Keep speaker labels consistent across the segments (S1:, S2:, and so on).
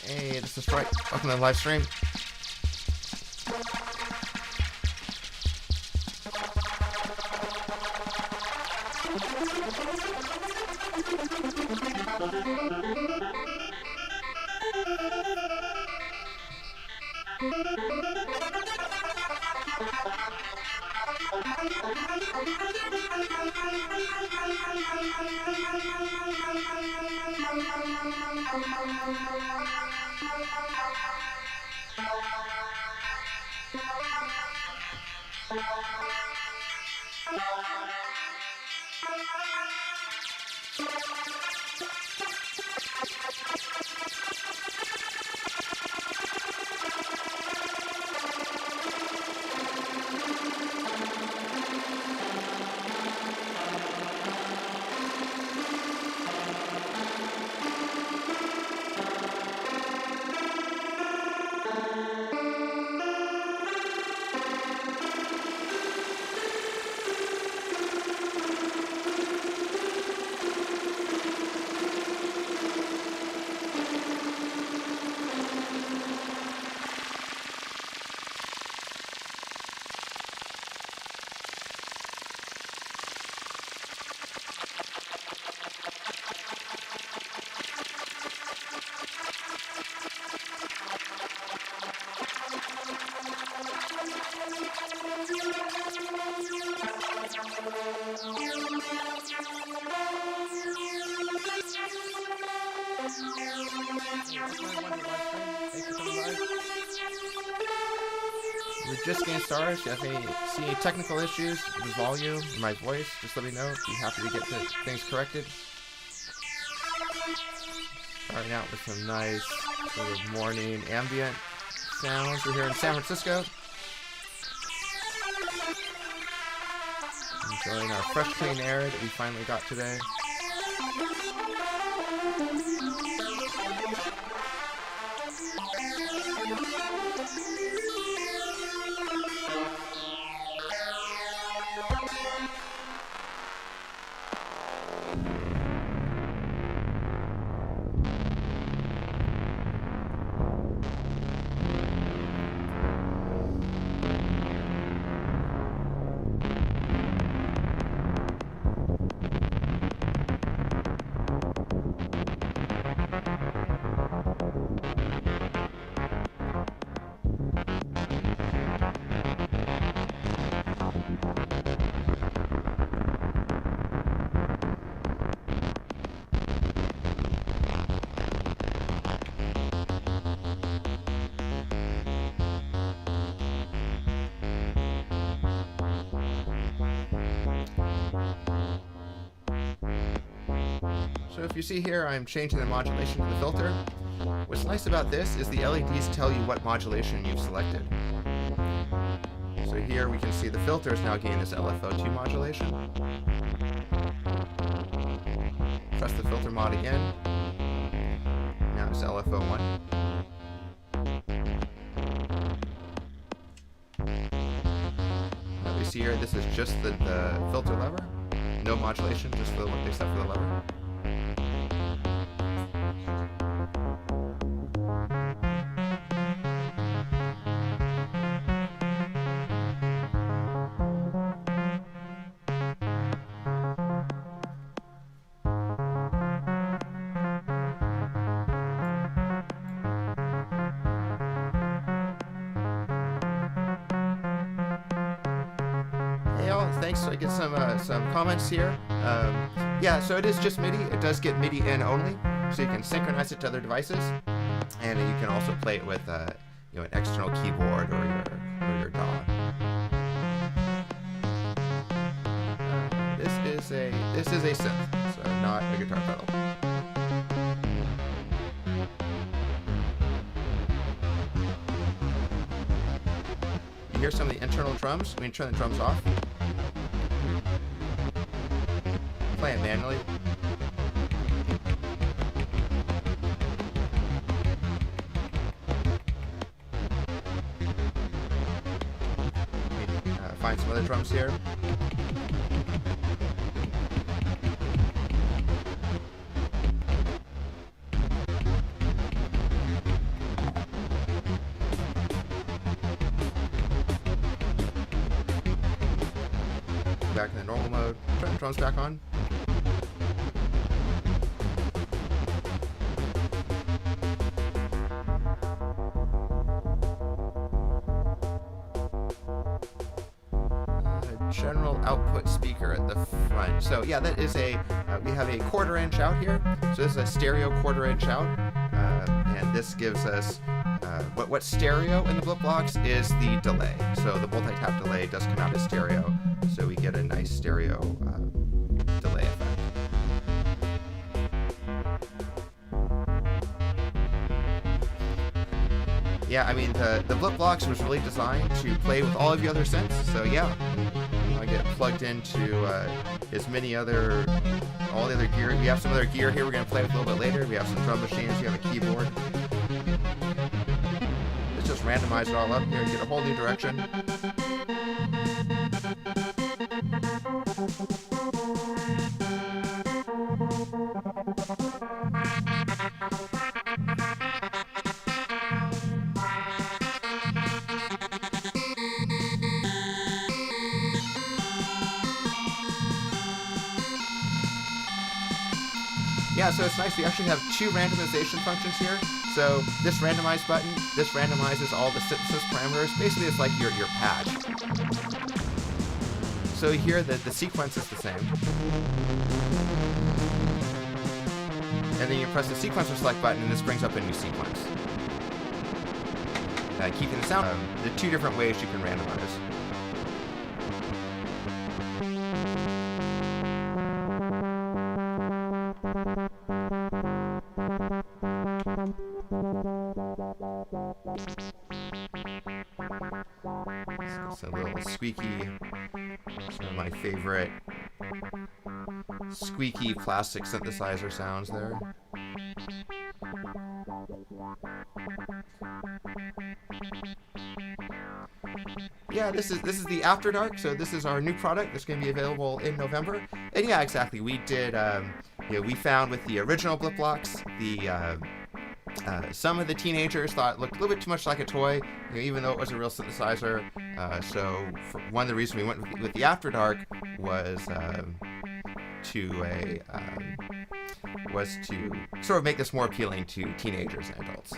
S1: Hey, this is Troy. Welcome to the live stream. We're just getting started. If you have see any technical issues with the volume or my voice, just let me know. Be happy to get things corrected. Starting out with some nice sort of morning ambient sounds. We're here in San Francisco. Enjoying our fresh, clean air that we finally got today. So if you see here, I'm changing the modulation of the filter. What's nice about this is the LEDs tell you what modulation you've selected. So here we can see the filter is now getting this LFO2 modulation. Press the filter mod again. Now it's LFO1. Now we see here, this is just the filter lever. No modulation, just what they set for the lever. well, thanks. I get some comments here. Yeah, so it is just MIDI. It does get MIDI in only, so you can synchronize it to other devices, and you can also play it with an external keyboard or your DAW. This is a synth, so not a guitar pedal. You hear some of the internal drums. We can turn the drums off. Play it manually. Find some other drums here. Back in the normal mode. Turn the drums back on. General output speaker at the front. So yeah, that is we have a 1/4 inch out here. So this is a stereo 1/4 inch out, and this gives us what's stereo in the Blipblox is the delay. So the multi-tap delay does come out as stereo, so we get a nice stereo delay effect. Yeah, I mean the Blipblox was really designed to play with all of the other synths. So yeah. I get plugged into all the other gear. We have some other gear here we're going to play with a little bit later. We have some drum machines, we have a keyboard. Let's just randomize it all up here and get a whole new direction. Yeah, so it's nice. We actually have 2 randomization functions here. So this randomize button, this randomizes all the synthesis parameters. Basically, it's like your patch. So here, the sequence is the same. And then you press the sequencer select button, and this brings up a new sequence. Keeping the sound, the 2 different ways you can randomize. It's a little squeaky, some of my favorite squeaky plastic synthesizer sounds there. Yeah, this is the After Dark, so this is our new product that's going to be available in November. And yeah, exactly, we did, we found with the original Blipblox, some of the teenagers thought it looked a little bit too much like a toy, even though it was a real synthesizer. So one of the reasons we went with the After Dark was to sort of make this more appealing to teenagers and adults.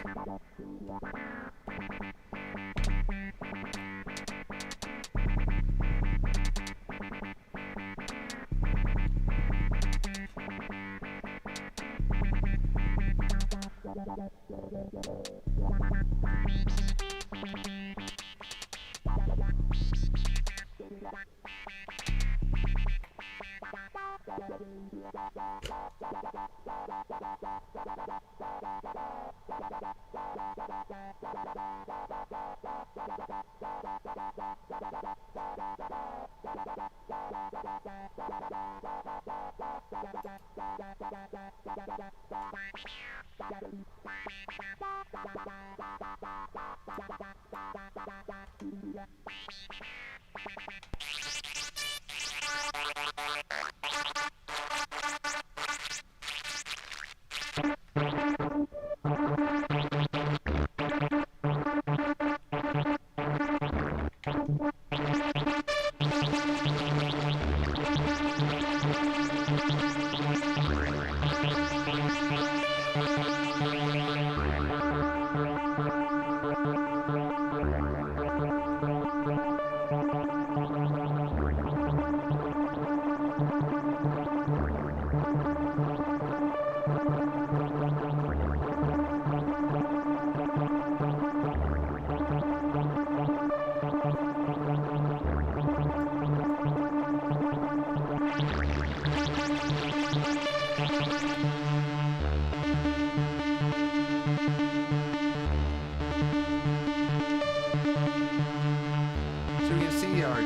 S1: see our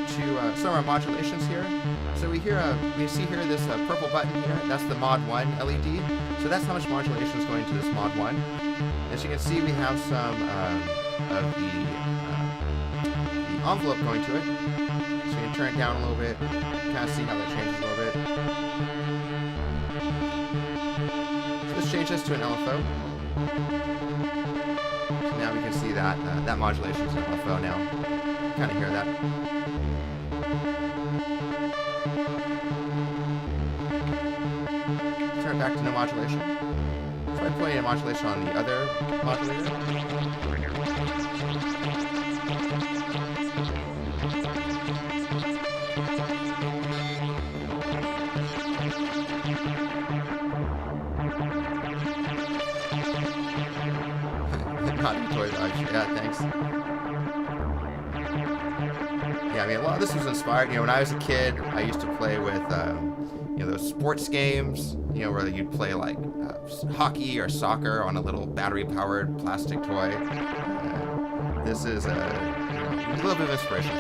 S1: some of our modulations here. So we see here this purple button here. That's the Mod 1 LED. So that's how much modulation is going to this Mod 1. As you can see, we have some of the envelope going to it. So you can turn it down a little bit. Kind of see how that changes a little bit. So this changes to an LFO. So now we can see that that modulation is an LFO now. Kind of hear that. Turn it back to no modulation. Try playing a modulation on the other modulator. Not toy dodge. Yeah, thanks. Yeah, I mean, a lot of this was inspired. You know, when I was a kid, I used to play with, you know, those sports games. You know, where you'd play like hockey or soccer on a little battery-powered plastic toy. This is a little bit of inspiration.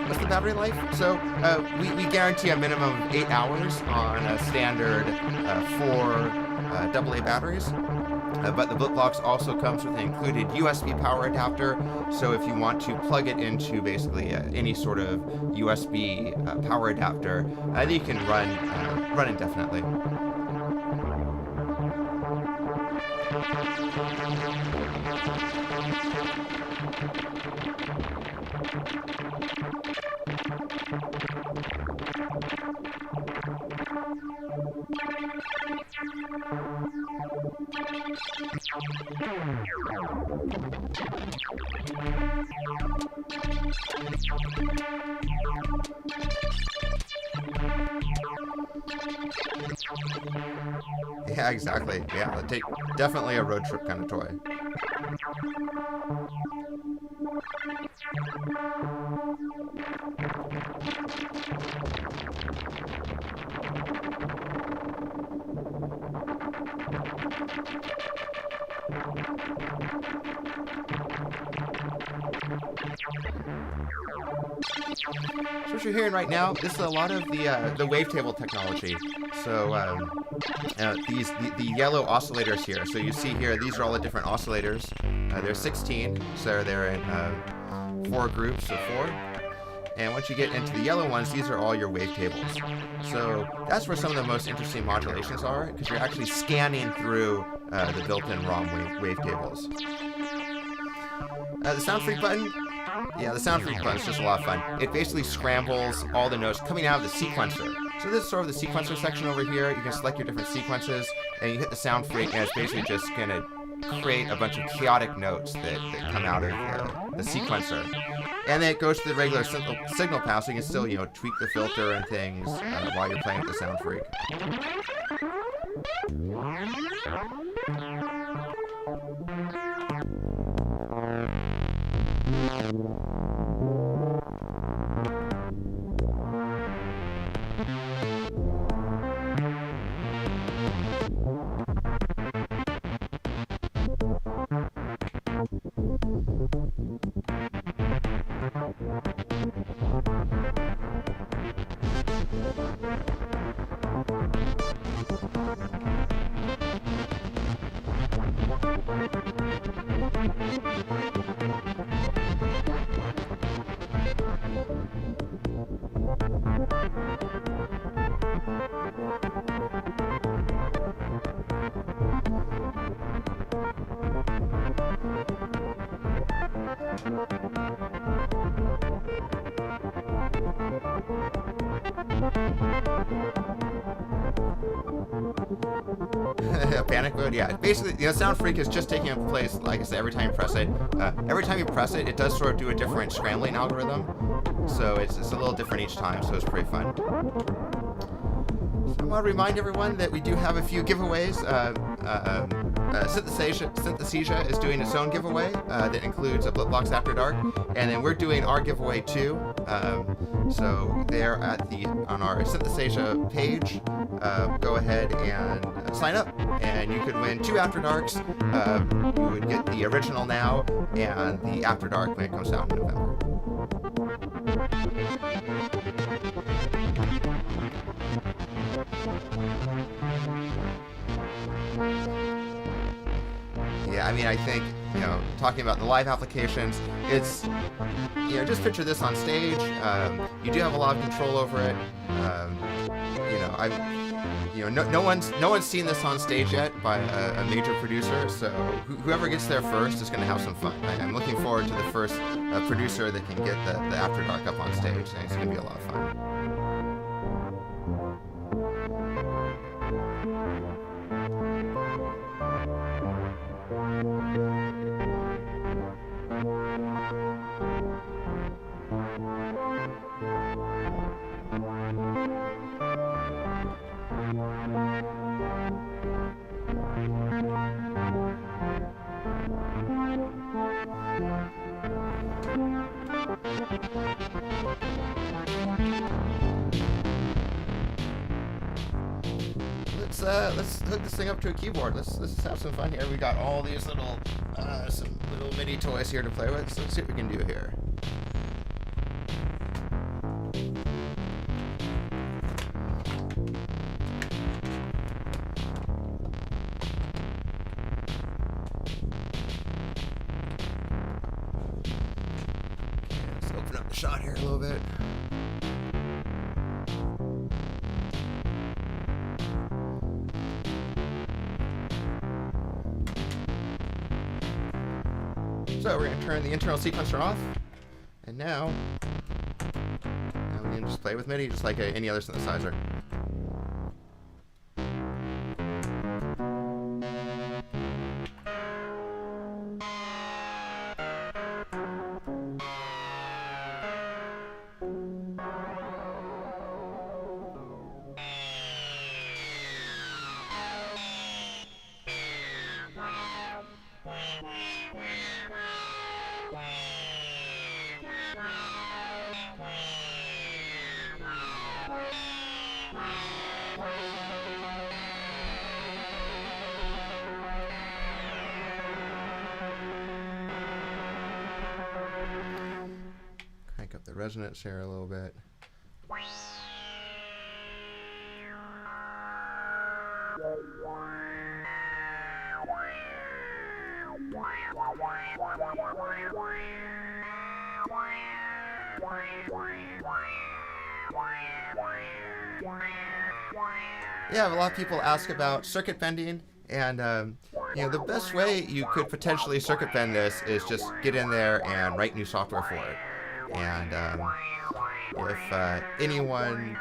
S1: What's the battery life? So we guarantee a minimum of 8 hours on a standard 4 AA batteries. But the Blipblox also comes with an included USB power adapter, so if you want to plug it into basically any sort of USB power adapter, then you can run indefinitely. Yeah, exactly. Yeah, definitely a road trip kind of toy. So what you're hearing right now, this is a lot of the wavetable technology. So the yellow oscillators here. So you see here, these are all the different oscillators. There's 16, so they're in 4 groups of 4. And once you get into the yellow ones, these are all your wavetables. So that's where some of the most interesting modulations are, because you're actually scanning through the built-in ROM wavetables. The Sound Freak button. Yeah, the Sound Freak button is just a lot of fun. It basically scrambles all the notes coming out of the sequencer. So this is sort of the sequencer section over here. You can select your different sequences, and you hit the Sound Freak, and it's basically just going to create a bunch of chaotic notes that come out of the sequencer. And then it goes to the regular signal path, so you can still, you know, tweak the filter and things while you're playing with the Sound Freak. Panic mode, yeah. Basically, you know, Sound Freak is just taking place, like I said, every time you press it. Every time you press it, it does sort of do a different scrambling algorithm. So it's a little different each time, so it's pretty fun. So I want to remind everyone that we do have a few giveaways. Synthesthesia is doing its own giveaway that includes a Blipblox After Dark, and then we're doing our giveaway too. So there on our Synthesthesia page, go ahead and sign up, and you could win 2 After Darks. You would get the original now and the After Dark when it comes out in November. Yeah, I mean, I think, talking about the live applications, it's, just picture this on stage. You do have a lot of control over it. No one's seen this on stage yet by a major producer, so whoever gets there first is going to have some fun. I'm looking forward to the first producer that can get the After Dark up on stage, and it's going to be a lot of fun. Let's hook this thing up to a keyboard. Let's have some fun here. We got all these some little MIDI toys here to play with. So let's see what we can do here. Let's open up the shot here a little bit. So we're going to turn the internal sequencer off, and now we can just play with MIDI just like any other synthesizer. Crank up the resonance here a little bit. Yeah, a lot of people ask about circuit bending, and the best way you could potentially circuit bend this is just get in there and write new software for it. And if anyone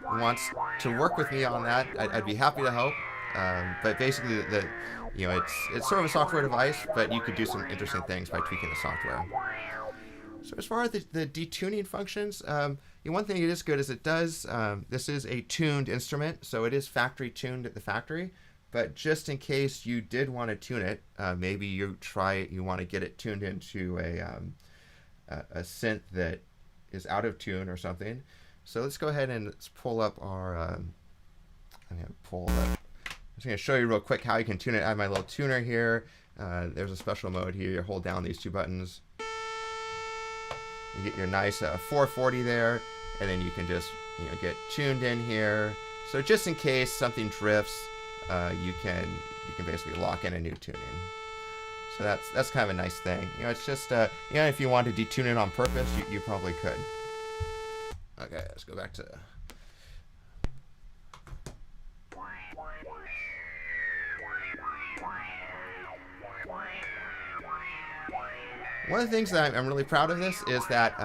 S1: wants to work with me on that, I'd be happy to help. But basically, it's sort of a software device, but you could do some interesting things by tweaking the software. So as far as the detuning functions, one thing it is good is it does, this is a tuned instrument, so it is factory tuned at the factory, but just in case you did want to tune it, maybe you want to get it tuned into a synth that is out of tune or something. So let's go ahead and let's pull up our, I'm just going to show you real quick how you can tune it. I have my little tuner here. There's a special mode here. You hold down these 2 buttons. You get your nice 440 there, and then you can just get tuned in here. So just in case something drifts, you can basically lock in a new tuning. So that's kind of a nice thing. It's just if you want to detune it on purpose, you probably could. Okay, let's go back to. One of the things that I'm really proud of this is that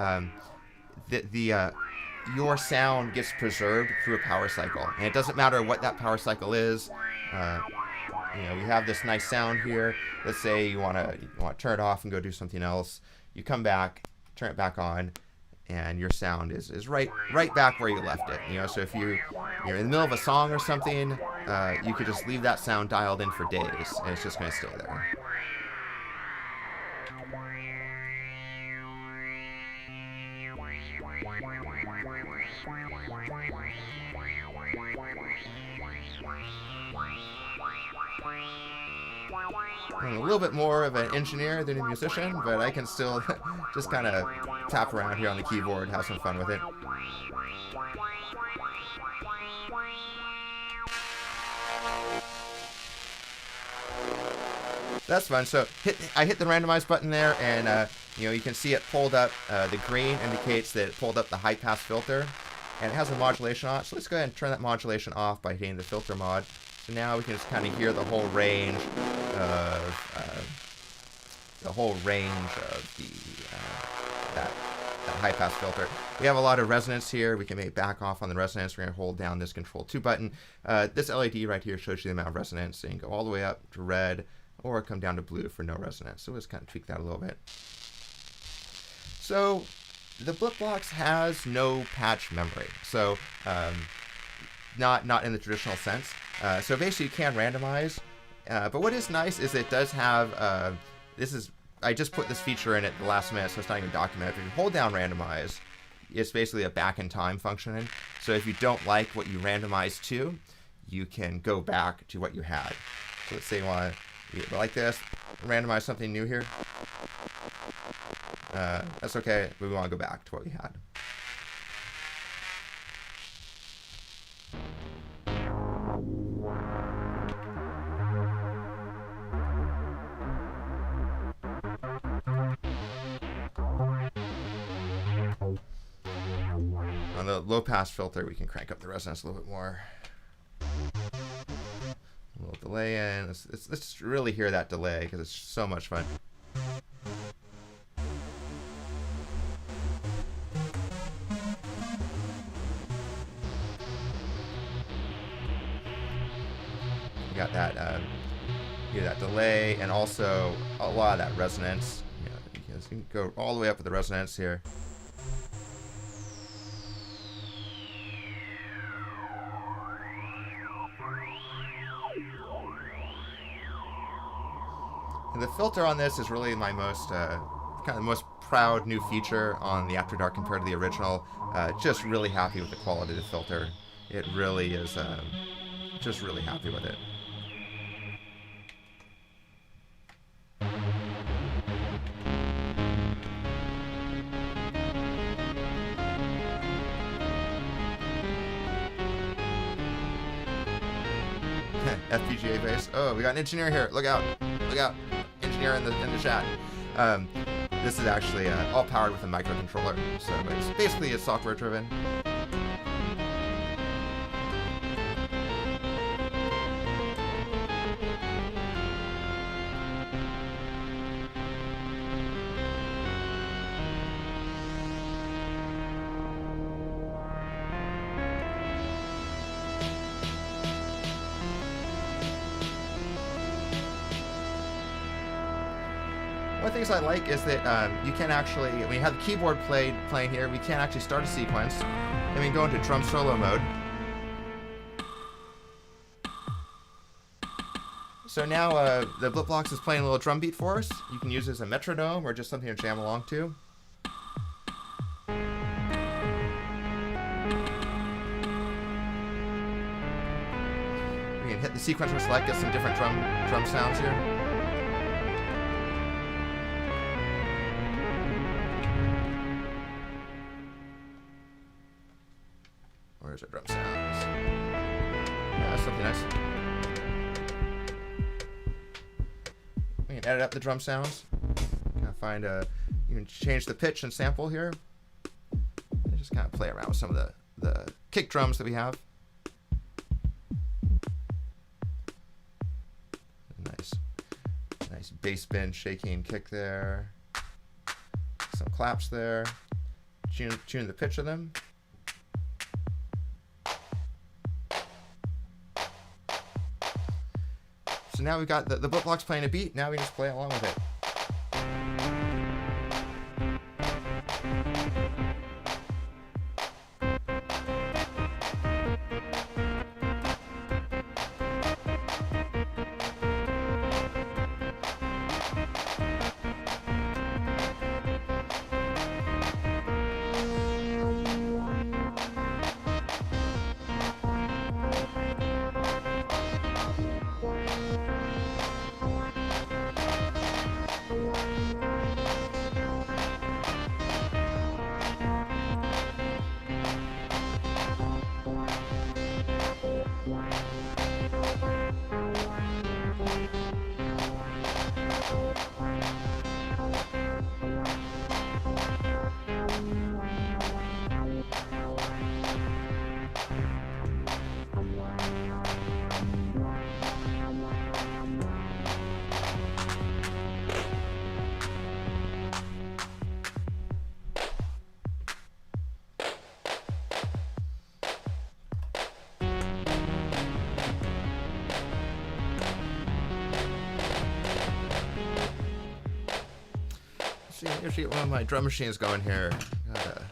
S1: your sound gets preserved through a power cycle, and it doesn't matter what that power cycle is. We have this nice sound here. Let's say you want to turn it off and go do something else. You come back, turn it back on, and your sound is right back where you left it. You know, so if you're in the middle of a song or something, you could just leave that sound dialed in for days, and it's just going to stay there. I'm a little bit more of an engineer than a musician, but I can still just kind of tap around here on the keyboard, have some fun with it. That's fun. So I hit the randomize button there, and you can see it pulled up. The green indicates that it pulled up the high pass filter, and it has a modulation on it. So let's go ahead and turn that modulation off by hitting the filter mod. So now we can just kind of hear the whole range of that high pass filter. We have a lot of resonance here. We can back off on the resonance. We're going to hold down this Control 2 button. This LED right here shows you the amount of resonance. So you can go all the way up to red or come down to blue for no resonance. So we'll just kind of tweak that a little bit. So the Blipblox has no patch memory. So not in the traditional sense. So basically you can randomize. But what is nice is it does have, I just put this feature in at the last minute, so it's not even documented. If you hold down randomize, it's basically a back in time function. So if you don't like what you randomized to, you can go back to what you had. So let's say you want to, like this, randomize something new here. That's okay, but we want to go back to what we had. On the low pass filter, we can crank up the resonance a little bit more. A little delay in. Let's really hear that delay because it's so much fun. You got that, hear that delay, and also a lot of that resonance. You can go all the way up with the resonance here. And the filter on this is really my most, kind of the most proud new feature on the After Dark compared to the original. Just really happy with the quality of the filter. It really is, just really happy with it. FPGA bass. Oh, we got an engineer here. Look out. Look out. Engineer in the chat. This is actually all powered with a microcontroller. So it's basically it's software driven. One of the things I like is that you can actually, when you have the keyboard playing here, we can actually start a sequence, and we can go into drum solo mode. So now the Blipblox is playing a little drum beat for us. You can use it as a metronome or just something to jam along to. We can hit the sequencer select, get some different drum sounds here. Where's our drum sounds? Yeah, that's something nice. We can edit up the drum sounds. Kind of find you can change the pitch and sample here. And just kind of play around with some of the kick drums that we have. Nice bass bend shaking kick there. Some claps there. Tune the pitch of them. So now we've got the Blipblox playing a beat. Now we just play along with it. see if I get one of my drum machines going here. Got a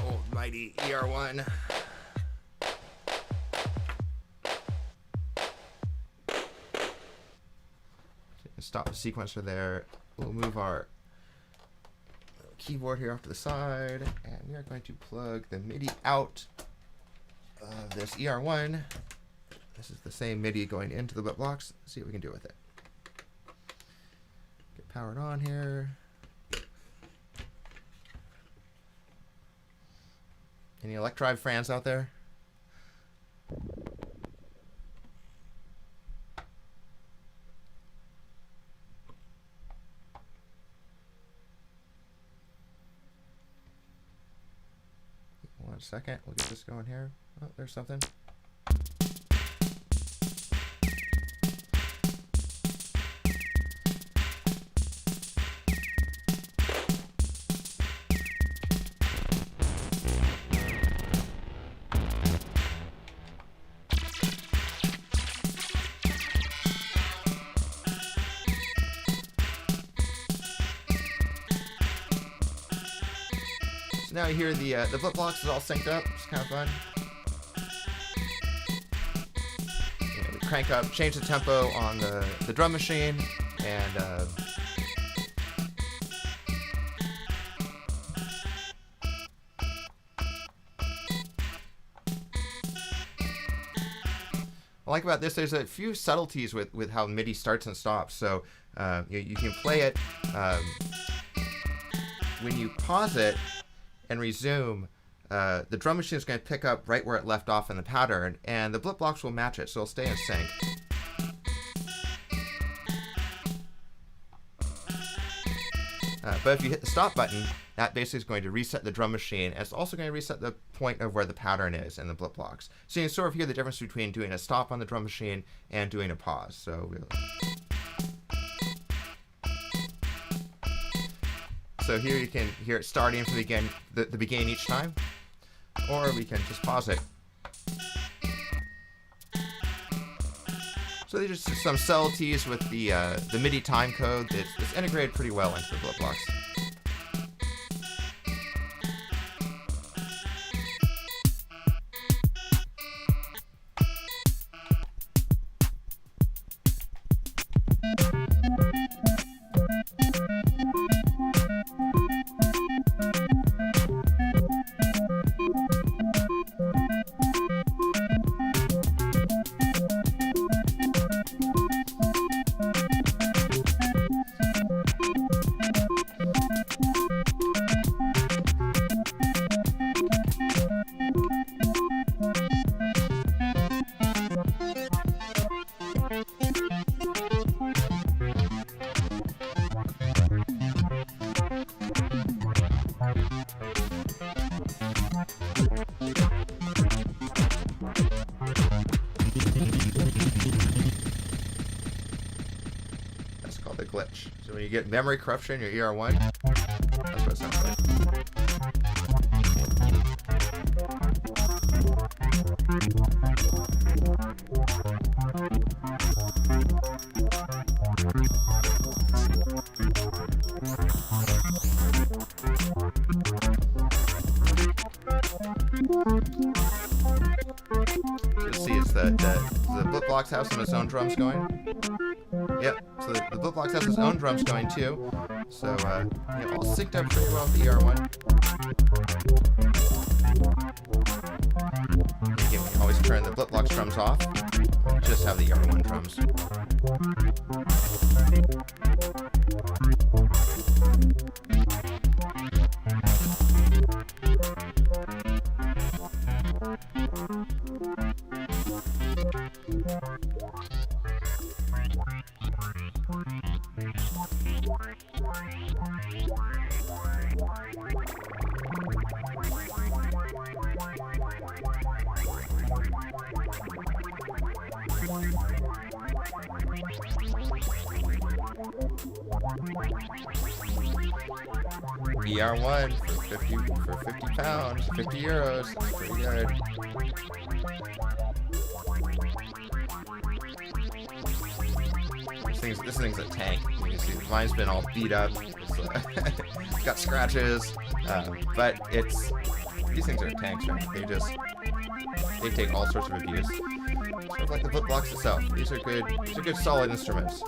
S1: old mighty ER1. Stop the sequencer there. We'll move our keyboard here off to the side, and we are going to plug the MIDI out of this ER1. This is the same MIDI going into the Blipblox. See what we can do with it. Get powered on here. Any Electrive fans out there? One second, we'll get this going here. Oh, there's something. Now you hear the Blipblox is all synced up. It's kind of fun. Yeah, we crank up, change the tempo on the drum machine, and I like about this, there's a few subtleties with how MIDI starts and stops. So you can play it when you pause it and resume, the drum machine is going to pick up right where it left off in the pattern, and the Blipblox will match it, so it'll stay in sync. But if you hit the stop button, that basically is going to reset the drum machine, and it's also going to reset the point of where the pattern is in the Blipblox. So you can sort of hear the difference between doing a stop on the drum machine and doing a pause. So So here you can hear it starting from the beginning each time, or we can just pause it. So there's just some subtleties with the MIDI time code that's integrated pretty well into the Blipblox. That's called the glitch. So when you get memory corruption in your ER1, that's what it sounds like. See, it's the Blipblox has some of its own drums going. Yep, so the Blipblox has its own drums going too. So, all synced up pretty well with the ER1. You can always turn the Blipblox drums off. Just have the ER1 drums. ER1 for 50 pounds, 50 euros. That's pretty good. This thing's a tank. You can see mine's been all beat up. It's got scratches, but these things are tanks, right? They take all sorts of abuse. Sort of like the Blipblox itself. These are good solid instruments.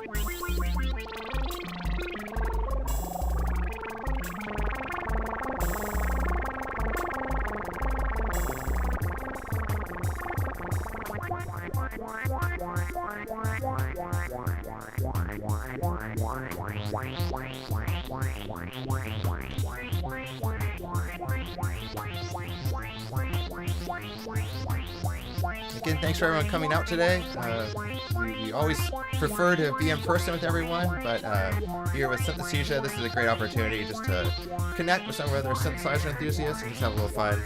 S1: Again, thanks for everyone coming out today. We always prefer to be in person with everyone, but here with Synthesthesia, this is a great opportunity just to connect with some of other synthesizer enthusiasts and just have a little fun.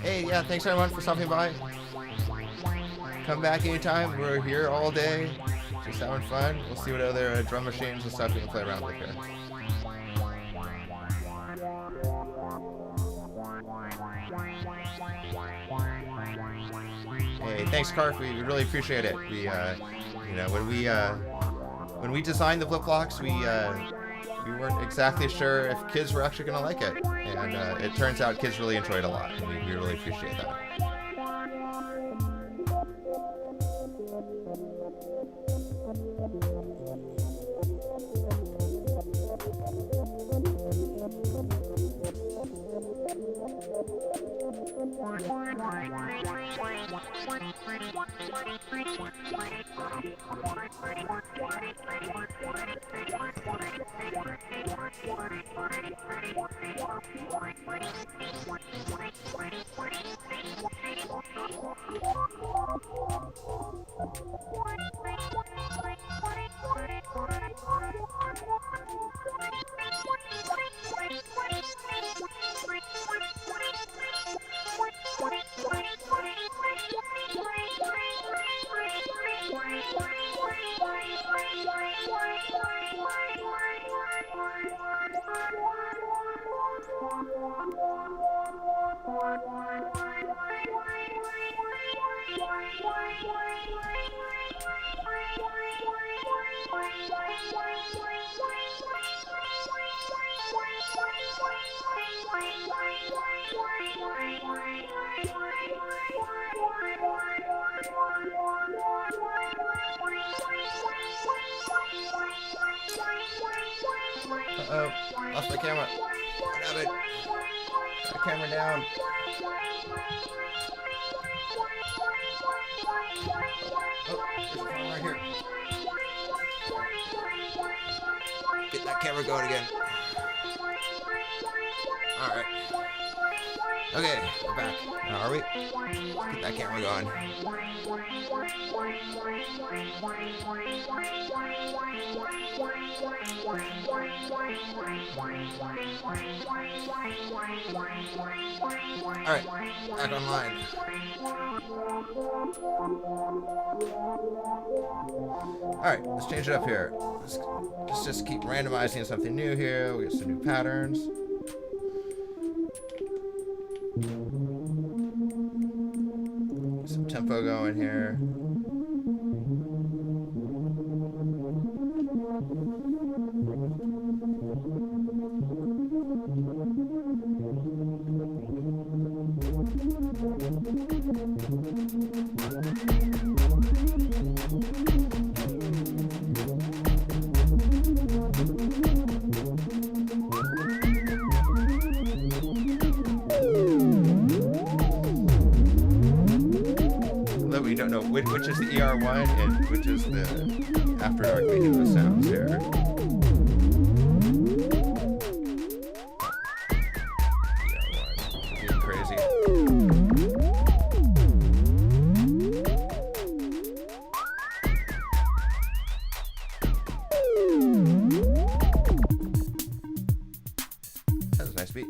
S1: Hey, yeah, thanks everyone for stopping by. Come back anytime. We're here all day, just having fun. We'll see what other drum machines and stuff we can play around with here. Hey, thanks, Karf. We really appreciate it. We, you know, when we designed the Blipblox, we weren't exactly sure if kids were actually going to like it, and it turns out kids really enjoyed it a lot, and we really appreciate that. Uh-oh, lost my camera. Grab it. Put the camera down. Oh, there's one right here. Get that camera going again. Alright. Okay, we're back. Now, are we? Get that camera going. Alright, back online. Alright, let's change it up here. Let's just keep randomizing something new here. We get some new patterns. Get some tempo going here. which is the ER1 and which is the After Dark making those sounds here. ER1, being crazy. That was a nice beat.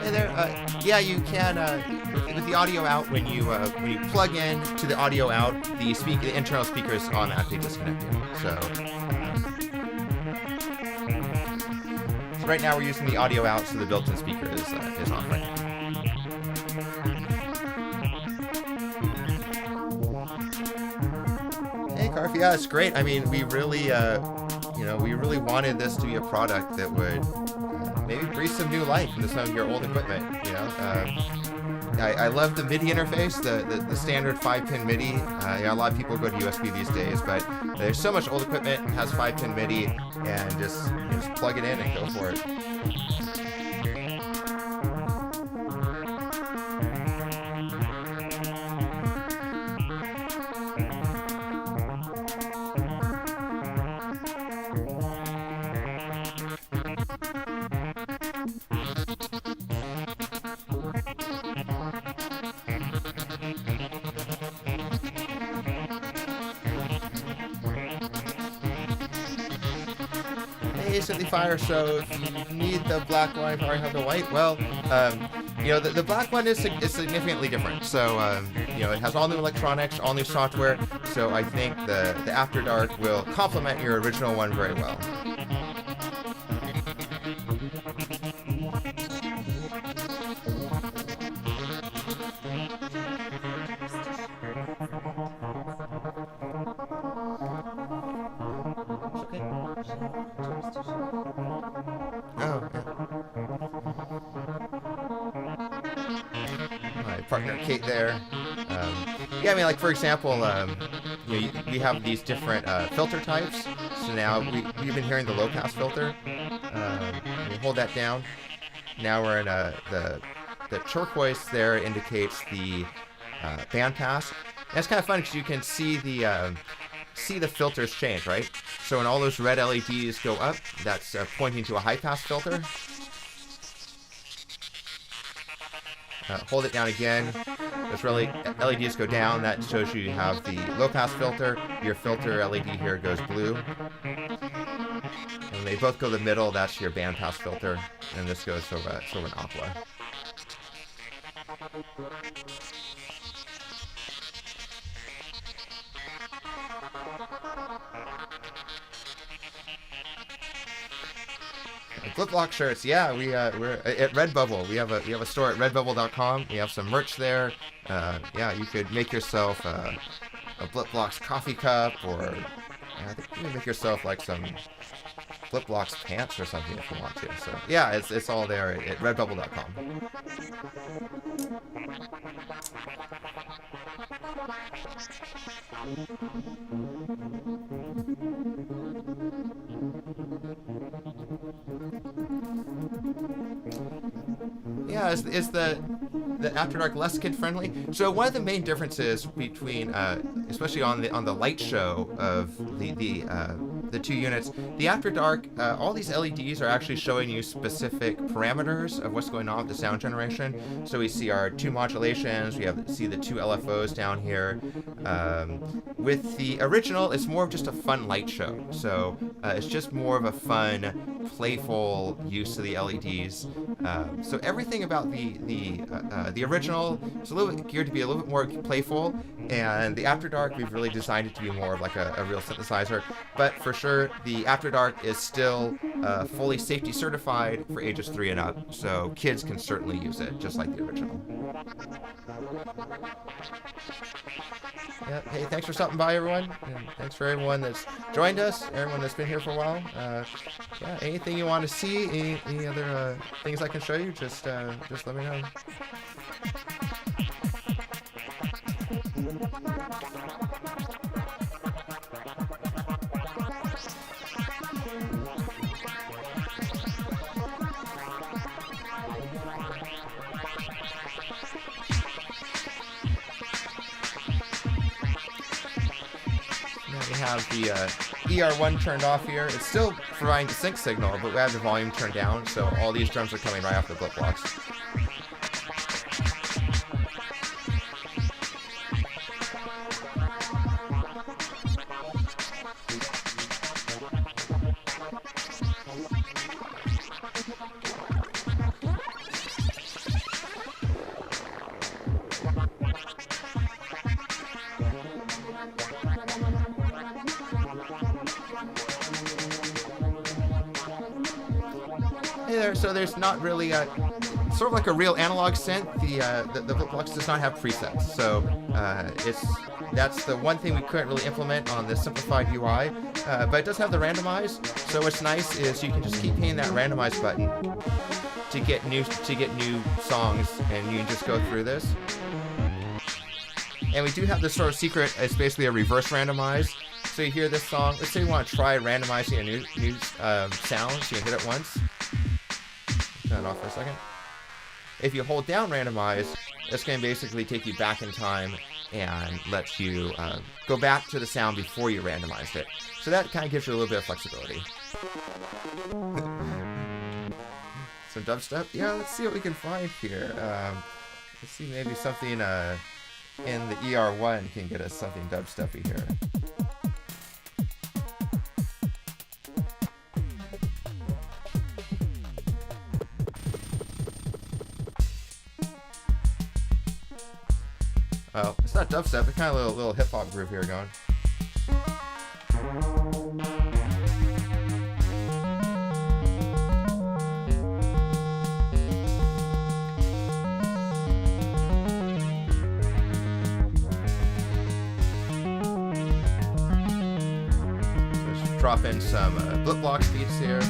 S1: Hey there, yeah, you can, with the audio out, when you plug in to the audio out, the internal speaker is automatically disconnected. So right now we're using the audio out, so the built-in speaker is off right now. Hey, Carf, yeah, it's great. I mean, we really wanted this to be a product that would maybe breathe some new life into some of your old equipment. I love the MIDI interface, the standard 5-pin MIDI. A lot of people go to USB these days, but there's so much old equipment that has 5-pin MIDI, and just plug it in and go for it. Synthesizer, so if you need the black one, or have the white, well, the black one is significantly different. So, it has all new electronics, all new software, so I think the After Dark will complement your original one very well. My partner Kate there. Like for example, we have these different filter types. So now we've been hearing the low pass filter. We hold that down. Now we're in the turquoise there indicates the band pass. And it's kind of fun because you can see the filters change, right? So when all those red LEDs go up, that's pointing to a high pass filter. Hold it down again. Those LEDs go down. That shows you have the low pass filter. Your filter LED here goes blue. And they both go to the middle. That's your band pass filter. And this goes sort of an aqua. Blipblox shirts, yeah, we're at Redbubble. We have a store at redbubble.com. We have some merch there. You could make yourself a Blipblox coffee cup, or I think you can make yourself like some Blipblox pants or something if you want to. So yeah, it's all there at redbubble.com. Yeah, is the After Dark less kid friendly? So one of the main differences between, especially on the light show of the the two units. The After Dark, all these LEDs are actually showing you specific parameters of what's going on with the sound generation. So we see our two modulations, we see the two LFOs down here. With the original, it's more of just a fun light show. So it's just more of a fun, playful use of the LEDs. So everything about the original is a little bit geared to be a little bit more playful, and the After Dark, we've really designed it to be more of like a real synthesizer. But for sure, the After Dark is still fully safety certified for ages 3 and up, so kids can certainly use it, just like the original. Yeah, hey, thanks for stopping by, everyone, and thanks for everyone that's joined us, everyone that's been here for a while. Yeah, anything you want to see, any other things I can show you, just let me know. We have the ER1 turned off here. It's still providing the sync signal, but we have the volume turned down, so all these drums are coming right off the Blipblox. Hey there, so there's not really sort of like a real analog synth. The Blipblox does not have presets, so that's the one thing we couldn't really implement on this simplified UI. But it does have the randomize, so what's nice is you can just keep hitting that randomize button to get new songs, and you can just go through this. And we do have this sort of secret. It's basically a reverse randomize. So you hear this song. Let's say you want to try randomizing a new sound. So you hit it once. Turn it off for a second. If you hold down randomize, it's going to basically take you back in time and let you go back to the sound before you randomized it. So that kind of gives you a little bit of flexibility. Some dubstep? Yeah, let's see what we can find here. Let's see, maybe something in the ER1 can get us something dubsteppy here. Well, it's not dubstep, it's kind of a little hip-hop groove here going. Let's drop in some Blipblox beats here.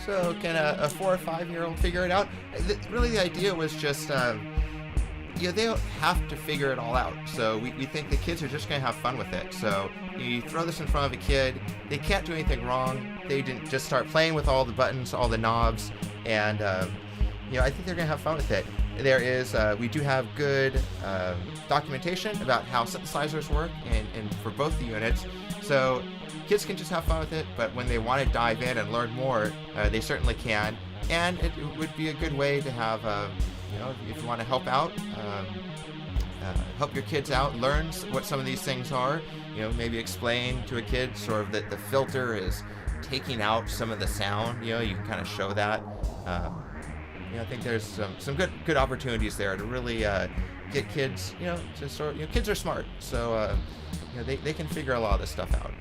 S1: So can a 4 or 5-year-old figure it out? Really, the idea was just, they don't have to figure it all out. So we think the kids are just going to have fun with it. So you throw this in front of a kid, they can't do anything wrong. They didn't just start playing with all the buttons, all the knobs, and I think they're going to have fun with it. There is, we do have good documentation about how synthesizers work and for both the units. So kids can just have fun with it, but when they want to dive in and learn more, they certainly can. And it would be a good way to have, if you want to help out, help your kids out, learn what some of these things are. Maybe explain to a kid sort of that the filter is taking out some of the sound. You can kind of show that. I think there's some good opportunities there to really get kids, to sort of, kids are smart, so they can figure a lot of this stuff out.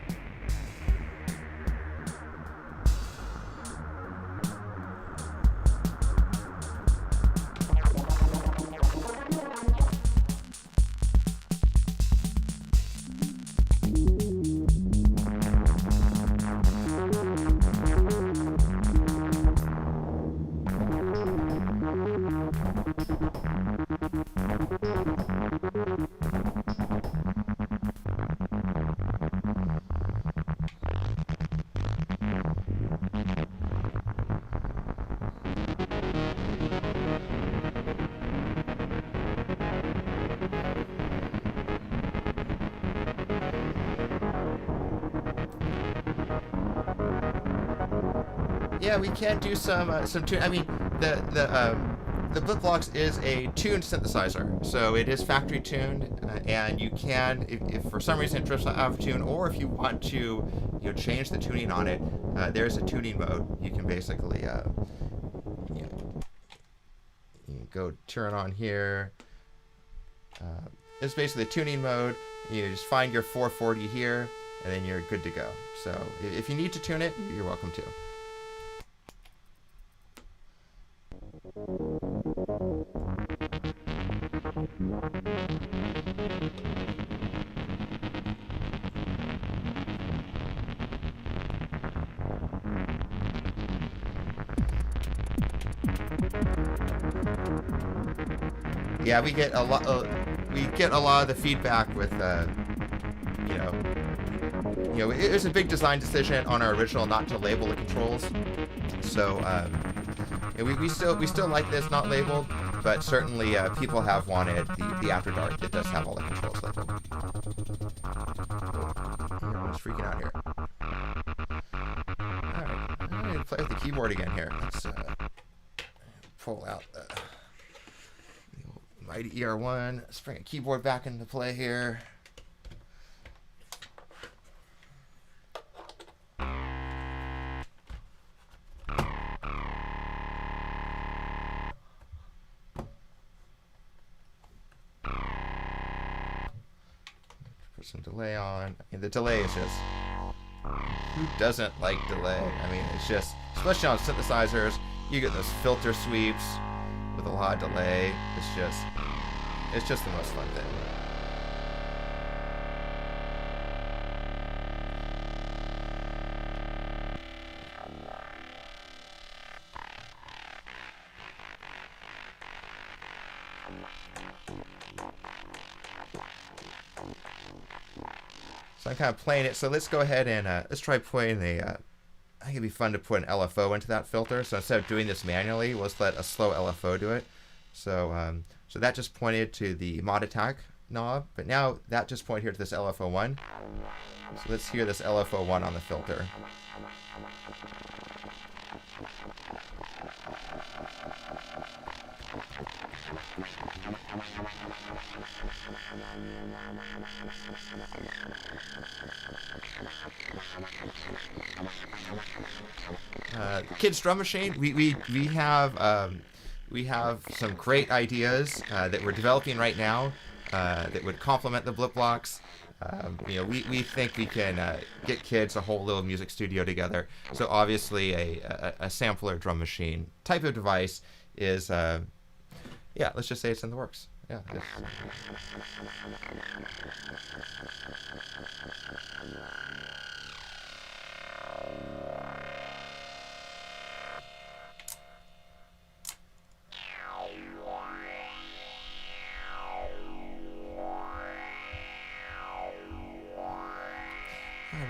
S1: Yeah, we can do some tune. I mean, the Blipblox is a tuned synthesizer, so it is factory tuned, and you can, if for some reason it drifts out of tune, or if you want to, change the tuning on it, there's a tuning mode. You can basically, you can go turn on here. It's basically the tuning mode. You just find your 440 here, and then you're good to go. So if you need to tune it, you're welcome to. Yeah, we get a lot. We get a lot of the feedback with, it was a big design decision on our original not to label the controls. So we still like this not labeled, but certainly people have wanted the After Dark that does have all the controls labeled. Everyone's freaking out here. All right, I'm gonna play with the keyboard again here. Let's pull out the mighty ER1. Let's bring a keyboard back into play here. Put some delay on. And the delay is just... Who doesn't like delay? I mean, it's just... Especially on synthesizers, you get those filter sweeps with a lot of delay. It's just the most fun thing. So I'm kind of playing it. So let's go ahead and let's try putting I think it'd be fun to put an LFO into that filter. So instead of doing this manually, let's let a slow LFO do it. So so that just pointed to the mod attack knob, but now that just pointed here to this LFO1. So let's hear this LFO1 on the filter. Kids Drum Machine, we have some great ideas that we're developing right now that would complement the Blipblox. We think we can get kids a whole little music studio together. So obviously a sampler drum machine type of device is, let's just say it's in the works. Yeah.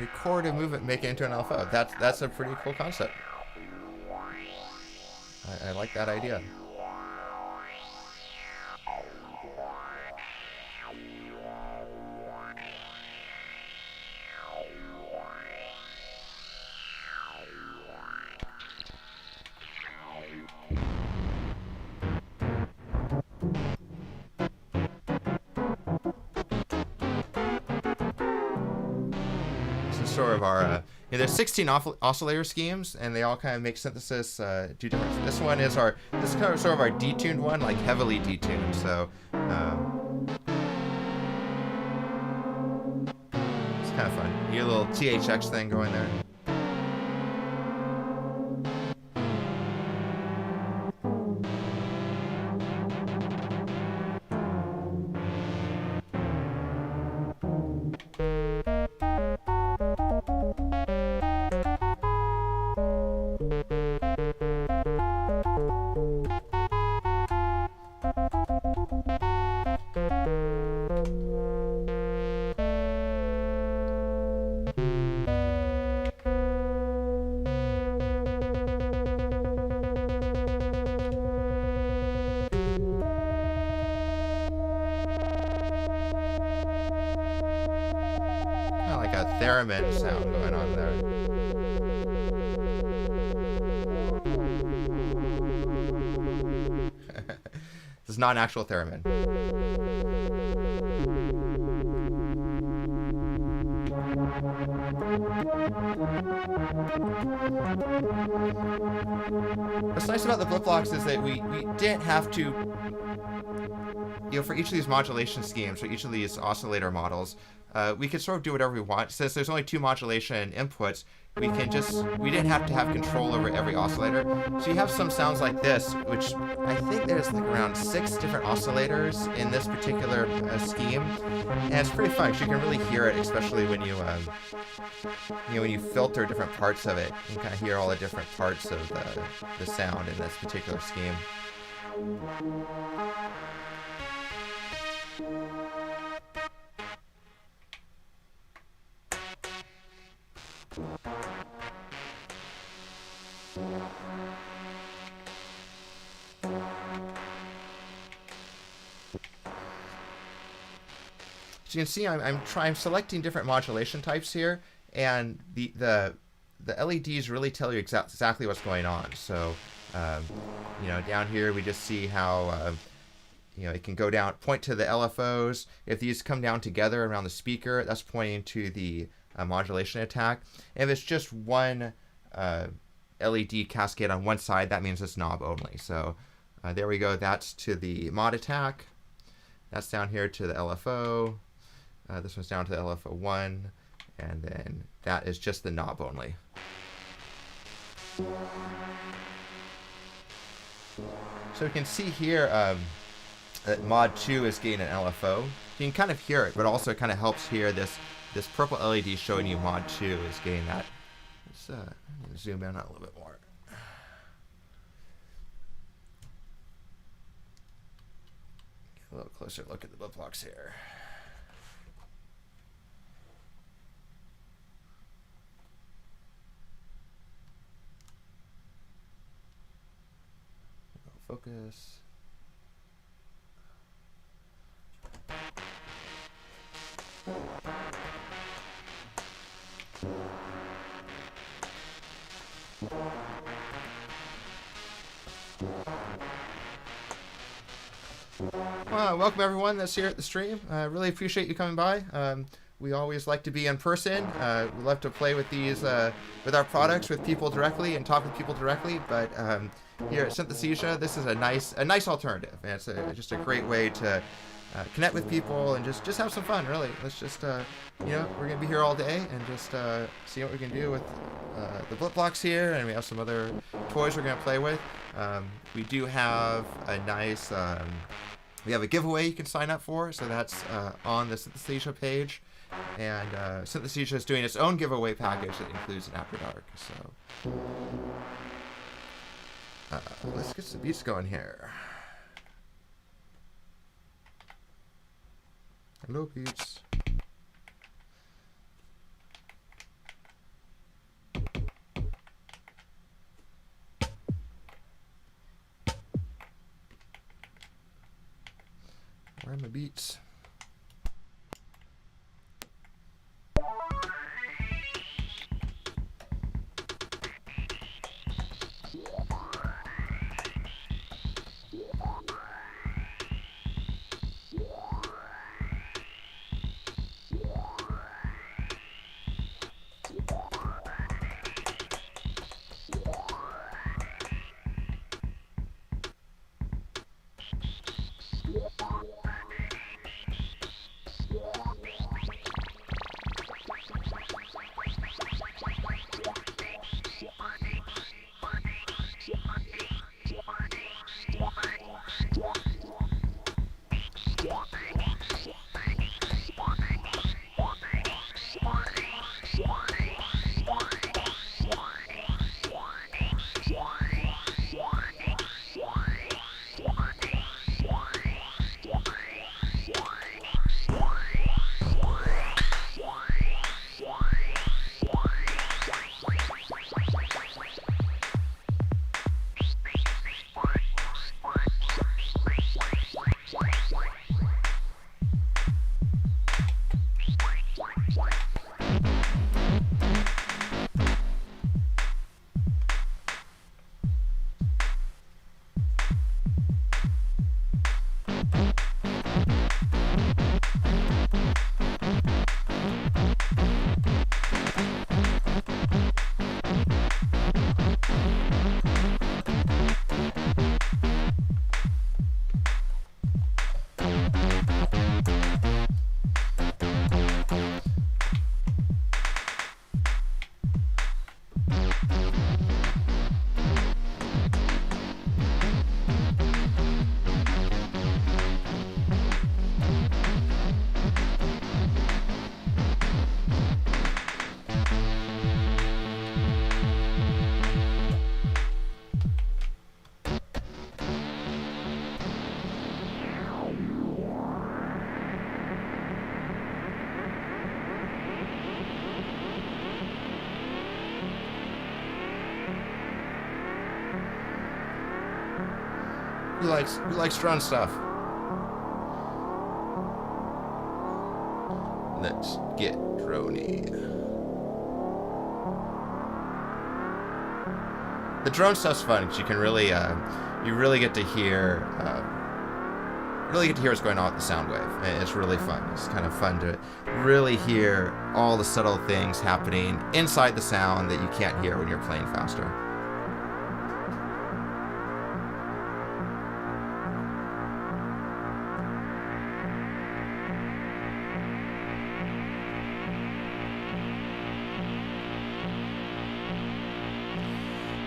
S1: Record a movement, make it into an LFO. That's a pretty cool concept. I like that idea. sort of our, there's 16 oscillator schemes, and they all kind of make synthesis do different. This one is this is kind of sort of our detuned one, like heavily detuned. So it's kind of fun. You get a little THX thing going there. Theremin sound going on there. This is not an actual theremin. What's nice about the Blipblox is that we didn't have to, for each of these modulation schemes, for each of these oscillator models, we could sort of do whatever we want. Since there's only 2 modulation inputs, we didn't have to have control over every oscillator. So you have some sounds like this, which I think there's like around 6 different oscillators in this particular scheme, and it's pretty fun because you can really hear it, especially when you when you filter different parts of it. You can kind of hear all the different parts of the sound in this particular scheme. So you can see I'm selecting different modulation types here, and the LEDs really tell you exactly what's going on. So down here we just see how it can go down, point to the LFOs. If these come down together around the speaker, that's pointing to the modulation attack. And if it's just one LED cascade on one side, that means it's knob only. So there we go. That's to the mod attack. That's down here to the LFO. This one's down to the LFO1, and then that is just the knob only. So you can see here that mod 2 is getting an LFO. You can kind of hear it, but also it kind of helps here this purple LED showing you mod 2 is getting that. Let's zoom in a little bit more. Get a little closer look at the Blipblox here. Focus. Welcome everyone that's here at the stream. Really appreciate you coming by. We always like to be in person. We love to play with these, with our products, with people directly and talk with people directly. But here at Synthesthesia, this is a nice alternative. And it's just a great way to connect with people and just have some fun. Really, let's just we're gonna be here all day and just see what we can do with the Blipblox here, and we have some other toys we're gonna play with. We do have a nice. We have a giveaway you can sign up for, so that's on the Synthesthesia page. And Synthesthesia is doing its own giveaway package that includes an After Dark. So let's get some beats going here. Hello, beats. Where are my beats? likes drone stuff? Let's get droney. The drone stuff's fun because you can really, you really get to hear what's going on with the sound wave. It's really fun. It's kind of fun to really hear all the subtle things happening inside the sound that you can't hear when you're playing faster.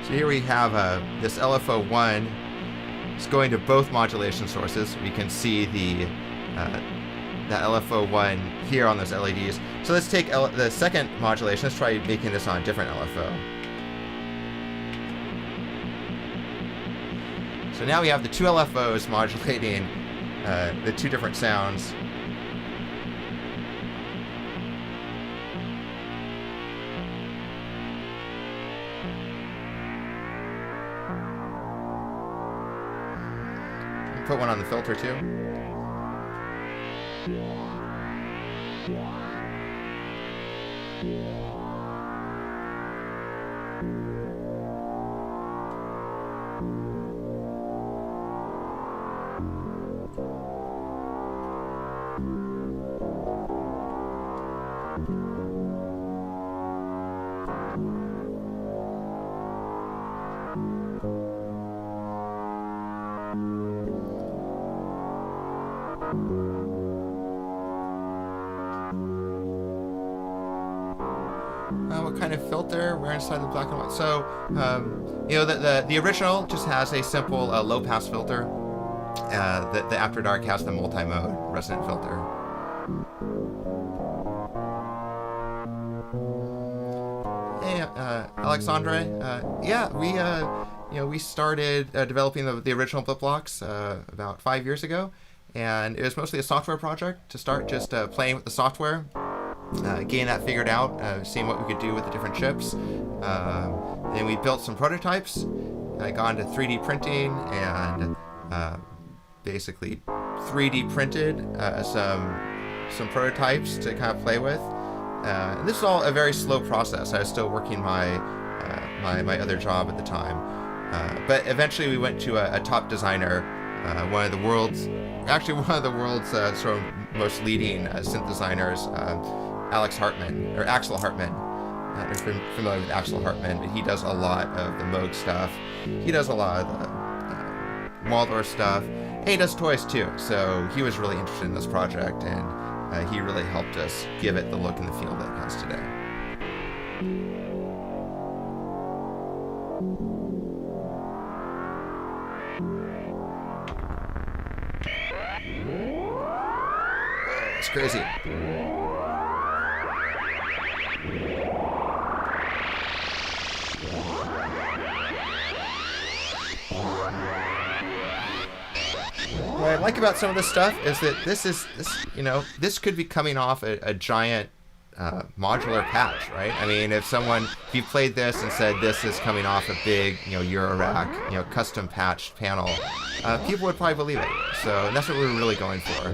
S1: So here we have this LFO1. It's going to both modulation sources. You can see that LFO1 here on those LEDs. So let's take the second modulation. Let's try making this on a different LFO. So now we have the two LFOs modulating the two different sounds. Put one on the filter too. What kind of filter? We're inside the black and white. So, you know, the original just has a simple low pass filter. The After Dark has the multi-mode resonant filter. Hey, Alexandre. Yeah, we started developing the original Blipblox about 5 years ago, and it was mostly a software project to start, just playing with the software. Getting that figured out, seeing what we could do with the different chips. Then we built some prototypes, got into 3D printing, and basically 3D printed some prototypes to kind of play with. And this is all a very slow process. I was still working my other job at the time. But eventually we went to a top designer, one of the world's sort of most leading synth designers, Axel Hartman. If you're familiar with Axel Hartman, but he does a lot of the Moog stuff. He does a lot of the Waldorf stuff. And he does toys too. So he was really interested in this project, and he really helped us give it the look and the feel that it has today. It's crazy. What I like about some of this stuff is that this could be coming off a giant modular patch, right? I mean, if you played this and said this is coming off a big, Eurorack, custom patched panel, people would probably believe it. So that's what we're really going for.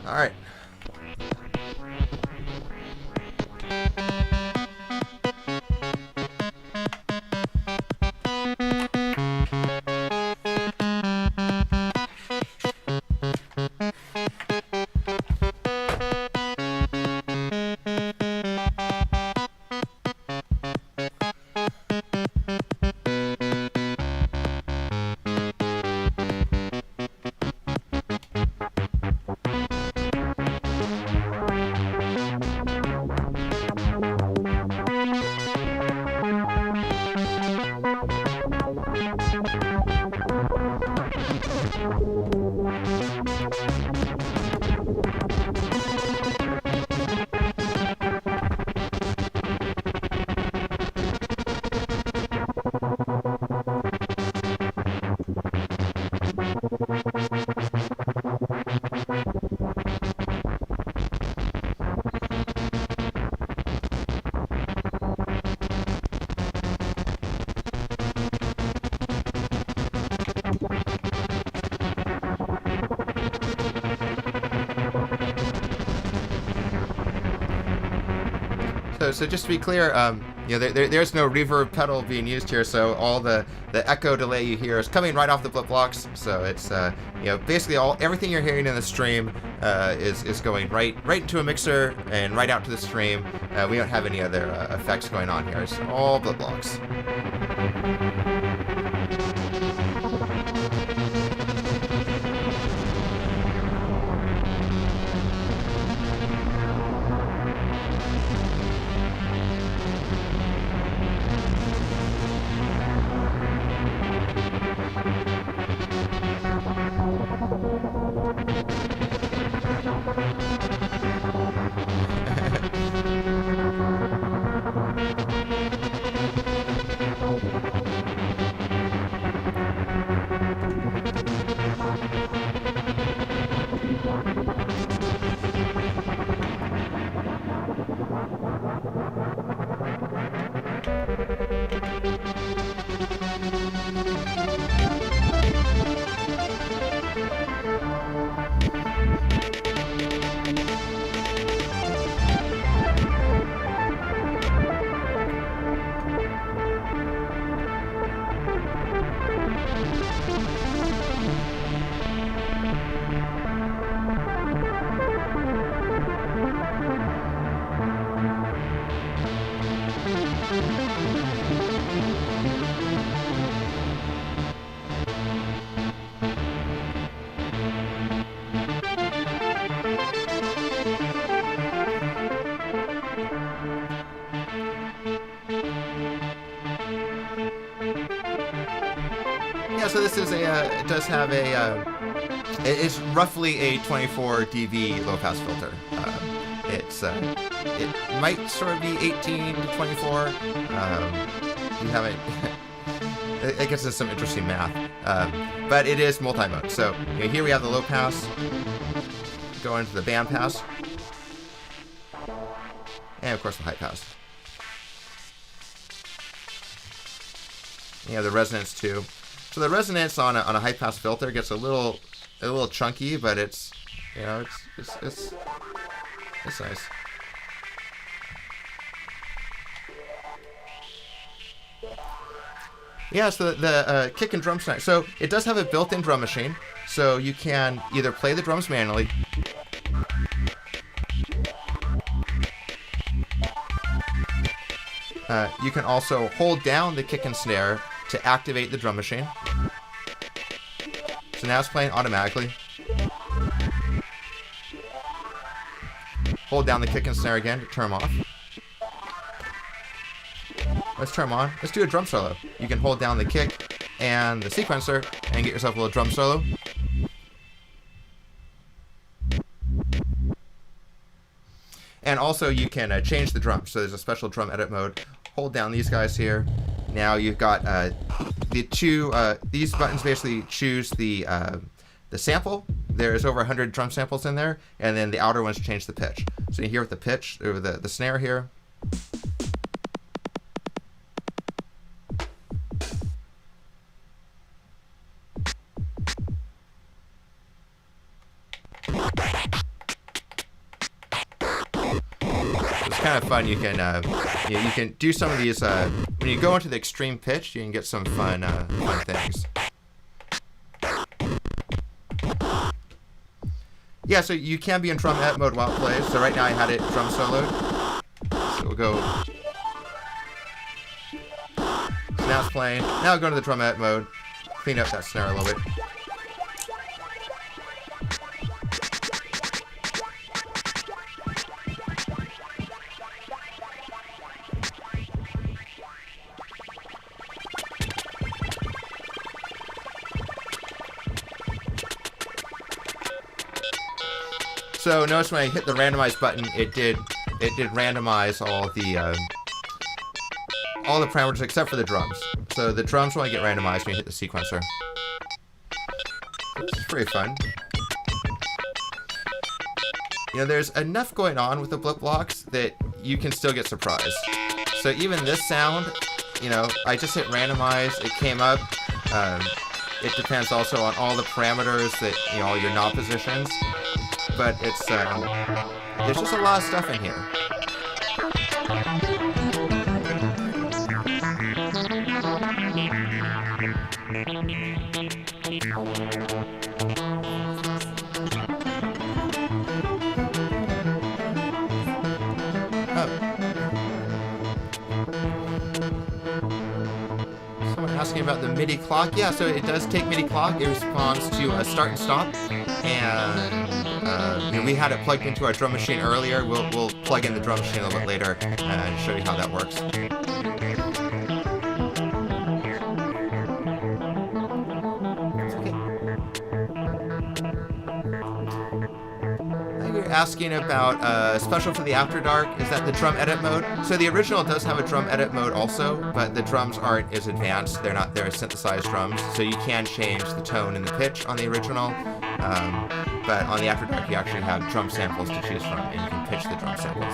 S1: All right. So just to be clear, there's no reverb pedal being used here, so all the echo delay you hear is coming right off the Blipblox. So it's basically everything you're hearing in the stream is going right into a mixer and right out to the stream. We don't have any other effects going on here. It's all Blipblox. So this is it does have it's roughly a 24 dB low pass filter. It might sort of be 18 to 24. You haven't. It gets us some interesting math, but it is multi-mode. So here we have the low pass, go into the band pass, and of course the high pass. You have the resonance too. So the resonance on a high pass filter gets a little chunky, but it's it's nice. Yeah, so the kick and drum snare. So it does have a built-in drum machine, so you can either play the drums manually. You can also hold down the kick and snare to activate the drum machine. So now it's playing automatically. Hold down the kick and snare again to turn them off. Let's turn them on. Let's do a drum solo. You can hold down the kick and the sequencer and get yourself a little drum solo. And also you can change the drums. So there's a special drum edit mode. Hold down these guys here. Now you've got these buttons basically choose the sample. There's over 100 drum samples in there, and then the outer ones change the pitch. So you hear with the pitch, or the snare here. It's kind of fun. You can do some of these when you go into the extreme pitch. You can get some fun things. Yeah, so you can be in drum edit mode while it plays. So right now I had it drum soloed. So we'll go. So now it's playing. Now I'll go to the drum edit mode. Clean up that snare a little bit. So notice when I hit the randomize button, it did randomize all the parameters except for the drums. So the drums won't get randomized when you hit the sequencer. It's pretty fun. You know, there's enough going on with the Blipblox that you can still get surprised. So even this sound, you know, I just hit randomize, it came up. It depends also on all the parameters that, you know, all your knob positions. But it's, there's just a lot of stuff in here. Asking about the MIDI clock. Yeah, so it does take MIDI clock. It responds to start and stop. And you know, we had it plugged into our drum machine earlier. We'll plug in the drum machine a little bit later and show you how that works. Asking about special for the After Dark is that the drum edit mode. So the original does have a drum edit mode also, but the drums aren't as advanced. They're synthesized drums, so you can change the tone and the pitch on the original. But on the After Dark, you actually have drum samples to choose from, and you can pitch the drum samples.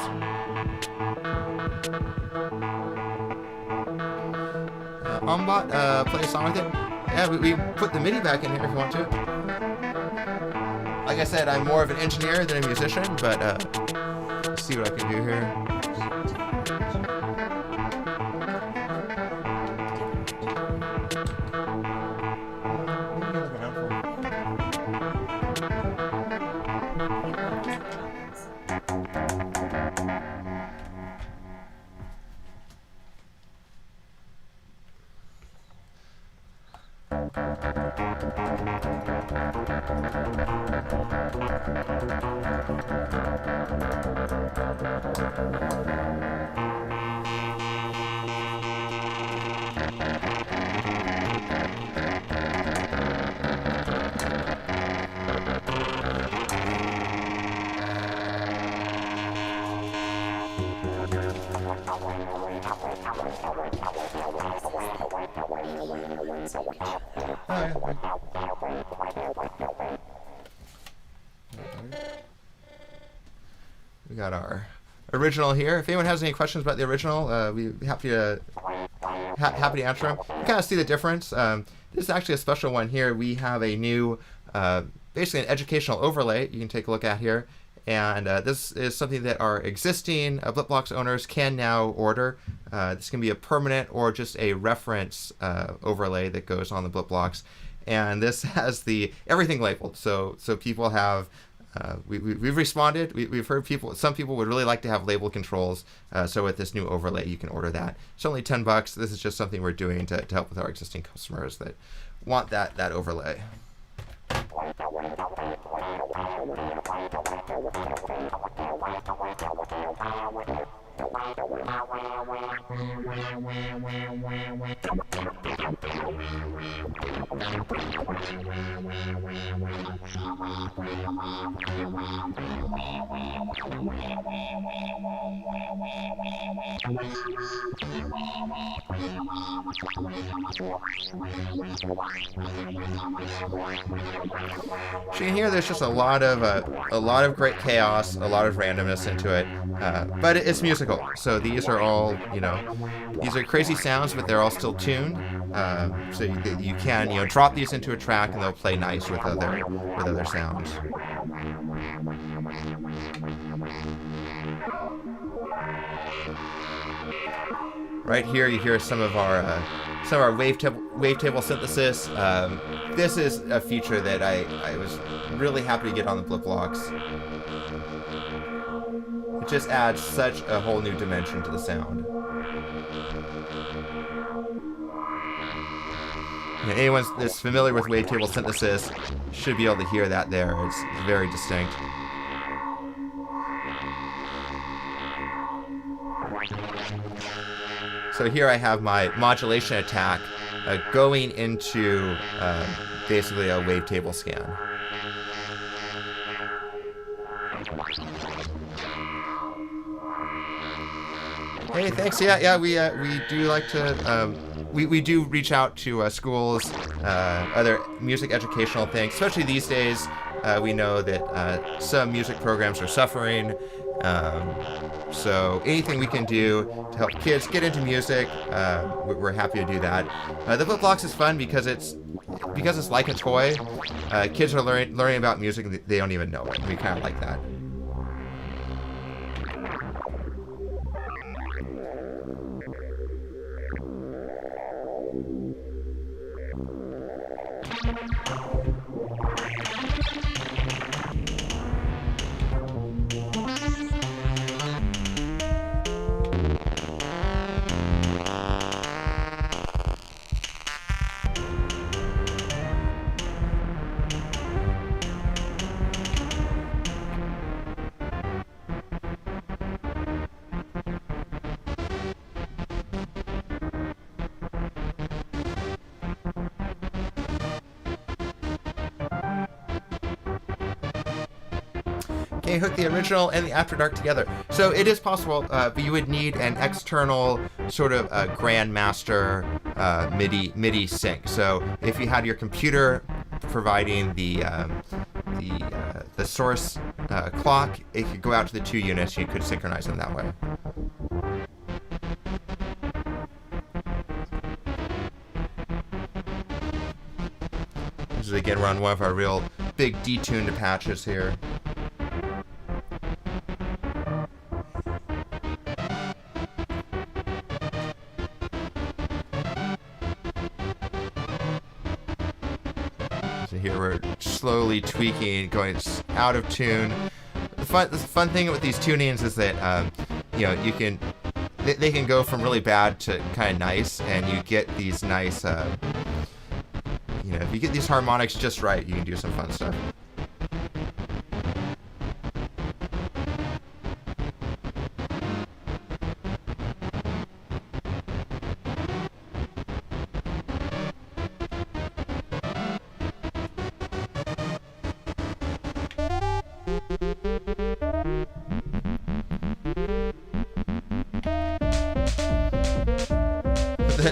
S1: Ombot, play a song with it. Yeah, we put the MIDI back in here if you want to. Like I said, I'm more of an engineer than a musician, but let's see what I can do here. We got our original here. If anyone has any questions about the original, we'd be happy to answer them. You kind of see the difference. This is actually a special one here. We have a new, basically an educational overlay you can take a look at here. And this is something that our existing Blipblox owners can now order. This can be a permanent or just a reference overlay that goes on the Blipblox. And this has everything labeled. So people have, we've responded. We've heard some people would really like to have label controls. So with this new overlay, you can order that. It's only $10. This is just something we're doing to help with our existing customers that want that overlay. So you can hear there's just a lot of great chaos, a lot of randomness into it, but it's musical. So these are all, these are crazy sounds, but they're all still tuned. So you can, drop these into a track and they'll play nice with other sounds. Right here, you hear some of our wavetable synthesis. This is a feature that I was really happy to get on the Blipblox. It just adds such a whole new dimension to the sound. Anyone that's familiar with wavetable synthesis should be able to hear that there. It's very distinct. So here I have my modulation attack going into basically a wavetable scan. Hey, thanks. Yeah. We do like to we do reach out to schools, other music educational things. Especially these days, we know that some music programs are suffering. So anything we can do to help kids get into music, we're happy to do that. The Blipblox is fun because it's like a toy. Kids are learning about music and they don't even know it. We kind of like that. Okay, hook the original and the After Dark together. So it is possible, but you would need an external sort of Grandmaster MIDI sync. So if you had your computer providing the source clock, it could go out to the two units. You could synchronize them that way. This is again, we're on one of our real big detuned patches here. Here we're slowly tweaking, going out of tune. The fun thing with these tunings is that you know, they can go from really bad to kind of nice, and you get these nice you know, if you get these harmonics just right, you can do some fun stuff.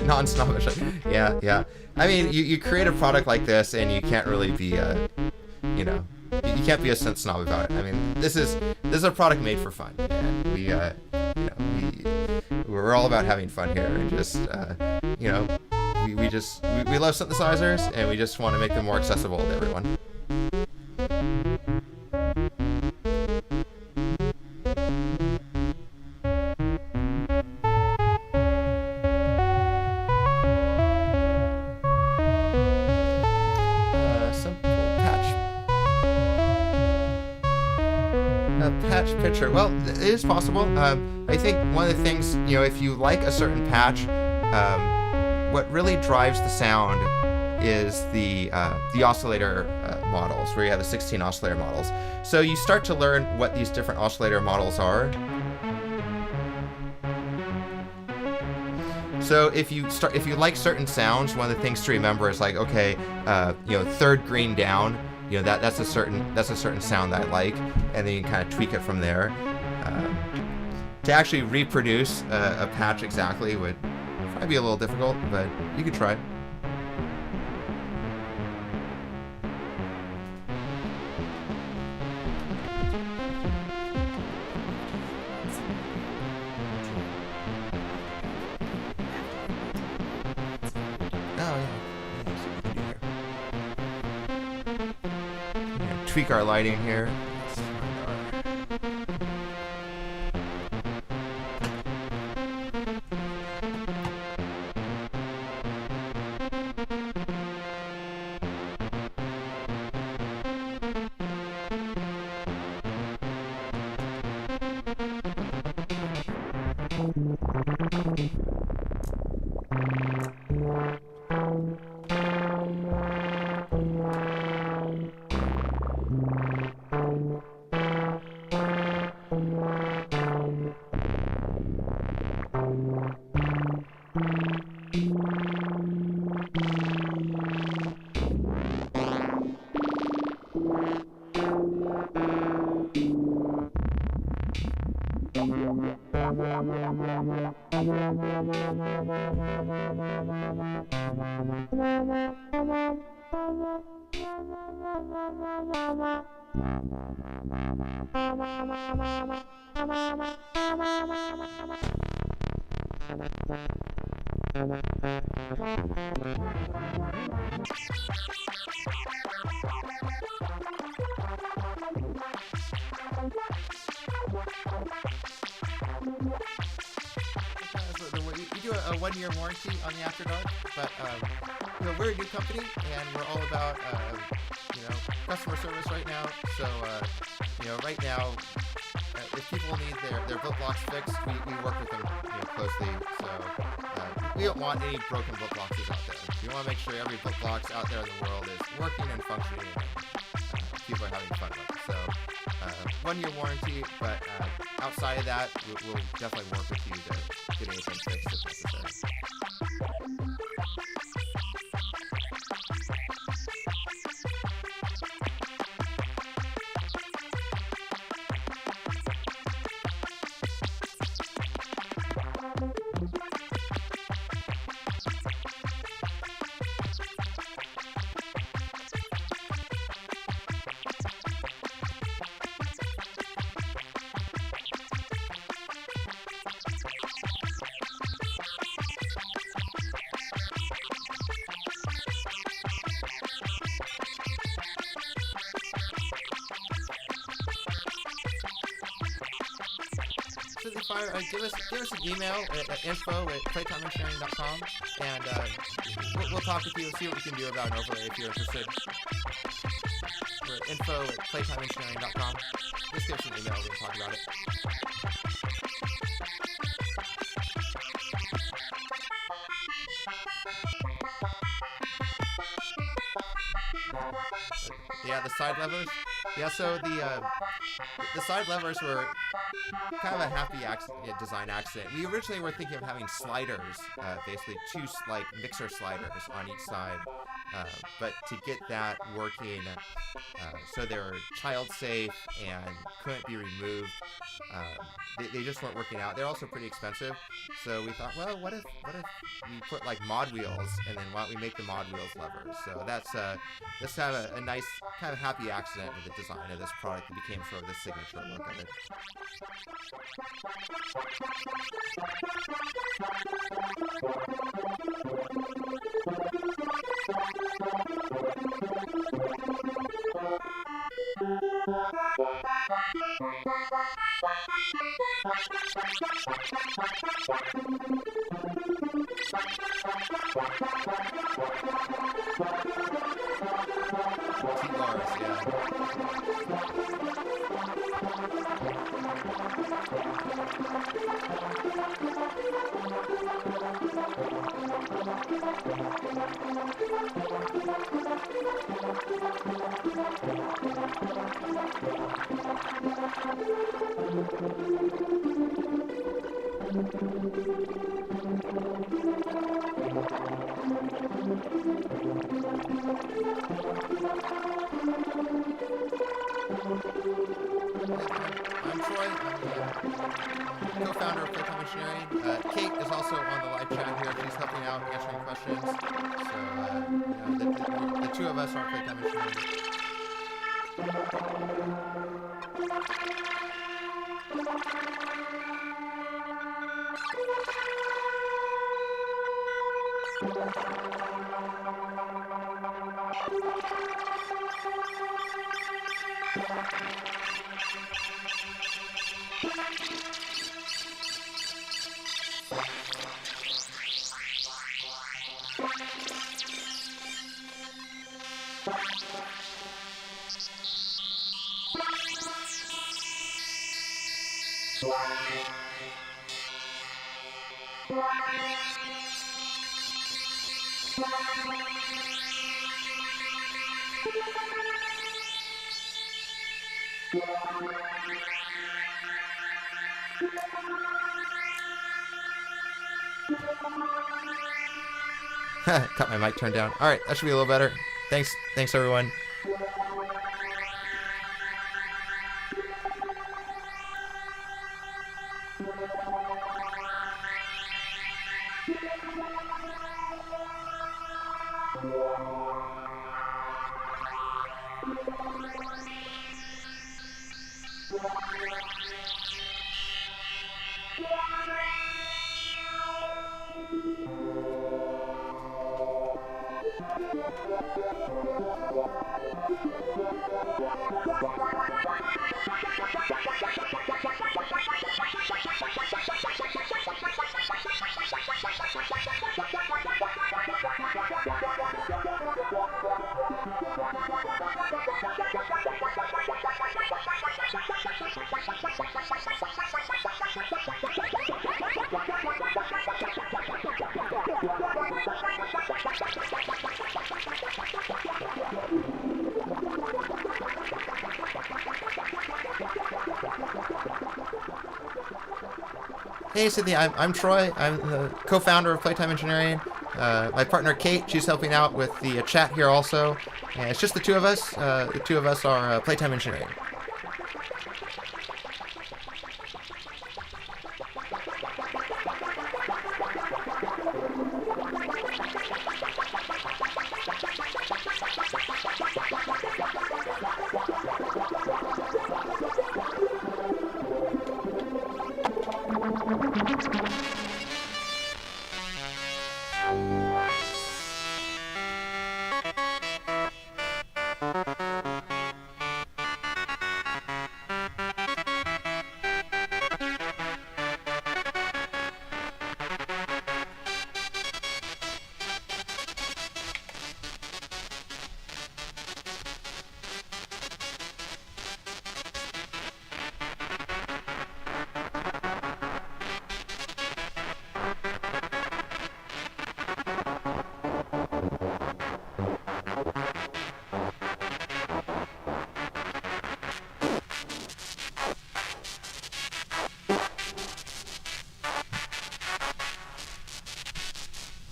S1: Non-snobbish. Yeah. I mean, you create a product like this, and you can't really be, you know, you can't be a synth snob about it. I mean, this is a product made for fun, and we, you know, we're all about having fun here, and just, you know, we love synthesizers, and we just want to make them more accessible to everyone. Patch picture. Well, it is possible. I think one of the things, you know, if you like a certain patch, what really drives the sound is the oscillator models, where you have the 16 oscillator models. So you start to learn what these different oscillator models are. So if you like certain sounds, one of the things to remember is like, okay, you know, third green down. You know, that's a certain sound that I like, and then you can kind of tweak it from there. To actually reproduce a patch exactly would probably be a little difficult, but you could try. Tweak our lighting here. We do a 1-year warranty on the After Dark, but we're a new company and we're all about customer service right now. So right now, if people need their Blipblox fixed, we work with them closely. So we don't want any broken Blipbloxes out there. We want to make sure every Blipblox out there in the world is working and functioning and people are having fun with it. So 1-year warranty, but outside of that, we'll definitely work with you to get anything fixed if necessary. Give us an email at info@playtimeengineering.com, and we'll talk with you, see what we can do about an overlay if you're interested. We're at info@playtimeengineering.com. Just give us an email, we can talk about it. Yeah, the side levers. Yeah, so the side levers were kind of a happy design accident. We originally were thinking of having sliders, basically two mixer sliders on each side, but to get that working so they were child safe and couldn't be removed, they just weren't working out. They're also pretty expensive, so we thought, well, what if we put mod wheels, and then why don't we make the mod wheels levers? So that's let's have a nice kind of happy accident with the design of this product that became sort of the signature look of it. T-bars, I'm Troy, I'm the co-founder of Playtime Engineering. Kate is also on the live chat here. She's helping out, answering questions. So, the two of us are Playtime Engineering. Got my mic turned down. All right, that should be a little better. Thanks everyone. Hey Cynthia, I'm Troy. I'm the co-founder of Playtime Engineering. My partner Kate, she's helping out with the chat here also. And it's just the two of us. The two of us are Playtime Engineering.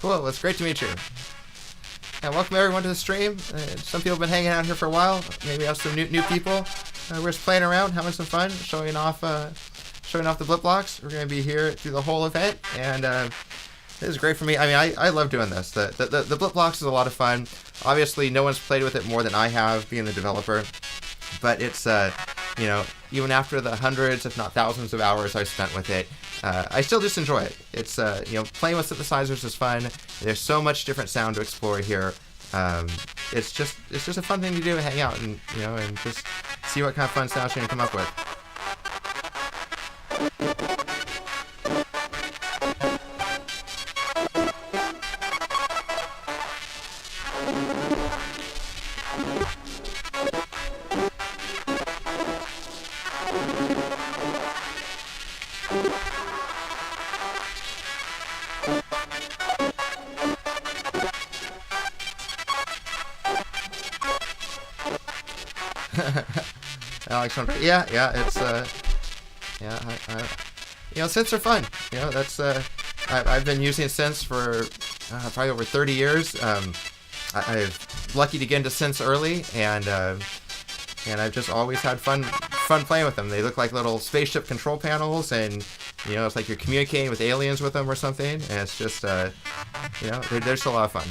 S1: Cool, it's great to meet you. And welcome everyone to the stream. Some people have been hanging out here for a while. Maybe we have some new people. We're just playing around, having some fun, showing off the Blipblox. We're going to be here through the whole event, and this is great for me. I mean, I love doing this. The Blipblox is a lot of fun. Obviously, no one's played with it more than I have, being the developer. But it's, you know, even after the hundreds, if not thousands of hours I've spent with it, I still just enjoy it. It's, you know, playing with synthesizers is fun. There's so much different sound to explore here. It's just a fun thing to do, hang out and, you know, and just see what kind of fun sounds you can come up with. Alex, yeah, it's you know, synths are fun. You know, that's I've been using synths for probably over 30 years. I'm lucky to get into synths early, and I've just always had fun playing with them. They look like little spaceship control panels, and you know, it's like you're communicating with aliens with them or something. And it's just you know, they're just a lot of fun.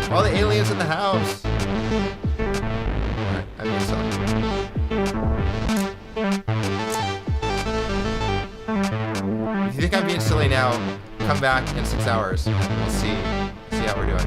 S1: All the aliens in the house. Alright, I'm being silly. If you think I'm being silly now, come back in 6 hours. We'll see how we're doing.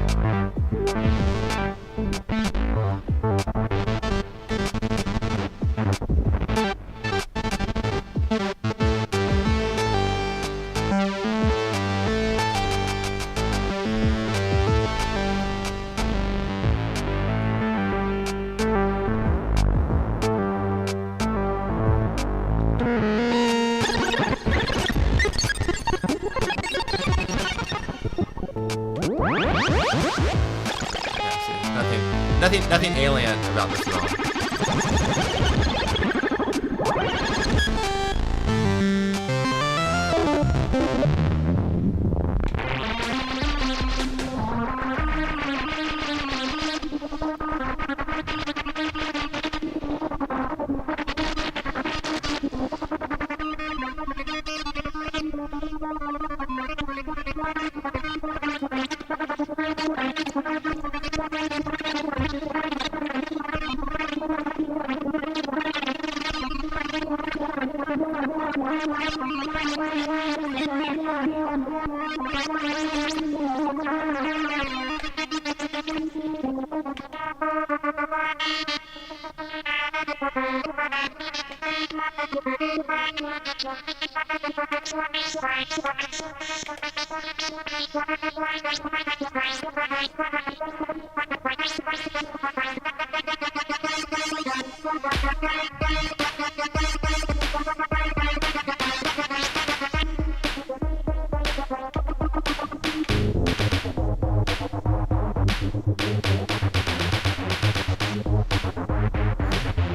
S1: Yeah, see, nothing alien about this at all.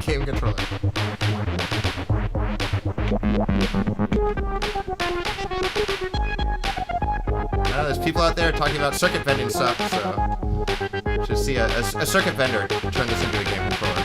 S1: Game controller. I know there's people out there talking about circuit vending stuff, so should see a circuit vendor turn this into a game controller.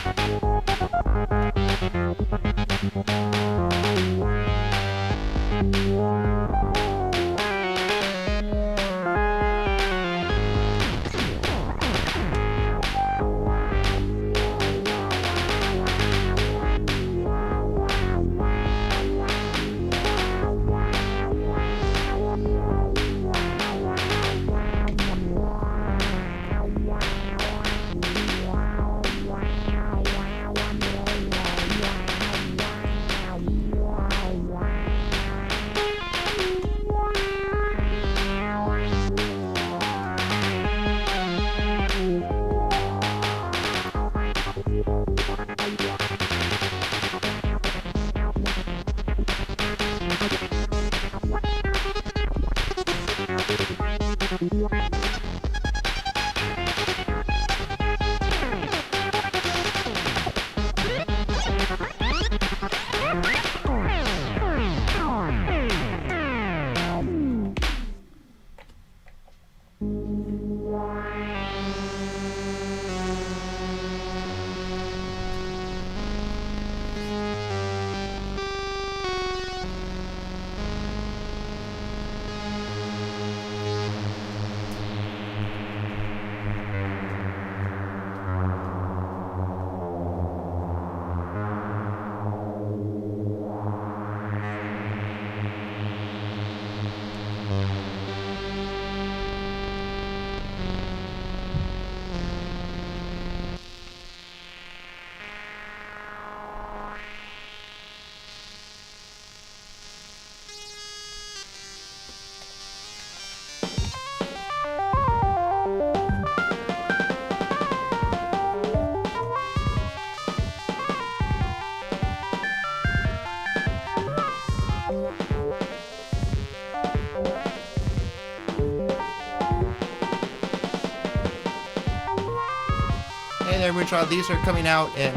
S1: Moonshot. These are coming out in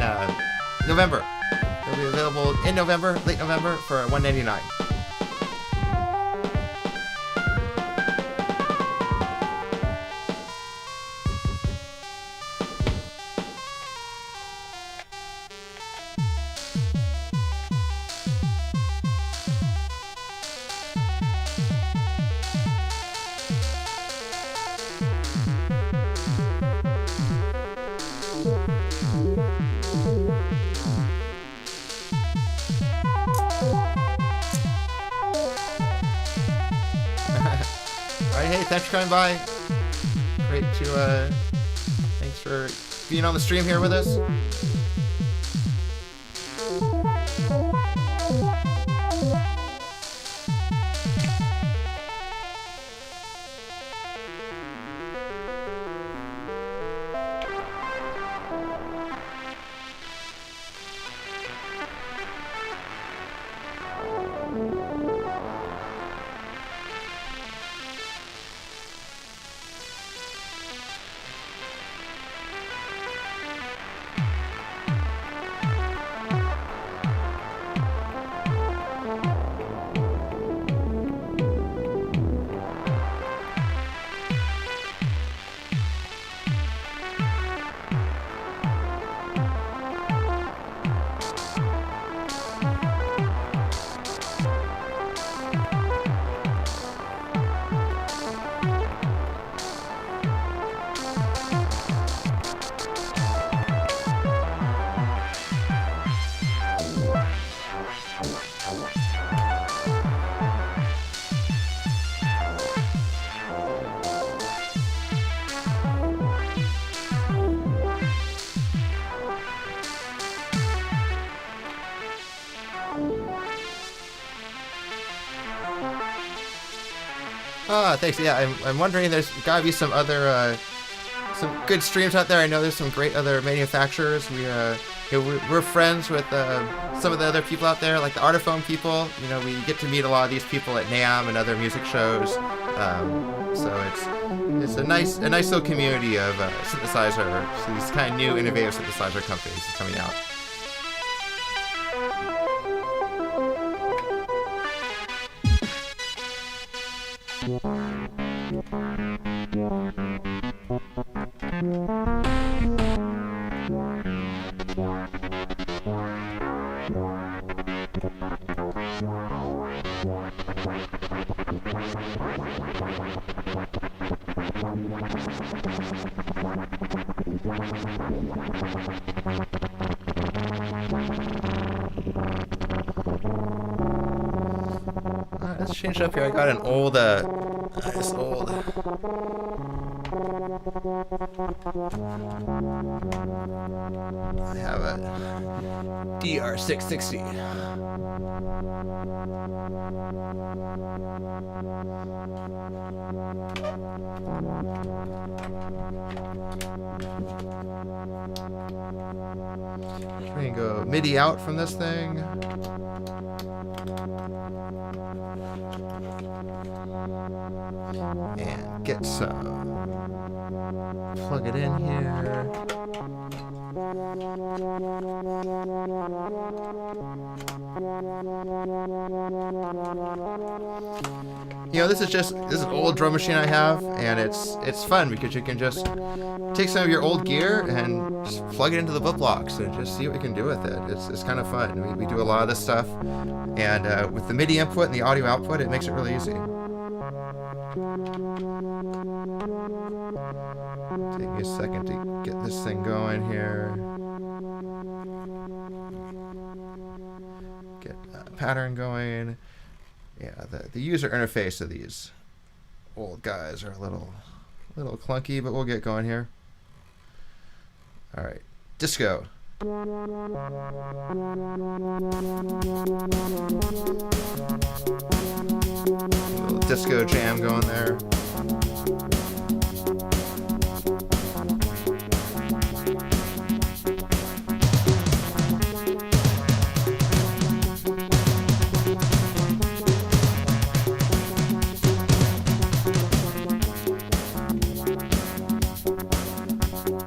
S1: November. They'll be available in November, late November, for $199. Thanks for coming by. Great to, thanks for being on the stream here with us. Ah, thanks. Yeah, I'm wondering. There's gotta be some other some good streams out there. I know there's some great other manufacturers. We're friends with some of the other people out there, like the Artiphone people. You know, we get to meet a lot of these people at NAMM and other music shows. So it's a nice little community of synthesizer, so these kind of new innovative synthesizer companies coming out. Let's change it up here. I got an old, this old. I have a DR660. We can go MIDI out from this thing. And get some. Plug it in here. You know, this is an old drum machine I have, and it's fun because you can just take some of your old gear and just plug it into the Blipblox and just see what you can do with it. It's kind of fun. We do a lot of this stuff, and with the MIDI input and the audio output, it makes it really easy. Take me a second to get this thing going here. Get a pattern going. Yeah, the user interface of these old guys are a little clunky, but we'll get going here. All right, disco. A little disco jam going there.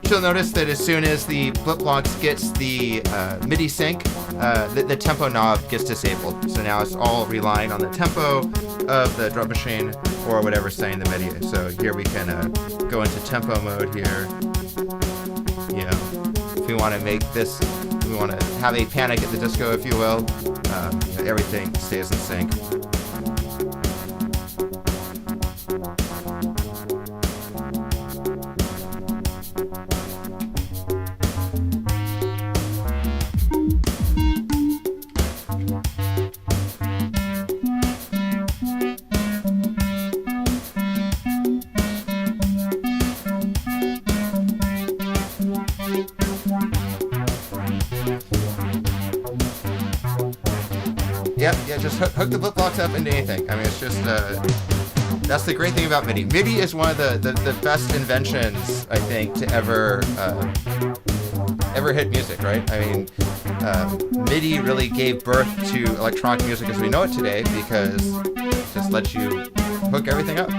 S1: You'll notice that as soon as the Blipblox gets the MIDI sync, the tempo knob gets disabled. So now it's all relying on the tempo of the drum machine or whatever's setting the MIDI. So here we can go into tempo mode here. You know, if we want to make this, we want to have a Panic at the Disco, if you will. You know, everything stays in sync. Yeah, just hook the Blipblox up into anything. I mean, it's just, that's the great thing about MIDI. MIDI is one of the best inventions, I think, to ever hit music, right? I mean, MIDI really gave birth to electronic music as we know it today because it just lets you hook everything up.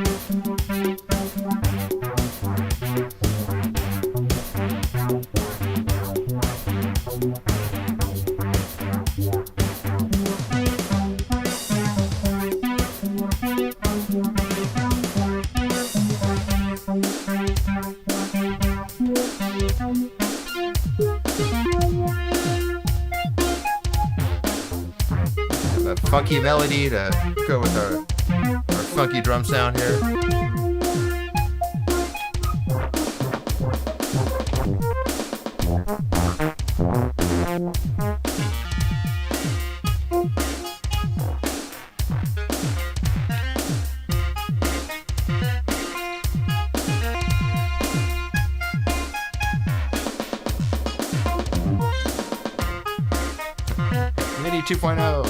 S1: Funky melody to go with our funky drum sound here. MIDI 2.0.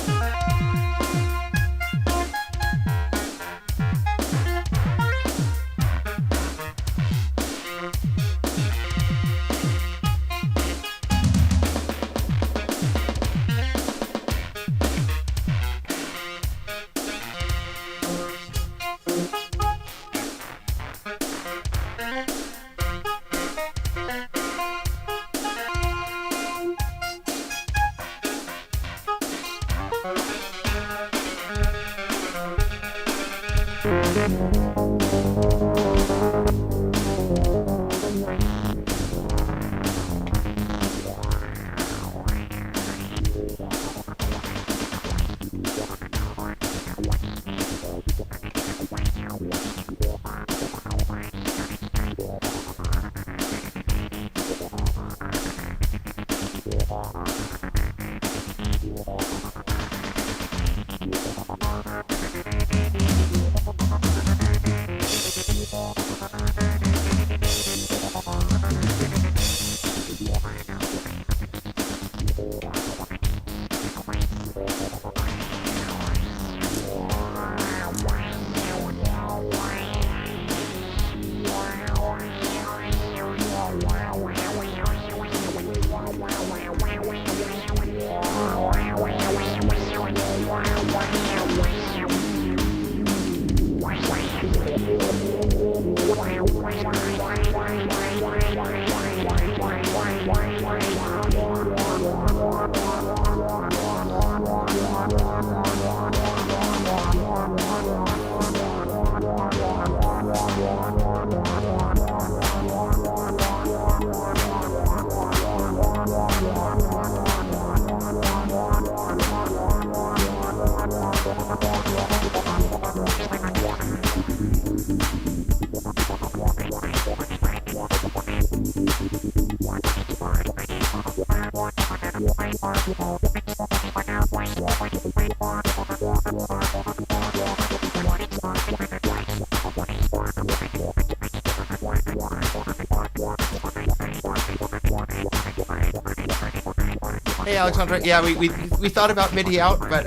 S1: Hey, Alexandra. Yeah, we thought about MIDI out, but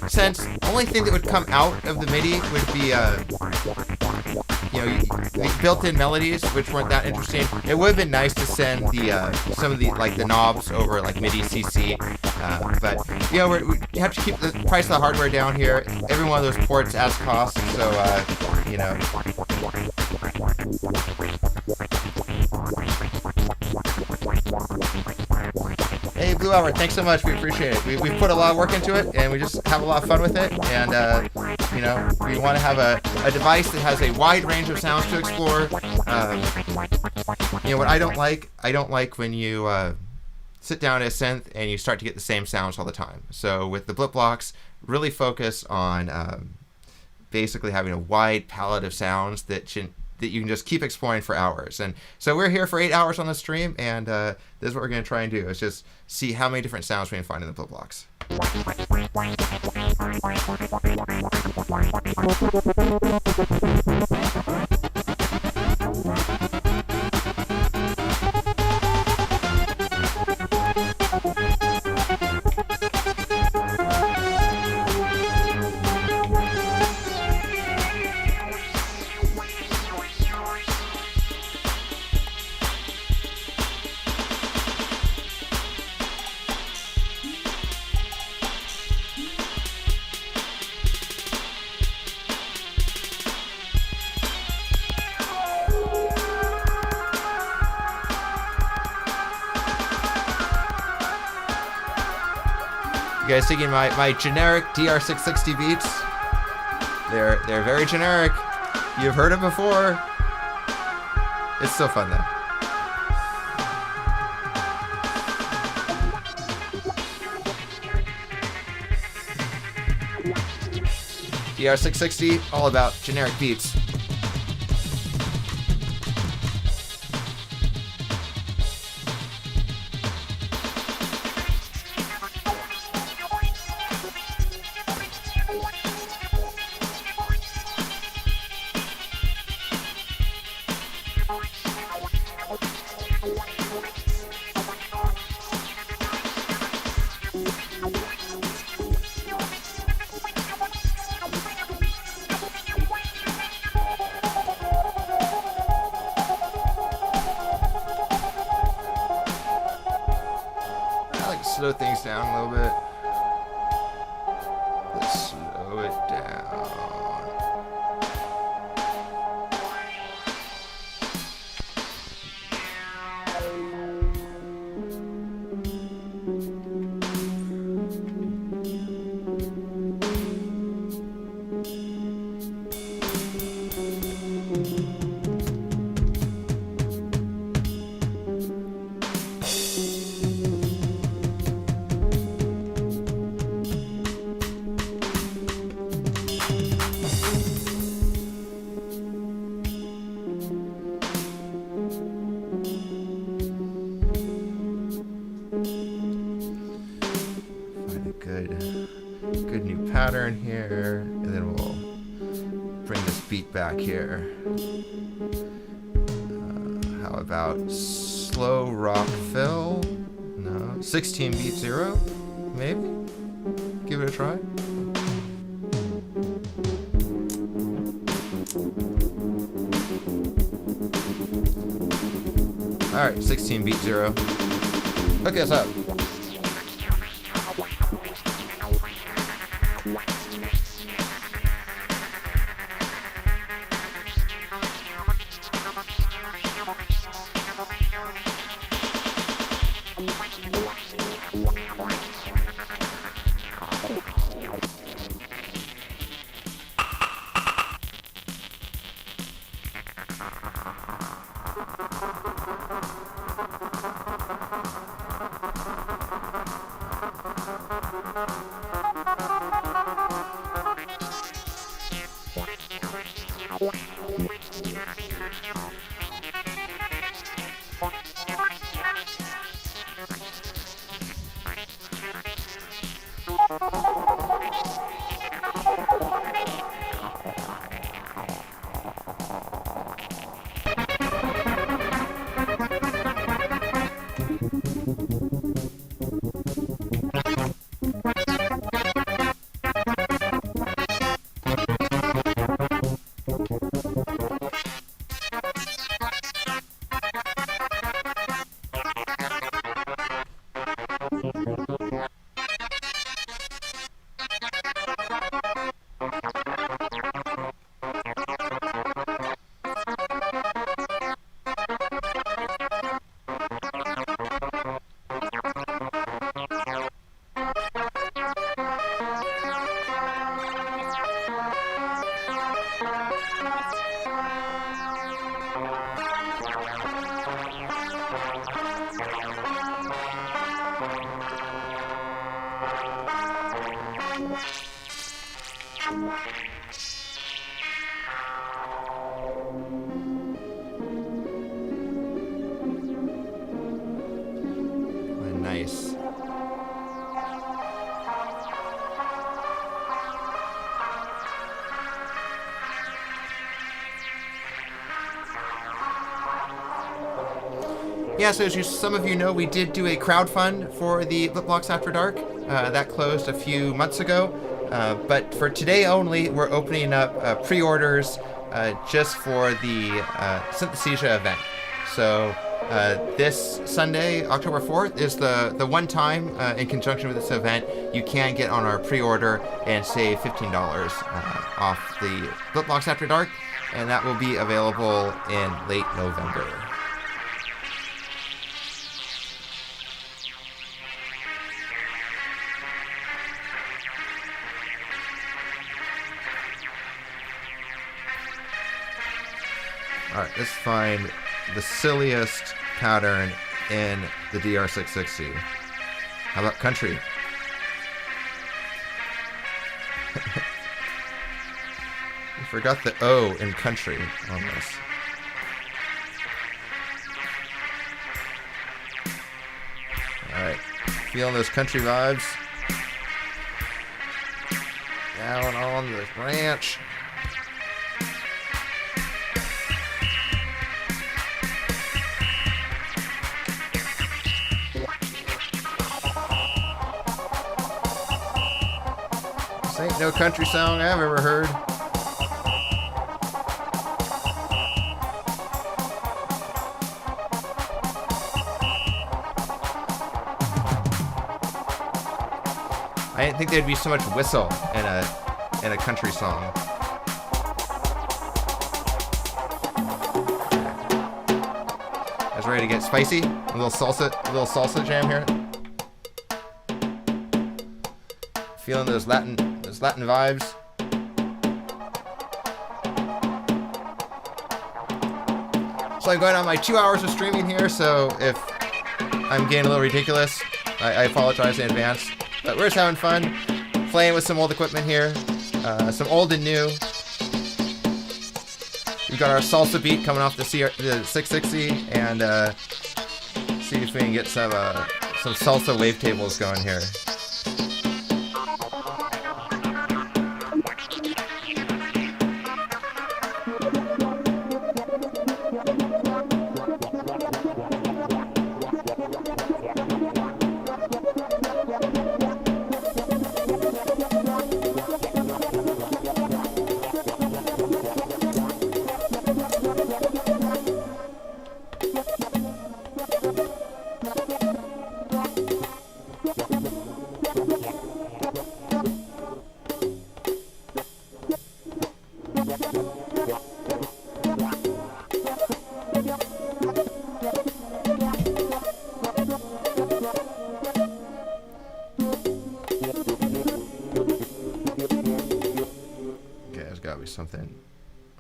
S1: since the only thing that would come out of the MIDI would be built-in melodies, which weren't that interesting. It would have been nice to send the some of the the knobs over like MIDI CC, but we have to keep the price of the hardware down here. Every one of those ports adds cost, so Hey, Blue Hour, thanks so much. We appreciate it. We've put a lot of work into it, and we just have a lot of fun with it. And, we want to have a device that has a wide range of sounds to explore. What I don't like when you sit down at a synth and you start to get the same sounds all the time. So with the Blipblox, really focus on basically having a wide palette of sounds that you can just keep exploring for hours. And so we're here for 8 hours on the stream, and this is what we're going to try and do, is just see how many different sounds we can find in the Blipblox. You guys digging my generic DR660 beats? They're very generic. You've heard them before. It's still fun though. DR660, all about generic beats. Slow things down a little bit. Let's slow it down. pattern here, and then we'll bring this beat back here. How about slow rock fill? No. 16 beat 0? Maybe? Give it a try. Alright, 16 beat 0. Hook us up. Nice. Yeah, so as some of you know, we did do a crowdfund for the Blipblox After Dark. That closed a few months ago. But for today only, we're opening up pre-orders just for the Synthesthesia event. So this Sunday, October 4th, is the one time in conjunction with this event you can get on our pre-order and save $15 off the Blipblox After Dark, and that will be available in late November. Alright, let's find the silliest pattern in the DR660. How about country? We forgot the O in country on this. Alright, feeling those country vibes. Down on the ranch. This ain't no country song I've ever heard. I didn't think there'd be so much whistle in a country song. I was ready to get spicy. A little salsa jam here. Feeling those Latin vibes. So I'm going on my 2 hours of streaming here, so if I'm getting a little ridiculous, I apologize in advance. But we're just having fun, playing with some old equipment here, some old and new. We've got our salsa beat coming off the 660, and see if we can get some salsa wavetables going here. something.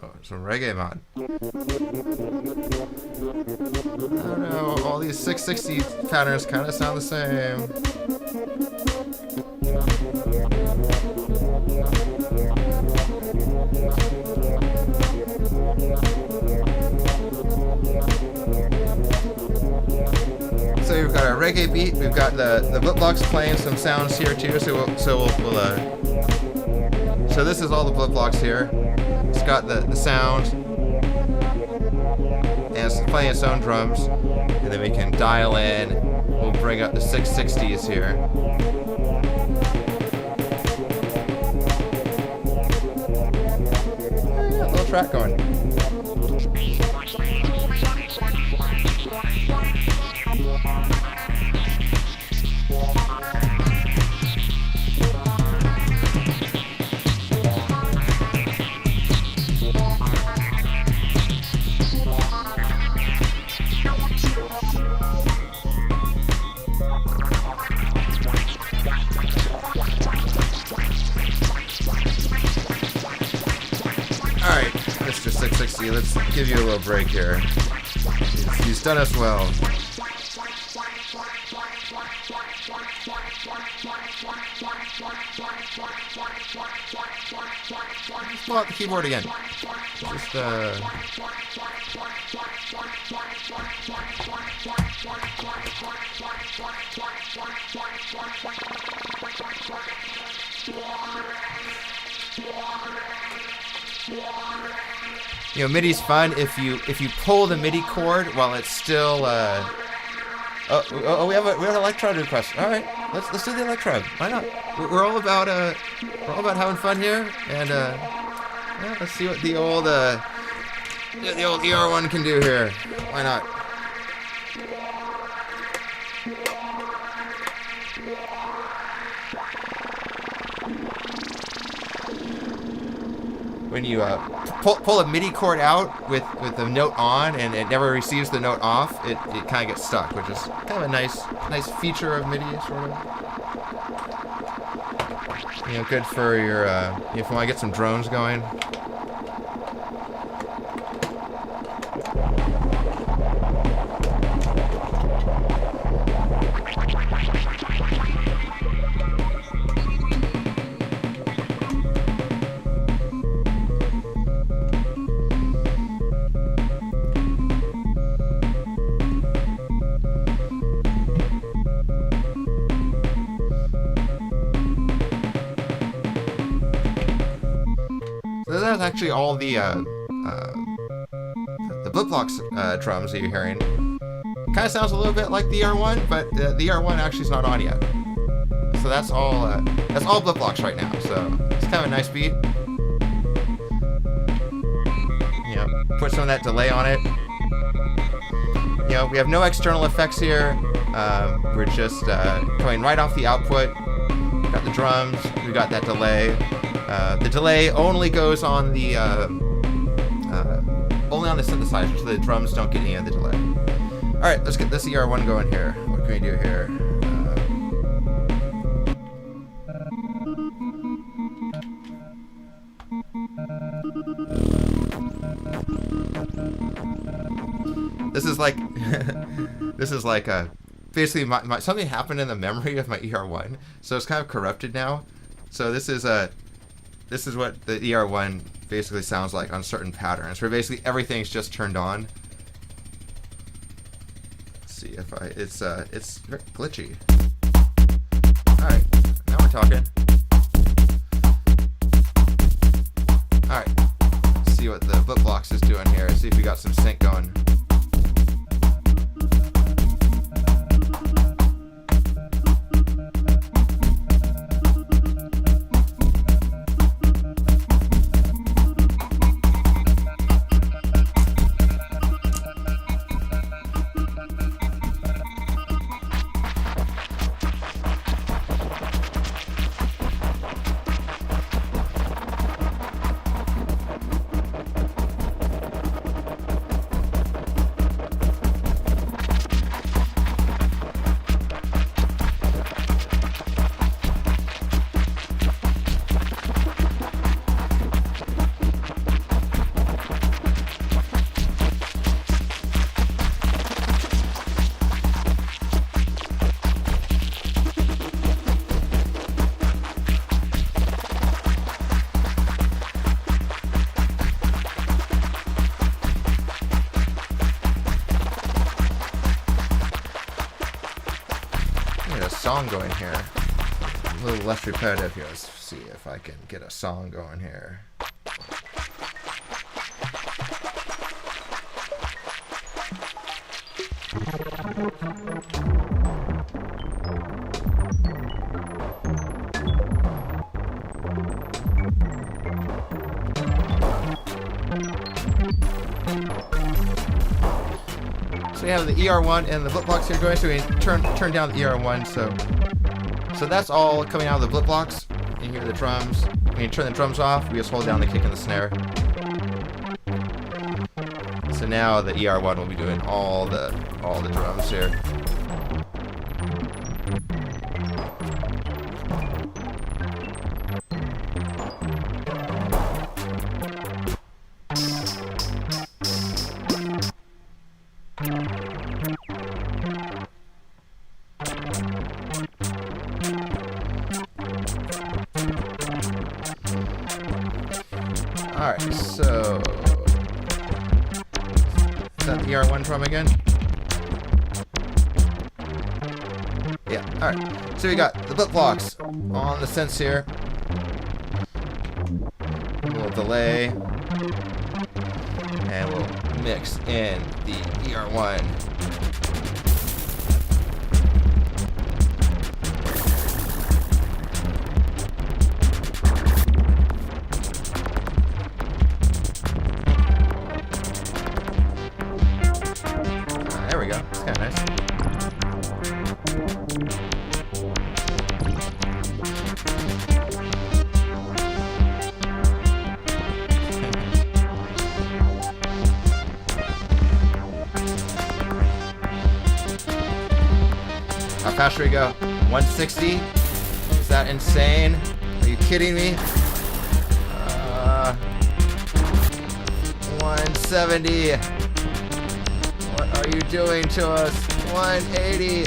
S1: Oh, some reggae mod. I don't know, all these 660 patterns kind of sound the same. So we've got our reggae beat. We've got the Blipblox playing some sounds here too. So so this is all the Blipblox here. It's got the sound, and it's playing its own drums. And then we can dial in. We'll bring up the 660s here. Yeah, a little track going. Alright, Mr. 660, let's give you a little break here. He's done us well. Let's pull out the keyboard again. Just, you know, MIDI's fun if you pull the MIDI cord while it's still we have an electrode request. All right, let's do the electrode. Why not? We're all about having fun here, and yeah, let's see what the old ER1 can do here. Why not? When you pull a MIDI cord out with the note on and it never receives the note off, it kind of gets stuck, which is kind of a nice feature of MIDI, sort of. You know, good for your if you want to get some drones going. So that's actually all the Blipblox drums that you're hearing. Kind of sounds a little bit like the ER1, but the ER1 actually is not on yet. So that's all Blipblox right now. So it's kind of a nice beat. You know, put some of that delay on it. You know, we have no external effects here. We're just coming right off the output. We've got the drums. We've got that delay. The delay only goes on the synthesizer, so the drums don't get any of the delay. All right, let's get this ER1 going here. What can we do here? This is like basically my something happened in the memory of my ER1, so it's kind of corrupted now. So this is what the ER1 basically sounds like on certain patterns, where basically everything's just turned on. Let's see if it's very glitchy. All right, now we're talking. All right, let's see what the Blipblox is doing here. See if we got some sync going. song going here. A little less repetitive here. Let's see if I can get a song going here. So we have the ER1 and the Blipblox here going, so we turn down the ER1, so that's all coming out of the Blipblox. You hear the drums. When you turn the drums off, we just hold down the kick and the snare. So now the ER1 will be doing all the drums here. Alright, so is that the ER1 drum again? Yeah, alright. So we got the Blipblox on the synths here. A little delay. And we'll mix in the ER1. There we go. It's kind of nice. How fast should we go? 160? Is that insane? Are you kidding me? 170. What are you doing to us? 180.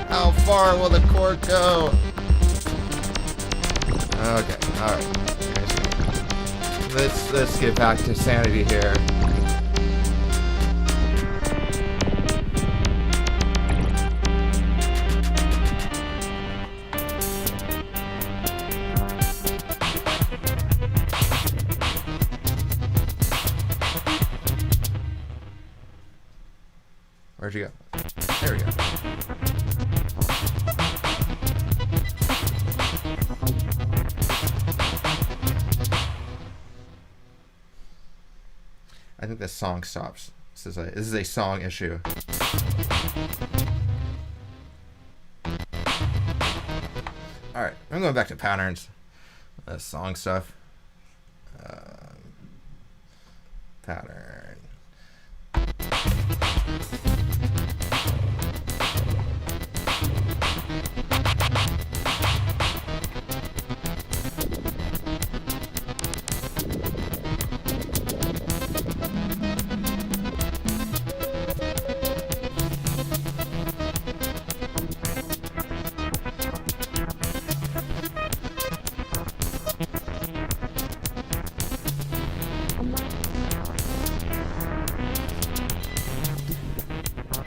S1: How far will the cord go? Okay, alright. Let's get back to sanity here. Where'd you go? There we go. I think this song stops. This is a song issue. Alright, I'm going back to patterns. Song stuff. Pattern.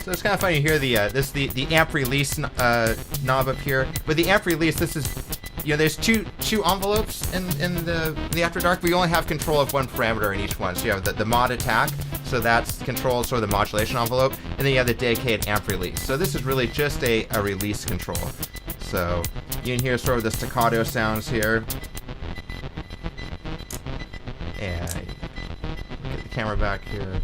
S1: So it's kind of funny to hear the amp release knob up here. With the amp release, this is, there's two envelopes in the After Dark. We only have control of one parameter in each one. So you have the mod attack, so that's controls sort of the modulation envelope, and then you have the dedicated amp release. So this is really just a release control. So you can hear sort of the staccato sounds here. And get the camera back here.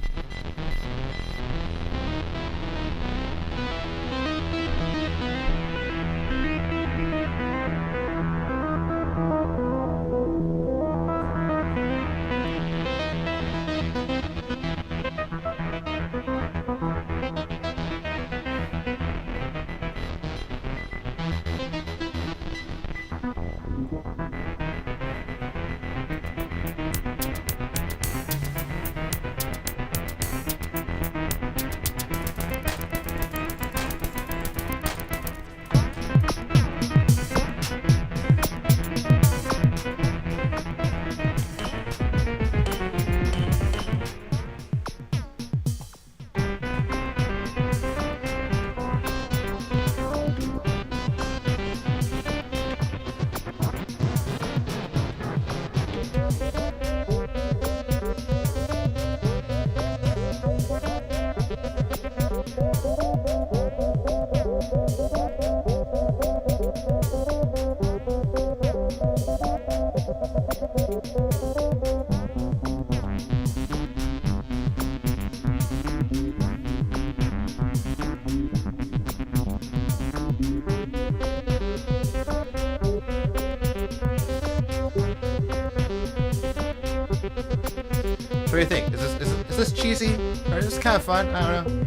S1: So what do you think? Is this cheesy? Or is this kind of fun? I don't know.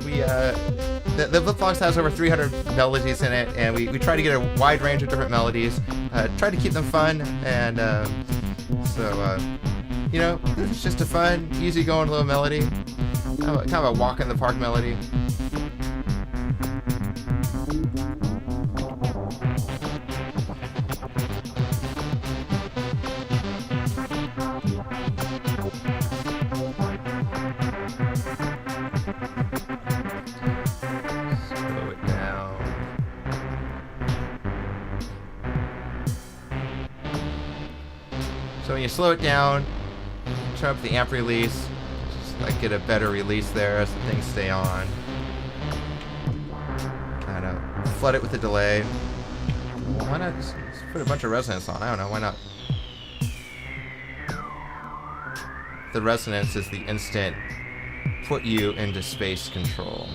S1: We the Blipblox has over 300 melodies in it, and we try to get a wide range of different melodies. Try to keep them fun, and you know, it's just a fun, easy-going little melody. Kind of a walk in the park melody. Slow it down. So when you slow it down, turn up the amp release, just like get a better release there as the things stay on. Kind of flood it with a delay. Why not just put a bunch of resonance on? I don't know, why not? The resonance is the instant put you into space control.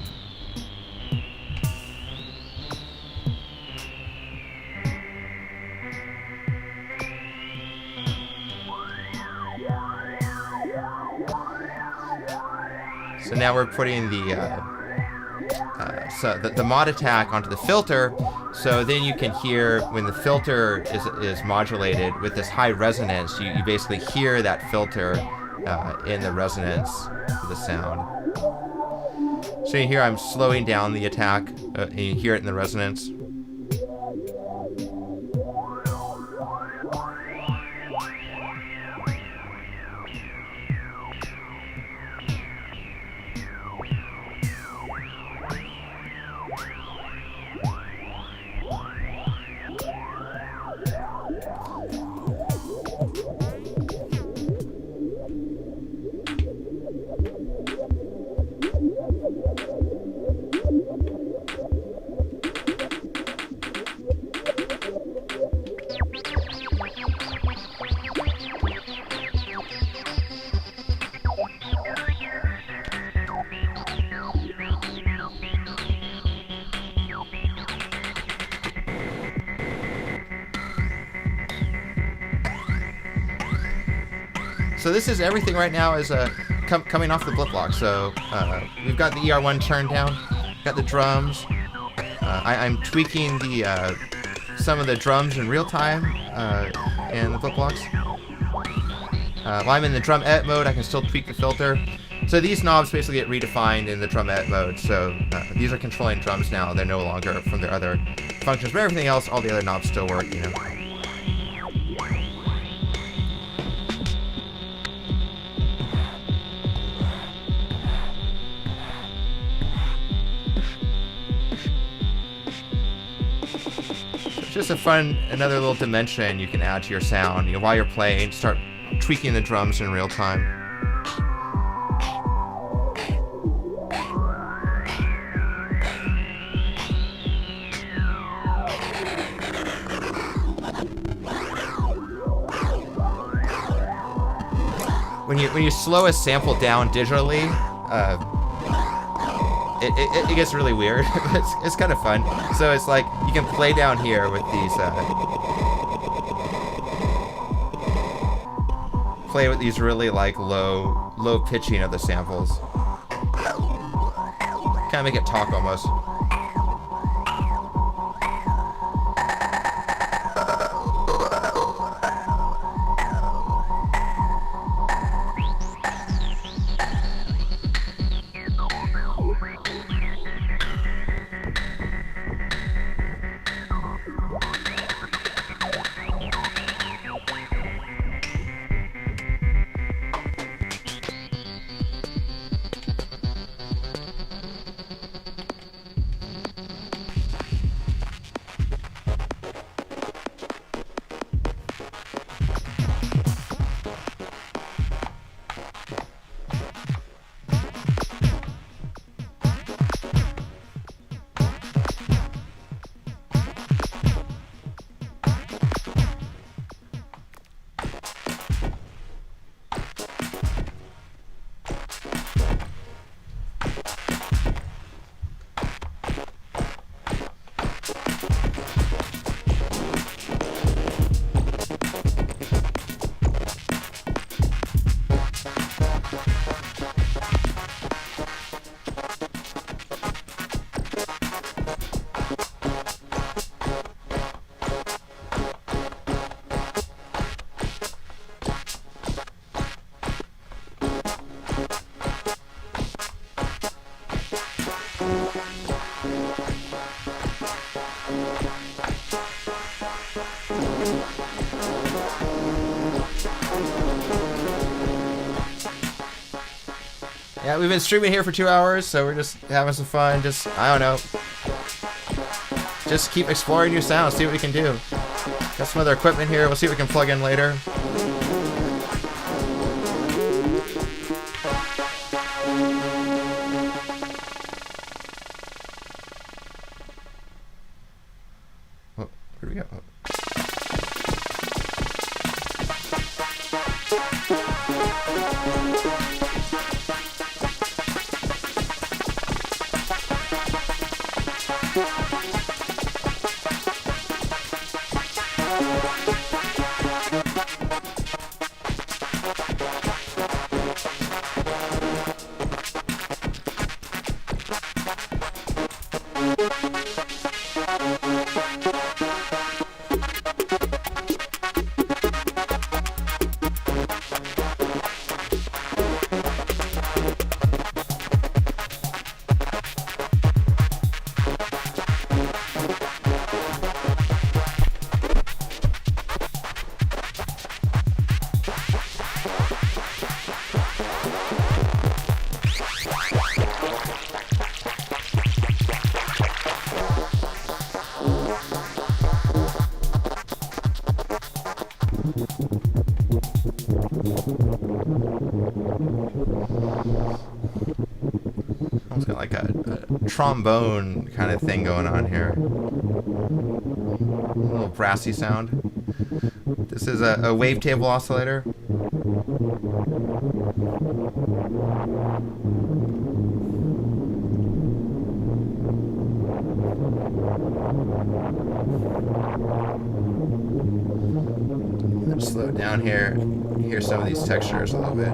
S1: So now we're putting the mod attack onto the filter, so then you can hear when the filter is modulated with this high resonance, you basically hear that filter in the resonance of the sound. So you hear I'm slowing down the attack, and you hear it in the resonance. So this is everything right now is coming off the Blipblox. So we've got the ER1 turned down, got the drums. I'm tweaking the some of the drums in real time in the Blipblox. While I'm in the drum edit mode, I can still tweak the filter. So these knobs basically get redefined in the drum edit mode. So these are controlling drums now. They're no longer from their other functions, but everything else, all the other knobs still work, you know. Just a fun, another little dimension you can add to your sound. You know, while you're playing, start tweaking the drums in real time. When you slow a sample down digitally, it gets really weird. It's kind of fun. So it's like you can play down here with these play with these really like low pitching of the samples. Kind of make it talk almost. Yeah, we've been streaming here for 2 hours, so we're just having some fun. Just, I don't know. Just keep exploring new sounds, see what we can do. Got some other equipment here, we'll see what we can plug in later. Oh, where do we go? Oh. Almost got like a trombone kind of thing going on here. A little brassy sound. This is a wavetable oscillator. Let's slow it down here. Hear some of these textures a little bit.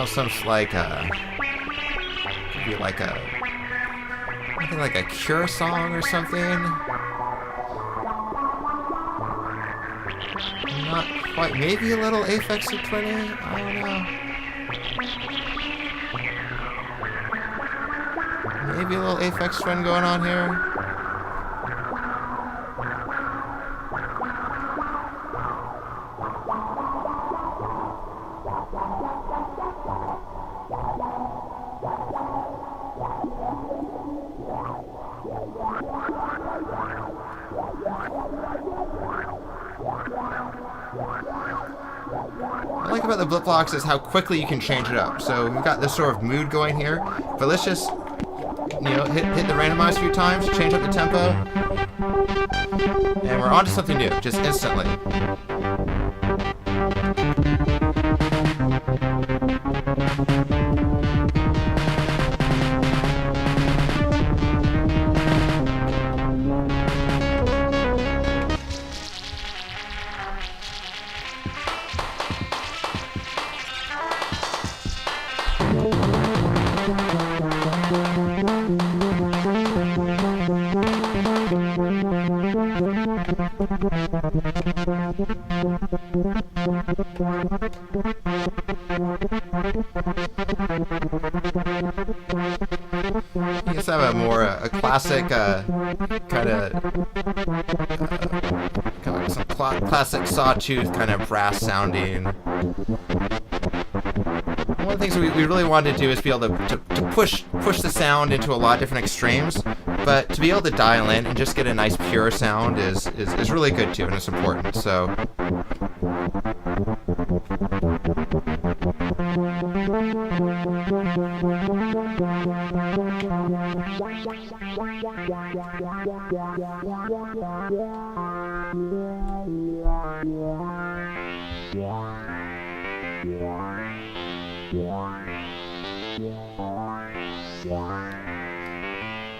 S1: Sounds like could be like a, I think like a Cure song or something. Not quite, maybe a little Aphex Twinning, I don't know. Maybe a little Aphex Twin going on here. What I like about the Blipblox is how quickly you can change it up. So we've got this sort of mood going here, but let's just, you know, hit the randomize a few times, change up the tempo, and we're on to something new, just instantly. You just have a more a classic kind of some classic sawtooth kind of brass sounding. One of the things we really wanted to do is be able to push the sound into a lot of different extremes, but to be able to dial in and just get a nice pure sound is really good too, and it's important. So.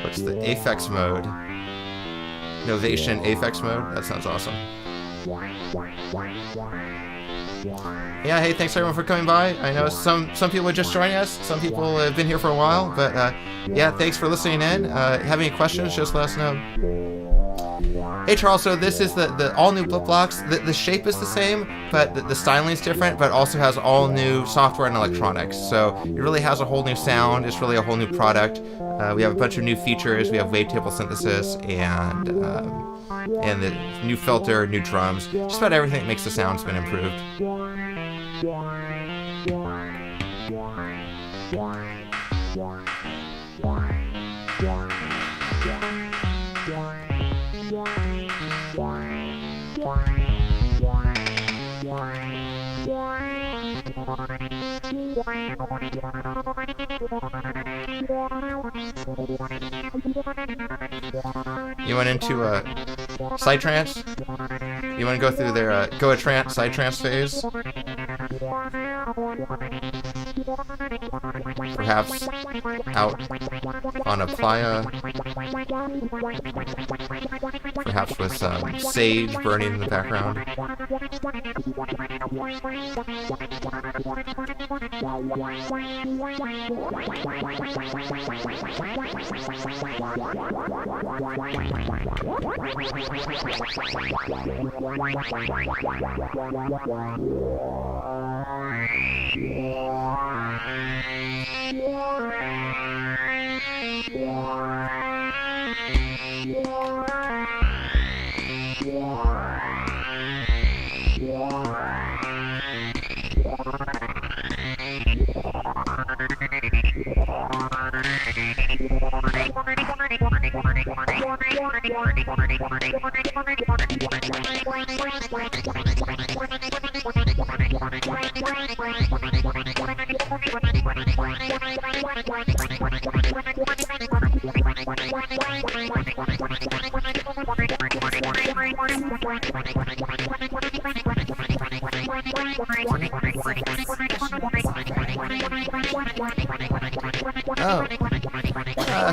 S1: What's the Aphex mode? Novation Aphex mode? That sounds awesome. Yeah, hey, thanks everyone for coming by. I know some people are just joining us. Some people have been here for a while, but yeah, thanks for listening in. Have any questions, just let us know. Hey Charles, so this is the all-new Blipblox. The shape is the same, but the styling is different, but also has all new software and electronics. So it really has a whole new sound. It's really a whole new product. We have a bunch of new features. We have wavetable synthesis and the new filter, new drums. Just about everything that makes the sound's been improved. You went into a psytrance? You want to go through their go-a-trance, psytrance phase? Perhaps out on a playa? Perhaps with some sage burning in the background?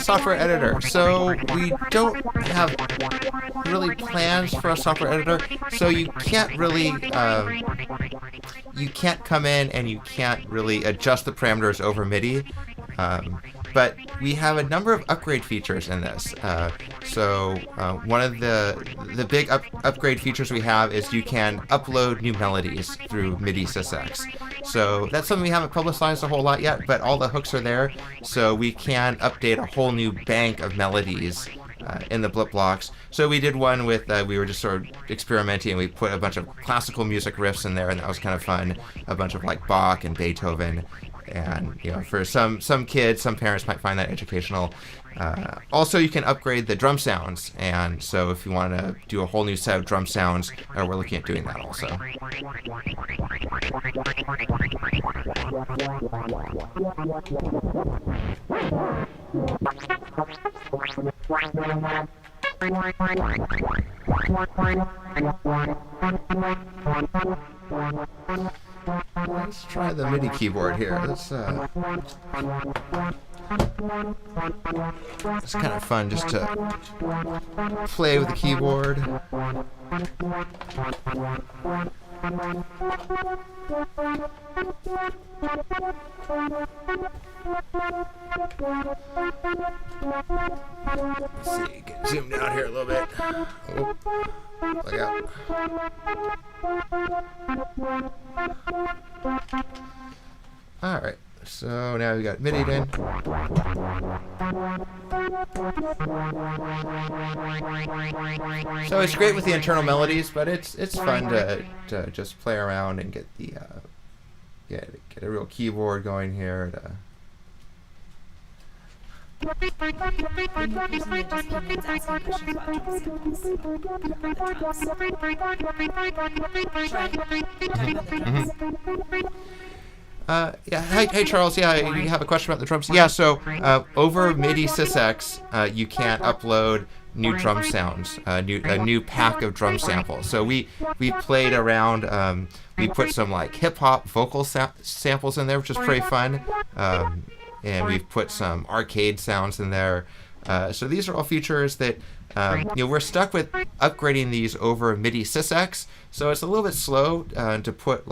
S1: Software editor. So we don't have really plans for a software editor, so you can't really you can't come in and you can't really adjust the parameters over MIDI. But we have a number of upgrade features in this. One of the big upgrade features we have is you can upload new melodies through MIDI sysx. So that's something we haven't publicized a whole lot yet, but all the hooks are there, so we can update a whole new bank of melodies in the Blipblox. So we did one with, we were just sort of experimenting, and we put a bunch of classical music riffs in there, and that was kind of fun. A bunch of like Bach and Beethoven. And you know, for some kids, some parents might find that educational. Also, you can upgrade the drum sounds, and so if you want to do a whole new set of drum sounds, we're looking at doing that also. Let's try the MIDI keyboard here. It's kind of fun just to play with the keyboard. Let's see, get zoomed out here a little bit. Oh, look out. All right, so now we got MIDI in. So it's great with the internal melodies, but it's fun to just play around and get the get a real keyboard going here. Yeah. Hey, Charles. Yeah, you have a question about the drums? Yeah. So over MIDI SysX, you can't upload new drum sounds, a new pack of drum samples. So we played around. We put some like hip hop vocal samples in there, which is pretty fun. And we've put some arcade sounds in there. So these are all features that we're stuck with upgrading these over MIDI SysX. So it's a little bit slow to put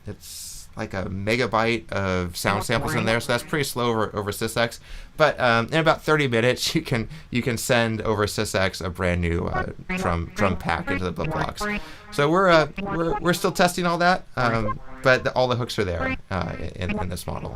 S1: it's like a megabyte of sound samples in there. So that's pretty slow over SysX. But in about 30 minutes, you can send over SysX a brand new drum pack into the Blipblox. So we're still testing all that. But all the hooks are there in this model.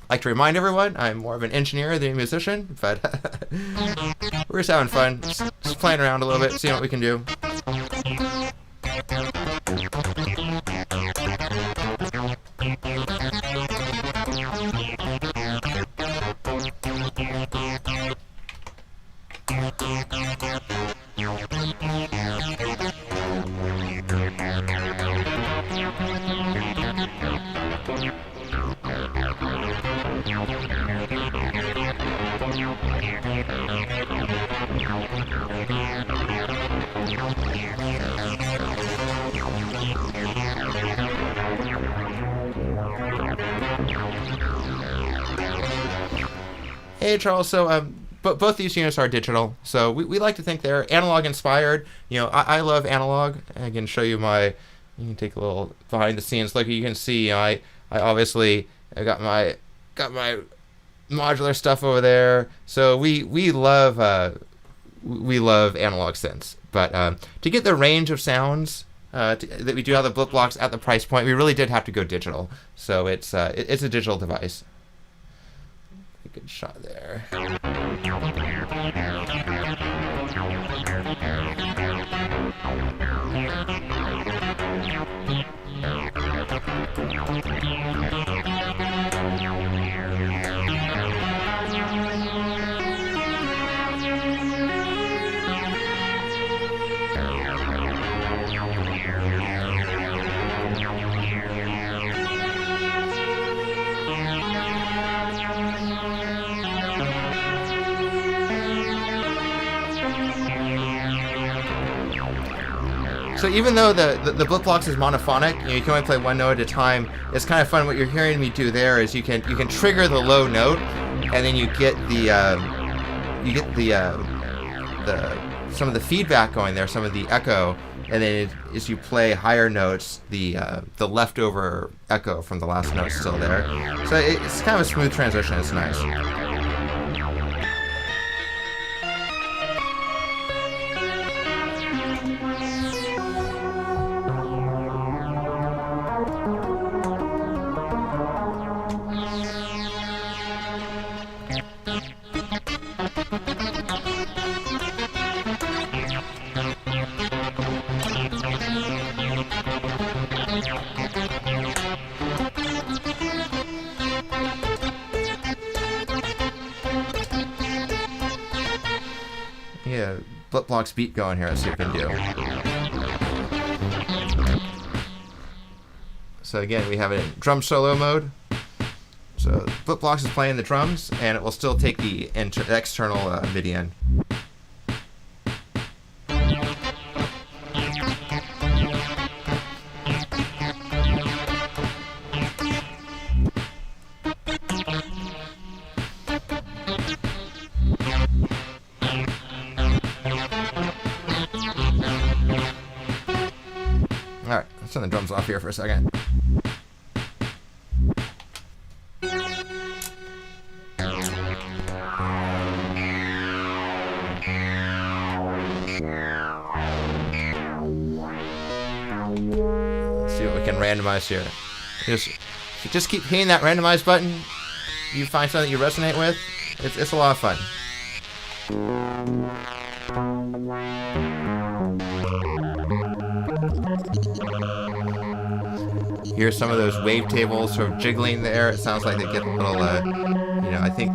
S1: Like to remind everyone, I'm more of an engineer than a musician, but we're just having fun, just playing around a little bit, seeing what we can do. Hey Charles, so both these units are digital, so we like to think they're analog inspired. I love analog. I can show you you can take a little behind the scenes look. You can see, I obviously got my modular stuff over there. So we love analog synths, but to get the range of sounds that we do have the Blipblox at the price point, we really did have to go digital. So it's a digital device. Good shot there. So even though the Blipblox is monophonic, you can only play one note at a time. It's kind of fun. What you're hearing me do there is you can trigger the low note, and then you get some of the feedback going there, some of the echo, and then as you play higher notes, the leftover echo from the last note is still there. So it's kind of a smooth transition. It's nice. Yeah, Blipblox beat going here. Let's see what we can do. So again, we have it in drum solo mode. So Blipblox is playing the drums, and it will still take the external MIDI in. Alright, let's turn the drums off here for a second. Can randomize here. Just keep hitting that randomize button. You find something you resonate with. It's a lot of fun. Here's some of those wavetables sort of jiggling there. It sounds like they get a little, I think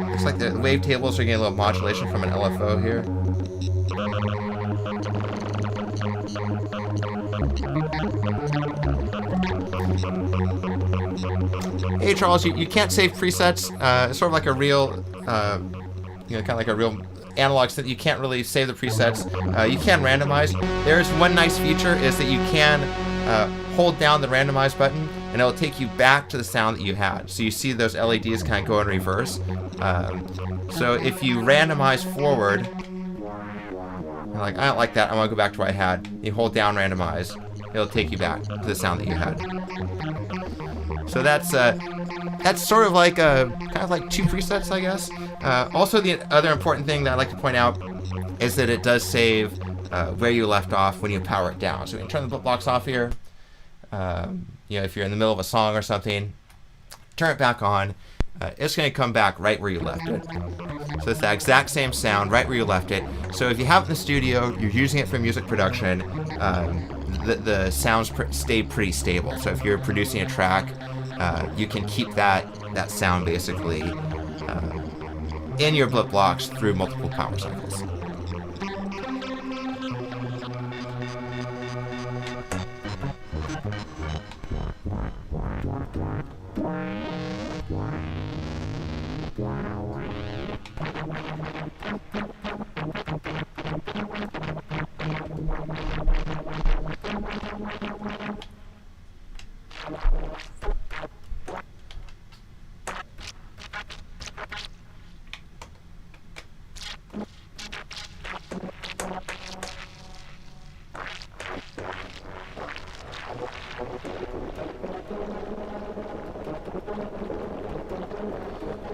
S1: looks like the wavetables are getting a little modulation from an LFO here. Hey Charles, you can't save presets. It's sort of like a real, kind of like a real analog synth. You can't really save the presets. You can randomize. There's one nice feature is that you can hold down the randomize button, and it'll take you back to the sound that you had. So you see those LEDs kind of go in reverse. So if you randomize forward, you're like, I don't like that, I want to go back to what I had. You hold down randomize, it'll take you back to the sound that you had. So that's sort of like kind of like two presets, I guess. Also, the other important thing that I'd like to point out is that it does save where you left off when you power it down. So we can turn the Blipblox off here. If you're in the middle of a song or something, turn it back on. It's going to come back right where you left it. So it's that exact same sound right where you left it. So if you have it in the studio, you're using it for music production, the sounds stay pretty stable. So if you're producing a track, you can keep that sound basically in your Blipblox through multiple power cycles.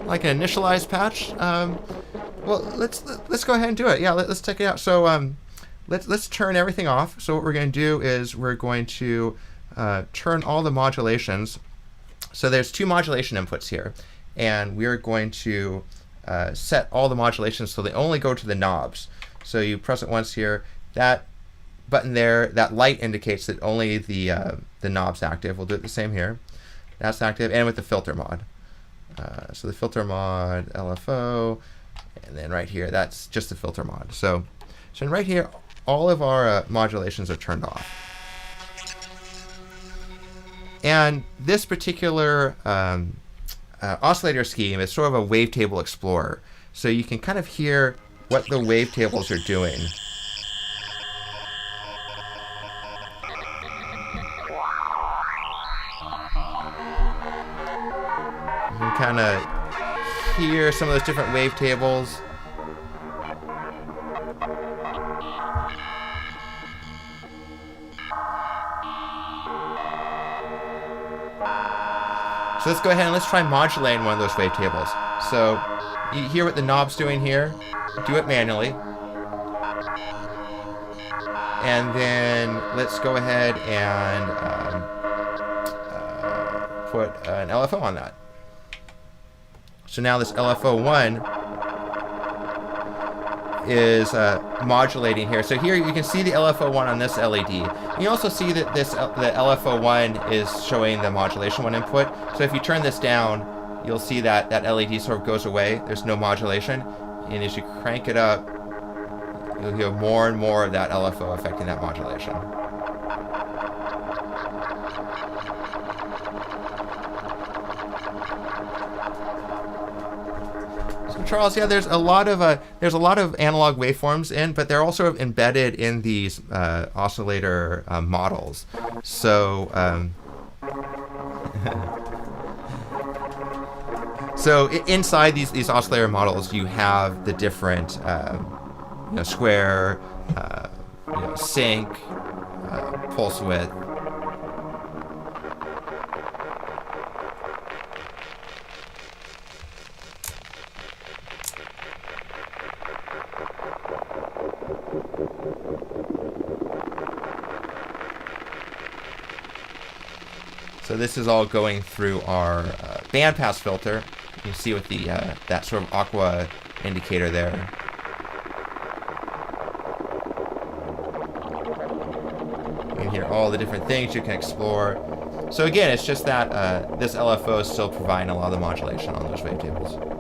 S1: Like an initialized patch. Well, let's go ahead and do it. Yeah, let's check it out. So let's turn everything off. So what we're going to do is we're going to turn all the modulations. So there's two modulation inputs here, and we're going to set all the modulations so they only go to the knobs. So you press it once here. That button there, that light indicates that only the knob's active. We'll do it the same here. That's active, and with the filter mod. So the filter mod, LFO, and then right here, that's just the filter mod. So right here, all of our modulations are turned off. And this particular oscillator scheme is sort of a wavetable explorer. So you can kind of hear what the wavetables are doing. You can kind of hear some of those different wavetables. So let's go ahead and let's try modulating one of those wavetables. So you hear what the knob's doing here. Do it manually. And then let's go ahead and put an LFO on that. So now this LFO1 is modulating here. So here you can see the LFO1 on this LED. You also see that the LFO1 is showing the modulation 1 input. So if you turn this down, you'll see that that LED sort of goes away. There's no modulation. And as you crank it up, you'll hear more and more of that LFO affecting that modulation. Charles, yeah, there's a lot of analog waveforms in, but they're also embedded in these oscillator models. So so inside these oscillator models, you have the different square, sync, pulse width. So this is all going through our bandpass filter. You can see with the that sort of aqua indicator there. You can hear all the different things you can explore. So again, it's just that this LFO is still providing a lot of the modulation on those wavetables.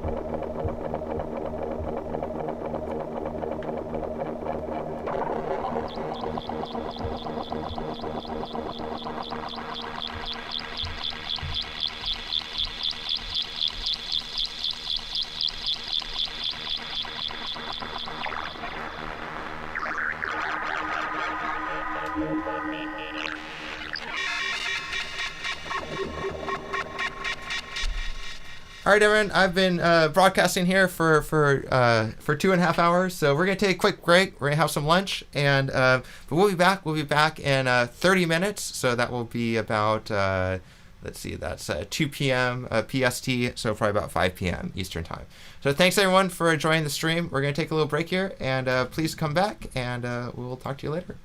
S1: All right, everyone. I've been broadcasting here for 2.5 hours, so we're gonna take a quick break. We're gonna have some lunch, and but we'll be back. We'll be back in 30 minutes. So that will be about let's see, that's 2 p.m. PST, so probably about 5 p.m. Eastern time. So thanks everyone for joining the stream. We're gonna take a little break here, and please come back, and we'll talk to you later.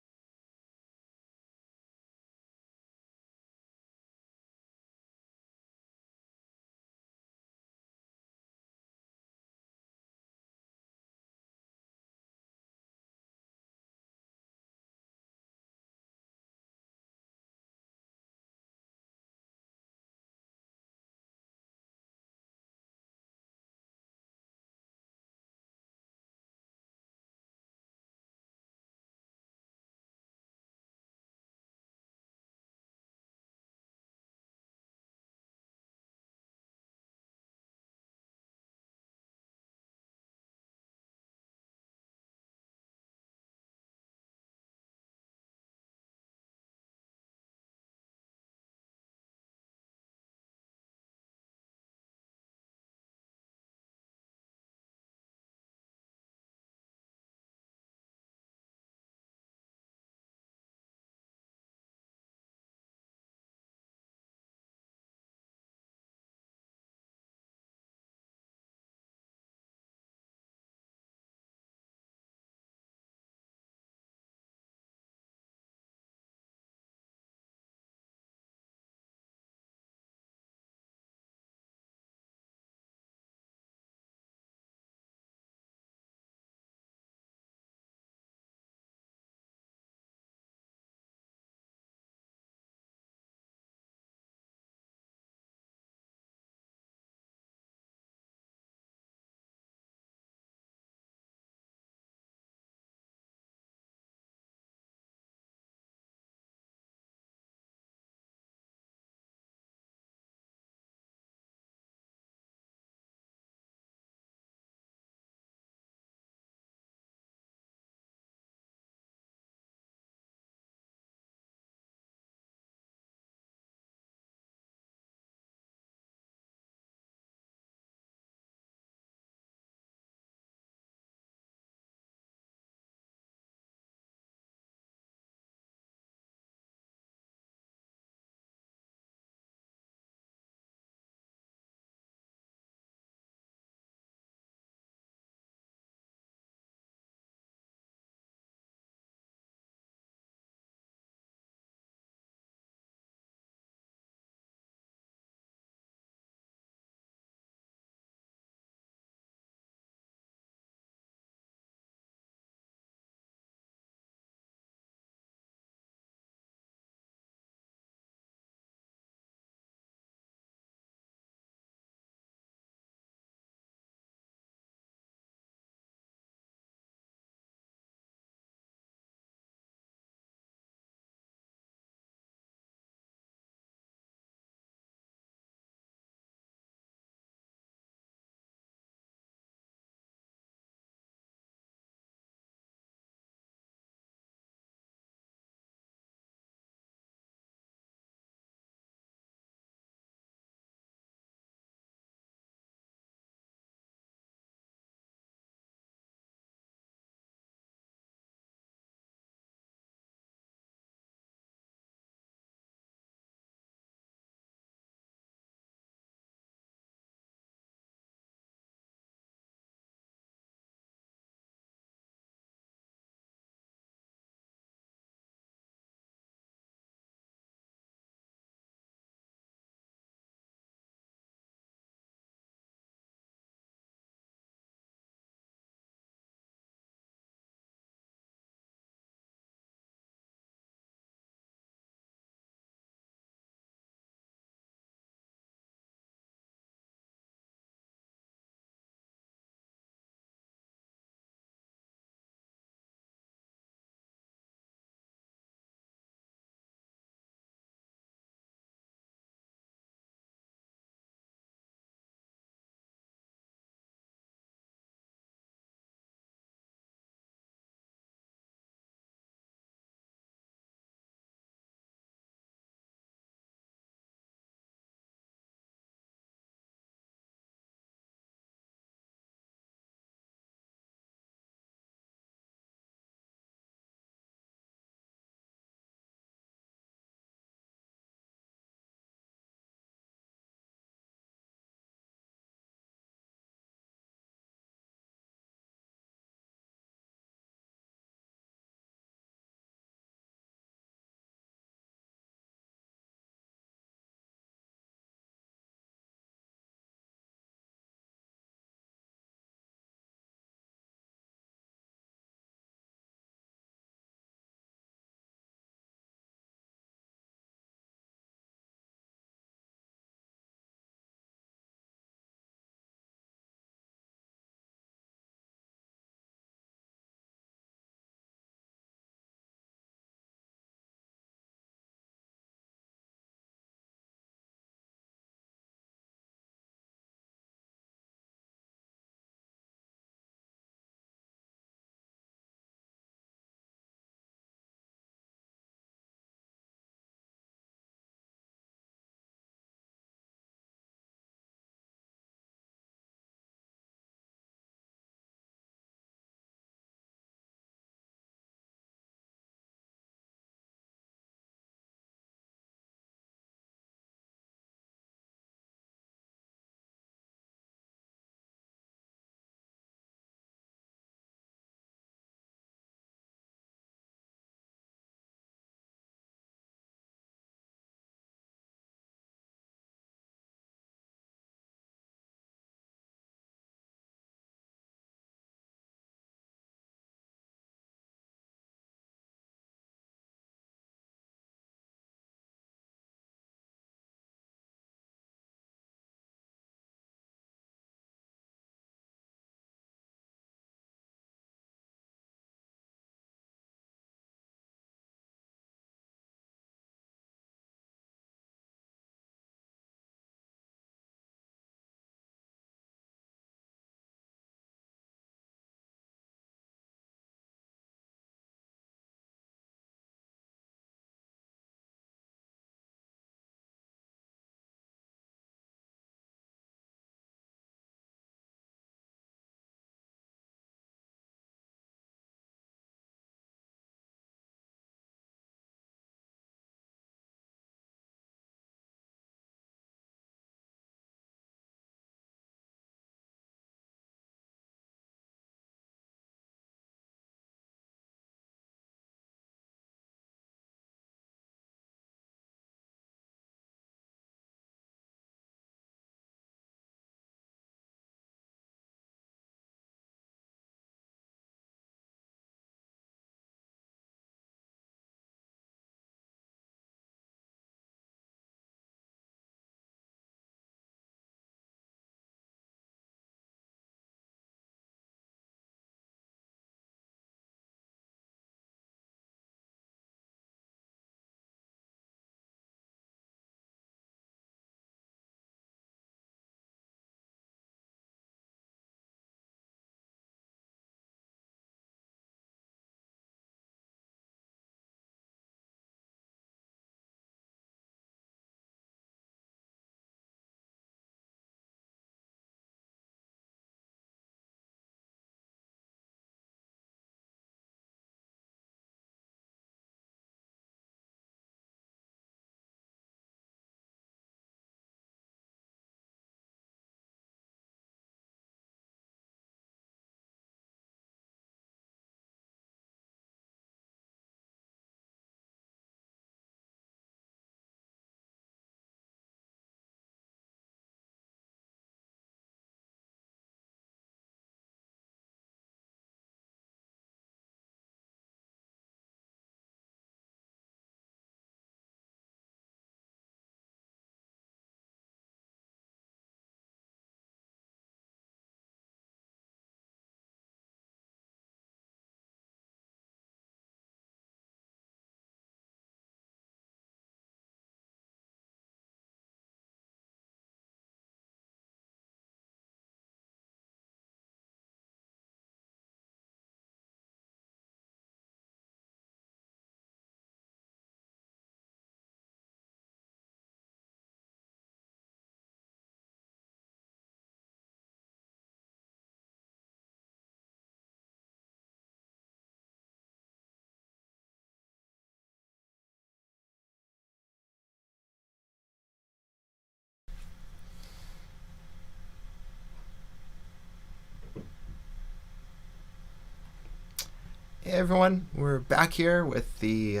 S1: Hey everyone, we're back here with the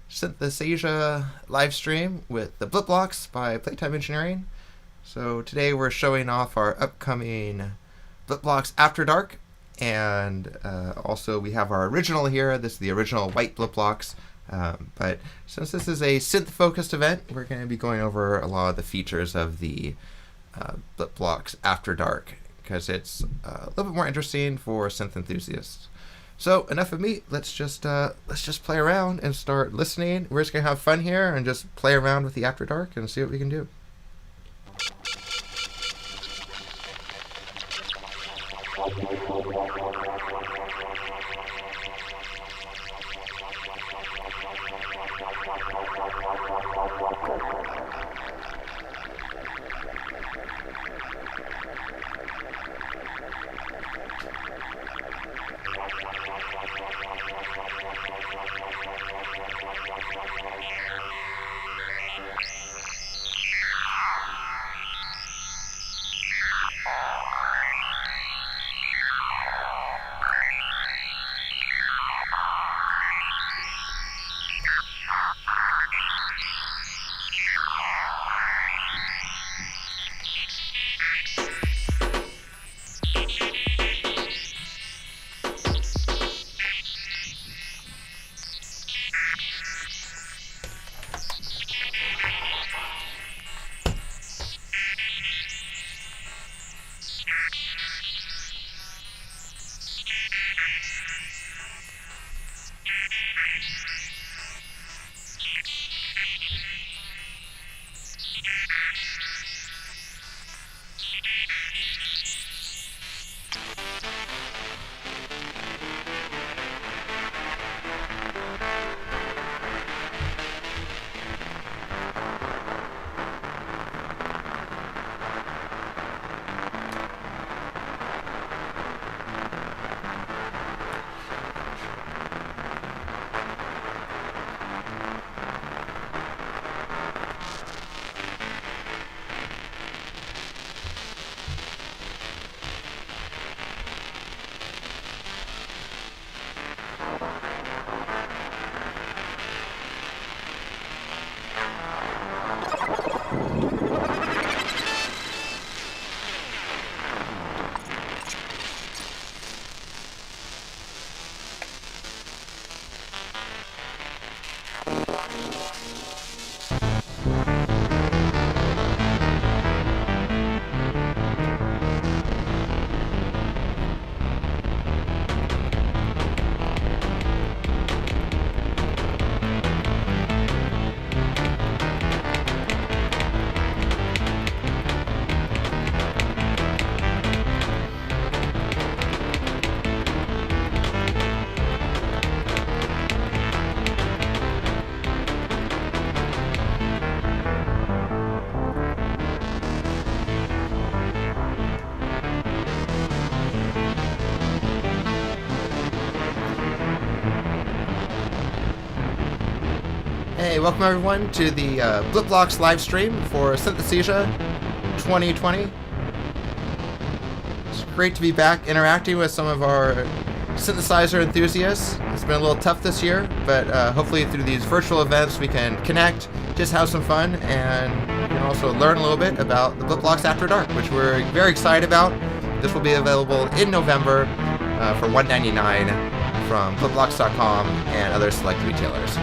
S1: Synthesthesia live stream with the Blipblox by Playtime Engineering. So today we're showing off our upcoming Blipblox After Dark, and also we have our original here. This is the original white Blipblox, but since this is a synth-focused event, we're going to be going over a lot of the features of the Blipblox After Dark, because it's a little bit more interesting for synth enthusiasts. So enough of me. Let's just play around and start listening. We're just gonna have fun here and just play around with the After Dark and see what we can do. Hey, welcome everyone to the Blipblox live stream for Synthesthesia 2020. It's great to be back interacting with some of our synthesizer enthusiasts. It's been a little tough this year, but hopefully through these virtual events we can connect, just have some fun, and you can also learn a little bit about the Blipblox After Dark, which we're very excited about. This will be available in November for $1.99 from blipblox.com and other select retailers.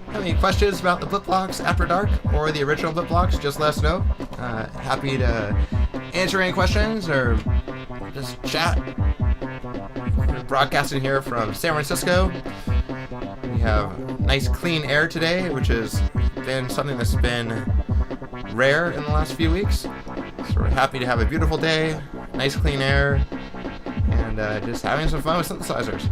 S1: Have any questions about the Blipblox After Dark or the original Blipblox, just let us know. Happy to answer any questions or just chat. We're broadcasting here from San Francisco. We have nice clean air today, which has been something that's been rare in the last few weeks. So we're happy to have a beautiful day, nice clean air, and just having some fun with synthesizers.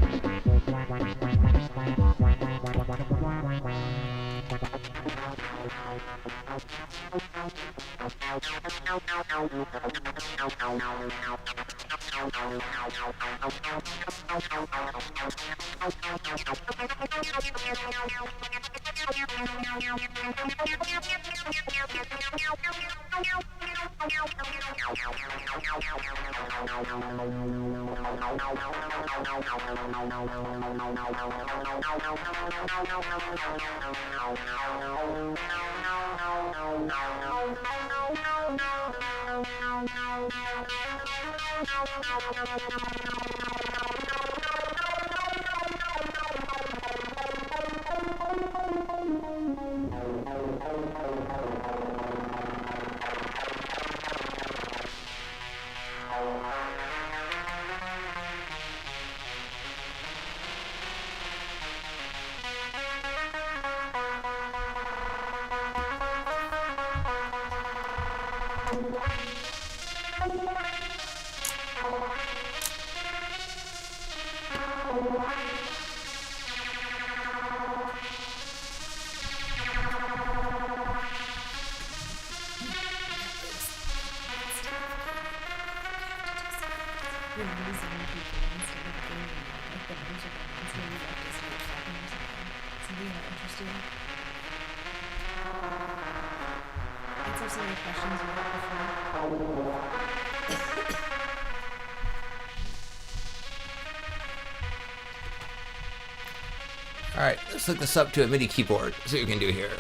S1: Alright, let's hook this up to a MIDI keyboard. See what we can do here.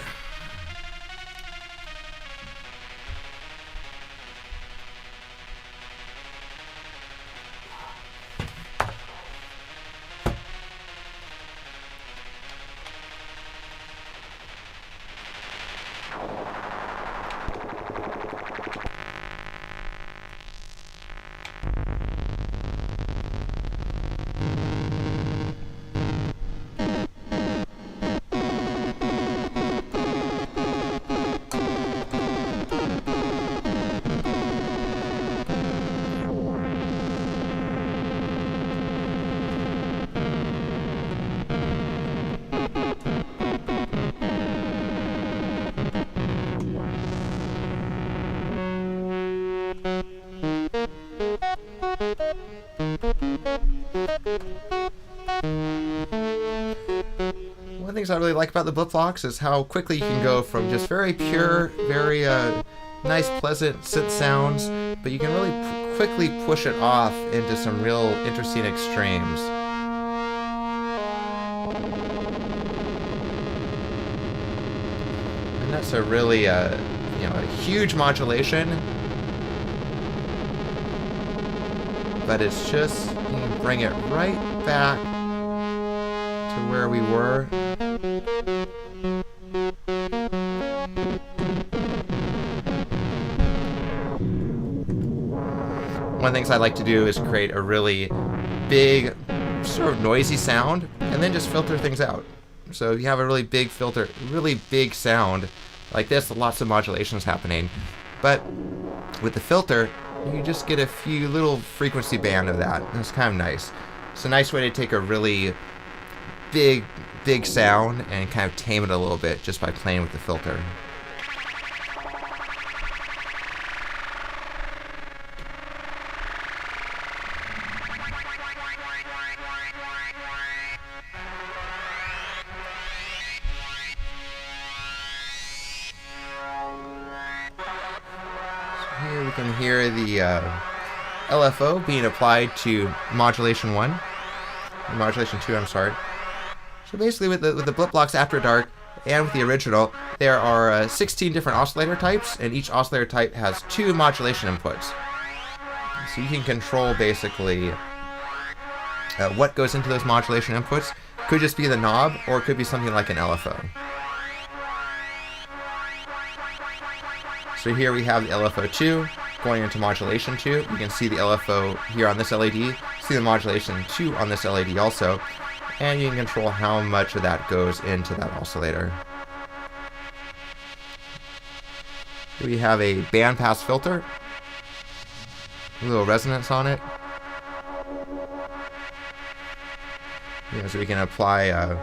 S1: One of the things I really like about the Blipblox is how quickly you can go from just very pure, very nice, pleasant synth sounds, but you can really quickly push it off into some real interesting extremes. And that's a really, a huge modulation, but it's just, you can bring it right back to where we were. One of the things I like to do is create a really big, sort of noisy sound, and then just filter things out. So you have a really big filter, really big sound like this, lots of modulations happening. But with the filter, you just get a few little frequency band of that. And it's kind of nice. It's a nice way to take a really big sound and kind of tame it a little bit just by playing with the filter. Here we can hear the LFO being applied to modulation 1. Modulation 2, I'm sorry. So basically with the Blipblox After Dark and with the original, there are 16 different oscillator types, and each oscillator type has 2 modulation inputs. So you can control basically what goes into those modulation inputs. Could just be the knob, or it could be something like an LFO. So here we have the LFO 2 going into modulation 2. You can see the LFO here on this LED, see the modulation 2 on this LED also, and you can control how much of that goes into that oscillator. Here we have a bandpass filter, a little resonance on it. So we can apply a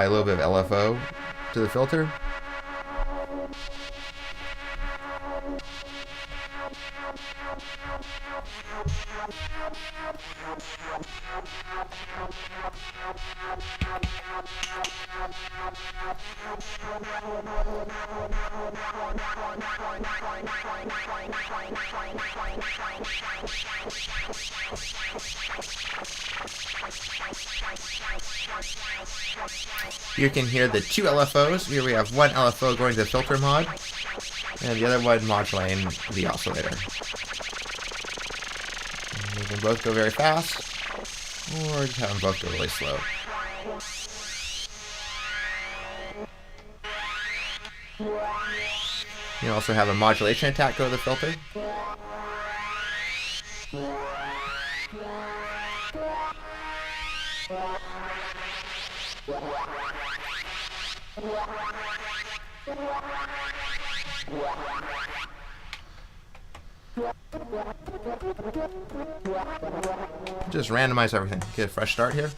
S1: little bit of LFO to the filter. You can hear the two LFOs. Here we have one LFO going to the filter mod, and the other one modulating the oscillator. And they can both go very fast, or just have them both go really slow. You also have a modulation attack go to the filter. Just randomize everything. Get a fresh start here.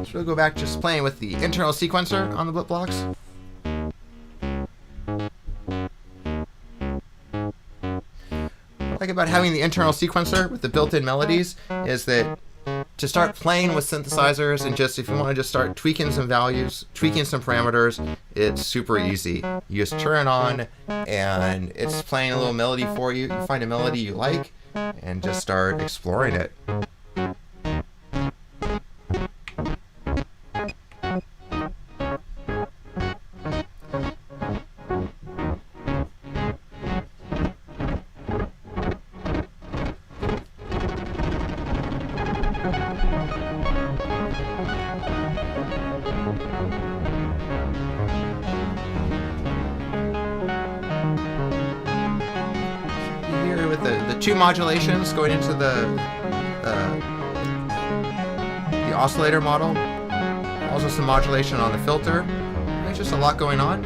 S1: So we'll go back just playing with the internal sequencer on the Blipblox. What I like about having the internal sequencer with the built-in melodies is that to start playing with synthesizers, and just if you want to just start tweaking some values, tweaking some parameters, it's super easy. You just turn it on and it's playing a little melody for you. You find a melody you like and just start exploring it. The two modulations going into the oscillator model, also some modulation on the filter. There's just a lot going on.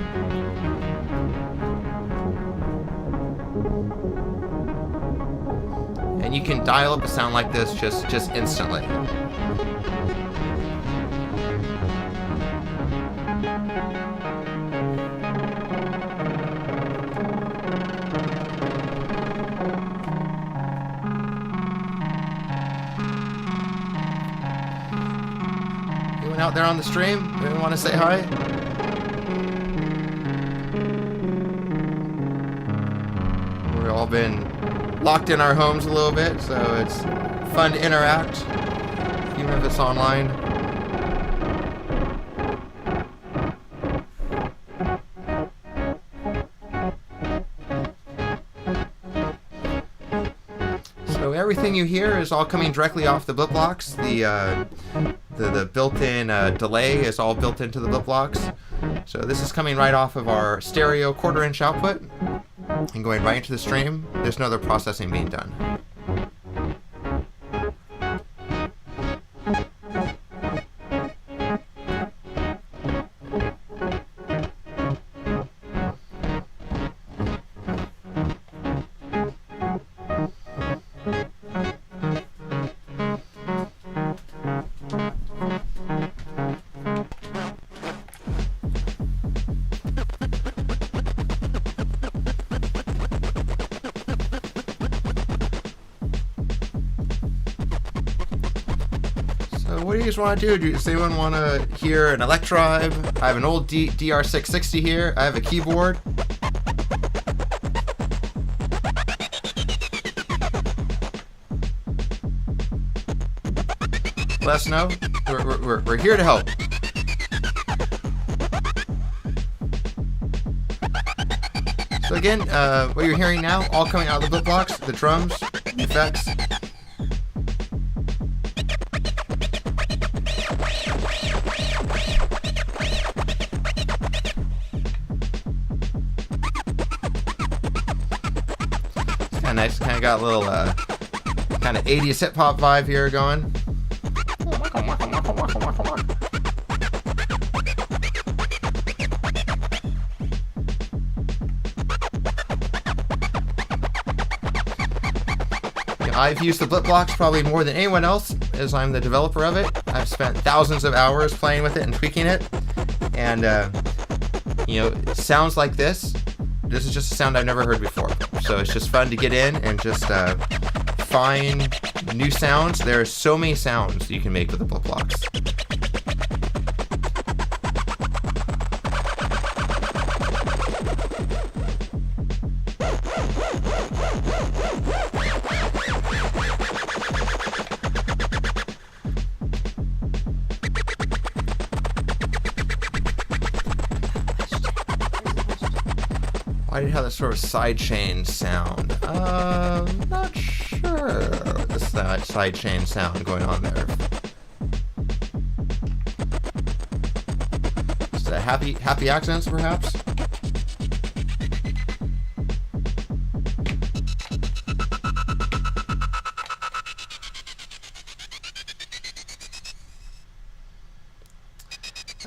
S1: And you can dial up a sound like this just instantly. Out there on the stream, anyone want to say hi? We've all been locked in our homes a little bit, so it's fun to interact, even if it's online. So everything you hear is all coming directly off the Blipblox. The built-in delay is all built into the Blipblox. So this is coming right off of our stereo 1/4-inch output and going right into the stream. There's no other processing being done. What do you guys want to do? Does anyone want to hear an elect drive? I have an old DR660 here. I have a keyboard. let us know. We're here to help. So again, what you're hearing now, all coming out of the Blipblox, the drums, effects. It's kind of nice, kind of got a little kind of 80s hip hop vibe here going. I've used the Blipblox probably more than anyone else, as I'm the developer of it. I've spent thousands of hours playing with it and tweaking it. And, it sounds like this. This is just a sound I've never heard before. So it's just fun to get in and just find new sounds. There are so many sounds you can make with the Blipblox. Why did it have that sort of sidechain sound? Not sure this sidechain sound going on there. Is that happy accents, perhaps?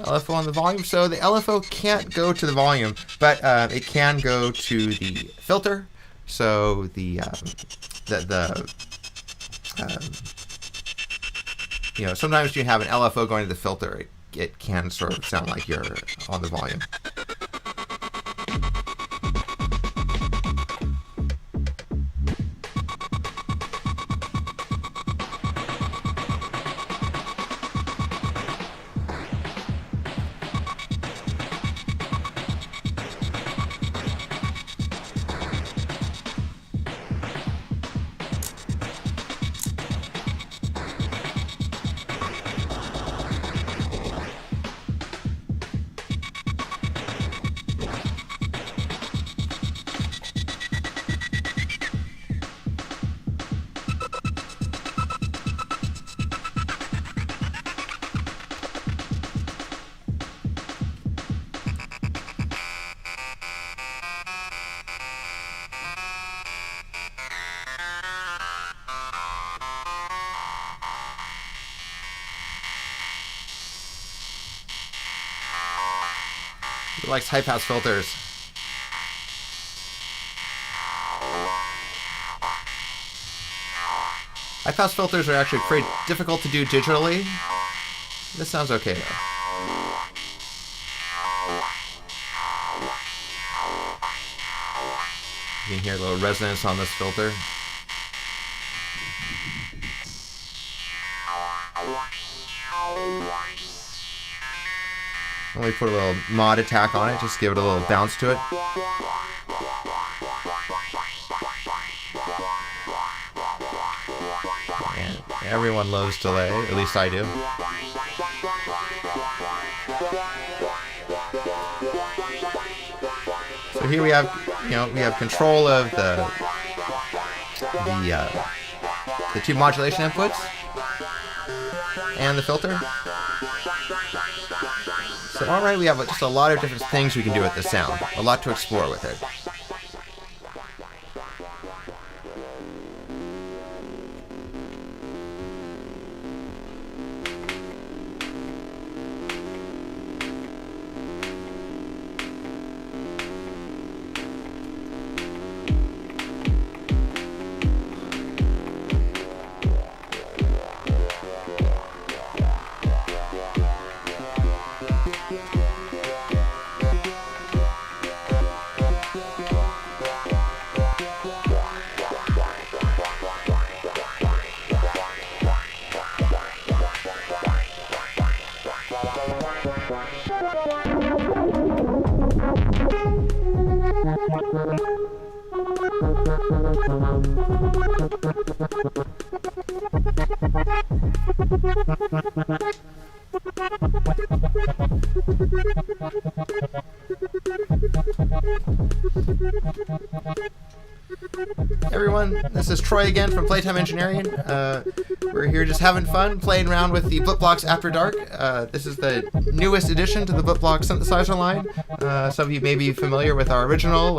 S1: LFO on the volume. So the LFO can't go to the volume, but it can go to the filter. So sometimes you have an LFO going to the filter. It can sort of sound like you're on the volume. He likes high-pass filters. High-pass filters are actually pretty difficult to do digitally. This sounds okay, though. You can hear a little resonance on this filter. Let me put a little mod attack on it, just give it a little bounce to it. And everyone loves delay, at least I do. So here we have, we have control of the two modulation inputs and the filter. So alright, we have just a lot of different things we can do with the sound. A lot to explore with it. Everyone, this is Troy again from Playtime Engineering. We're here just having fun, playing around with the Blipblox After Dark. This is the newest addition to the Blipblox synthesizer line. Some of you may be familiar with our original.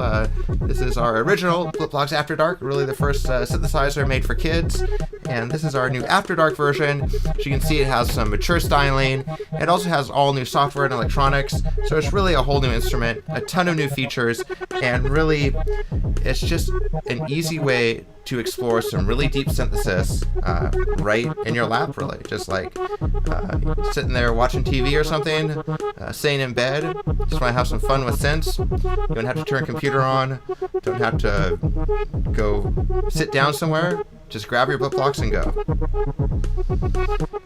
S1: This is our original Blipblox After Dark, really the first synthesizer made for kids. And this is our new After Dark version. As you can see, it has some mature styling. It also has all new software and electronics. So it's really a whole new instrument, a ton of new features, and really, it's just an easy way to explore some really deep synthesis right in your lap, really. Just like sitting there watching TV or something, staying in bed, just want to have some fun with synths. You don't have to turn a computer on, don't have to go sit down somewhere, just grab your Blipblox and go.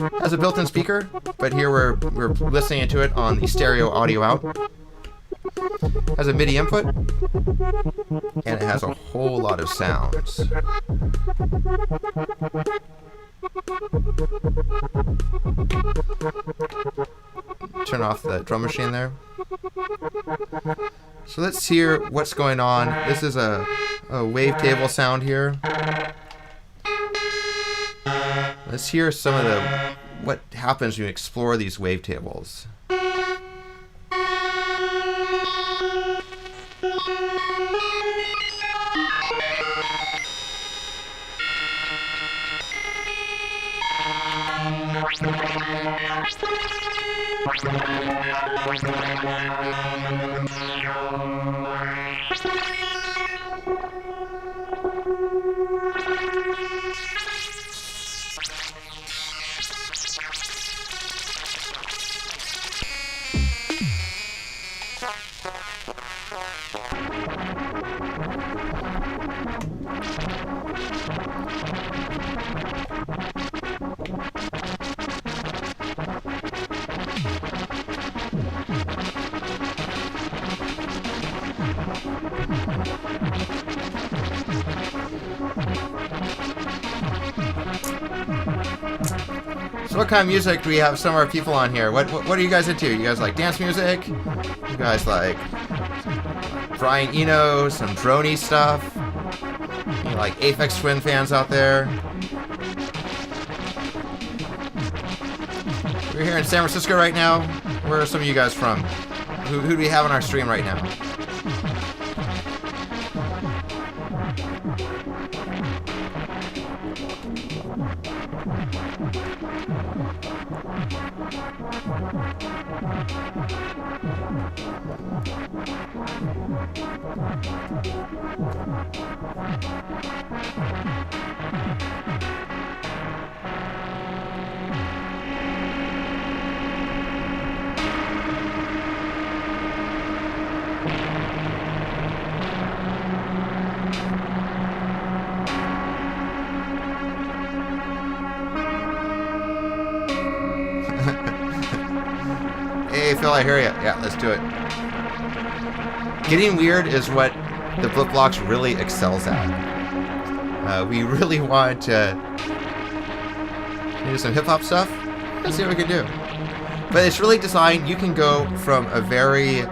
S1: It has a built-in speaker, but here we're listening to it on the stereo audio out. Has a MIDI input, and it has a whole lot of sounds. Turn off the drum machine there. So let's hear what's going on. This is a wavetable sound here. Let's hear some of what happens when you explore these wavetables. So what kind of music do we have some of our people on here? What are you guys into? You guys like dance music? You guys like Brian Eno, some droney stuff? You like Aphex Twin fans out there? We're here in San Francisco right now. Where are some of you guys from? Who do we have on our stream right now? Hey Phil, I hear you. Yeah, let's do it. Getting weird is what the Blipblox really excels at. We really want to do some hip-hop stuff. Let's see what we can do. But it's really designed, you can go from a very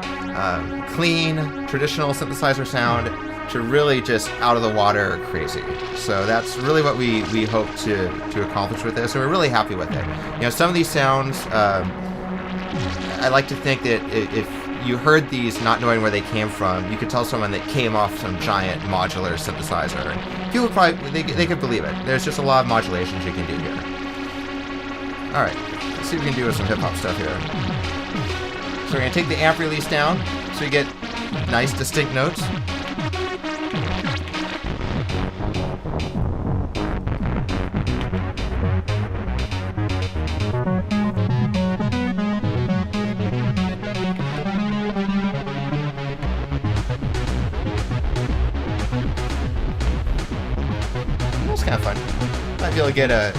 S1: clean, traditional synthesizer sound to really just out of the water crazy. So that's really what we hope to accomplish with this, and we're really happy with it. You know, some of these sounds, I like to think that if you heard these not knowing where they came from, you could tell someone that came off some giant modular synthesizer. And people probably, they could believe it. There's just a lot of modulations you can do here. Alright, let's see what we can do with some hip-hop stuff here. So we're going to take the amp release down so we get nice distinct notes. That's kind of fun. Might be able to get a...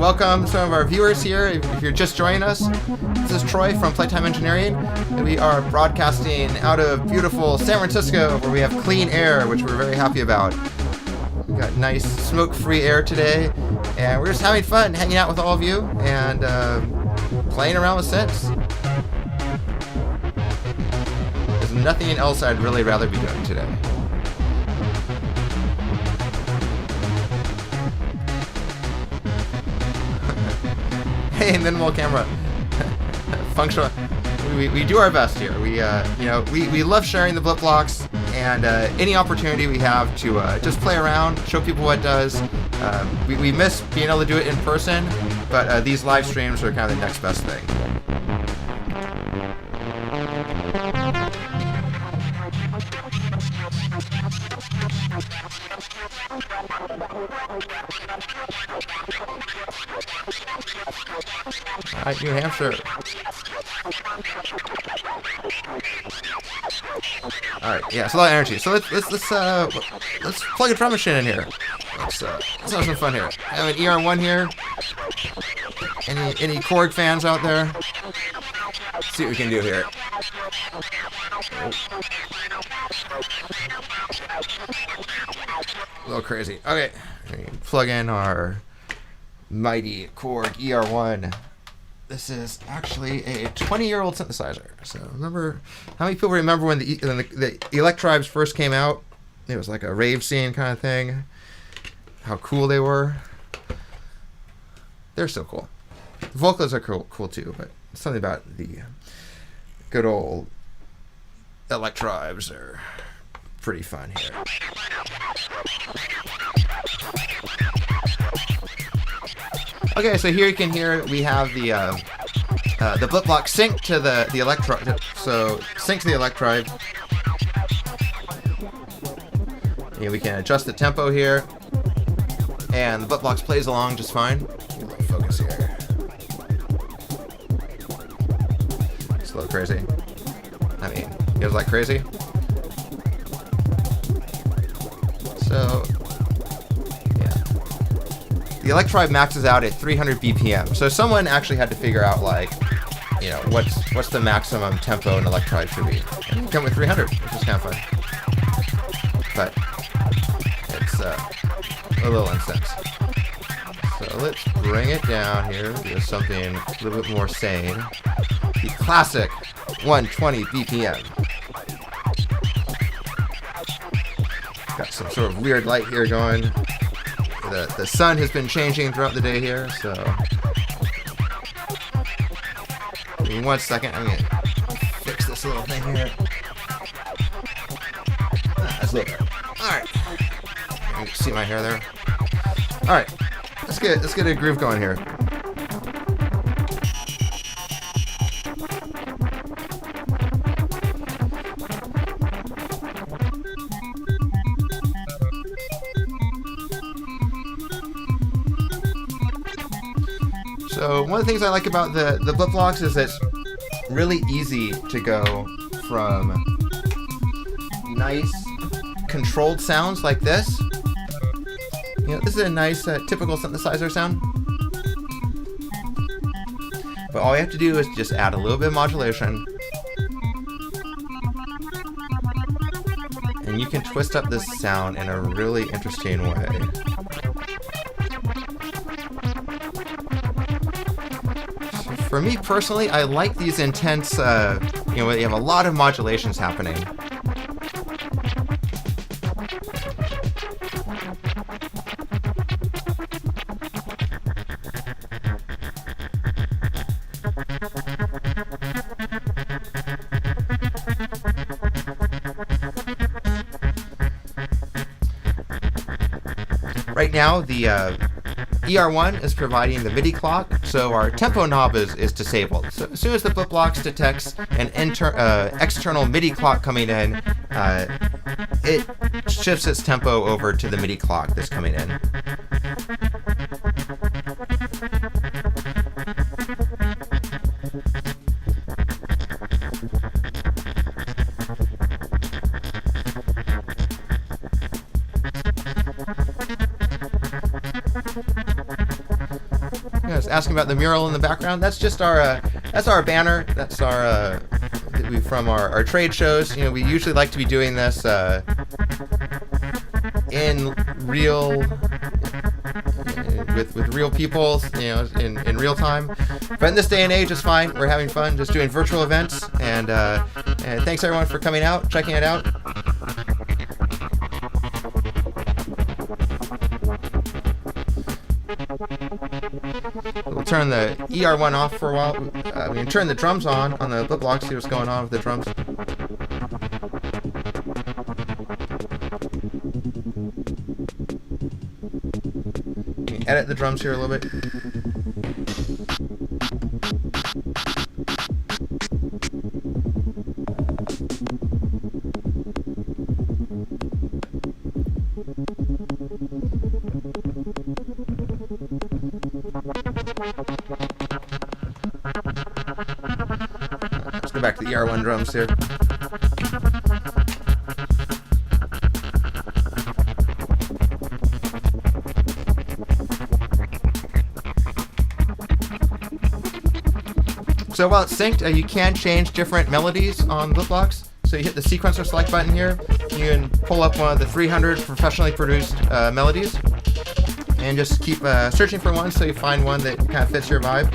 S1: welcome some of our viewers here. If you're just joining us, this is Troy from Playtime Engineering. We are broadcasting out of beautiful San Francisco, where we have clean air, which we're very happy about. We've got nice smoke-free air today, and we're just having fun hanging out with all of you and playing around with synths. There's nothing else I'd really rather be doing today. Hey, minimal camera. Functional. We do our best here. We love sharing the Blipblox, and any opportunity we have to just play around, show people what it does. We miss being able to do it in person, but these live streams are kind of the next best thing. Alright, New Hampshire. Alright, yeah, it's a lot of energy. So let's plug a drum machine in here. Let's have some fun here. I have an ER1 here. Any Korg fans out there? Let's see what we can do here. A little crazy. Okay, plug in our mighty Korg ER1. This is actually a 20-year-old synthesizer. So remember, how many people remember when the Electribes first came out? It was like a rave scene kind of thing. How cool they were. They're still cool. The vocals are cool too, but something about the good old Electribes are pretty fun here. Okay, so here you can hear we have the Blipblox sync to the Electribe. So sync to the Electribe. Yeah, we can adjust the tempo here, and the Blipblox plays along just fine. Focus here. It's a little crazy. I mean, you guys like crazy? So. The Electribe maxes out at 300 BPM. So someone actually had to figure out, like, you know, what's the maximum tempo an Electribe should be. And come with 300, which is kind of fun. But it's a little intense. So let's bring it down here to something a little bit more sane. The classic 120 BPM. Got some sort of weird light here going. The sun has been changing throughout the day here, so give me 1 second. I'm gonna fix this little thing here. That's a little better. All right, you can see my hair there. All right, let's get a groove going here. So one of the things I like about the Blipblox is it's really easy to go from nice controlled sounds like this. You know, this is a nice typical synthesizer sound. But all you have to do is just add a little bit of modulation. And you can twist up this sound in a really interesting way. For me personally, I like these intense, where you have a lot of modulations happening. Right now, the ER1 is providing the MIDI clock, so our tempo knob is disabled. So as soon as the Blipblox detects an external MIDI clock coming in, it shifts its tempo over to the MIDI clock that's coming in. asking about the mural in the background, that's just that's our banner. That's our from our trade shows. You know, we usually like to be doing this in real with real people, you know, in real time. But in this day and age, it's fine. We're having fun just doing virtual events. And thanks everyone for coming out, checking it out. We'll turn the ER1 off for a while. We can turn the drums on the Blipblox, see what's going on with the drums. You can edit the drums here a little bit. Let's go back to the ER1 drums here. So while it's synced, you can change different melodies on Blipblox. So you hit the sequencer select button here. You can pull up one of the 300 professionally produced melodies and just keep searching for one so you find one that kind of fits your vibe.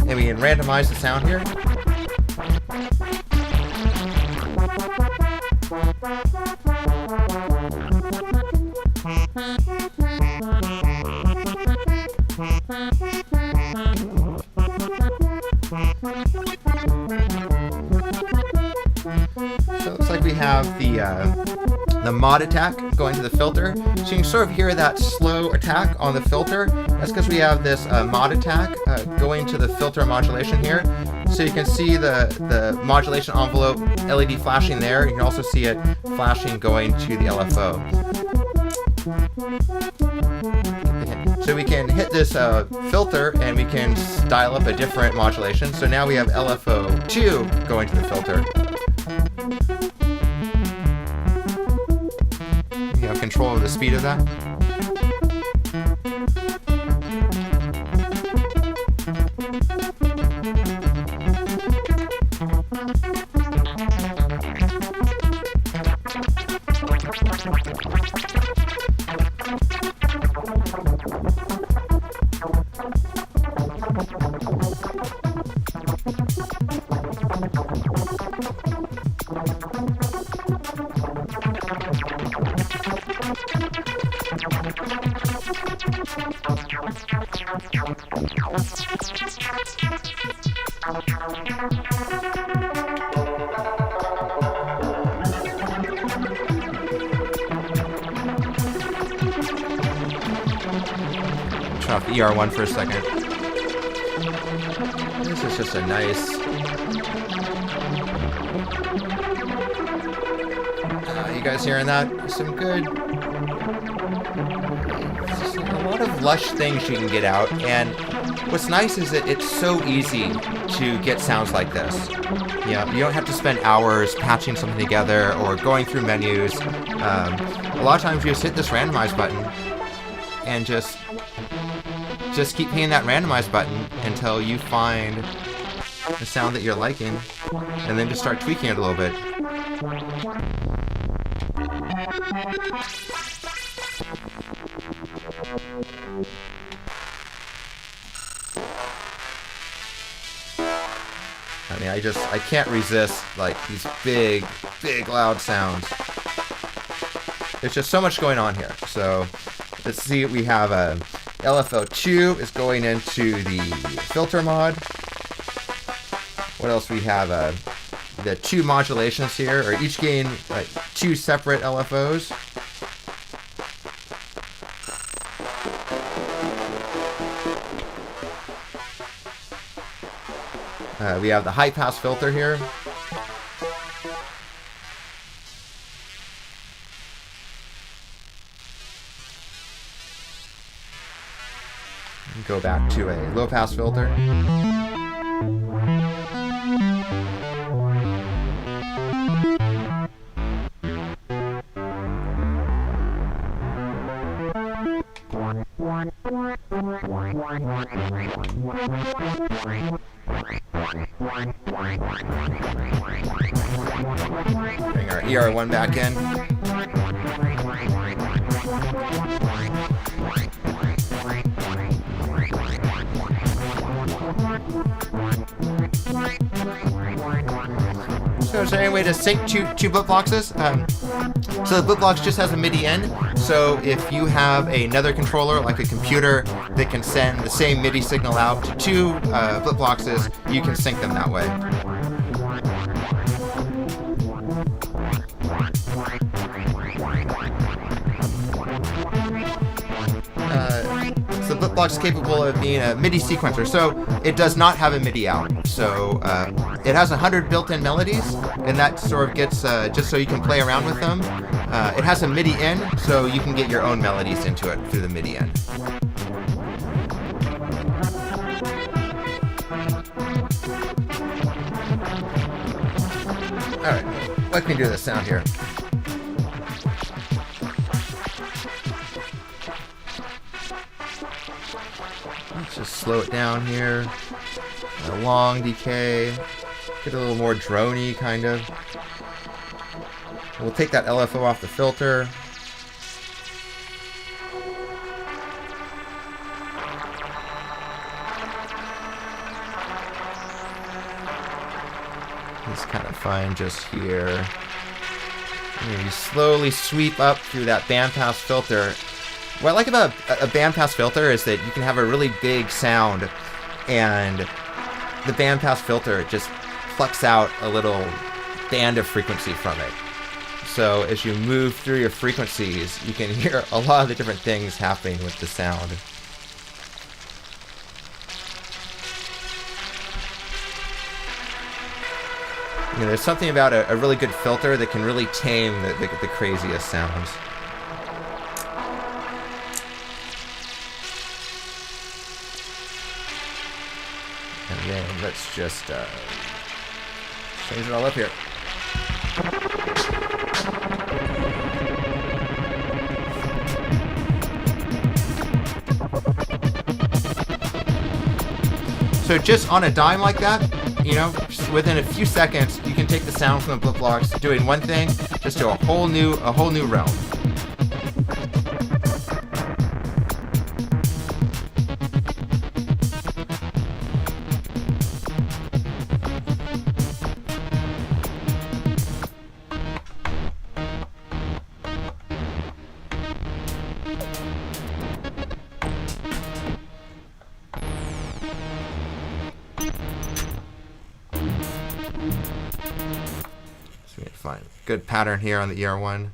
S1: And we can randomize the sound here. So it looks like we have the mod attack going to the filter. So you can sort of hear that slow attack on the filter. That's because we have this mod attack going to the filter modulation here. So you can see the modulation envelope LED flashing there. You can also see it flashing going to the LFO. So we can hit this filter and we can dial up a different modulation. So now we have LFO2 going to the filter. You have control of the speed of that. Turn off the ER1 for a second. This is just a nice... you guys hearing that? Some good... a lot of lush things you can get out, and what's nice is that it's so easy to get sounds like this. You know, you don't have to spend hours patching something together or going through menus. A lot of times you just hit this randomize button and just keep hitting that randomize button until you find the sound that you're liking, and then just start tweaking it a little bit. I mean, I can't resist like these big loud sounds. There's just so much going on here. So let's see, we have a LFO2 is going into the filter mod. What else we have? The two modulations here, or each gain like two separate LFOs. We have the high pass filter here. Go back to a low pass filter. Bring our ER1 back in. So is there any way to sync two Blipbloxes? So the Blipblox just has a MIDI in, so if you have another controller, like a computer, that can send the same MIDI signal out to two Blipbloxes, you can sync them that way. So the Blipblox is capable of being a MIDI sequencer, so it does not have a MIDI out. So it has 100 built-in melodies, and that sort of gets, just so you can play around with them. It has a MIDI in, so you can get your own melodies into it through the MIDI in. Alright, let me do the sound here. Let's just slow it down here. A long decay. Get a little more droney, kind of. We'll take that LFO off the filter. It's kind of fine just here. And you slowly sweep up through that bandpass filter. What I like about a bandpass filter is that you can have a really big sound, and the bandpass filter just plucks out a little band of frequency from it. So as you move through your frequencies, you can hear a lot of the different things happening with the sound. You know, there's something about a really good filter that can really tame the craziest sounds. And then let's just change it all up here. So just on a dime like that, you know, within a few seconds, you can take the sound from the Blipblox, doing one thing, just to a whole new realm. Fine. Good pattern here on the ER1.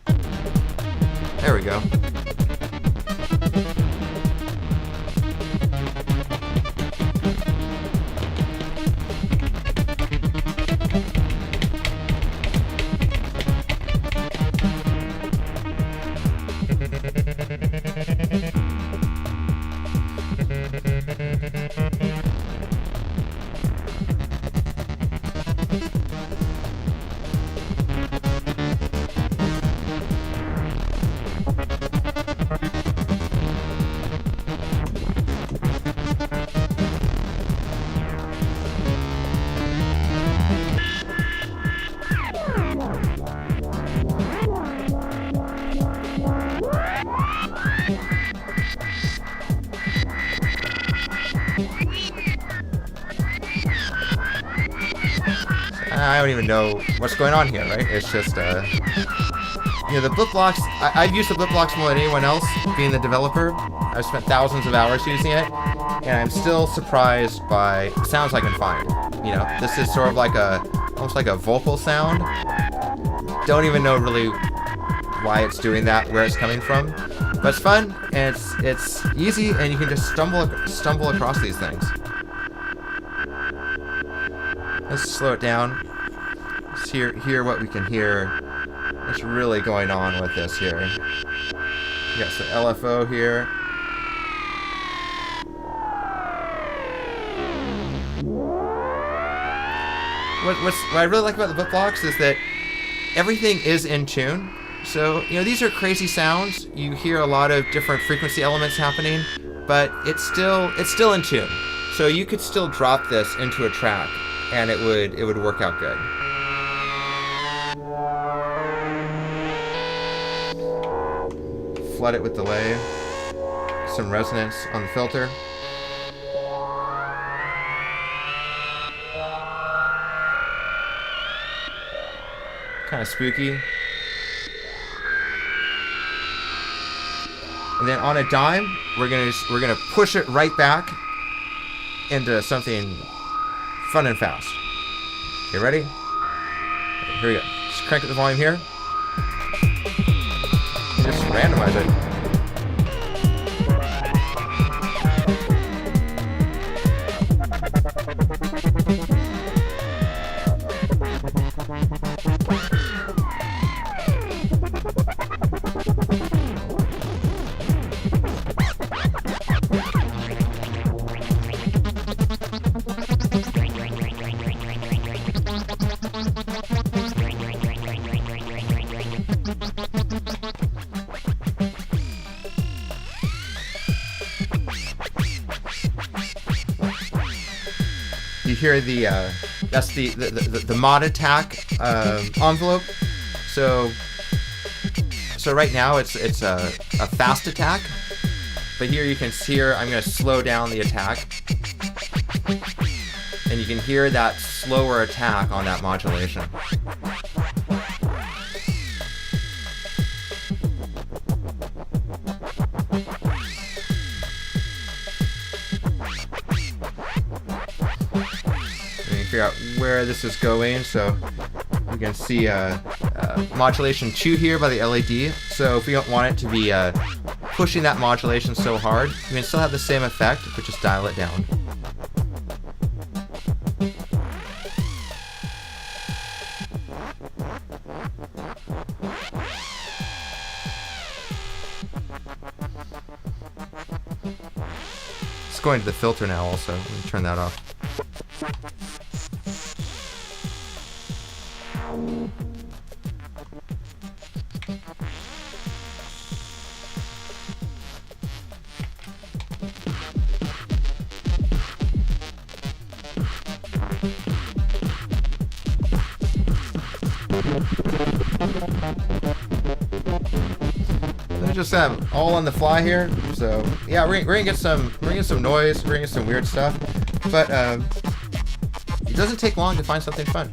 S1: There we go. I don't even know what's going on here, right? It's just, you know, the Blipblox, I've used the Blipblox more than anyone else, being the developer. I've spent thousands of hours using it, and I'm still surprised by sounds I can find. You know, this is sort of like almost like a vocal sound. Don't even know really why it's doing that, where it's coming from. But it's fun, and it's easy, and you can just stumble across these things. Let's slow it down. Let's hear what we can hear. What's really going on with this here. We got some LFO here. What I really like about the Blipblox is that everything is in tune. So, you know, these are crazy sounds. You hear a lot of different frequency elements happening, but it's still in tune. So you could still drop this into a track, and it would work out good. Flood it with delay, some resonance on the filter. Kind of spooky. And then on a dime, we're gonna push it right back into something fun and fast. Okay, ready? Here we go. Just crank up the volume here. Just randomize it. You hear that's the mod attack envelope. So right now it's a fast attack, but here you can see I'm going to slow down the attack, and you can hear that slower attack on that modulation. Figure out where this is going, so you can see modulation 2 here by the LED. So if we don't want it to be pushing that modulation so hard, we can still have the same effect, but just dial it down. It's going to the filter now also. Let me turn that off. Just all on the fly here, so yeah, we're gonna get some noise, we're gonna get some weird stuff, but it doesn't take long to find something fun.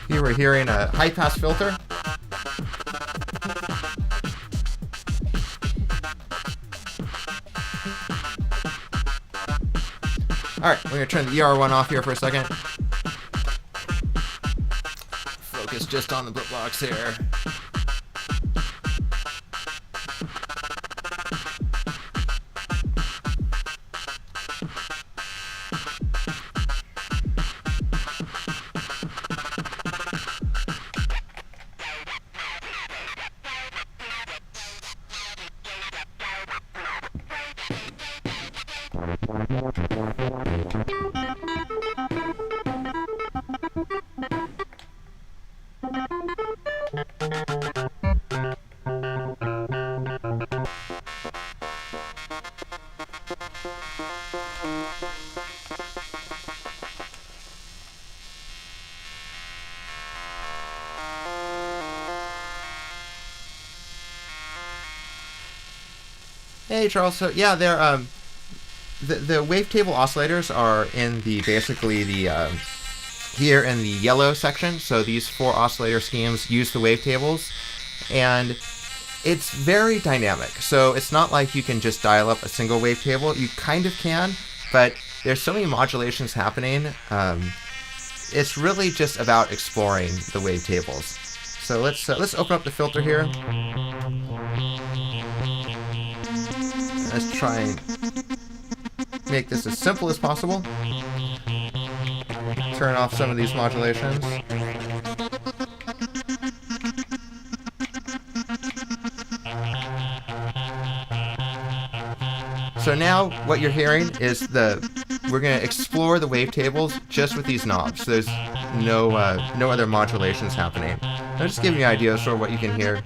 S1: Here we're hearing a high pass filter. Alright, we're going to turn the ER1 off here for a second. Focus just on the Blipblox here. Hey Charles, so yeah, they're the wavetable oscillators are in basically here in the yellow section. So these 4 oscillator schemes use the wavetables, and it's very dynamic. So it's not like you can just dial up a single wavetable. You kind of can, but there's so many modulations happening. It's really just about exploring the wavetables. So let's open up the filter here. Let's try and make this as simple as possible. Turn off some of these modulations. So now what you're hearing is the we're gonna explore the wavetables just with these knobs. So there's no other modulations happening. I'm just giving you an idea of sort of what you can hear.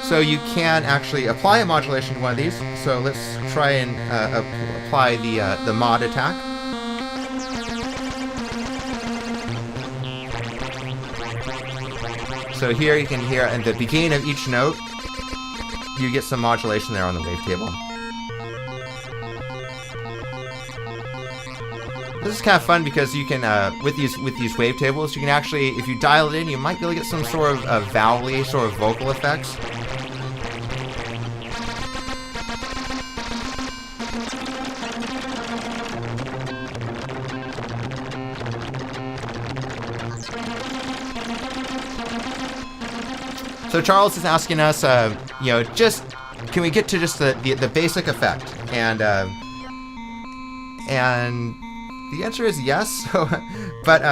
S1: So you can actually apply a modulation to one of these. So let's try and apply the mod attack. So here you can hear at the beginning of each note, you get some modulation there on the wavetable. This is kind of fun because you can, with these wavetables, you can actually, if you dial it in, you might be able to get some sort of vowel-y sort of vocal effects. So Charles is asking us, just can we get to just the basic effect? And the answer is yes. But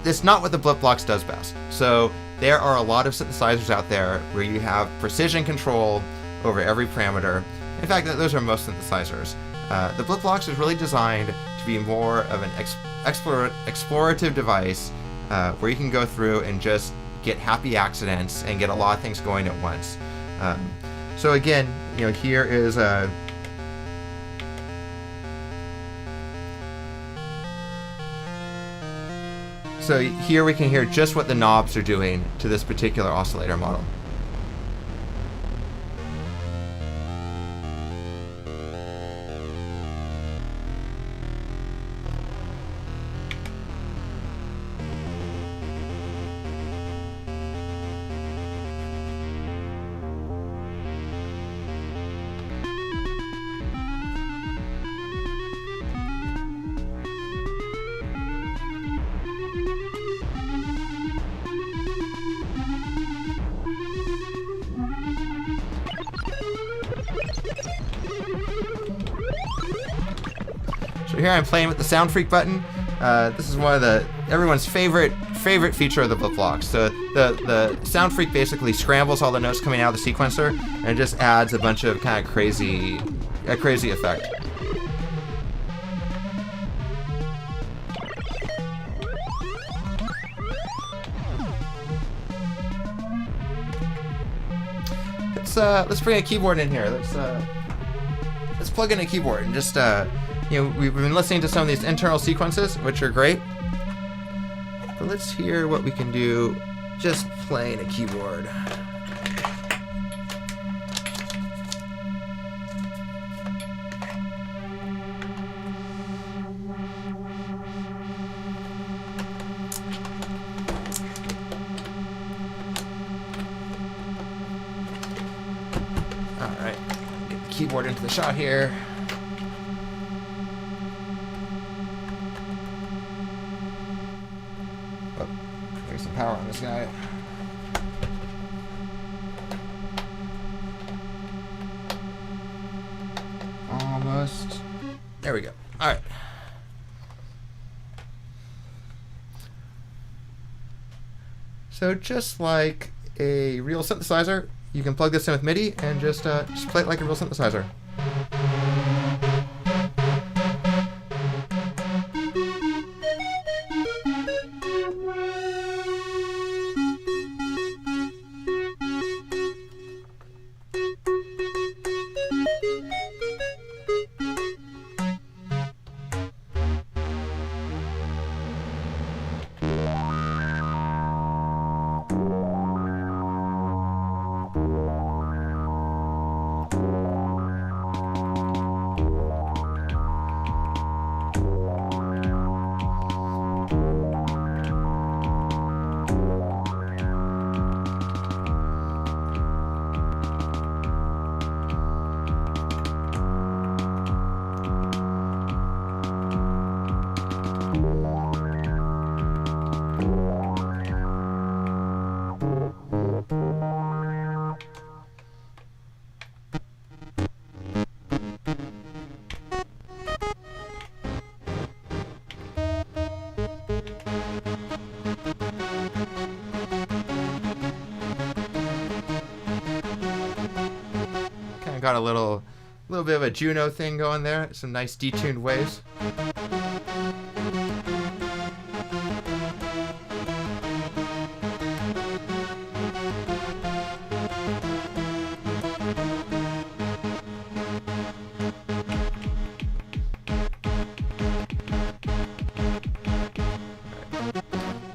S1: it's not what the Blipblox does best. So there are a lot of synthesizers out there where you have precision control over every parameter. In fact, those are most synthesizers. The Blipblox is really designed to be more of an explorative device. Where you can go through and just get happy accidents and get a lot of things going at once. So again, here is so here we can hear just what the knobs are doing to this particular oscillator model. So here I'm playing with the Sound Freak button. This is one of everyone's favorite feature of the Blipblox. So the Sound Freak basically scrambles all the notes coming out of the sequencer and just adds a bunch of kind of crazy effect. Let's bring a keyboard in here. Let's plug in a keyboard and just we've been listening to some of these internal sequences, which are great. But let's hear what we can do just playing a keyboard. Alright, get the keyboard into the shot here. Some power on this guy. Almost. There we go. All right. So just like a real synthesizer, you can plug this in with MIDI and just play it like a real synthesizer. got a little bit of a Juno thing going there. Some nice detuned waves.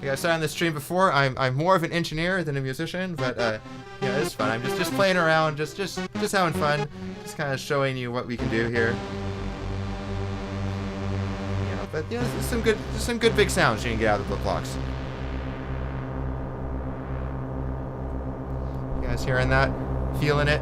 S1: Like I said on the stream before, I'm more of an engineer than a musician, but you know, it's fun. I'm just playing around, just having fun, just kind of showing you what we can do here. You know, but yeah, there's some good big sounds you can get out of the Blipblox. You guys hearing that? Feeling it?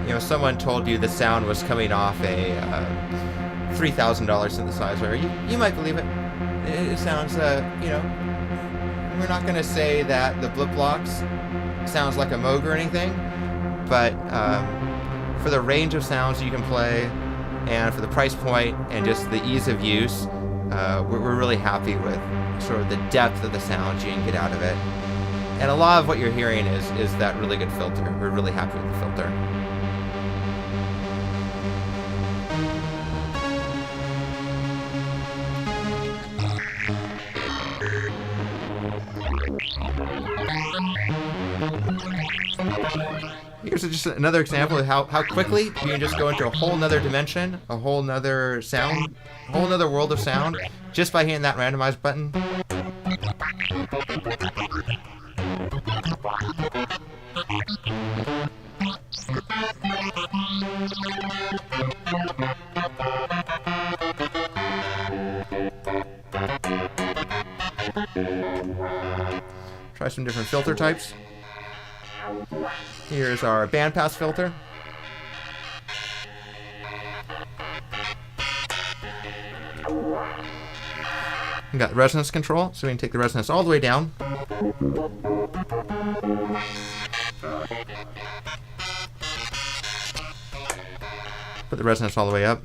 S1: You know, someone told you the sound was coming off a $3,000 synthesizer. You might believe it. It sounds, you know, we're not going to say that the Blipblox sounds like a Moog or anything, but for the range of sounds you can play, and for the price point and just the ease of use, we're really happy with sort of the depth of the sounds you can get out of it. And a lot of what you're hearing is that really good filter. We're really happy with the filter. Here's just another example of how quickly you can just go into a whole nother dimension, a whole nother sound, a whole nother world of sound, just by hitting that randomize button. Try some different filter types. Here's our bandpass filter. We got resonance control, so we can take the resonance all the way down. Put the resonance all the way up.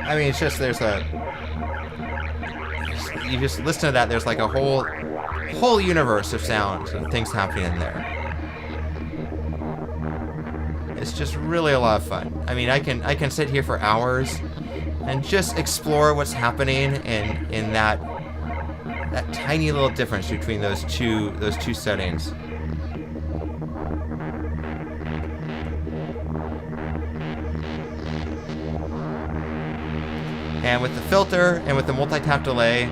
S1: I mean, it's just, you just listen to that, there's like a whole universe of sounds and things happening in there. It's just really a lot of fun. I mean, I can sit here for hours and just explore what's happening in that tiny little difference between those two settings. And with the filter and with the multi-tap delay,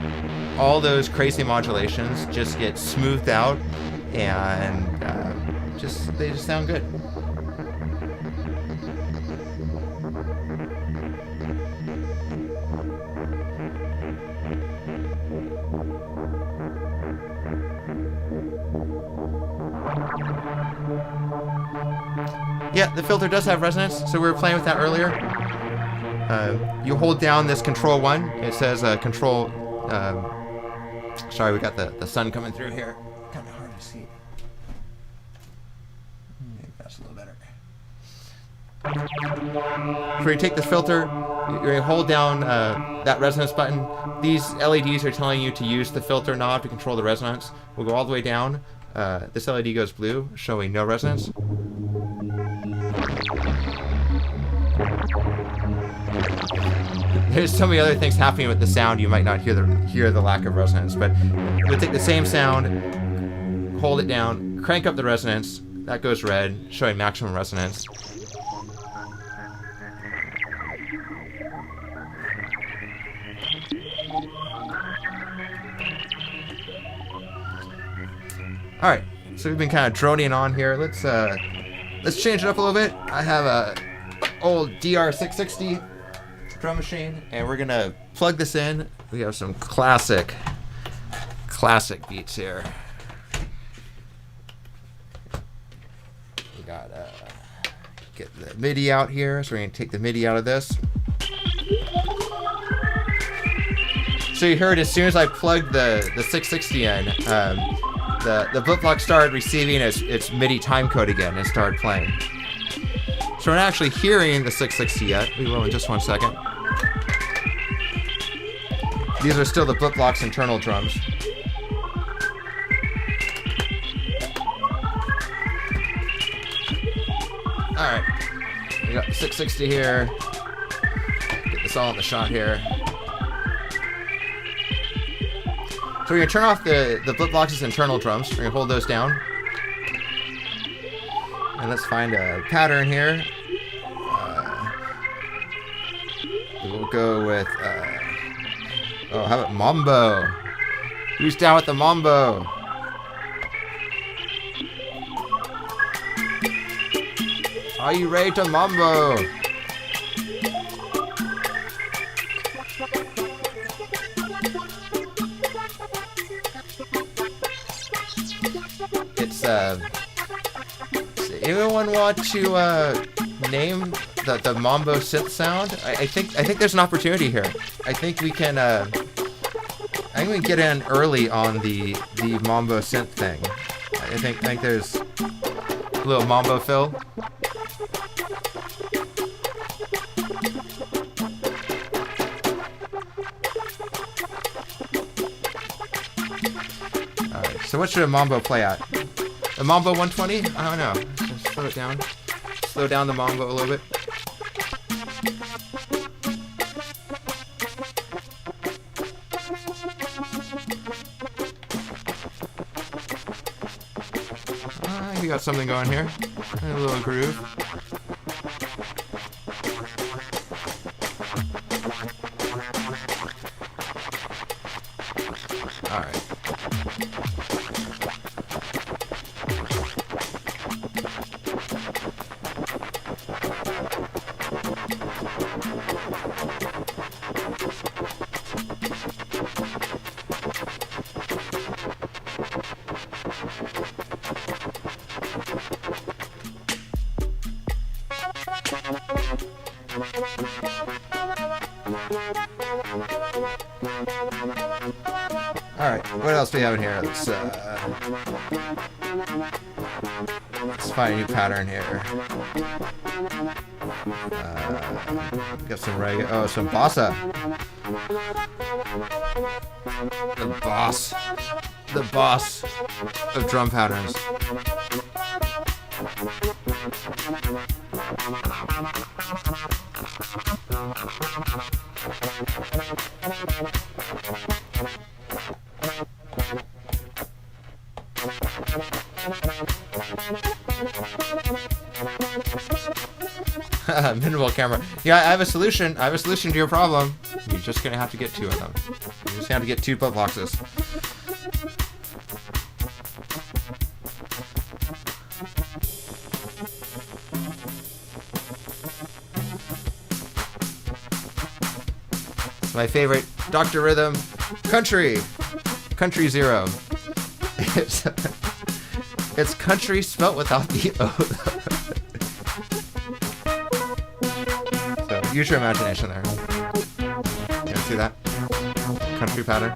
S1: all those crazy modulations just get smoothed out, and they just sound good. Yeah, the filter does have resonance, so we were playing with that earlier. You hold down this control 1. It says control... sorry, we got the sun coming through here. Kind of hard to see. Maybe that's a little better. So you take this filter, you hold down that resonance button. These LEDs are telling you to use the filter knob to control the resonance. We'll go all the way down. This LED goes blue, showing no resonance. There's so many other things happening with the sound, you might not hear the lack of resonance, but we'll take the same sound, hold it down, crank up the resonance, that goes red, showing maximum resonance. Alright, so we've been kind of droning on here. Let's change it up a little bit. I have a old DR660 drum machine, and we're gonna plug this in. We have some classic beats here. We got get the MIDI out here, so we're gonna take the MIDI out of this. So you heard as soon as I plugged the 660 in, the Blipblox started receiving its MIDI timecode again and started playing. So we're not actually hearing the 660 yet. We will in just one second. These are still the Blipblox internal drums. Alright. We got the 660 here. Get this all in the shot here. So we're going to turn off the Blipblox's internal drums. We're going to hold those down. And let's find a pattern here. We'll go with... oh, how about Mambo? Who's down with the Mambo? Are you ready to Mambo? It's does anyone want to name the Mambo synth sound? I think there's an opportunity here. I think we can I think we can get in early on the Mambo synth thing. I think there's a little Mambo fill. Alright, so what should a Mambo play at? A Mambo 120? I don't know. Just slow it down. Slow down the Mambo a little bit. We got something going here. A little groove. Alright. Alright, what else do we have in here? Let's find a new pattern here. Got some reggae. Oh, some bossa. The boss of drum patterns. Minimal camera. Yeah, I have a solution. I have a solution to your problem. You're just gonna have to get two of them. You're just gonna have to get two Blipbloxes. My favorite Dr. Rhythm, Country 0. It's country spelt without the O. So use your imagination there. You see that? Country pattern?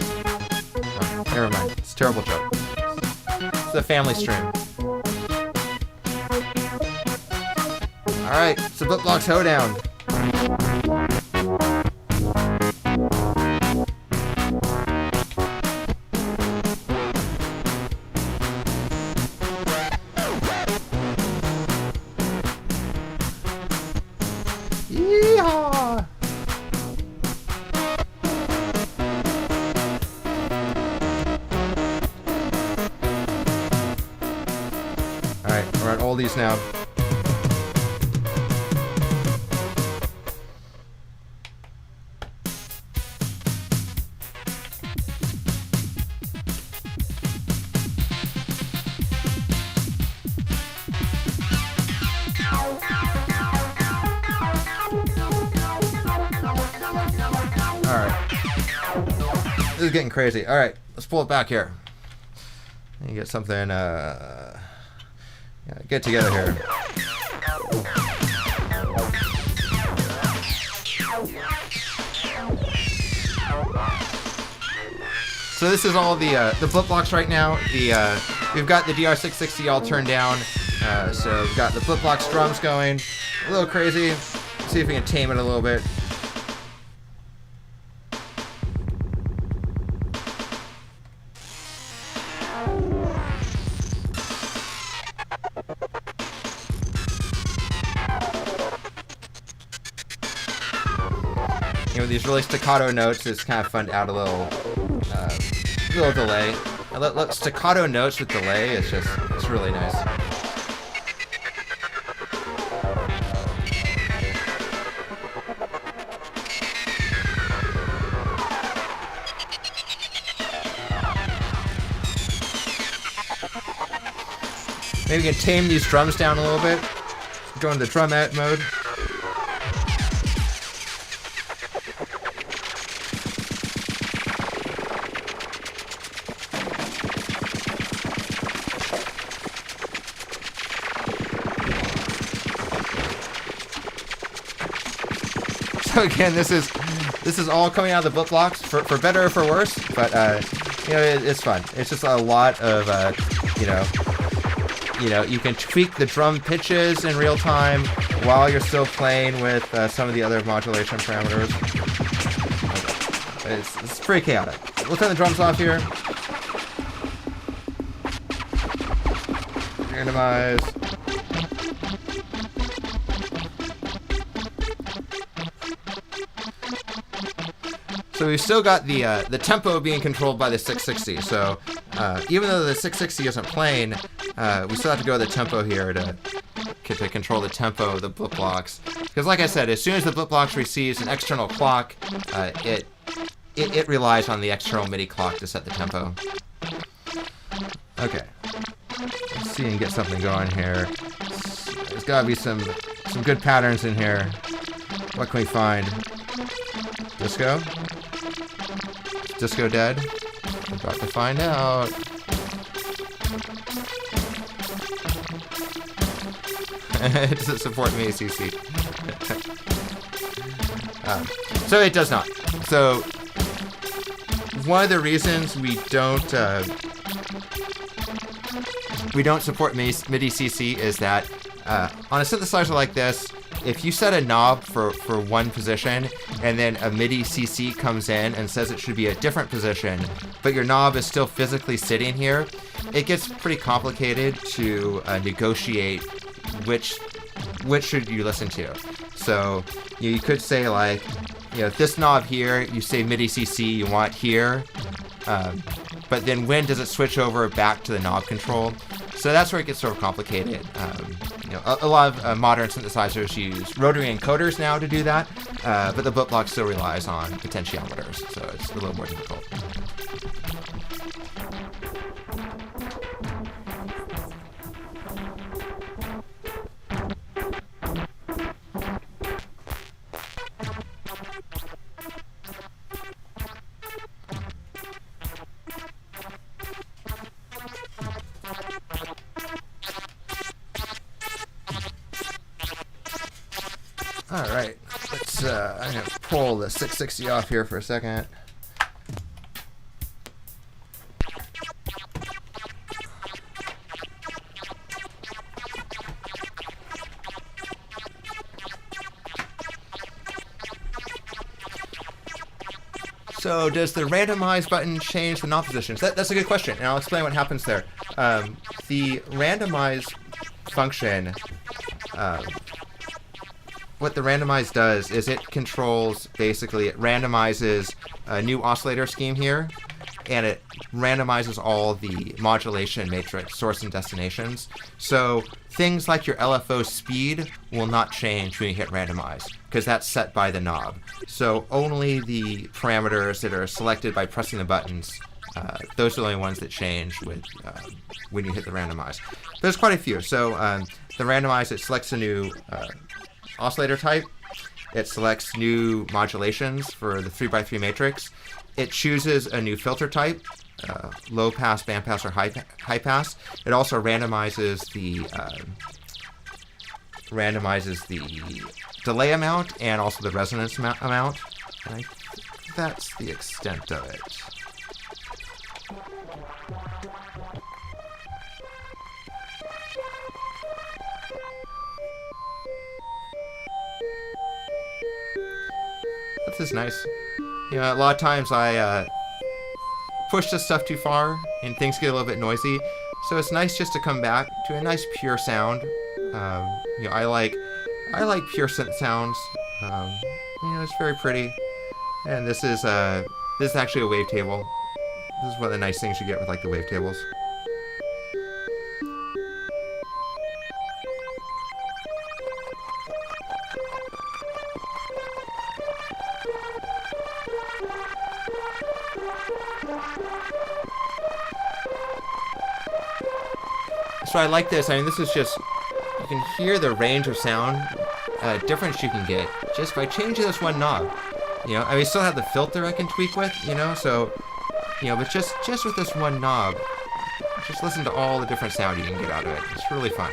S1: Oh, never mind. It's a terrible joke. It's a family stream. Alright, it's the Blipblox Hoedown. Yeehaw! Alright, we're at oldies now. This is getting crazy. All right, let's pull it back here. You get something, get together here. So this is all the Blipblox right now. We've got the DR660 all turned down. So we've got the Blipblox drums going. A little crazy. Let's see if we can tame it a little bit. You know, these really staccato notes, it's kind of fun to add a little delay. Staccato notes with delay, it's really nice. Maybe we can tame these drums down a little bit. Go into the drumette mode. So again, this is all coming out of the Blipblox for better or for worse, but you know, it's fun. It's just a lot of you know, you can tweak the drum pitches in real time while you're still playing with some of the other modulation parameters. It's pretty chaotic. We'll turn the drums off here. Randomize. So we've still got the tempo being controlled by the 660. So even though the 660 isn't playing, we still have to go to the tempo here to control the tempo of the Blipblox. Because like I said, as soon as the Blipblox receives an external clock, it relies on the external MIDI clock to set the tempo. Okay. Let's see and get something going here. There's got to be some good patterns in here. What can we find? Disco? Disco dead? We're about to find out. It doesn't support me ACC. So it does not. So one of the reasons we don't support MIDI CC is that on a synthesizer like this, if you set a knob for one position and then a MIDI CC comes in and says it should be a different position, but your knob is still physically sitting here, it gets pretty complicated to negotiate which should you listen to. So you could say, like, you know, this knob here, you say MIDI CC you want here, but then when does it switch over back to the knob control? So that's where it gets sort of complicated. You know, a lot of modern synthesizers use rotary encoders now to do that, but the Blipblox still relies on potentiometers, so it's a little more difficult. All right, let's. I'm gonna pull the 660 off here for a second. So does the randomize button change the knob positions? That's a good question, and I'll explain what happens there. The randomize function, what the randomize does is it controls, basically, it randomizes a new oscillator scheme here, and it randomizes all the modulation matrix, source and destinations. So things like your LFO speed will not change when you hit randomize, because that's set by the knob. So only the parameters that are selected by pressing the buttons, those are the only ones that change with when you hit the randomize. There's quite a few. So the randomize, it selects a new oscillator type. It selects new modulations for the 3x3 matrix. It chooses a new filter type, low pass, band pass, or high pass. It also randomizes the delay amount and also the resonance amount. And I think that's the extent of it. This is nice. You know, a lot of times I push this stuff too far and things get a little bit noisy. So it's nice just to come back to a nice pure sound. You know, I like pure synth sounds. You know, it's very pretty. And this is actually a wavetable. This is one of the nice things you get with like the wavetables. So I like this. I mean, this is just, you can hear the range of sound difference you can get just by changing this one knob. You know, I mean, I still have the filter I can tweak with, you know, so, you know, but just with this one knob, just listen to all the different sound you can get out of it. It's really fun.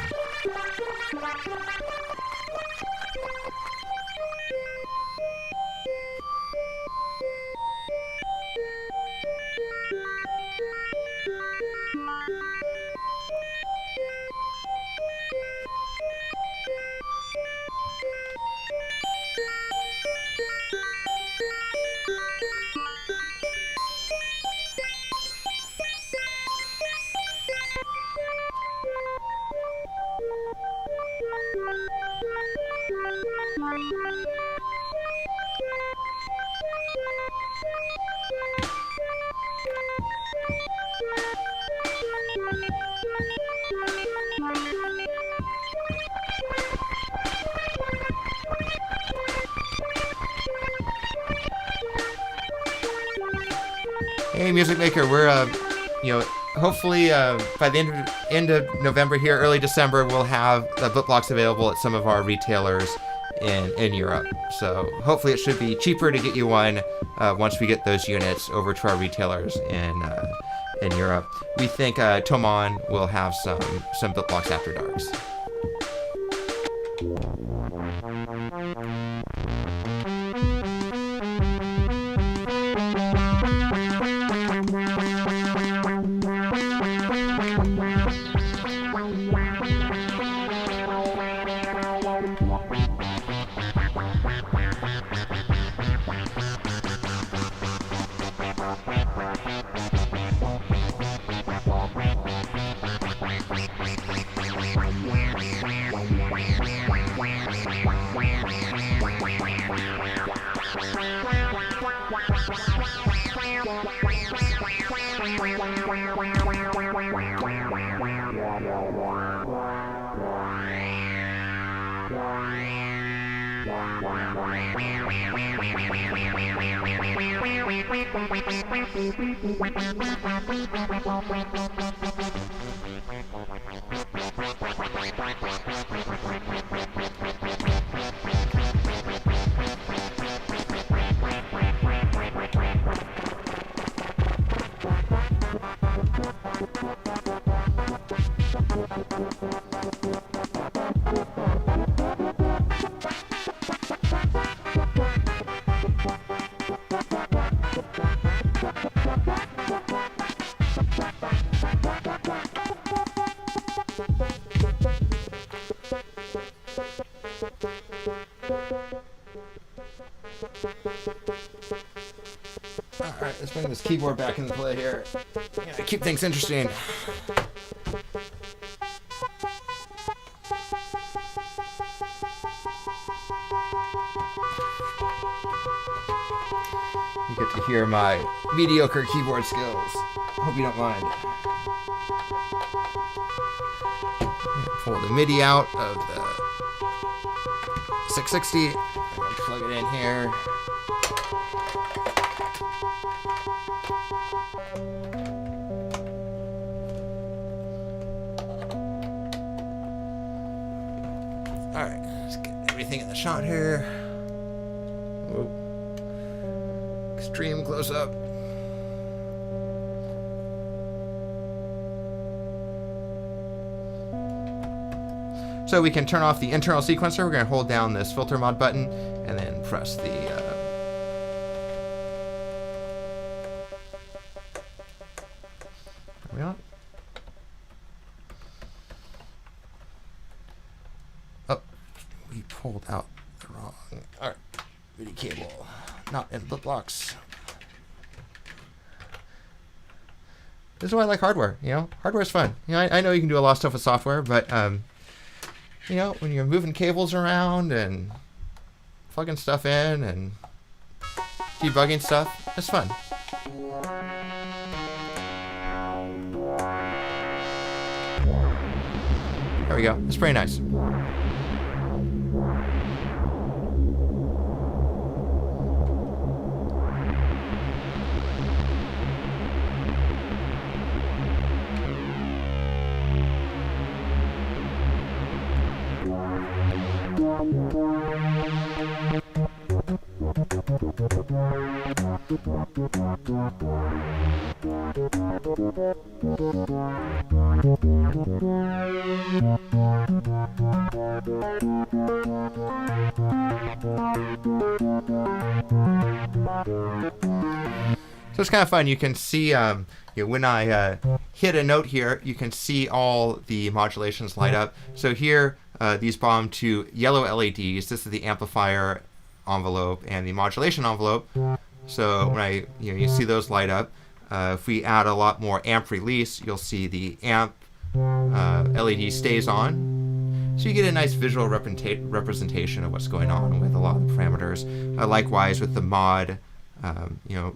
S1: Hey, Music Maker, we're, you know, hopefully by the end of November here, early December, we'll have the Blipblox available at some of our retailers in Europe. So hopefully it should be cheaper to get you one once we get those units over to our retailers in Europe. We think Toman will have some Blipblox After Darks. this keyboard back into play here. Yeah, keep things interesting. You get to hear my mediocre keyboard skills. Hope you don't mind. Pull the MIDI out of the 660. Plug it in here. Alright, let's get everything in the shot here. Whoa. Extreme close up. So we can turn off the internal sequencer. We're going to hold down this filter mod button and then press the are we on? Oh, we pulled out the wrong. All right, MIDI cable, not in Blipblox. This is why I like hardware. You know, hardware's fun. You know, I know you can do a lot of stuff with software, but you know, when you're moving cables around and plugging stuff in and debugging stuff, it's fun. There we go. It's pretty nice. So it's kind of fun. You can see you know, when I hit a note here, you can see all the modulations light up. So here, these belong to yellow LEDs. This is the amplifier envelope and the modulation envelope. So when you see those light up. If we add a lot more amp release, you'll see the amp LED stays on. So you get a nice visual representation of what's going on with a lot of the parameters. Likewise with the mod, you know,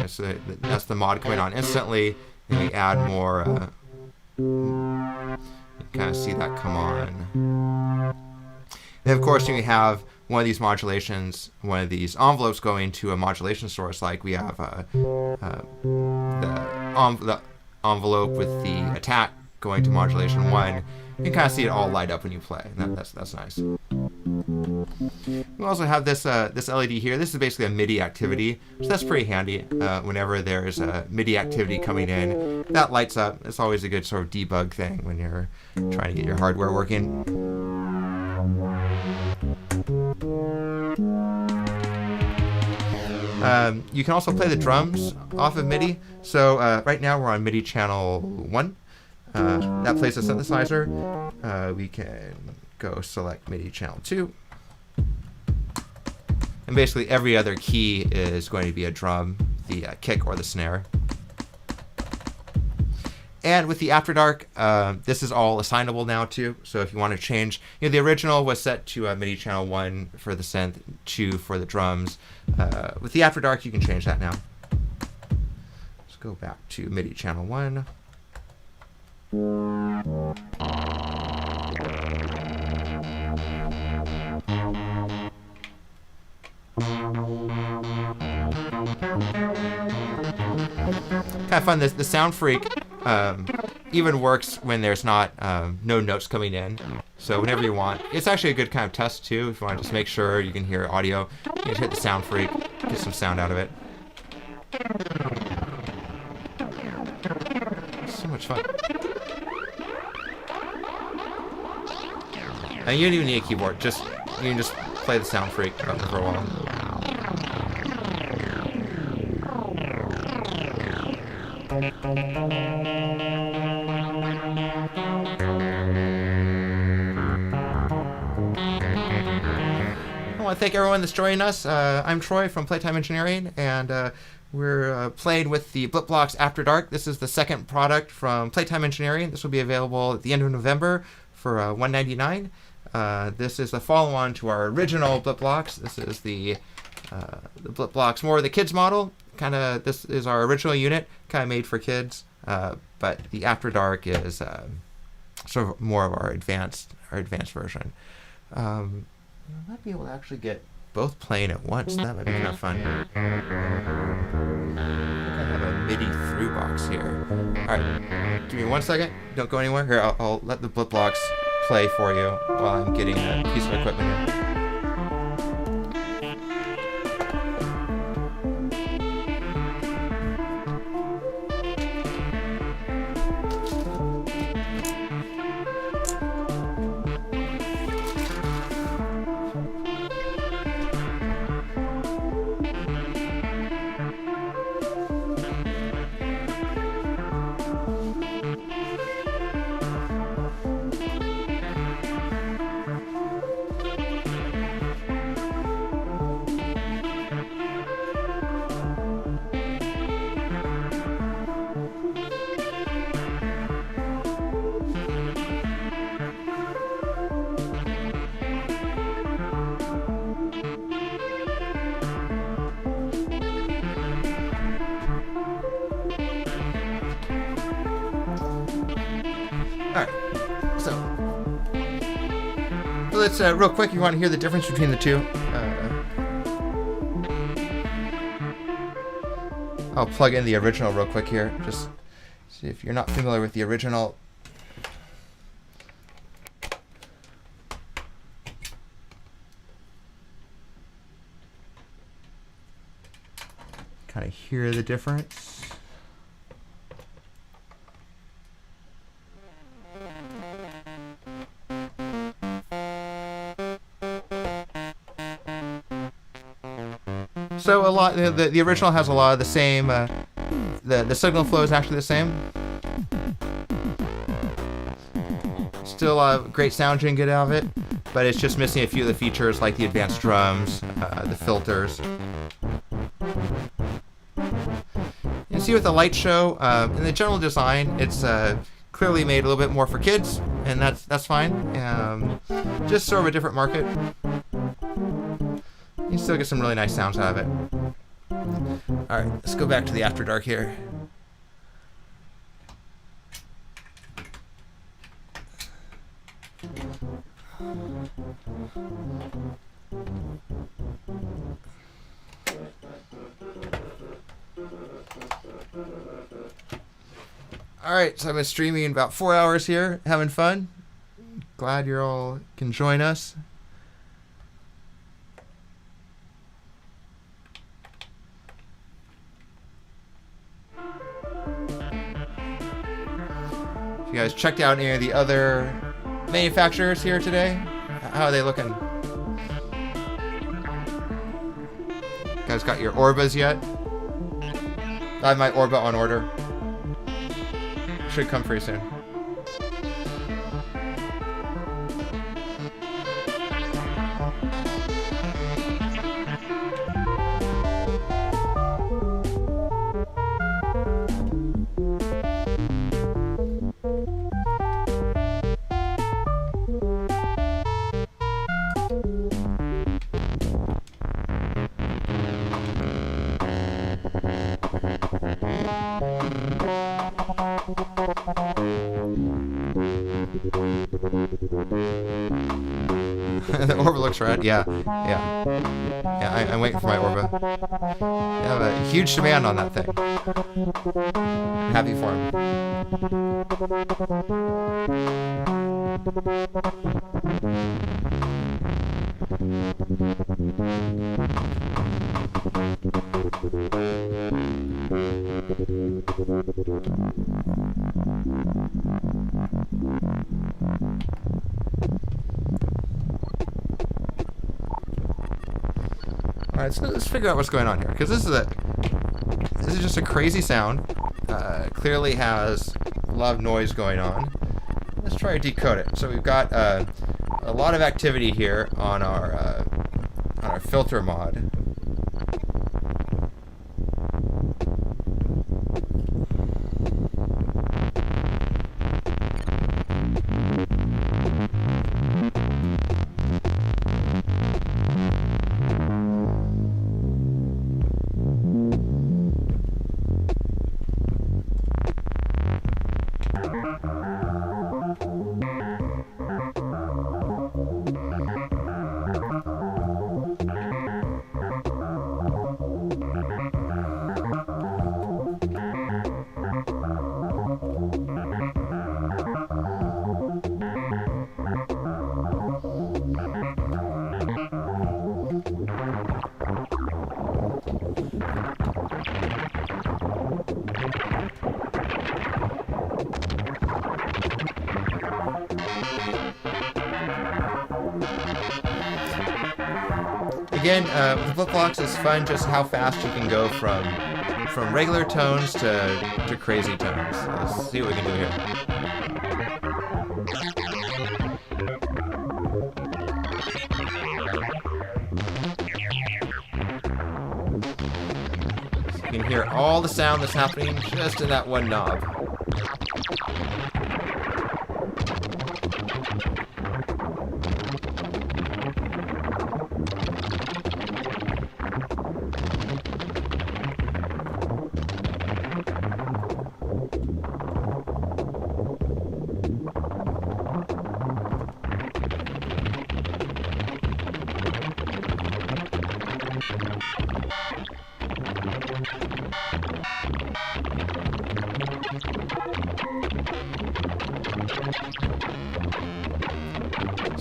S1: so that's the mod coming on instantly. And we add more, you kind of see that come on. And of course, we have one of these modulations, one of these envelopes going to a modulation source, like we have the envelope with the attack going to modulation 1. You can kind of see it all light up when you play. That's nice. We also have this this LED here. This is basically a MIDI activity, so that's pretty handy. Whenever there's a MIDI activity coming in, that lights up. It's always a good sort of debug thing when you're trying to get your hardware working. You can also play the drums off of MIDI. So right now we're on MIDI channel 1. That plays a synthesizer. We can go select MIDI channel 2. And basically every other key is going to be a drum, the kick or the snare. And with the After Dark, this is all assignable now too. So if you want to change, you know, the original was set to MIDI channel 1 for the synth, 2 for the drums. With the After Dark, you can change that now. Let's go back to MIDI channel 1. Kind of fun. The Sound Freak even works when there's not no notes coming in. So whenever you want, it's actually a good kind of test too. If you want to just make sure you can hear audio, you just hit the Sound Freak, get some sound out of it. So much fun. And you don't even need a keyboard. You can just play the Sound Freak for a while. I want to thank everyone that's joining us. I'm Troy from Playtime Engineering, and We're playing with the Blipblox After Dark. This is the second product from Playtime Engineering. This will be available at the end of November for $199. This is the follow-on to our original Blipblox. This is the Blipblox, more of the kids model. This is our original unit, kind of made for kids. But the After Dark is sort of more of our advanced version. I might be able to actually get both playing at once. That might be kind of fun. I have a MIDI through box here. All right, give me 1 second. Don't go anywhere. Here, I'll let the Blipblox play for you while I'm getting a piece of equipment here. Alright, so let's, real quick, you want to hear the difference between the two? I'll plug in the original real quick here, just see if you're not familiar with the original. Kind of hear the difference. So a lot, the original has a lot of the same, the signal flow is actually the same. Still a great sound you can get out of it, but it's just missing a few of the features like the advanced drums, the filters. You see with the light show, in the general design, it's clearly made a little bit more for kids, and that's fine. Just sort of a different market. You still get some really nice sounds out of it. Alright, let's go back to the After Dark here. Alright, so I've been streaming about 4 hours here, having fun. Glad you all can join us. If you guys checked out any of the other manufacturers here today, how are they looking? You guys got your Orbas yet? I have my Orba on order. Should come pretty soon. The Orba looks rad. Yeah. I'm waiting for my Orba. I have a huge demand on that thing. I'm happy for him. Alright, so let's figure out what's going on here, because this is just a crazy sound. Clearly has a lot of noise going on. Let's try to decode it. So we've got a lot of activity here on our filter mod. again, with Blipblox, it's fun just how fast you can go from regular tones to crazy tones. Let's see what we can do here. So you can hear all the sound that's happening just in that one knob.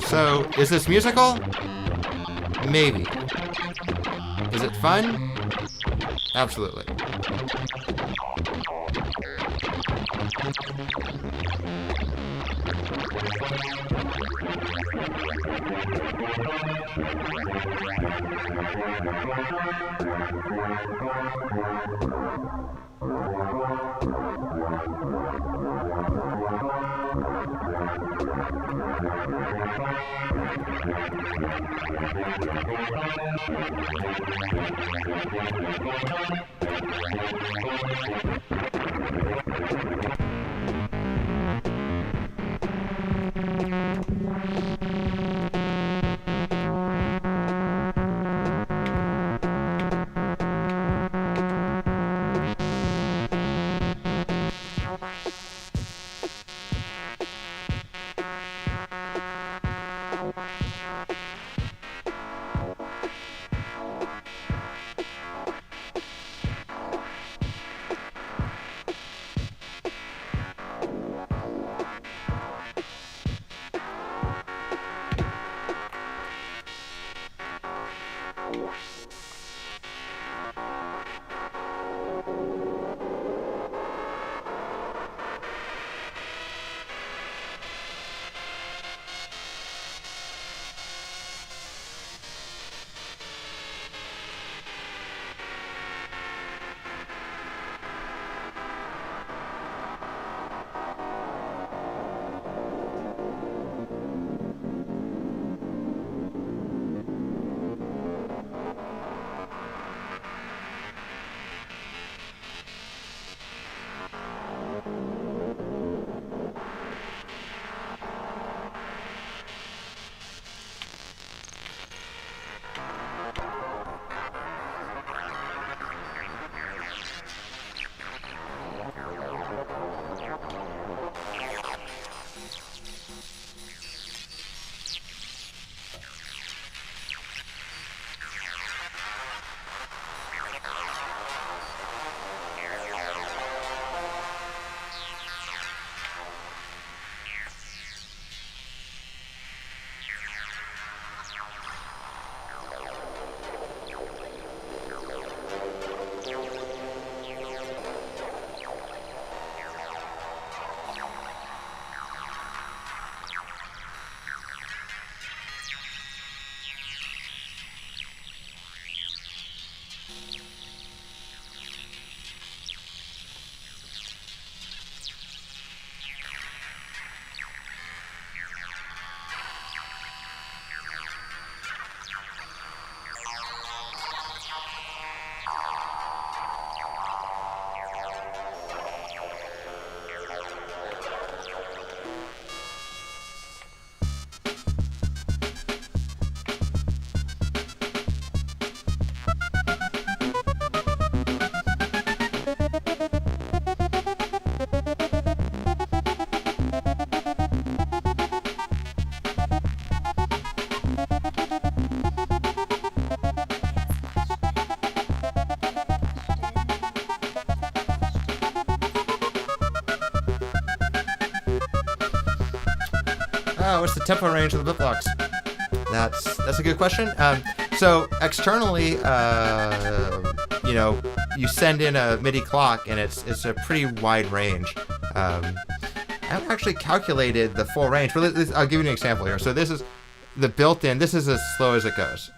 S1: So, is this musical? Maybe. Is it fun? Absolutely. What's the tempo range of the Blipblox? That's a good question. So externally, you know, you send in a MIDI clock, and it's a pretty wide range. I haven't actually calculated the full range, but I'll give you an example here. So this is the built-in. This is as slow as it goes.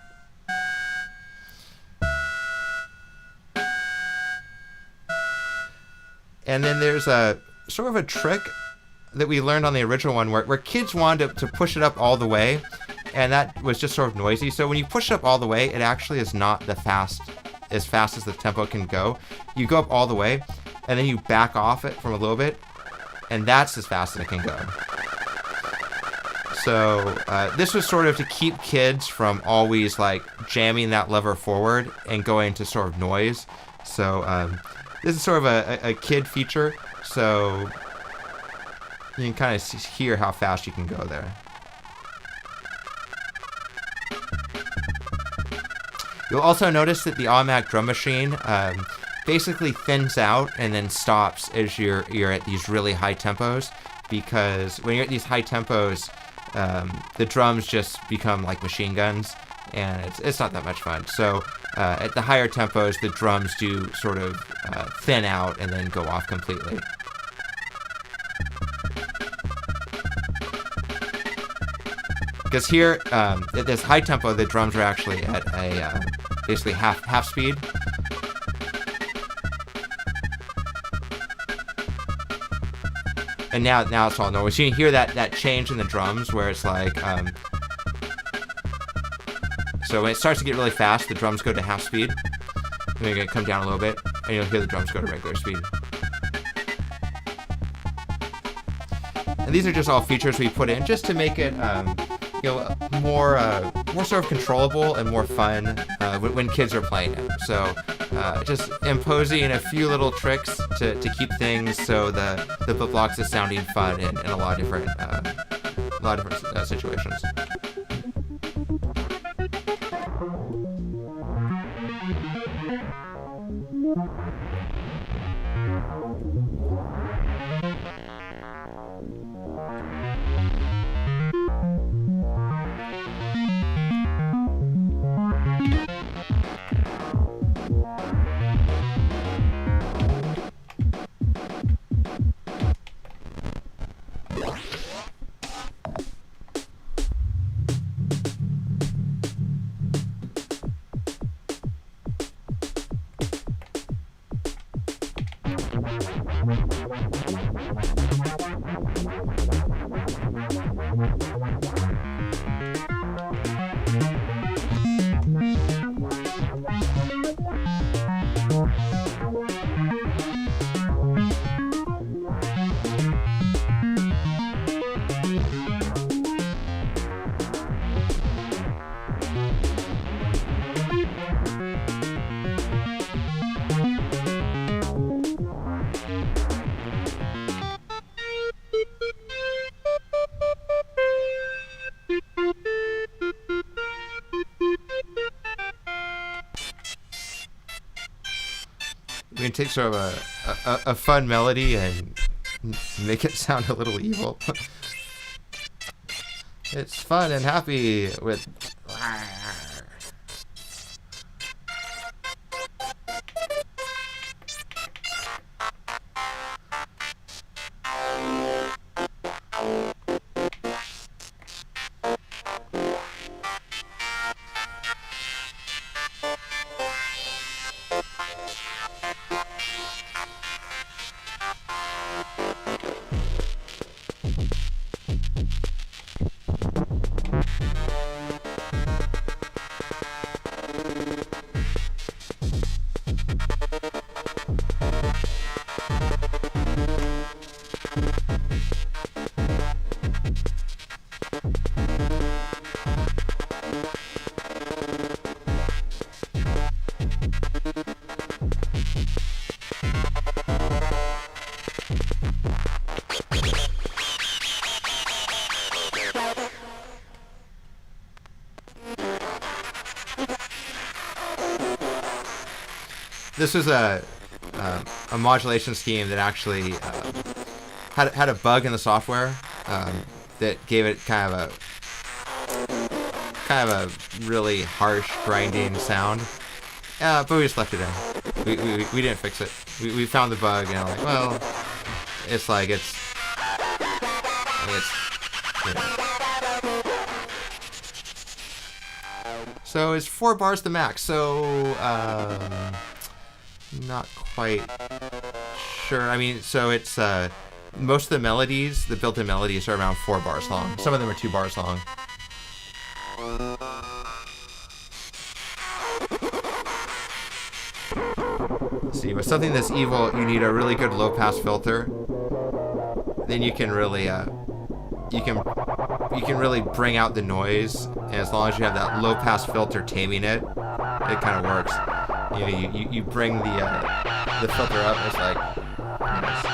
S1: And then there's a sort of a trick that we learned on the original one where kids wanted to push it up all the way, and that was just sort of noisy. So when you push it up all the way, it actually is not as fast as the tempo can go. You go up all the way, and then you back off it from a little bit, and that's as fast as it can go. So this was sort of to keep kids from always like jamming that lever forward and going to sort of noise. So this is sort of a kid feature, so you can kind of hear how fast you can go there. You'll also notice that the automatic drum machine basically thins out and then stops as you're at these really high tempos, because when you're at these high tempos, the drums just become like machine guns, and it's not that much fun. So at the higher tempos, the drums do sort of thin out and then go off completely. Because here, at this high tempo, the drums are actually at a basically half speed. And now it's all normal. So you can hear that change in the drums where it's like, so when it starts to get really fast, the drums go to half speed. And then you're going to come down a little bit, and you'll hear the drums go to regular speed. And these are just all features we put in just to make it, more sort of controllable and more fun when kids are playing it. So just imposing a few little tricks to keep things so the Blipblox is sounding fun in a lot of different situations. We can take sort of a fun melody and make it sound a little evil. It's fun and happy with... This was a modulation scheme that actually had a bug in the software that gave it kind of a really harsh grinding sound. But we just left it in. We didn't fix it. We found the bug and I'm like, well, it's you know. So it's 4 bars the max. So not quite Sure. I mean, so it's most of the melodies, the built-in melodies, are around 4 bars long. Some of them are 2 bars long. See, with something that's evil, you need a really good low-pass filter. Then you can really, you can really bring out the noise, and as long as you have that low-pass filter taming it, it kind of works. You know, you bring the filter up, and it's like, nice.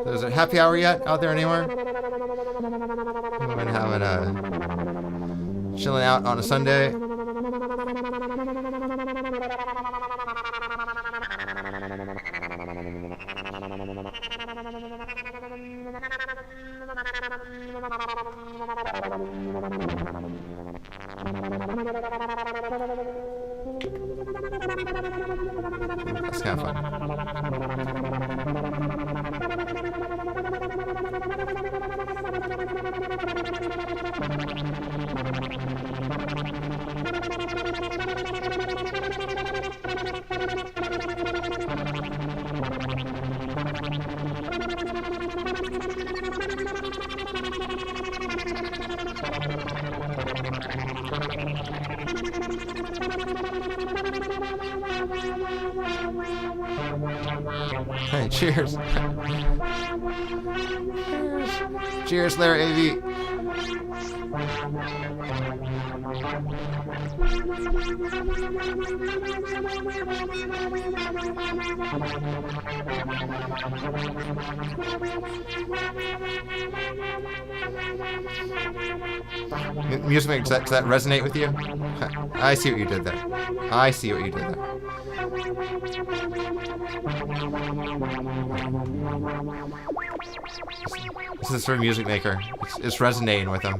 S1: So is it happy hour yet out there anywhere? Anyone having a chilling out on a Sunday? That's kind of fun. Hey, cheers. Cheers, Larry AV. Music, does that resonate with you? I see what you did there. I see what you did there. This is for Music Maker. It's resonating with them.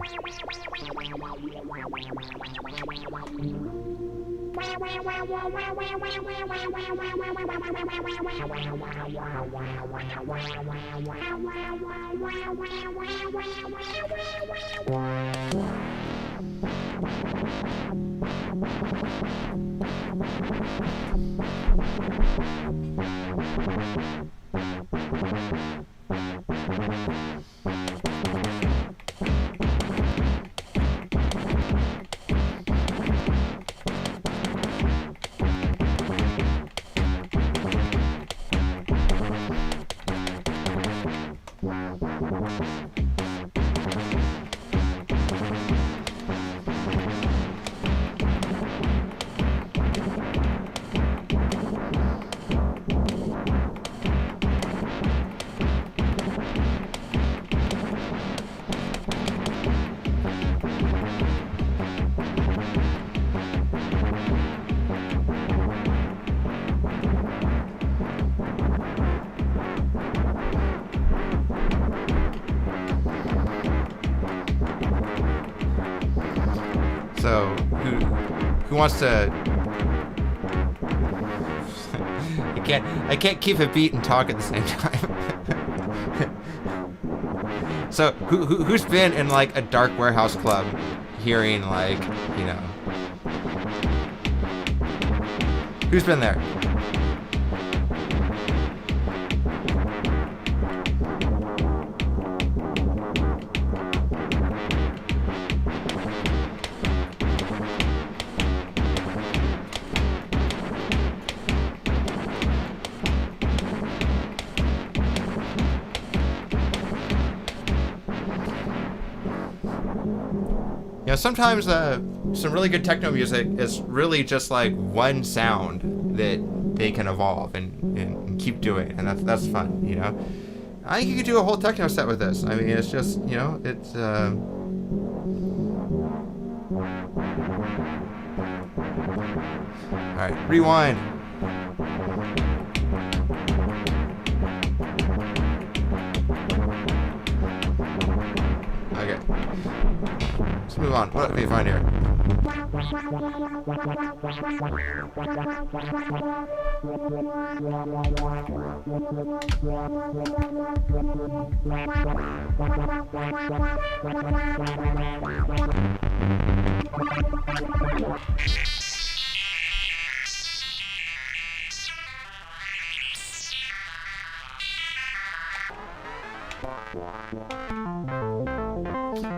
S1: So, who wants to? I can't keep a beat and talk at the same time. So, who's been in like a dark warehouse club, hearing like, you know, who's been there? You know, sometimes some really good techno music is really just like one sound that they can evolve and keep doing, and that's fun, you know. I think you could do a whole techno set with this. I mean, it's just, you know, it's all right, rewind. Okay. Let's move on. What can we find here?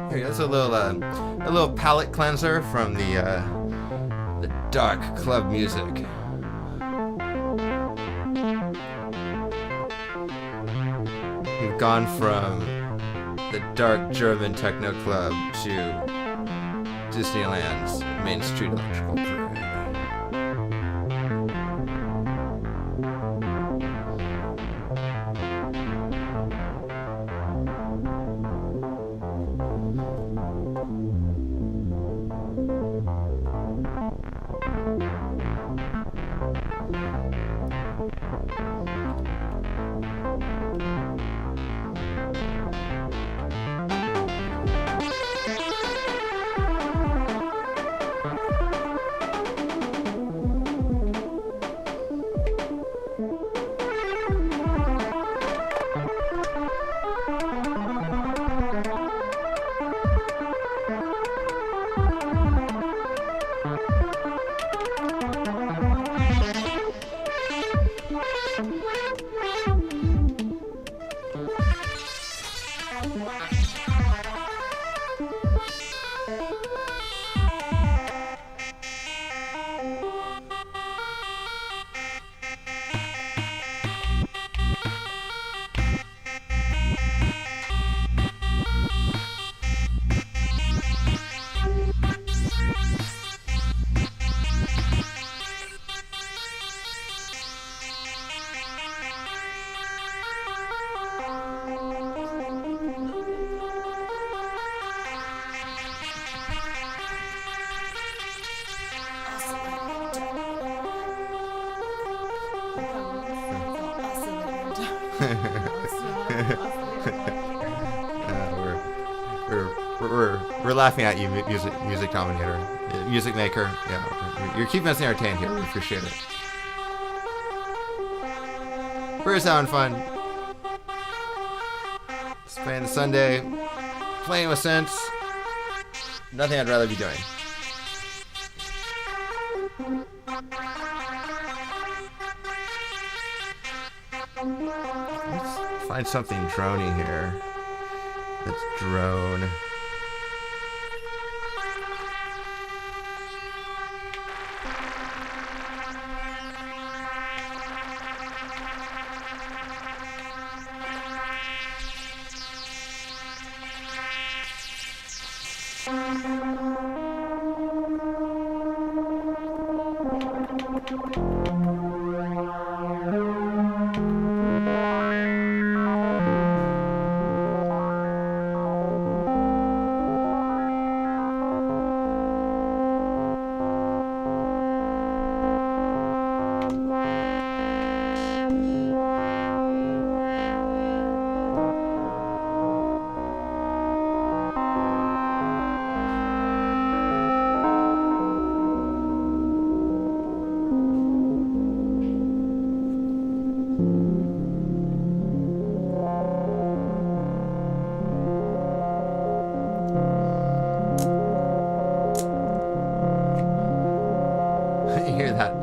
S1: Here, that's a little palate cleanser from the dark club music. We've gone from the dark German techno club to Disneyland's Main Street Electrical Parade. We're laughing at you, music commentator, music maker. Yeah, you're keeping us entertained here. We appreciate it. We're having fun. Spending the Sunday playing with synths. Nothing I'd rather be doing. Let's find something droney here. Let's drone. Hear that?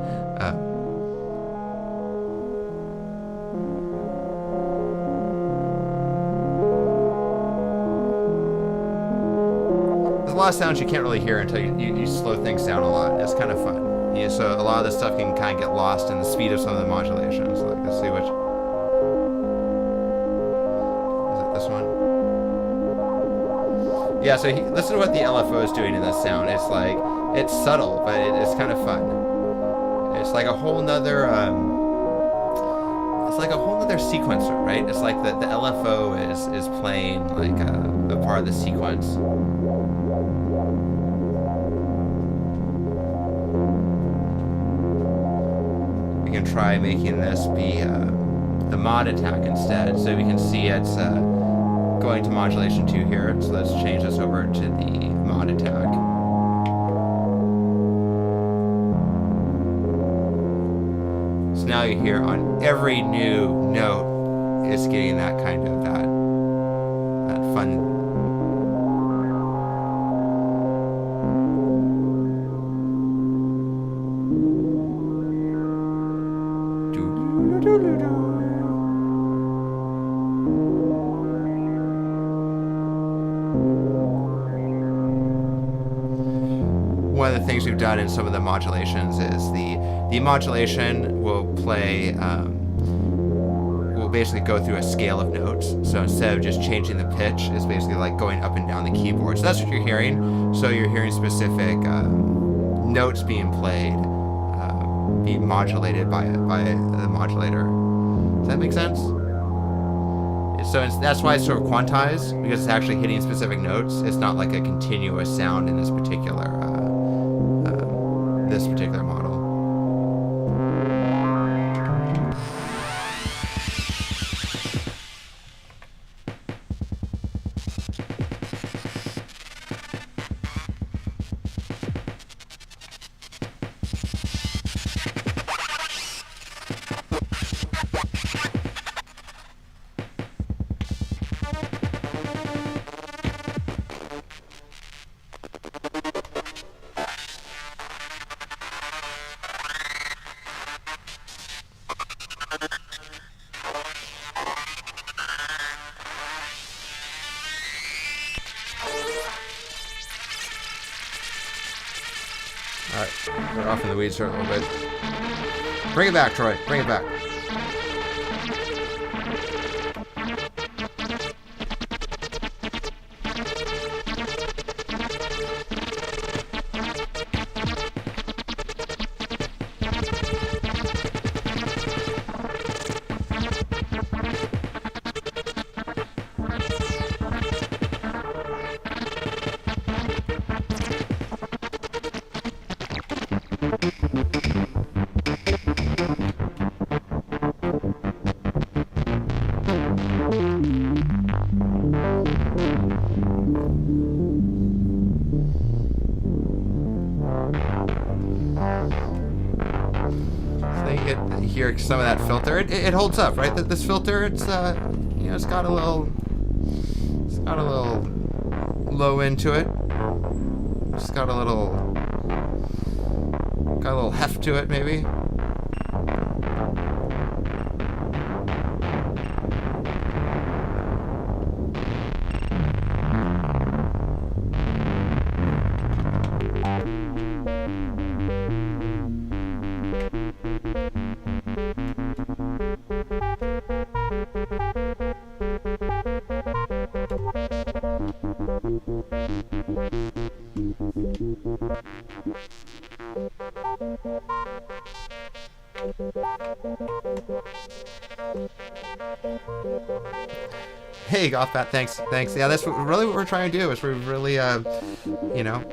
S1: There's a lot of sounds you can't really hear until you slow things down a lot. It's kind of fun. Yeah, so a lot of this stuff can kind of get lost in the speed of some of the modulations. Like, let's see which. Is it this one? Yeah, so listen to what the LFO is doing in this sound. It's like, it's subtle, but it's kind of fun. It's like a whole nother, it's like a whole nother sequencer, right? It's like the LFO is playing like a part of the sequence. We can try making this be the mod attack instead, so we can see it's going to modulation 2 here. So let's change this over to the mod attack. So now you hear on every new note is getting that kind of that fun. One of the things we've done in some of the modulations is the modulation will play, will basically go through a scale of notes. So instead of just changing the pitch, it's basically like going up and down the keyboard. So that's what you're hearing. So you're hearing specific notes being played, being modulated by the modulator. Does that make sense? So that's why it's sort of quantized, because it's actually hitting specific notes. It's not like a continuous sound in this particular model. Alright, we're off in the weeds here a little bit. Bring it back, Troy. Bring it back. Hear some of that filter. It holds up, right? This filter, it's you know, it's got a little low end to it. It's got a little heft to it, maybe. Hey, Gothbat, thanks. Yeah, that's really what we're trying to do. Is we're really, you know,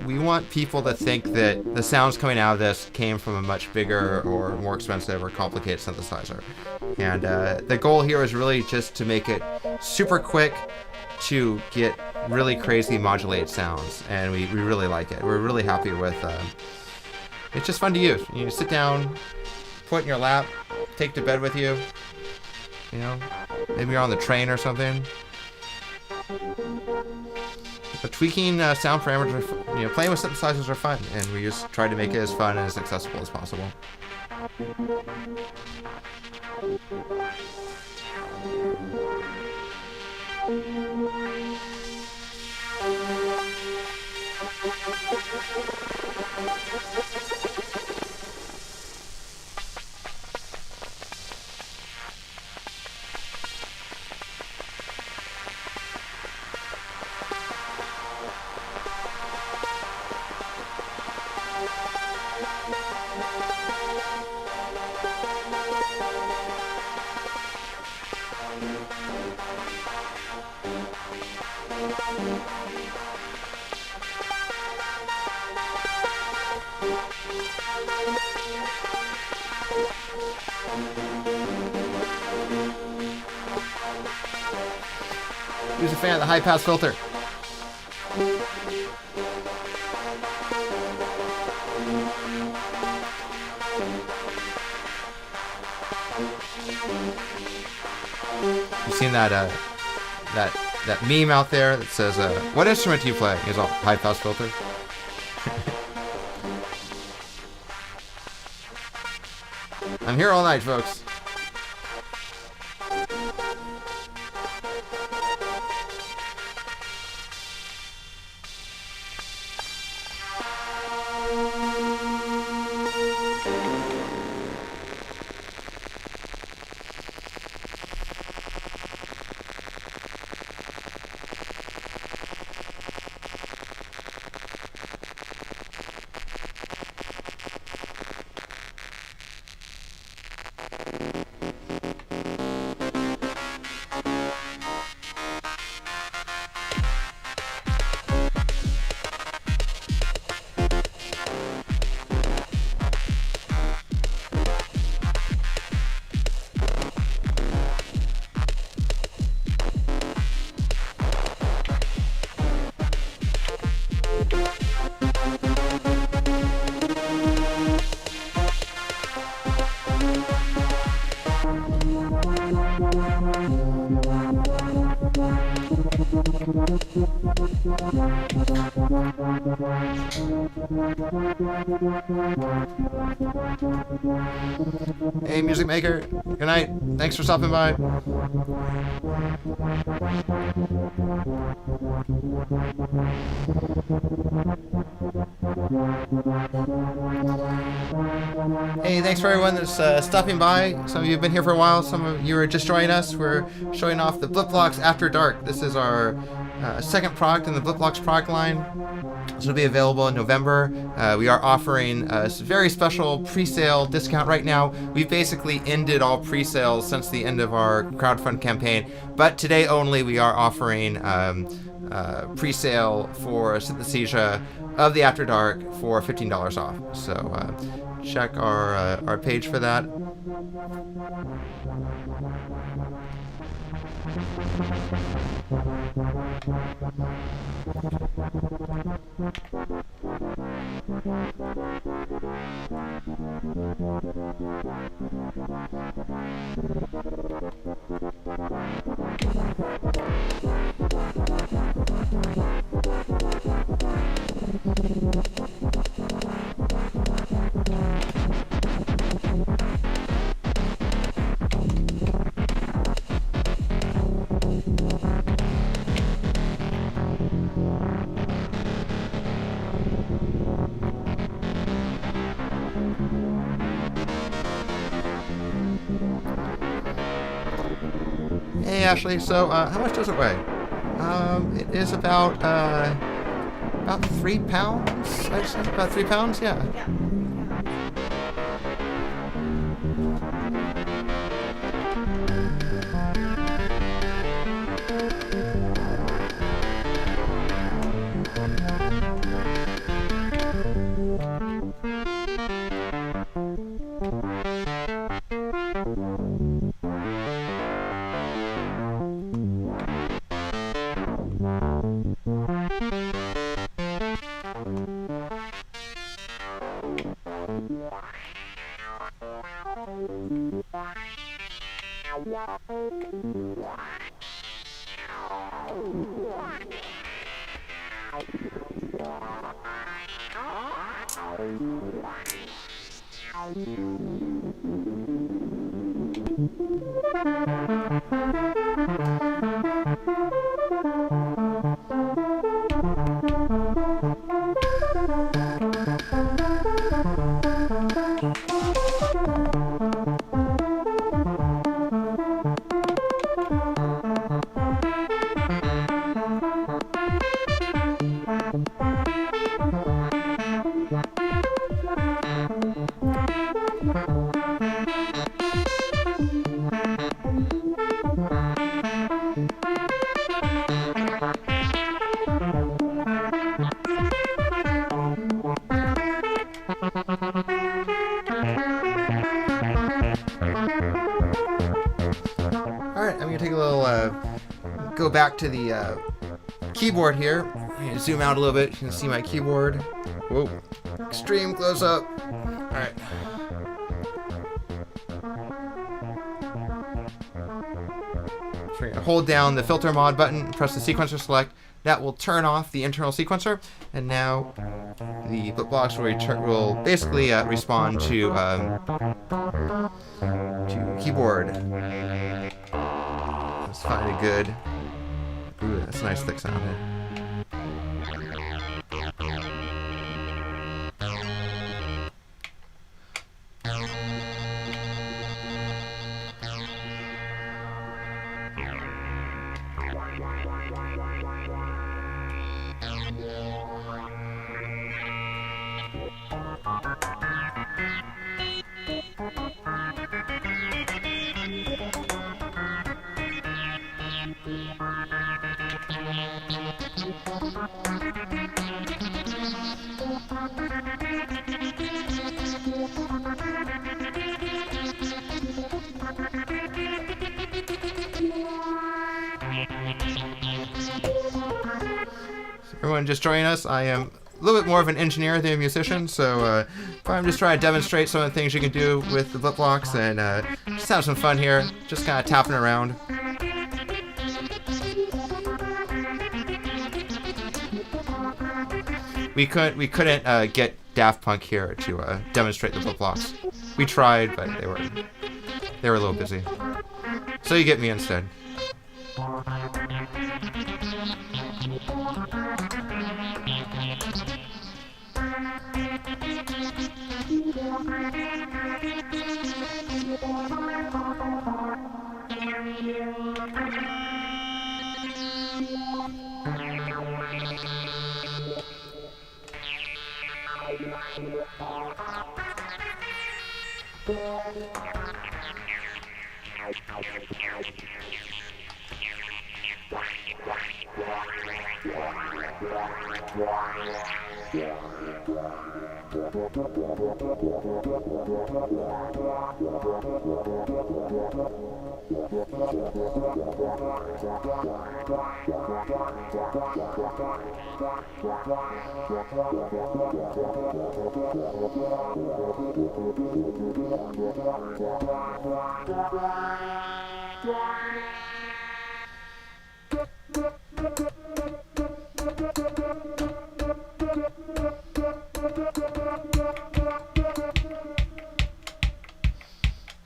S1: we want people to think that the sounds coming out of this came from a much bigger or more expensive or complicated synthesizer. And the goal here is really just to make it super quick to get really crazy modulated sounds, and we really like it. We're really happy with it's just fun to use. You sit down, put it in your lap, take it to bed with you. You know, maybe you're on the train or something. But tweaking sound parameters, you know, playing with synthesizers are fun, and we just try to make it as fun and as accessible as possible. Who's a fan of the high-pass filter? You've seen that that meme out there that says, "What instrument do you play?" He's all high-pass filter. I'm here all night, folks. Hey, Music Maker. Good night. Thanks for stopping by. Hey, thanks for everyone that's stopping by. Some of you have been here for a while. Some of you are just joining us. We're showing off the Blipblox After Dark. This is our second product in the Blipblox product line. This will be available in November. We are offering a very special pre-sale discount right now. We've basically ended all pre-sales since the end of our crowdfund campaign, but today only we are offering pre-sale for Synthesthesia of the After Dark for $15 off. So check our page for that. Hey Ashley, so how much does it weigh? It is about 3 pounds, I'd say. About 3 pounds, yeah. gonna take a little, go back to the keyboard here. I'm gonna zoom out a little bit. You can see my keyboard. Whoa, extreme close up. All right. So we're gonna hold down the filter mod button, press the sequencer select. That will turn off the internal sequencer, and now the Blipblox will basically respond to keyboard. Let's find a good. Ooh, that's a nice thick sound here. Everyone just joining us, I am a little bit more of an engineer than a musician, so I'm just trying to demonstrate some of the things you can do with the Blipblox and just have some fun here, just kind of tapping around. We couldn't get Daft Punk here to demonstrate the Blipblox. We tried, but they were a little busy. So you get me instead.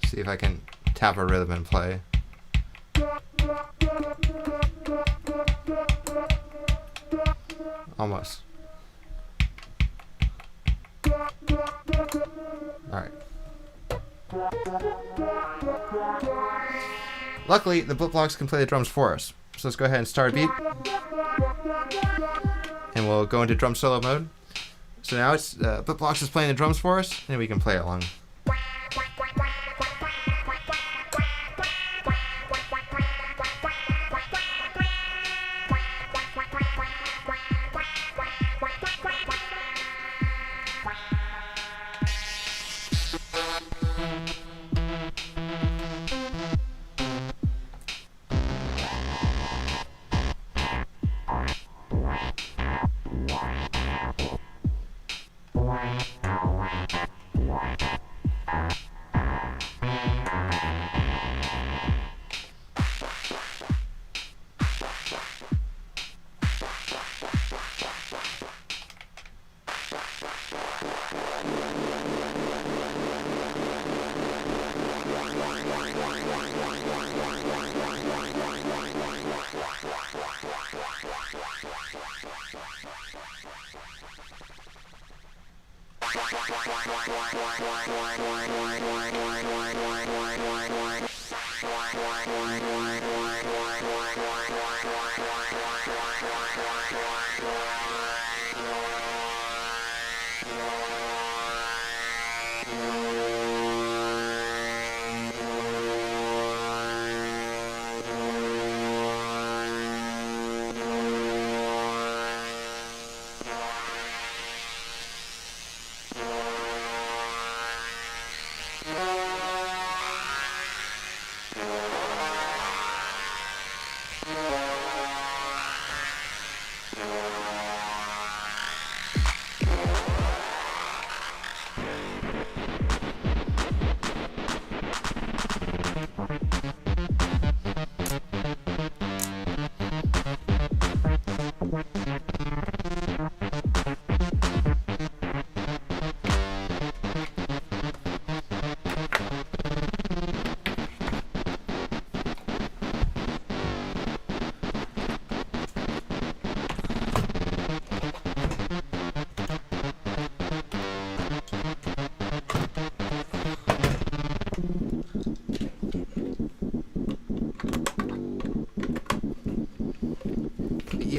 S1: See if I can tap a rhythm and play. Almost. Alright. Luckily, the Blipblox can play the drums for us. So let's go ahead and start a beat. And we'll go into drum solo mode. So now it's Blipblox is playing the drums for us, and we can play along.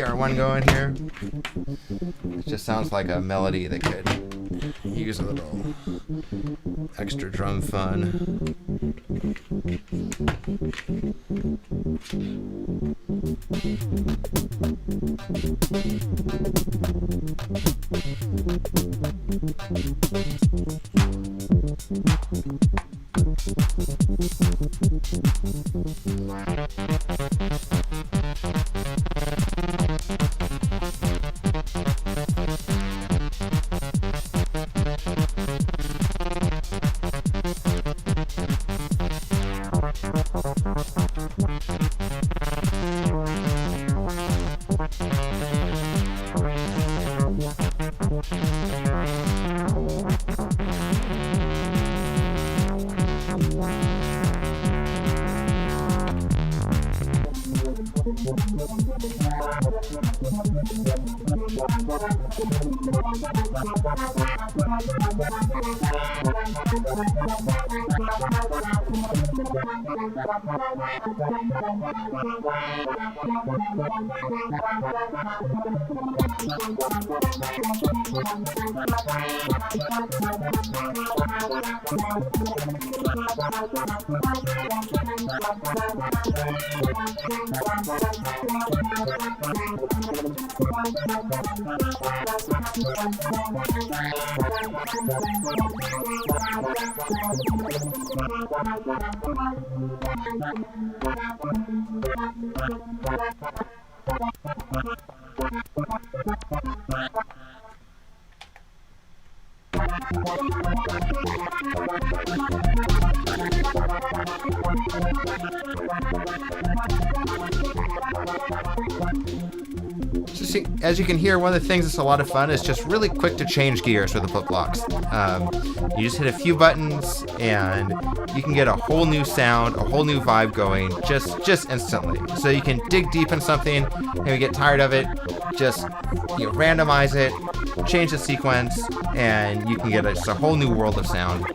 S1: TR1 going here. It just sounds like a melody that could use a little extra drum fun. As you can hear, one of the things that's a lot of fun is just really quick to change gears with the Blipblox. You just hit a few buttons and you can get a whole new sound, a whole new vibe going just instantly. So you can dig deep in something and you get tired of it, just randomize it, change the sequence, and you can get just a whole new world of sound.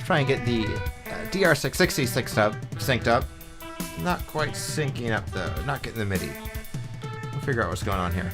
S1: try and get the DR660 synced up. Not quite syncing up though, not getting the MIDI. We'll figure out what's going on here.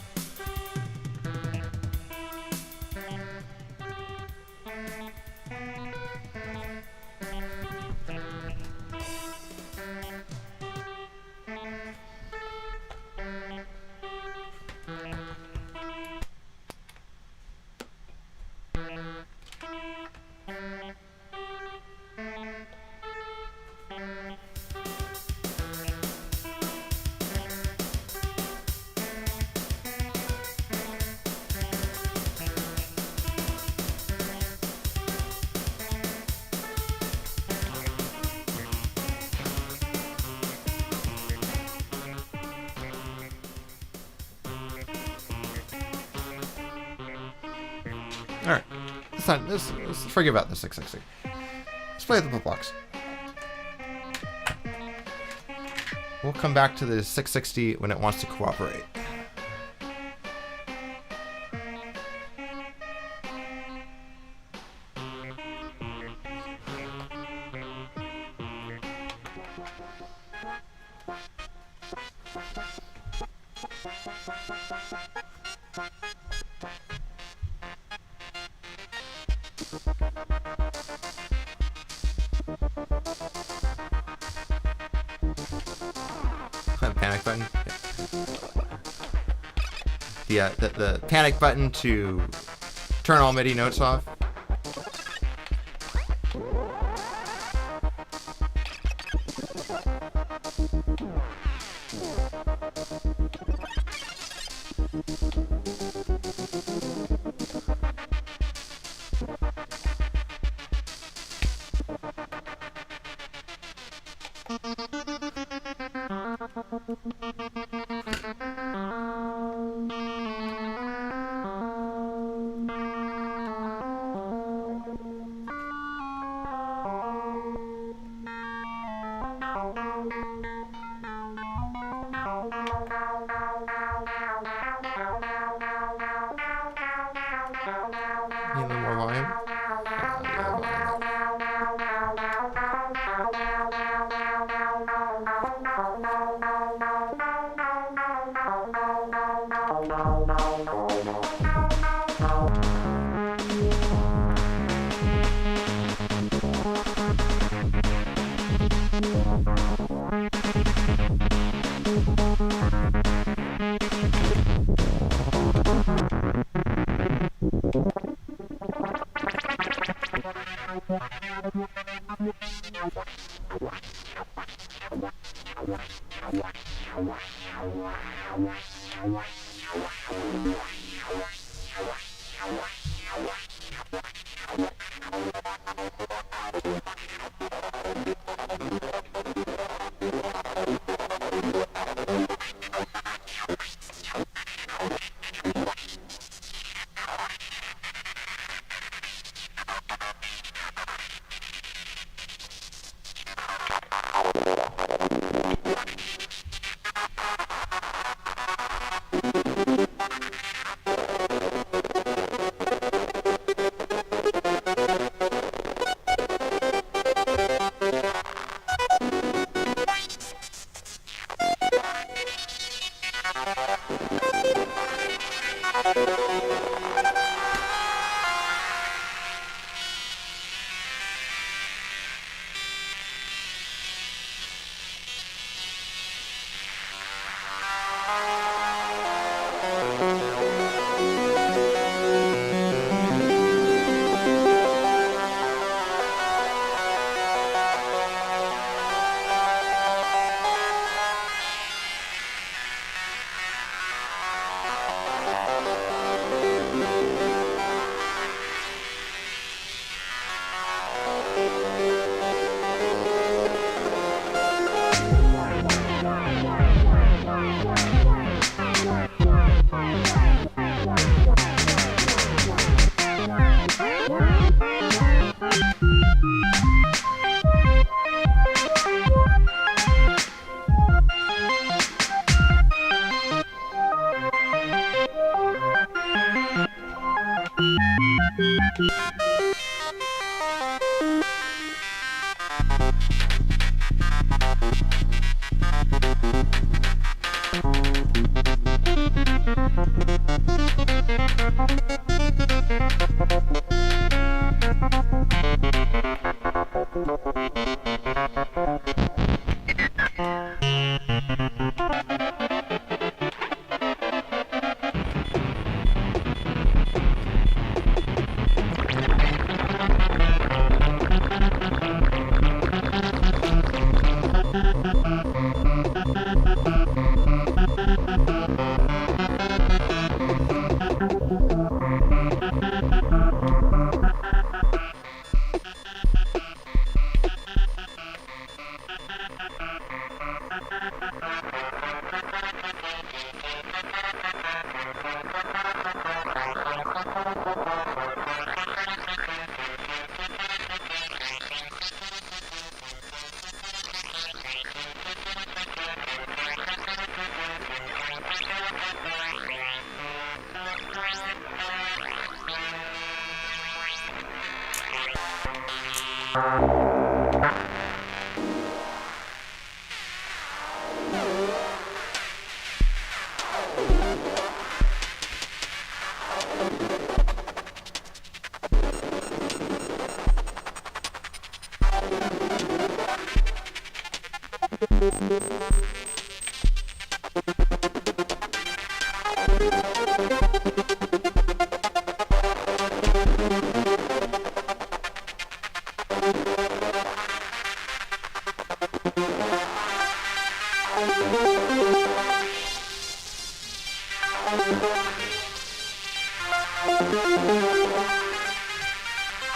S1: Alright, let's forget about the 660. Let's play with the Blipblox. We'll come back to the 660 when it wants to cooperate. Panic button. Yeah. The panic button to turn all MIDI notes off. Need a little more volume.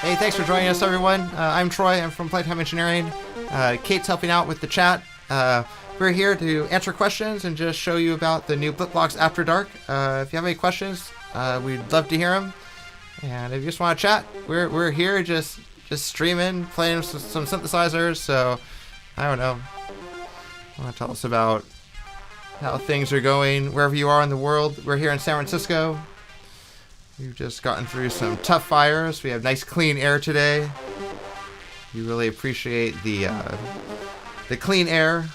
S1: Hey, thanks for joining us, everyone. I'm Troy. I'm from Playtime Engineering. Kate's helping out with the chat. We're here to answer questions and just show you about the new Blipblox After Dark. If you have any questions, we'd love to hear them. And if you just want to chat, we're here just streaming, playing some synthesizers. So I don't know. Want to tell us about how things are going wherever you are in the world? We're here in San Francisco. We've just gotten through some tough fires. We have nice clean air today. We really appreciate the clean air.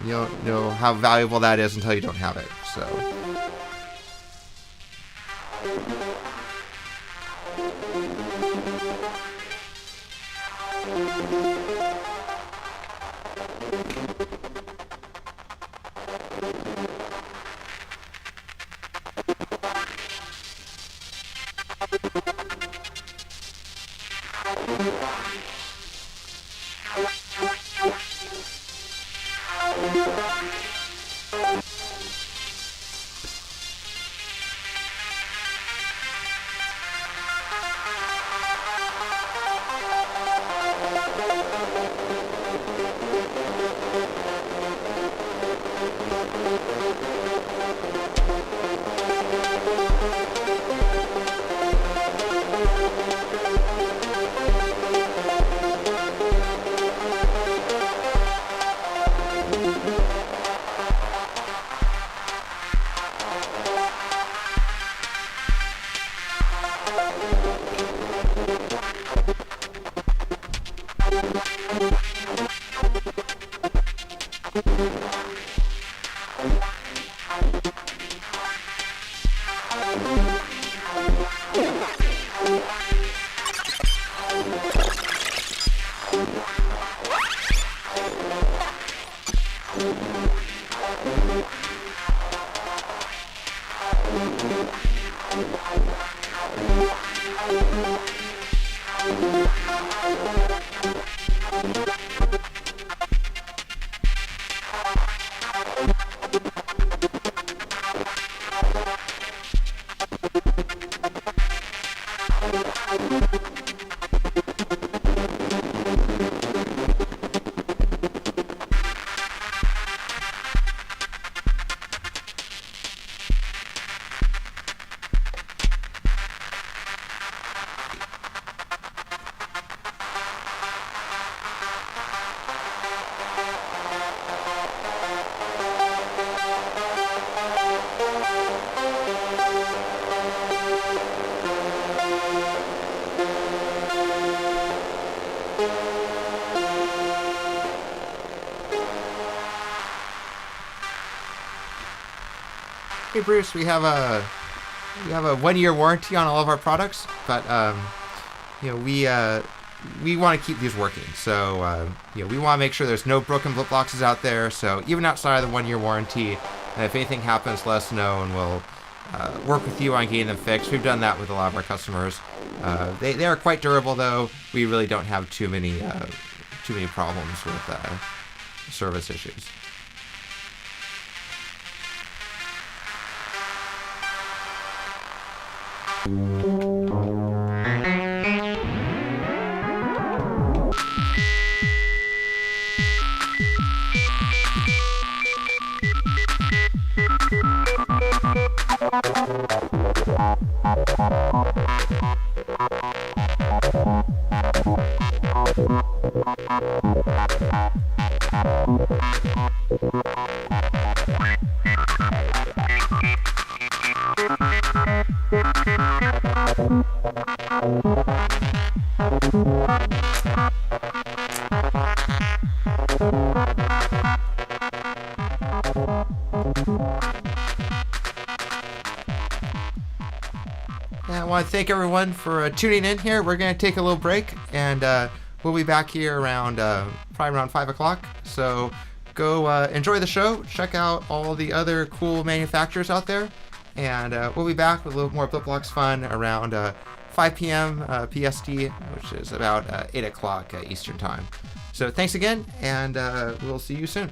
S1: You don't know how valuable that is until you don't have it. So. Hey Bruce, we have a 1-year warranty on all of our products, but we want to keep these working. So we want to make sure there's no broken Blipbloxes out there. So even outside of the 1-year warranty, if anything happens, let us know and we'll work with you on getting them fixed. We've done that with a lot of our customers. They are quite durable, though. We really don't have too many problems with service issues. want to thank everyone for tuning in here. We're going to take a little break, and we'll be back here around probably around 5 o'clock. So go enjoy the show. Check out all the other cool manufacturers out there, and we'll be back with a little more Blipblox fun around 5 p.m. PST, which is about 8 o'clock Eastern Time. So thanks again, and we'll see you soon.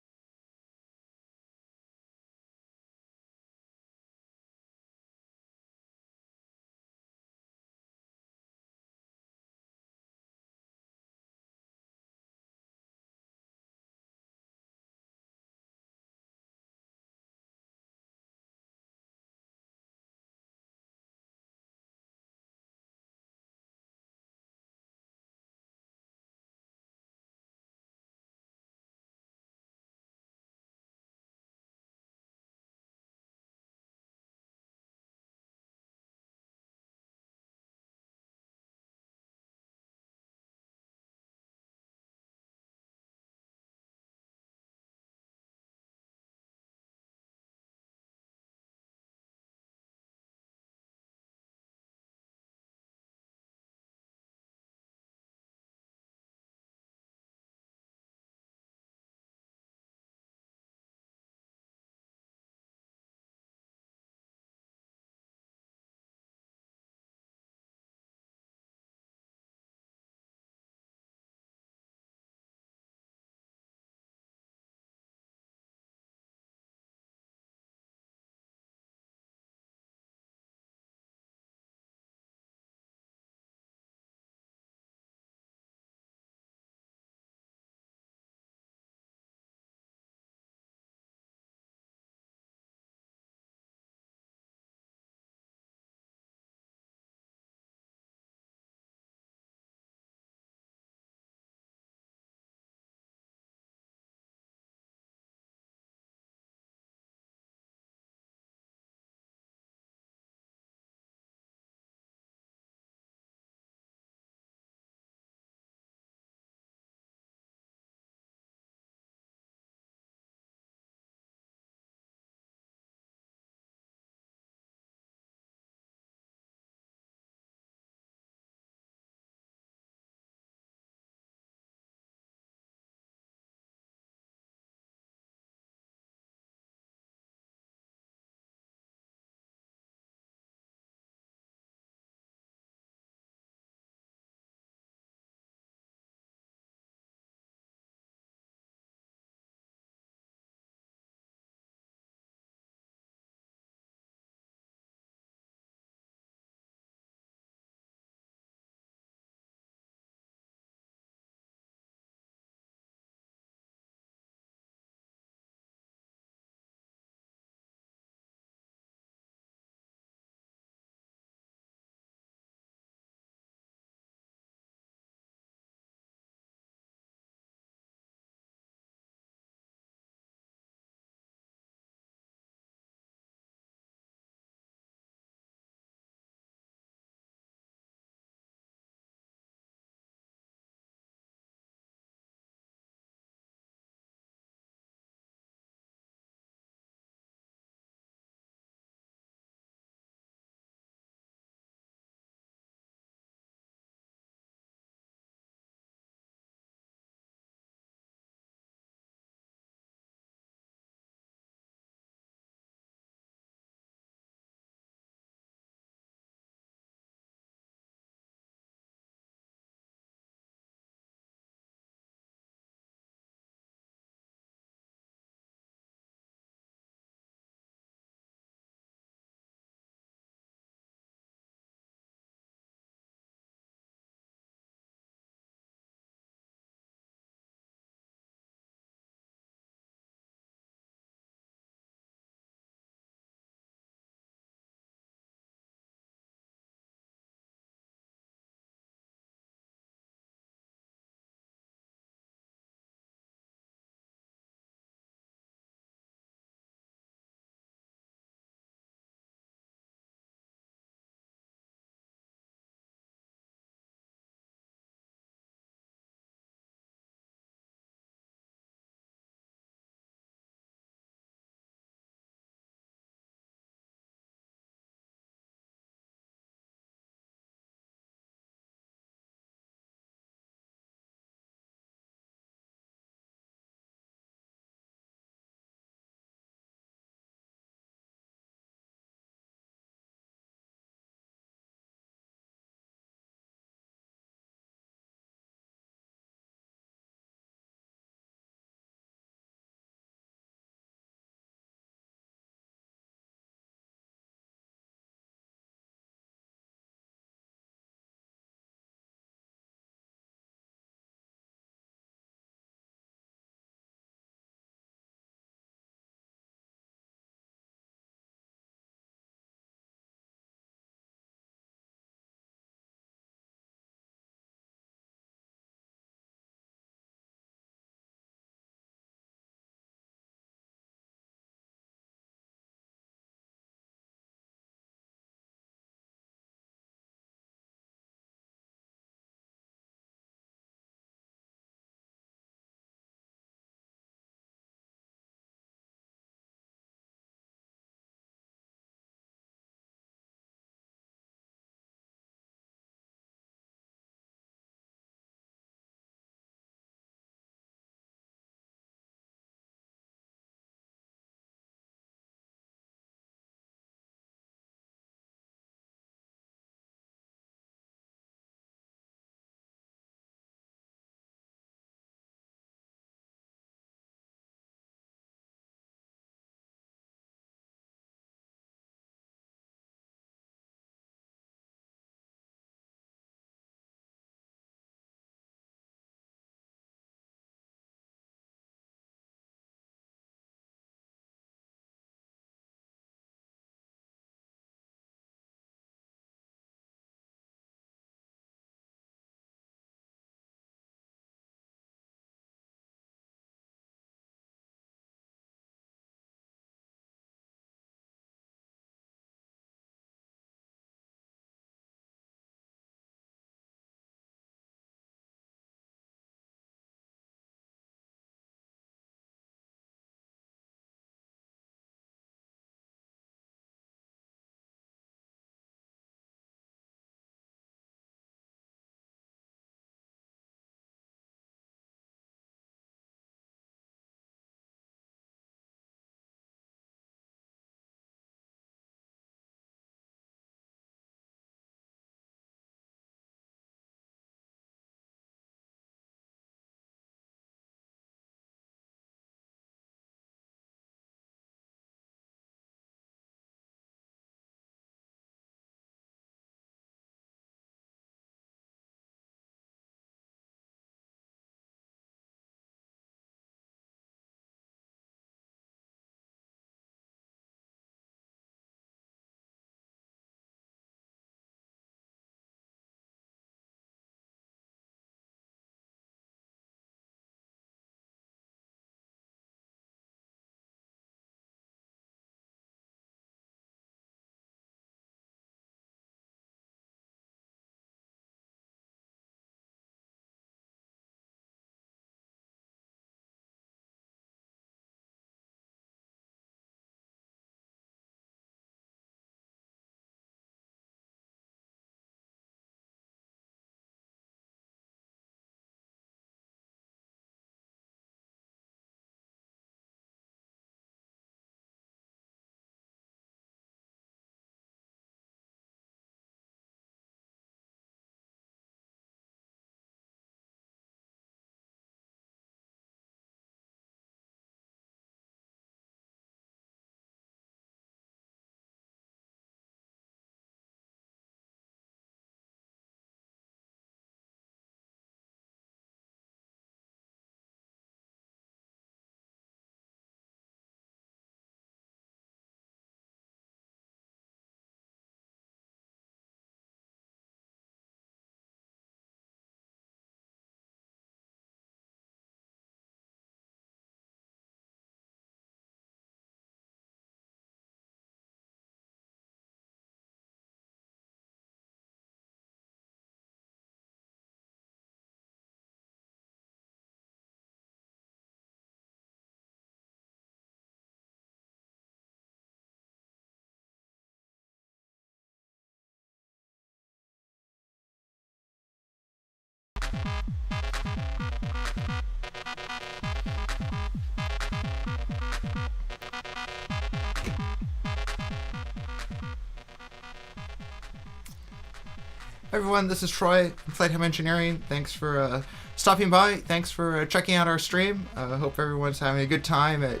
S1: Everyone, this is Troy from Playtime Engineering. Thanks for stopping by. Thanks for checking out our stream. Hope everyone's having a good time at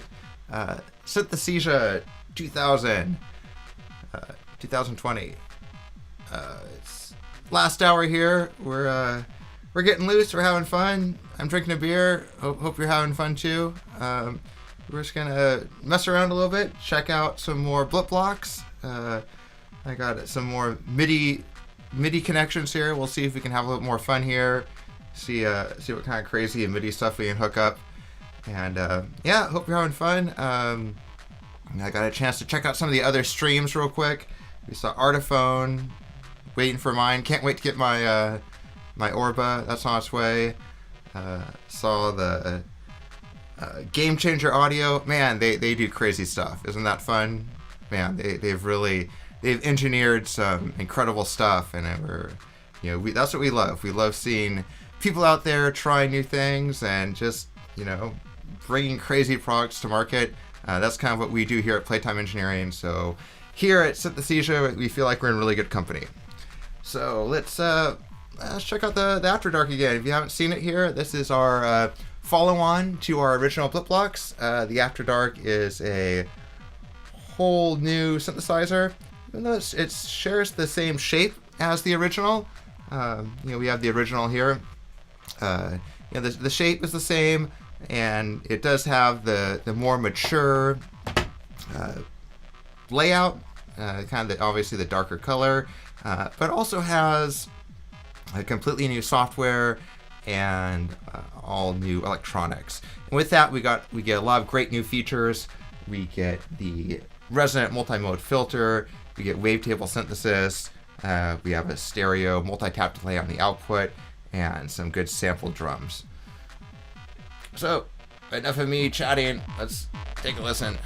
S1: Synthesthesia 2020. It's last hour here. We're getting loose. We're having fun. I'm drinking a beer. Hope you're having fun too. We're just gonna mess around a little bit. Check out some more Blipblox. I got some more MIDI connections here. We'll see if we can have a little more fun here. See what kind of crazy MIDI stuff we can hook up. And yeah, hope you're having fun. I got a chance to check out some of the other streams real quick. We saw Artiphone, waiting for mine. Can't wait to get my my Orba. That's on its way. Saw the Game Changer Audio. Man, they do crazy stuff. Isn't that fun? Man, they've engineered some incredible stuff, and that's what we love. We love seeing people out there trying new things and just bringing crazy products to market. That's kind of what we do here at Playtime Engineering. So here at Synthesthesia, we feel like we're in really good company. So let's check out the After Dark again. If you haven't seen it here, this is our follow-on to our original Blipblox. The After Dark is a whole new synthesizer. Even though it shares the same shape as the original. We have the original here. The shape is the same, and it does have the more mature layout, kind of obviously the darker color, but also has a completely new software and all new electronics. And with that, we get a lot of great new features. We get the resonant multi-mode filter. We get wavetable synthesis. We have a stereo multi-tap delay on the output, and some good sampled drums. So, enough of me chatting. Let's take a listen.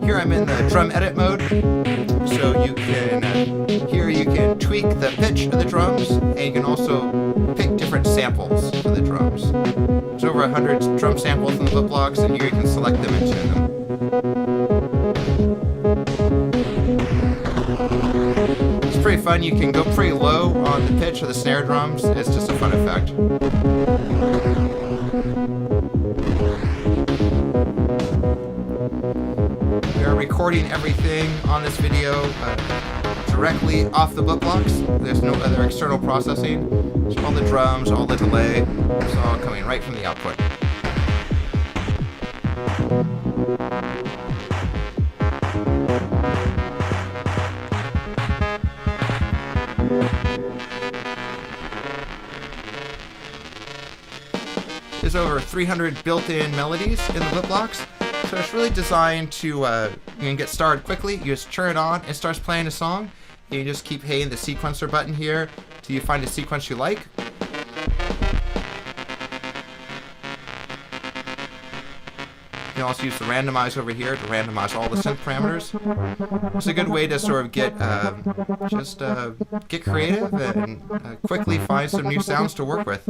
S1: Here I'm in the drum edit mode, so you can tweak the pitch of the drums, and you can also pick different samples for the drums. There's over 100 drum samples in the Blipblox, and here you can select them and tune them. It's pretty fun. You can go pretty low on the pitch of the snare drums. It's just a fun effect. We are recording everything on this video directly off the Blipblox. There's no other external processing. So all the drums, all the delay, it's all coming right from the output. There's over 300 built-in melodies in the Blipblox. So it's really designed to, you can get started quickly. You just turn it on, it starts playing a song. And you just keep hitting the sequencer button here till you find a sequence you like. You can also use the randomize over here to randomize all the synth parameters. It's a good way to sort of get creative and quickly find some new sounds to work with.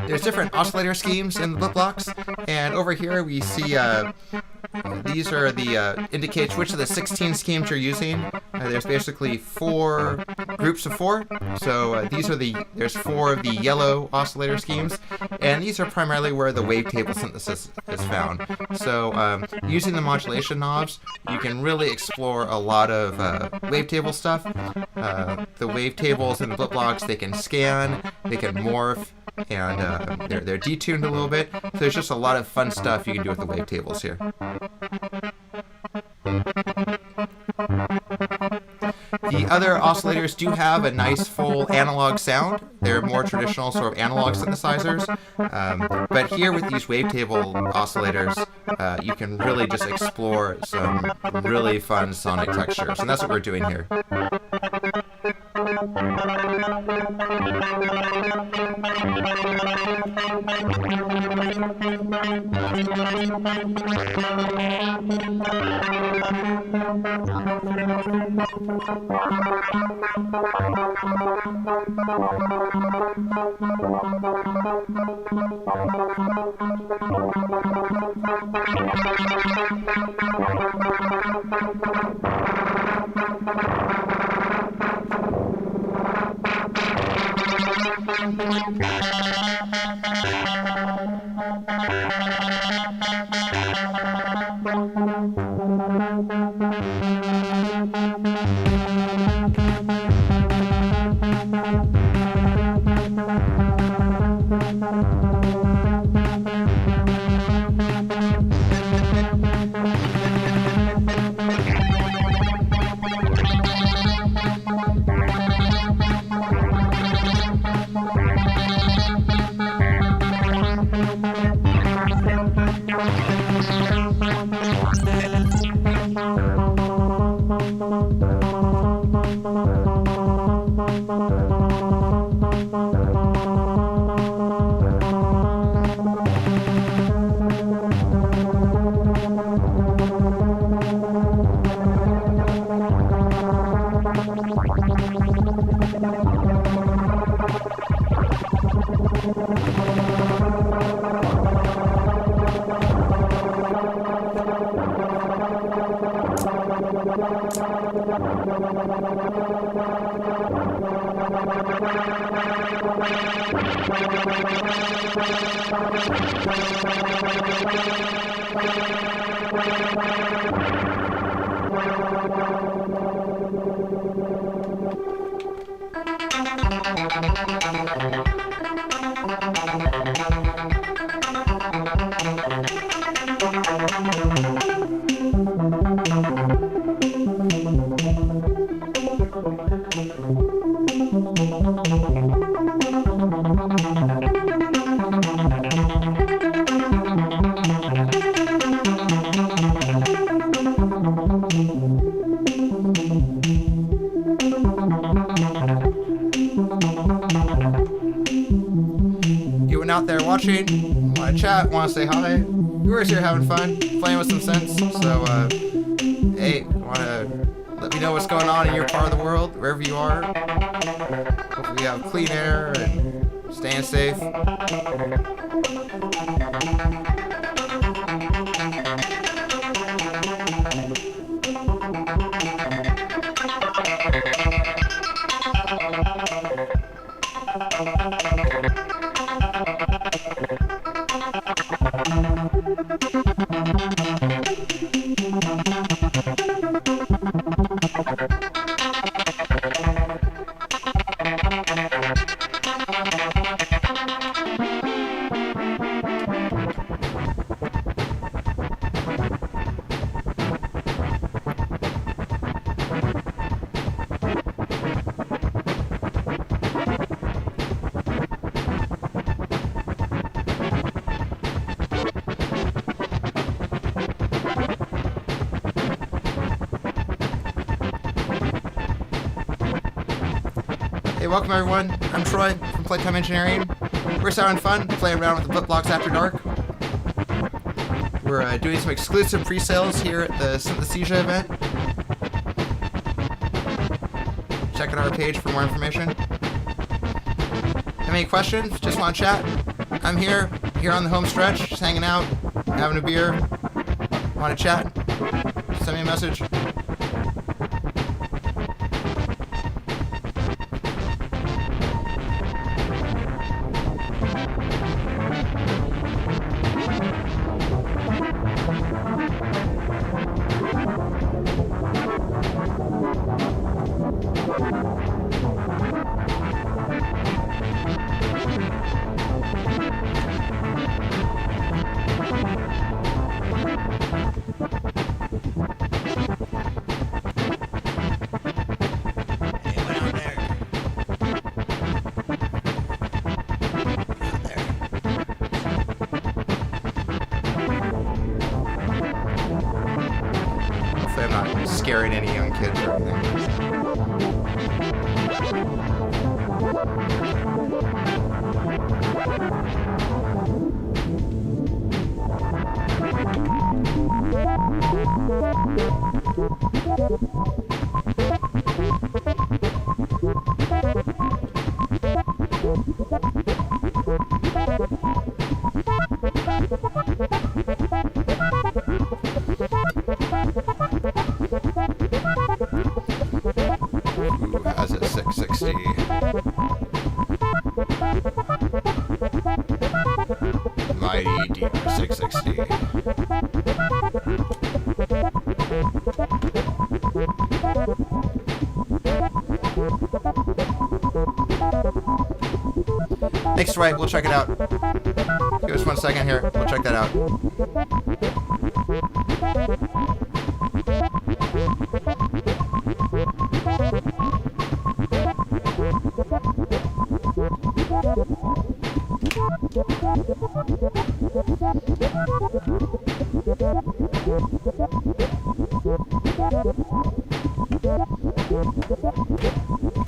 S1: There's different oscillator schemes in the Blipblox, and over here we see these are the indicates which of the 16 schemes you're using. There's basically 4 groups of 4. So there's 4 of the yellow oscillator schemes, and these are primarily where the wavetable synthesis is found. So using the modulation knobs, you can really explore a lot of wavetable stuff. The wavetables in the Blipblox, they can scan, they can morph, and they're detuned a little bit. So there's just a lot of fun stuff you can do with the wavetables here. The other oscillators do have a nice full analog sound. They're more traditional sort of analog synthesizers. But here with these wavetable oscillators, you can really just explore some really fun sonic textures. And that's what we're doing here. there watching, want to chat, want to say hi, we're here having fun, playing with some synths. So, hey, want to let me know what's going on in your part of the world, wherever you are. Hopefully you have clean air and staying safe. Hey, welcome everyone. I'm Troy from Playtime Engineering. We're just having fun playing around with the Blipblox After Dark. We're doing some exclusive pre-sales here at the Synthesthesia event. Check out our page for more information. Have any questions? Just want to chat? I'm here on the home stretch, just hanging out, having a beer. Want to chat? Send me a message. I'm not scaring any young kids or anything. Has a 660. Mighty deep 660. Nick's right, we'll check it out. Give us 1 second here, we'll check that out.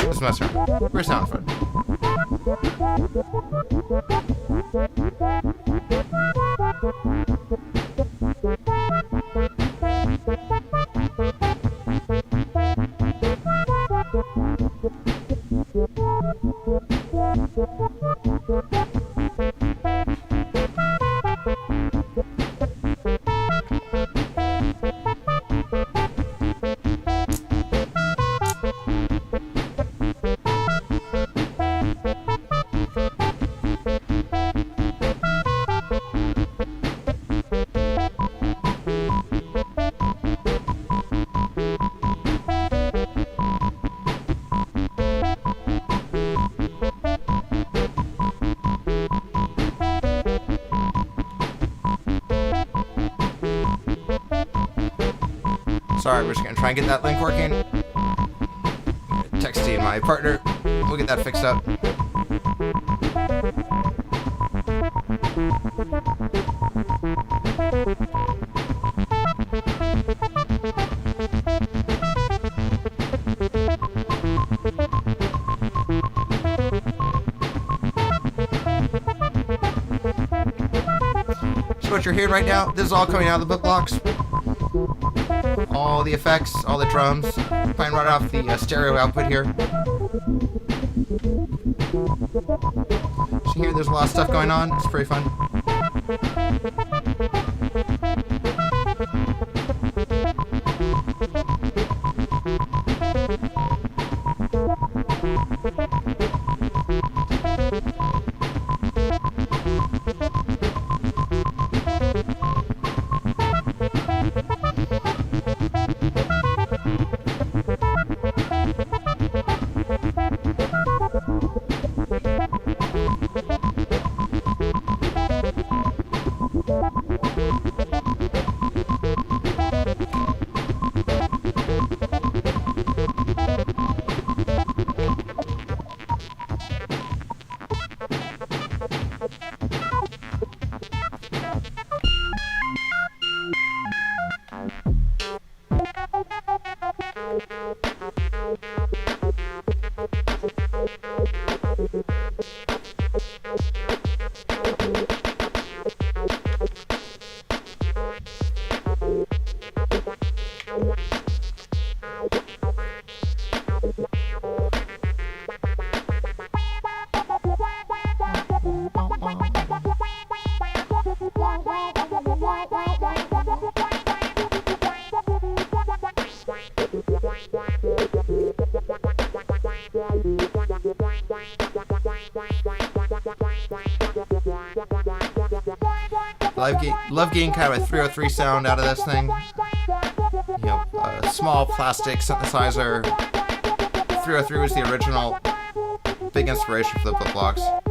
S1: Let's mess around. We're sound fun. Sorry, we're just gonna try and get that link working. Texting my partner. We'll get that fixed up. what you're hearing right now, this is all coming out of the Blipblox. All the effects, all the drums, playing right off the stereo output here. So here, there's a lot of stuff going on. It's pretty fun. Love getting kind of a 303 sound out of this thing. You know, a small plastic synthesizer. 303 was the original. Big inspiration for the Blipblox.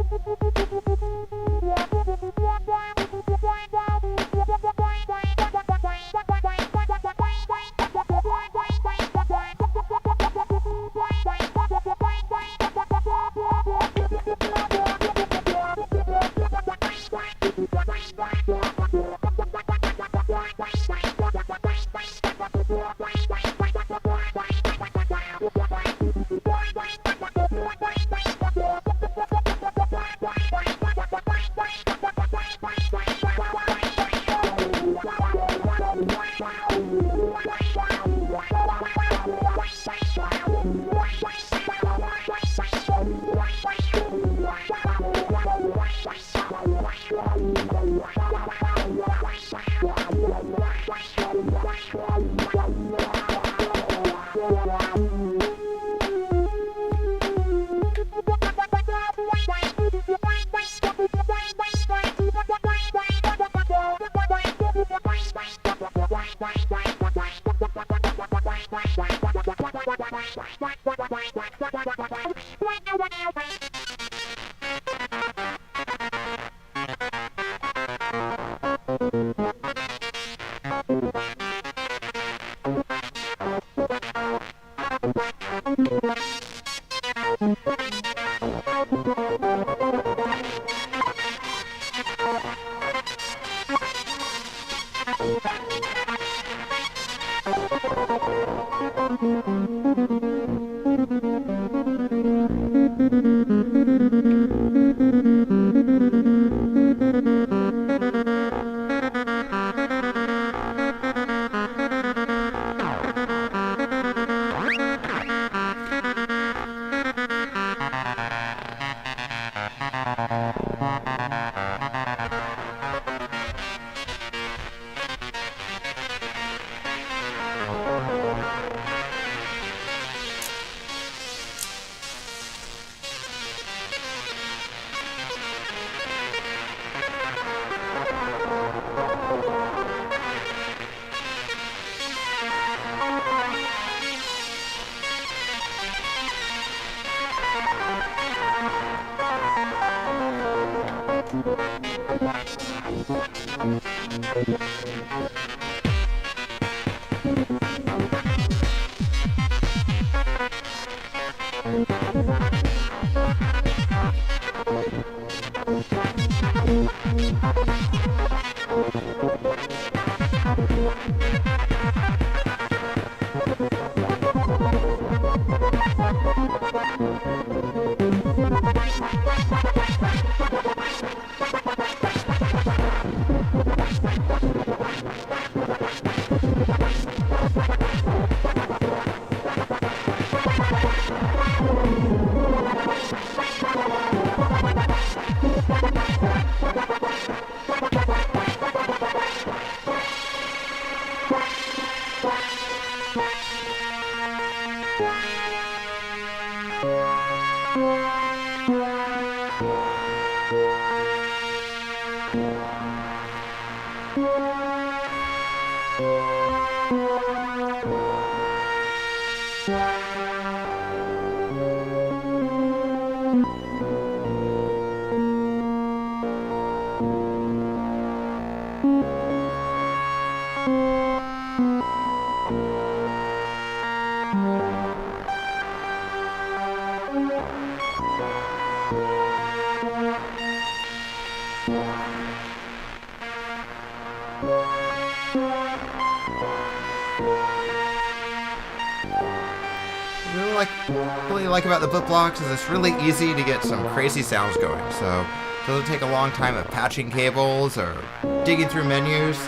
S1: Really like about the Blipblox is it's really easy to get some crazy sounds going. So it doesn't take a long time of patching cables or digging through menus.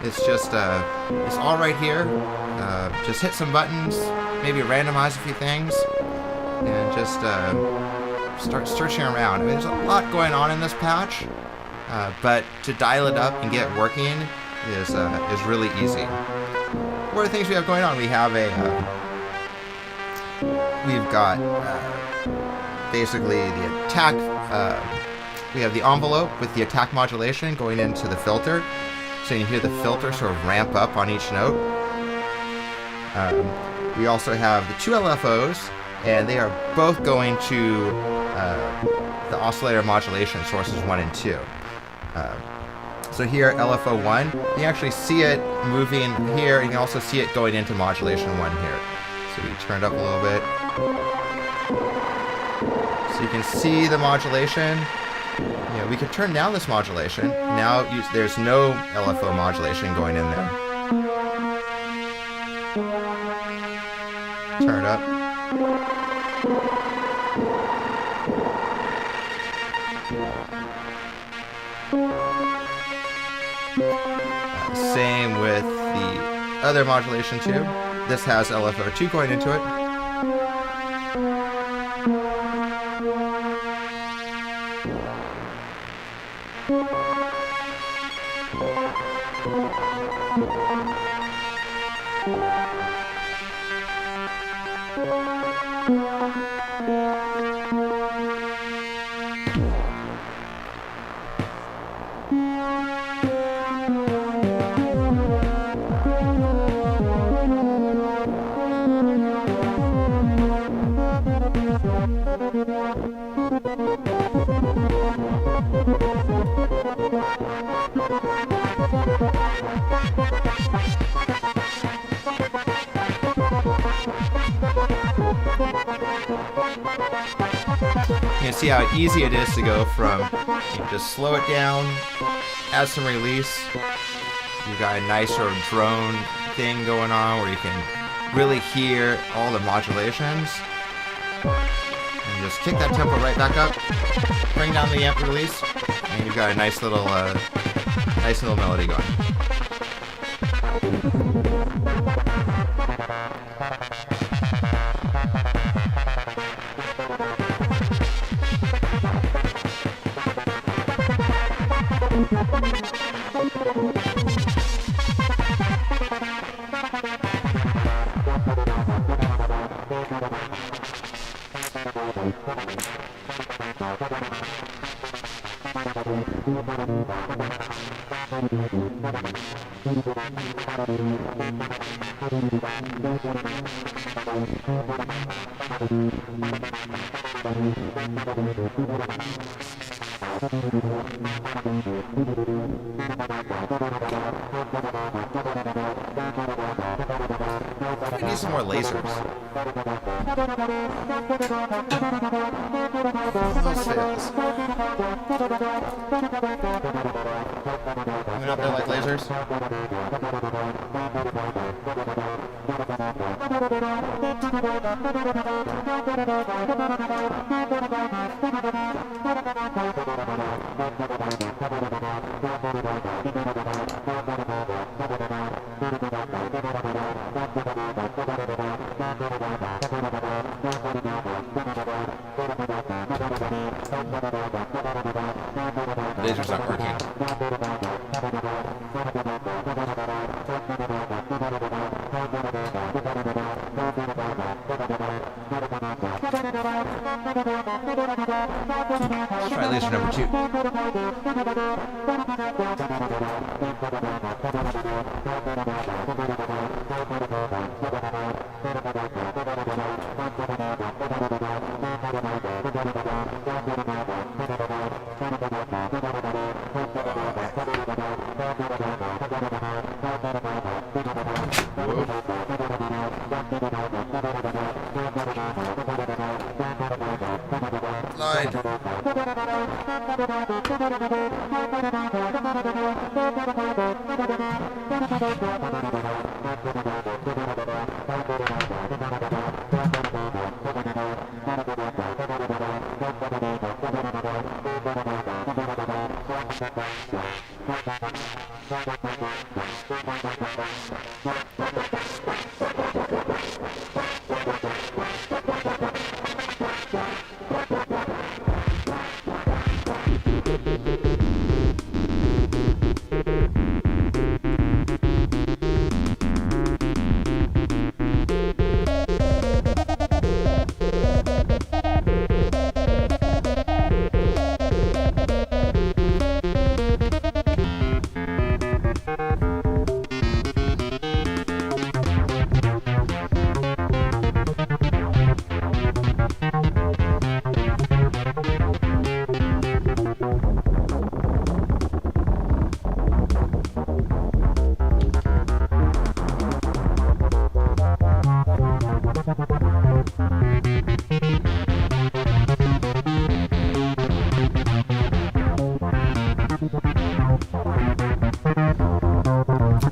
S1: It's just it's all right here. Just hit some buttons, maybe randomize a few things, and just start searching around. I mean, there's a lot going on in this patch, but to dial it up and get it working is really easy. What are the things we have going on? We have we've got basically the attack. We have the envelope with the attack modulation going into the filter, so you hear the filter sort of ramp up on each note. We also have the two LFOs, and they are both going to the oscillator modulation sources 1 and 2. So here, LFO 1, you can actually see it moving here, and you can also see it going into modulation 1 here. So we turn it up a little bit. So you can see the modulation. We can turn down this modulation. Now there's no LFO modulation going in there. Turn it up. Same with the other modulation too. This has LFO2 going into it. You can see how easy it is to go from, just slow it down, add some release. You've got a nice sort of drone thing going on where you can really hear all the modulations. And just kick that tempo right back up, bring down the amp release, and you've got a nice little melody going. I need some more lasers. Those fails. Coming up there like lasers. Laser's not working. Let's try laser number 2. Slide.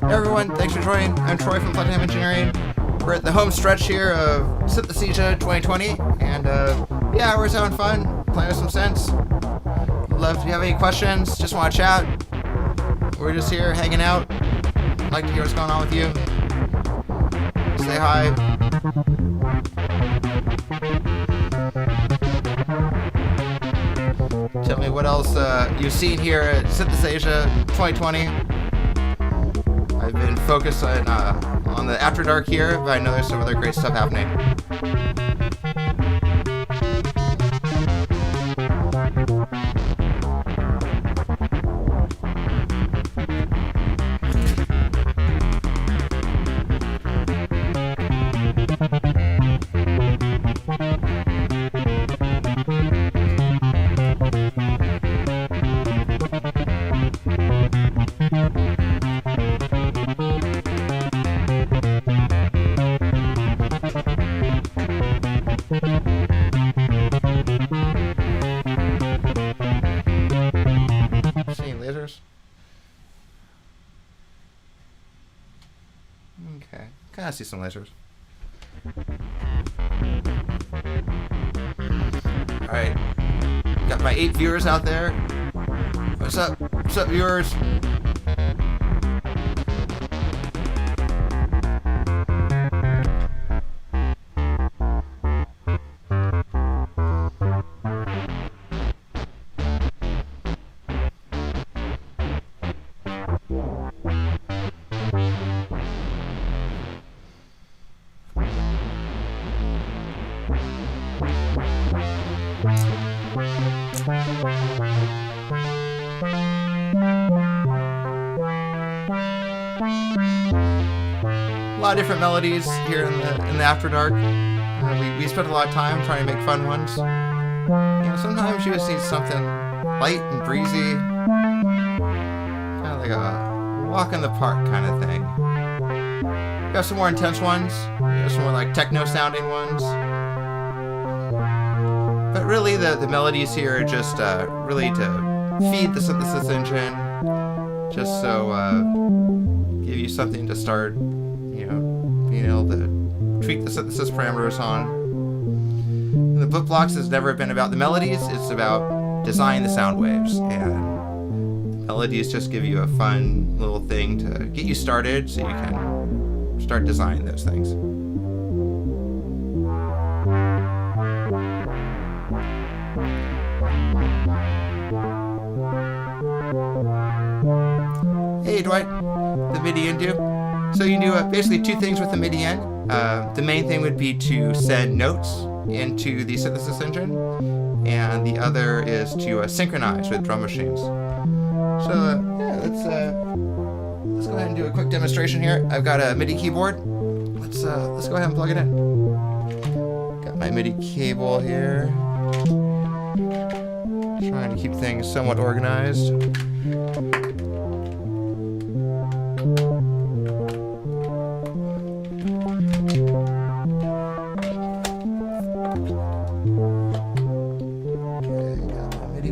S1: Hey everyone, thanks for joining. I'm Troy from Playtime Engineering. We're at the home stretch here of Synthesthesia 2020, and yeah, we're just having fun, playing with some synths. Love if you have any questions, just want to chat. We're just here hanging out. Like to hear what's going on with you. Say hi. Tell me what else you've seen here at Synthesthesia 2020. I've been focused on the After Dark here, but I know there's some other great stuff happening. Okay, kind of see some lasers. Alright, got my 8 viewers out there. What's up? What's up, viewers? A lot of different melodies here in the After Dark. We spent a lot of time trying to make fun ones. You know, sometimes you just need something light and breezy, kind of like a walk in the park kind of thing. We got some more intense ones. We got some more like techno sounding ones. But really, the melodies here are just really to feed the synthesis engine, just so give you something to start, you know, being able to tweak the synthesis parameters on. And the Blipblox has never been about the melodies; it's about designing the sound waves, and melodies just give you a fun little thing to get you started, so you can start designing those things. Hey Dwight, the MIDI in do? So you can do basically two things with the MIDI in. The main thing would be to send notes into the synthesis engine, and the other is to synchronize with drum machines. So yeah, let's go ahead and do a quick demonstration here. I've got a MIDI keyboard. Let's go ahead and plug it in. Got my MIDI cable here. Trying to keep things somewhat organized.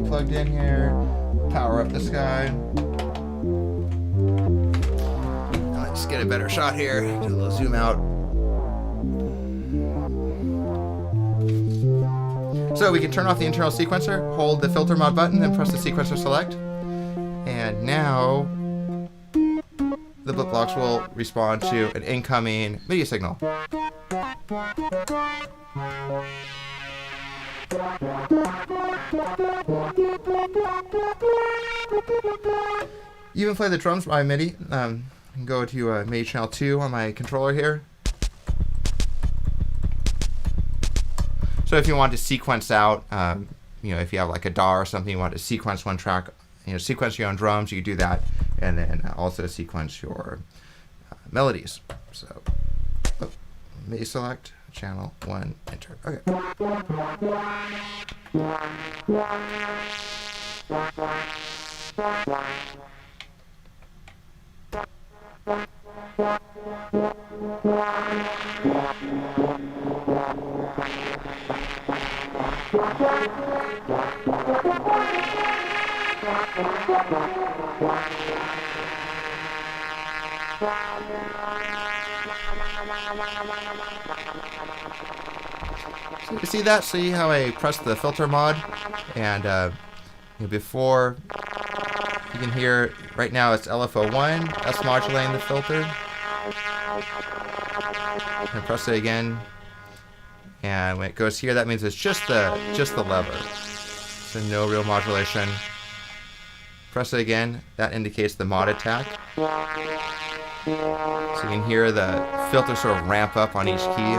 S1: Plugged in here, power up this guy. Let's get a better shot here. Do a little zoom out. So we can turn off the internal sequencer, hold the filter mod button, then press the sequencer select. And now the Blipblox will respond to an incoming MIDI signal. You can play the drums by MIDI. Go to MIDI channel 2 on my controller here. So if you want to sequence out, if you have like a DAW or something, you want to sequence one track, sequence your own drums, you can do that, and then also sequence your melodies. So, MIDI select, channel 1, enter. Okay. So you see that? See how I pressed the filter mod, and before you can hear right now it's LFO1. That's modulating the filter. And press it again, and when it goes here, that means it's just the lever. So no real modulation. Press it again. That indicates the mod attack. So you can hear the filter sort of ramp up on each key.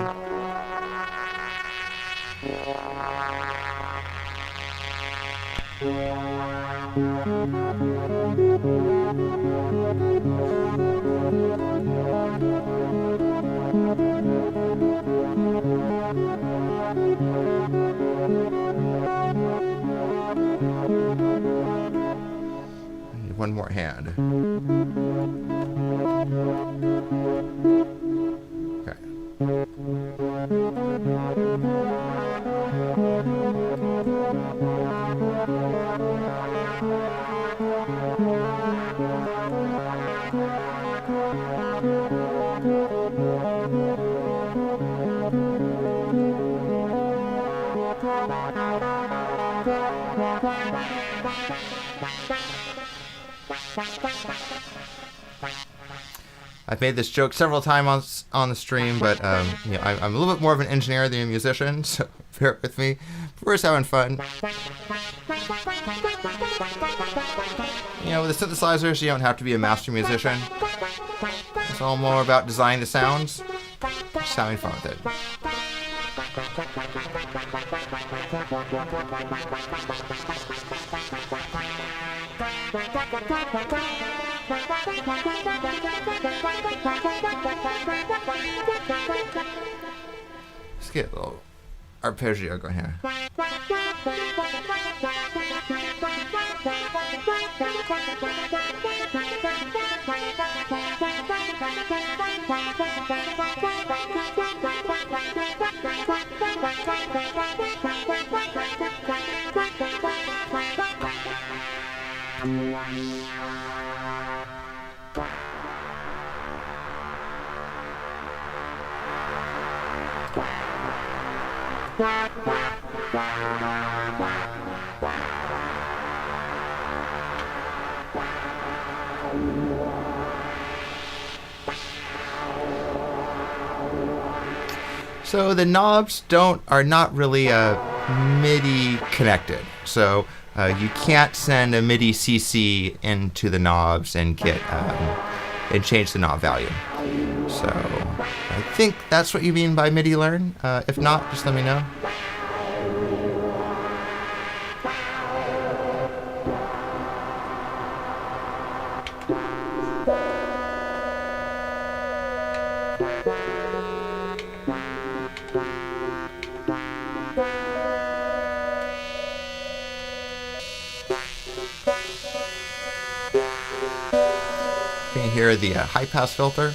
S1: One more hand. Okay. I've made this joke several times on the stream, but I'm a little bit more of an engineer than a musician, so bear with me. We're just having fun. With the synthesizers, you don't have to be a master musician. It's all more about designing the sounds, just having fun with it. Let's get a little arpeggio going here. So the knobs are not really MIDI connected. So You can't send a MIDI CC into the knobs and get and change the knob value. So I think that's what you mean by MIDI learn. If not, just let me know. You can hear the high pass filter.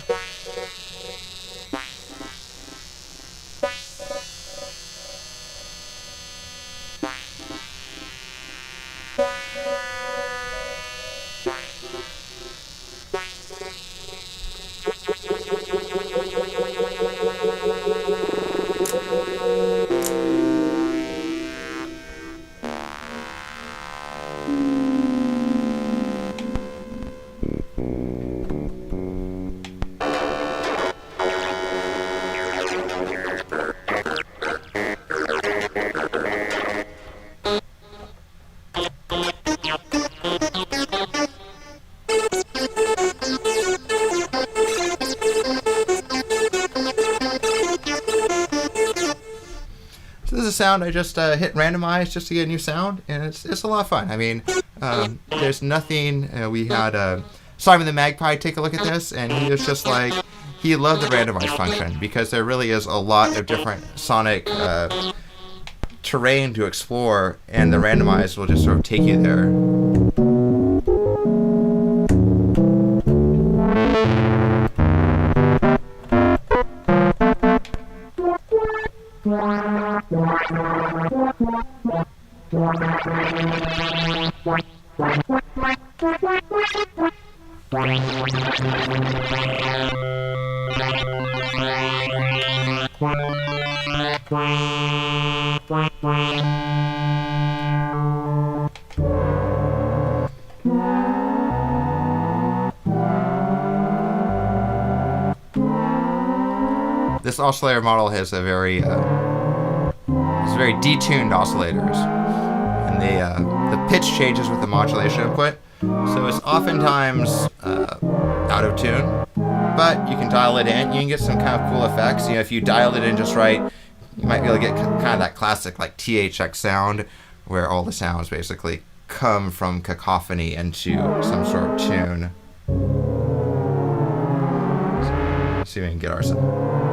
S1: This is a sound I just hit randomize just to get a new sound, and it's a lot of fun. I mean, there's nothing. We had Simon the Magpie take a look at this, and he was just like, he loved the randomize function because there really is a lot of different sonic terrain to explore, and the randomize will just sort of take you there. This oscillator model has a very detuned oscillators, and the pitch changes with the modulation input, so it's oftentimes out of tune. But you can dial it in. You can get some kind of cool effects. You know, if you dial it in just right, you might be able to get kind of that classic like THX sound, where all the sounds basically come from cacophony into some sort of tune. Let's see if we can get our sound.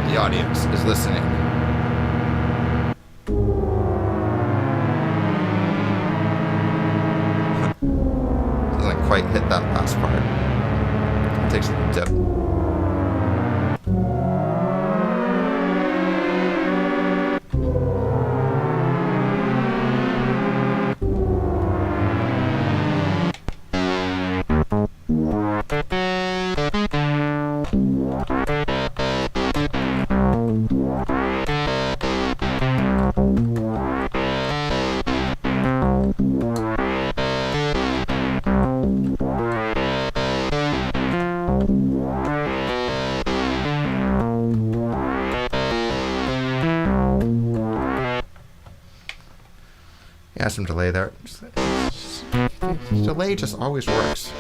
S1: The audience is listening. Doesn't quite hit that last part. It takes a dip. Yeah, some delay there. Delay just always works.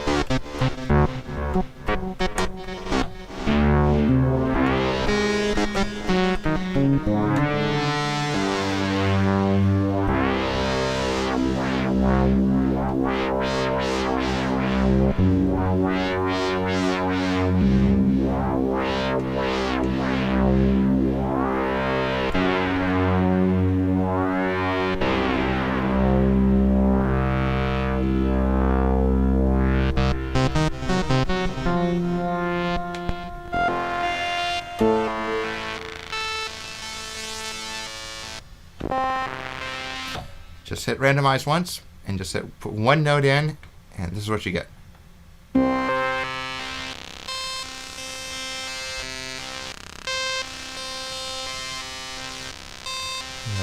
S1: Just hit randomize once, and just put one note in, and this is what you get.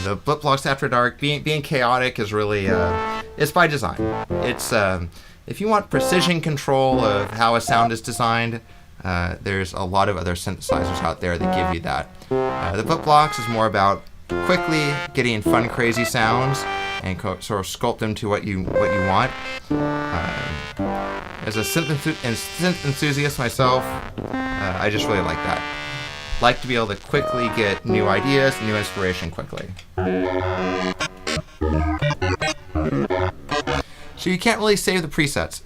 S1: The Blipblox After Dark, being chaotic is really It's by design. It's if you want precision control of how a sound is designed, there's a lot of other synthesizers out there that give you that. The Blipblox is more about quickly getting fun, crazy sounds and sort of sculpt them to what you want. As a synth enthusiast myself, I just really like that. Like to be able to quickly get new ideas, new inspiration quickly. So you can't really save the presets.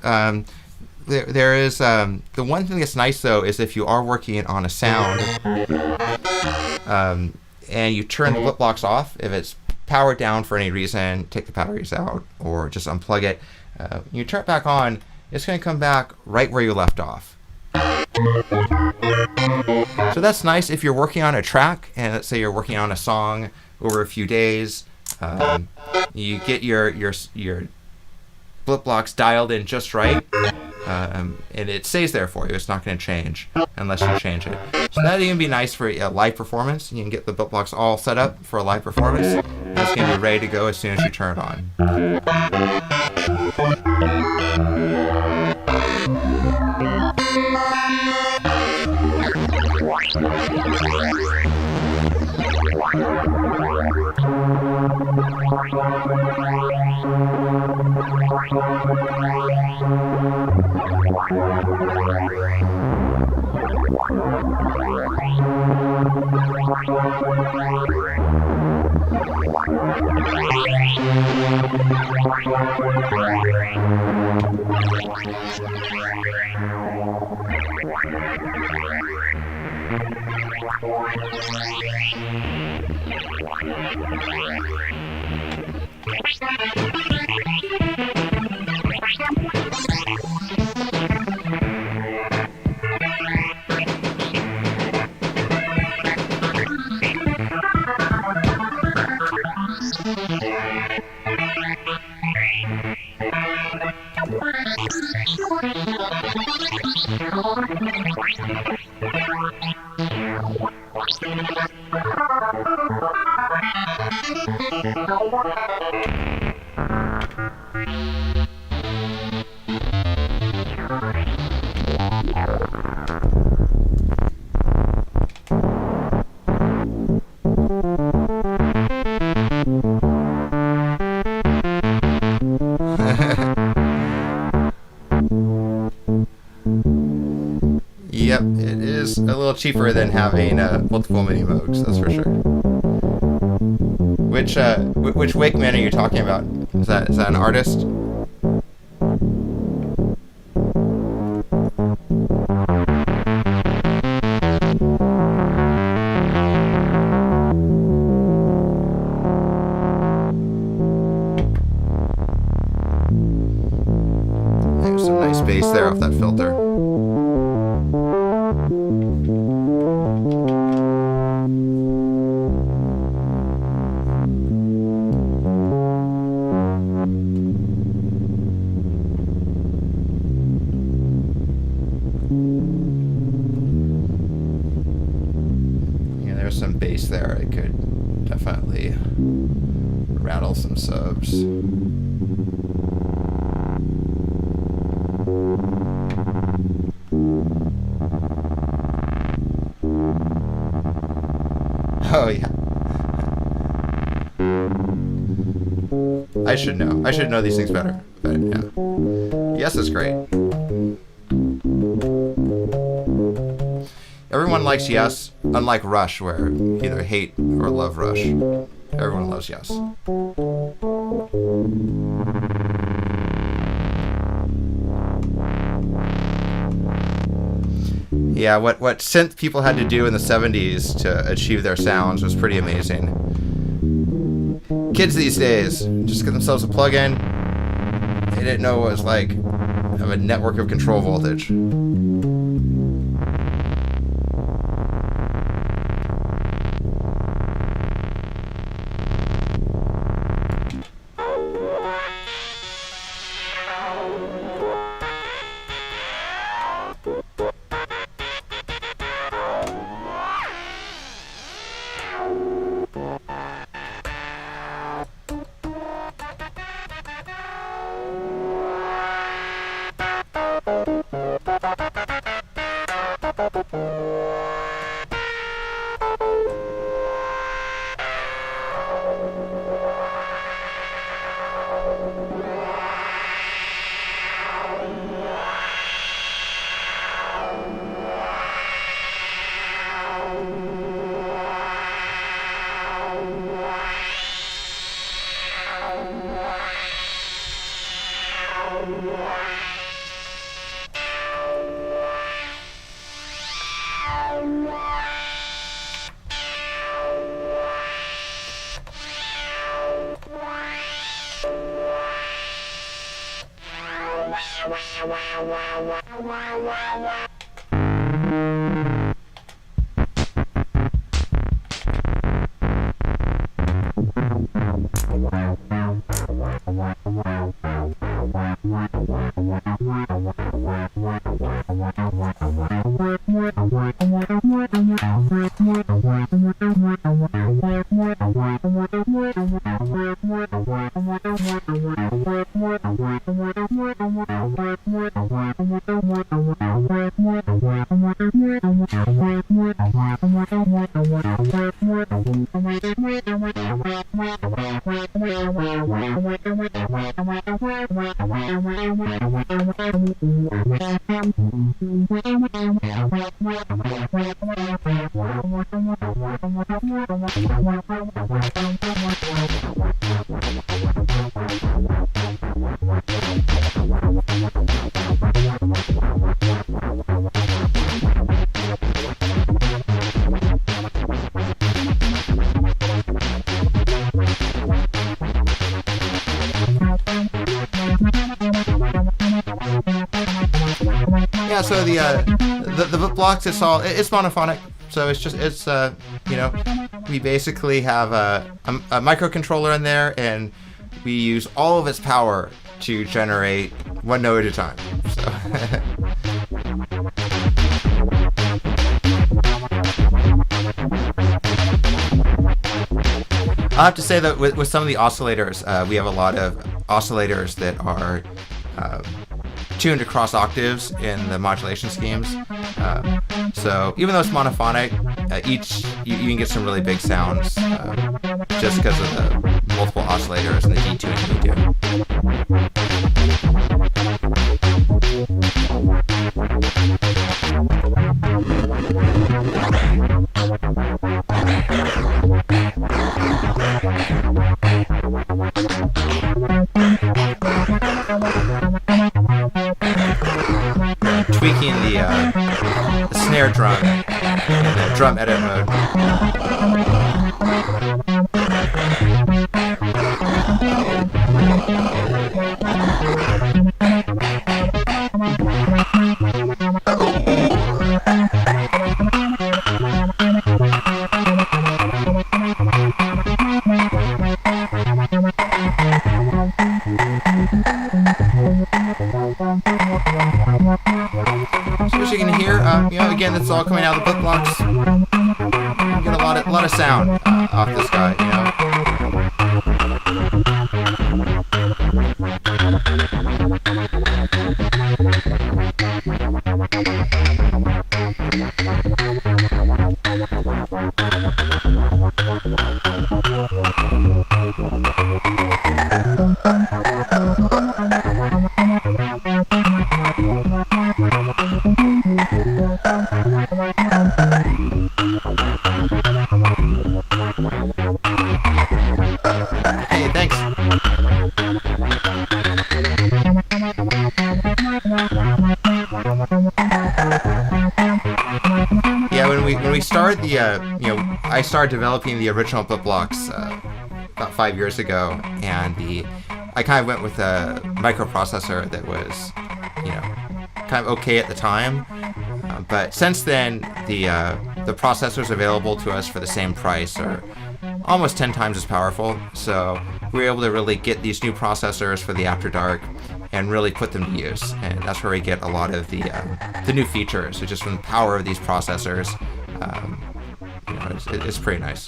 S1: There is the one thing that's nice though is if you are working on a sound and you turn the Blipblox off, if it's powered down for any reason, take the batteries out or just unplug it. You turn it back on, it's going to come back right where you left off. So that's nice if you're working on a track, and let's say you're working on a song over a few days. You get your Blipblox dialed in just right, and it stays there for you. It's not going to change unless you change it. So that'd even be nice for a live performance. You can get the Blipblox all set up for a live performance, and it's going to be ready to go as soon as you turn it on. Yep, it is a little cheaper than having multiple mini Moogs, that's for sure. Which Wakeman are you talking about? Is that an artist? There's some nice bass there off that filter. There's some bass there. It could definitely rattle some subs. Oh yeah. I should know. I should know these things better. But yeah. Yes is great. Everyone likes Yes, unlike Rush, where you either hate or love Rush. Everyone loves Yes. Yeah, what synth people had to do in the 70s to achieve their sounds was pretty amazing. Kids these days just get themselves a plug-in. They didn't know what it was like to have a network of control voltage. Yeah, so the Blipblox, it's monophonic. So it's you know, we basically have a microcontroller in there, and we use all of its power to generate one note at a time. So I have to say that with some of the oscillators, we have a lot of oscillators that are tuned across octaves in the modulation schemes. So even though it's monophonic, you can get some really big sounds just because of the multiple oscillators and the detuning we do. Tweaking the snare drum in the drum edit mode. So as you can hear, you know, again, it's all coming out of the Blipblox. You get a lot of sound off this guy, you know. Hey, thanks. Yeah, when we started the you know, I started developing the original Blipblox about 5 years ago, and I kind of went with a microprocessor that was, you know, kind of okay at the time. But since then, the processors available to us for the same price are almost 10 times as powerful. So we were able to really get these new processors for the After Dark and really put them to use. And that's where we get a lot of the new features. So just from the power of these processors, you know, it's pretty nice.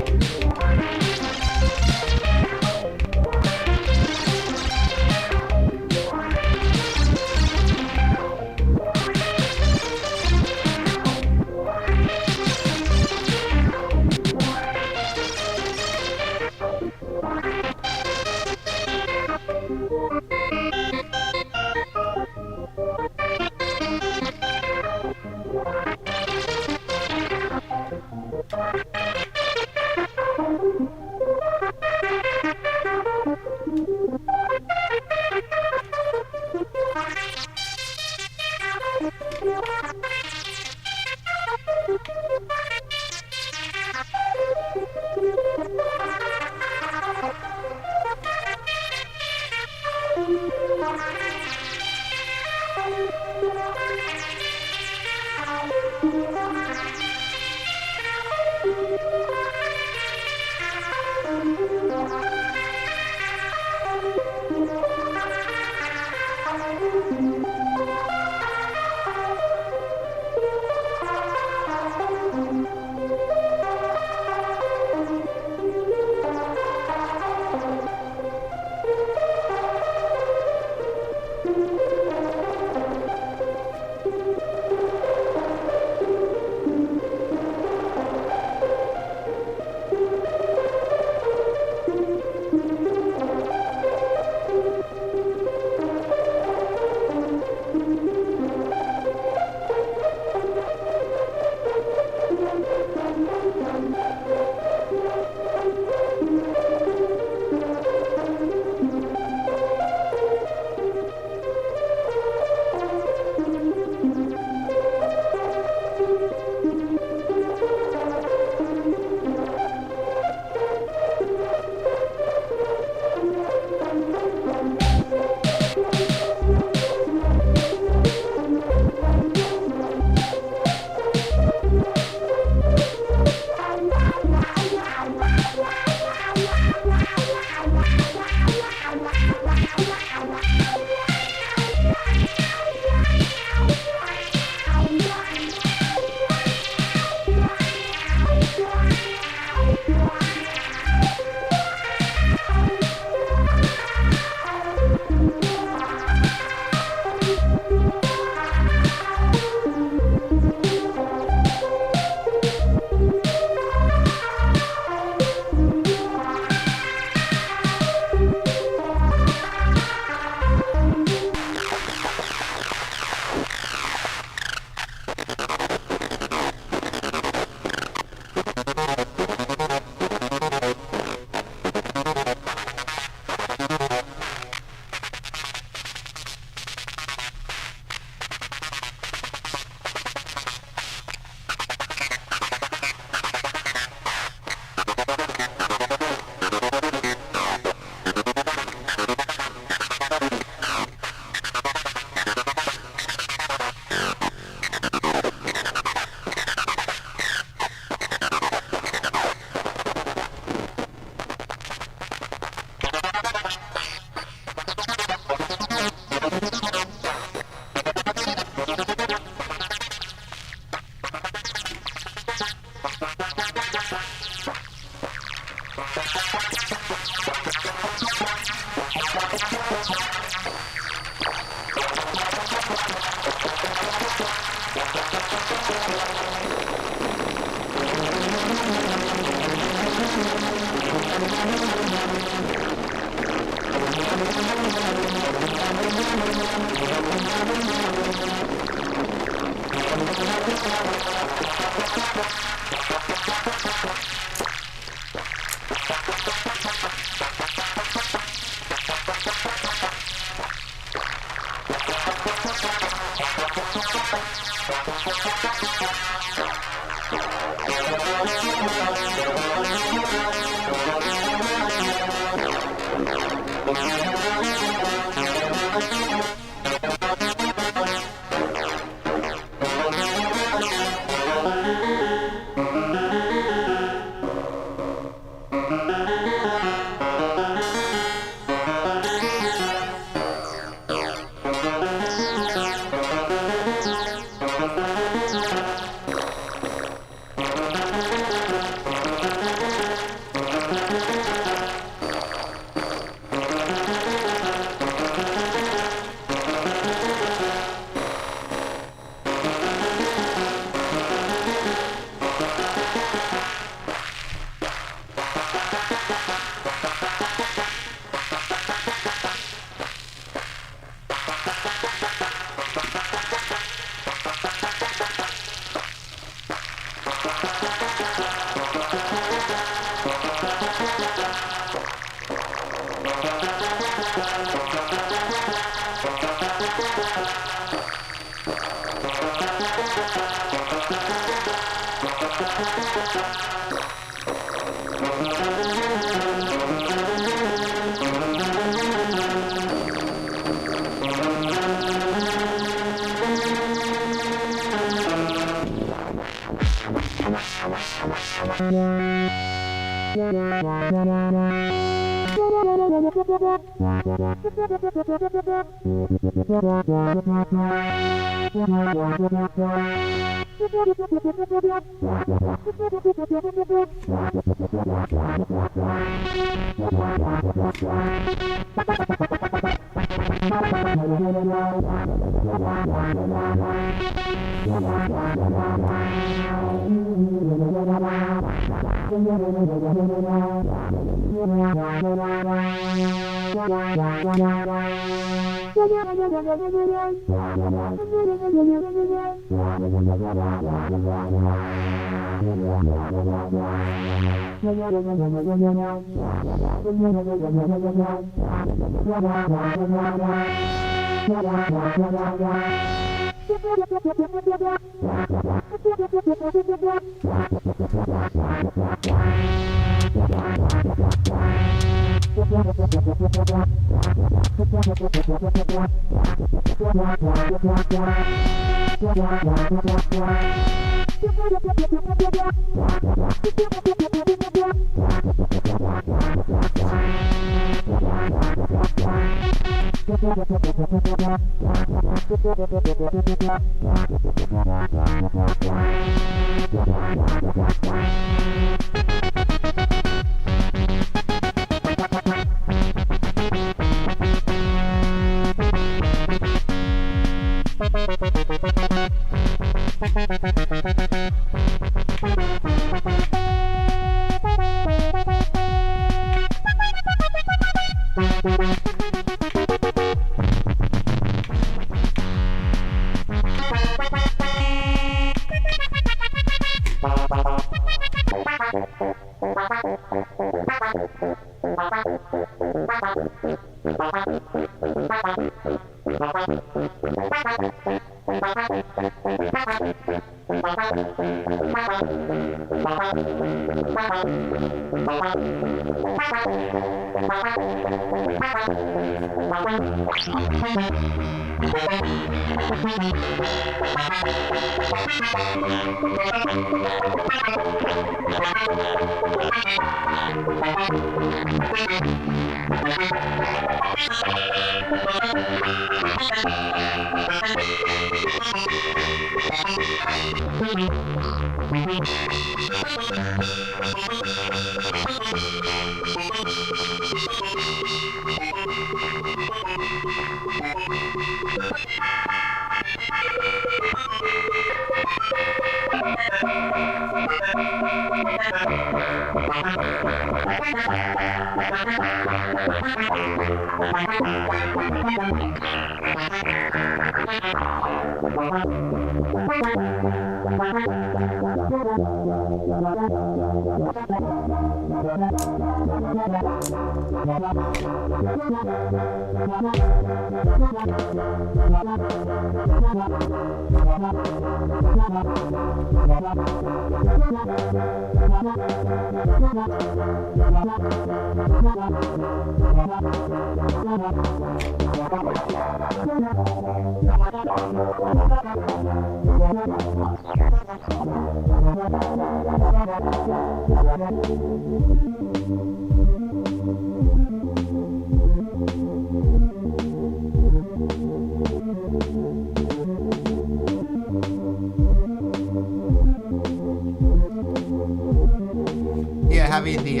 S1: Having the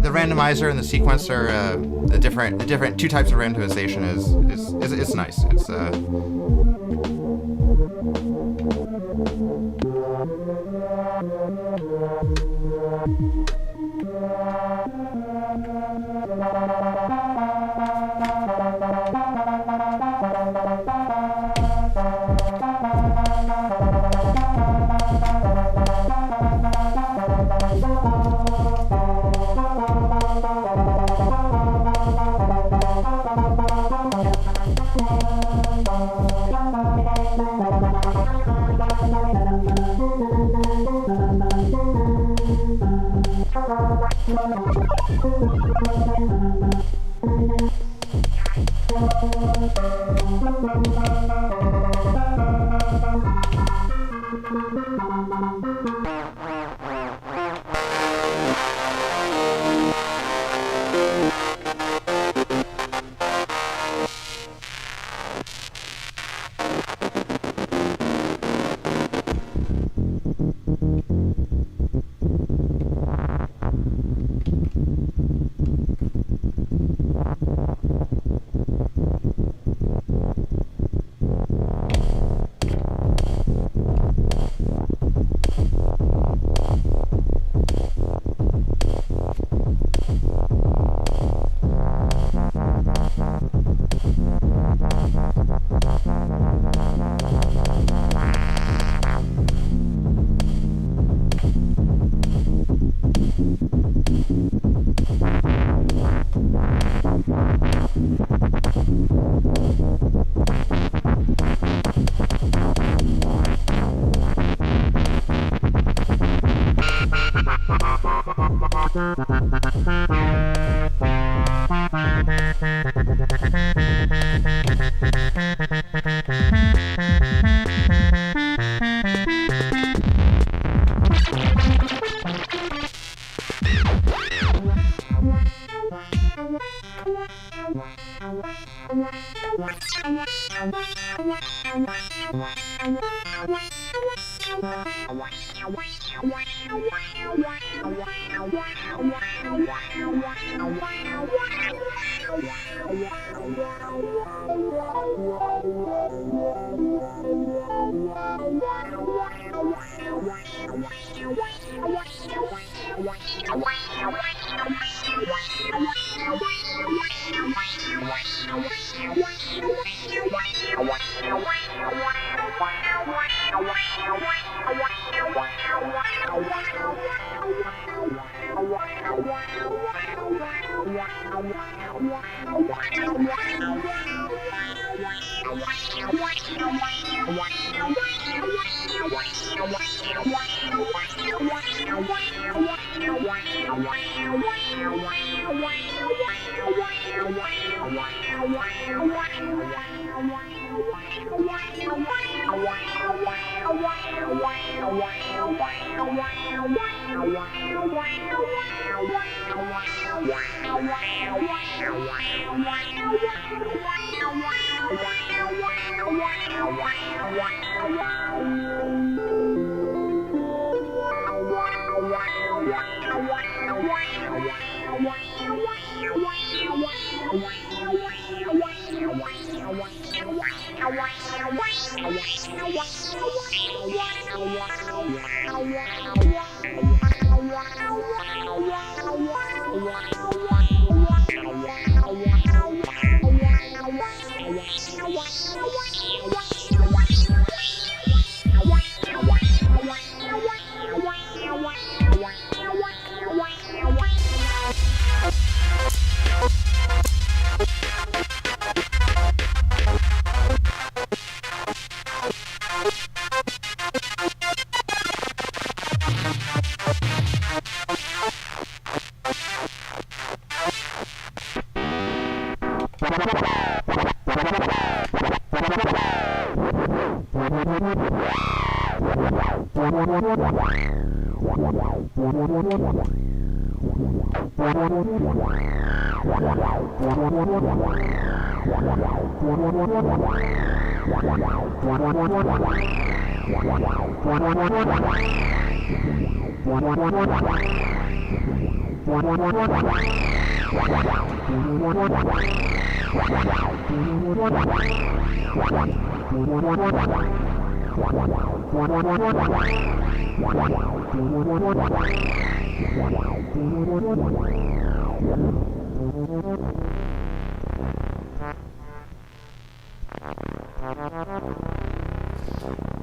S1: randomizer and the sequencer, the different two types of randomization is nice. It's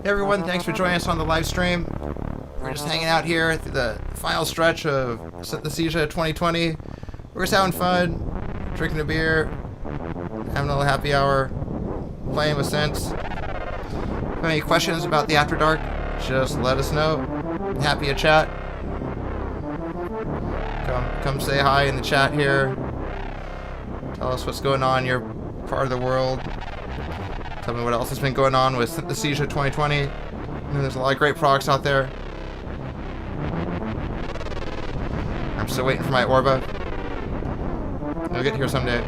S1: Hey everyone, thanks for joining us on the live stream. We're just hanging out here through the final stretch of Synthesthesia 2020. We're just having fun, drinking a beer, having a little happy hour, playing with synths. If you have any questions about the After Dark, just let us know. Happy to chat. Come say hi in the chat here. Tell us what's going on in your part of the world. Tell me what else has been going on with Synthesthesia 2020. There's a lot of great products out there. I'm still waiting for my Orba. It'll get here someday.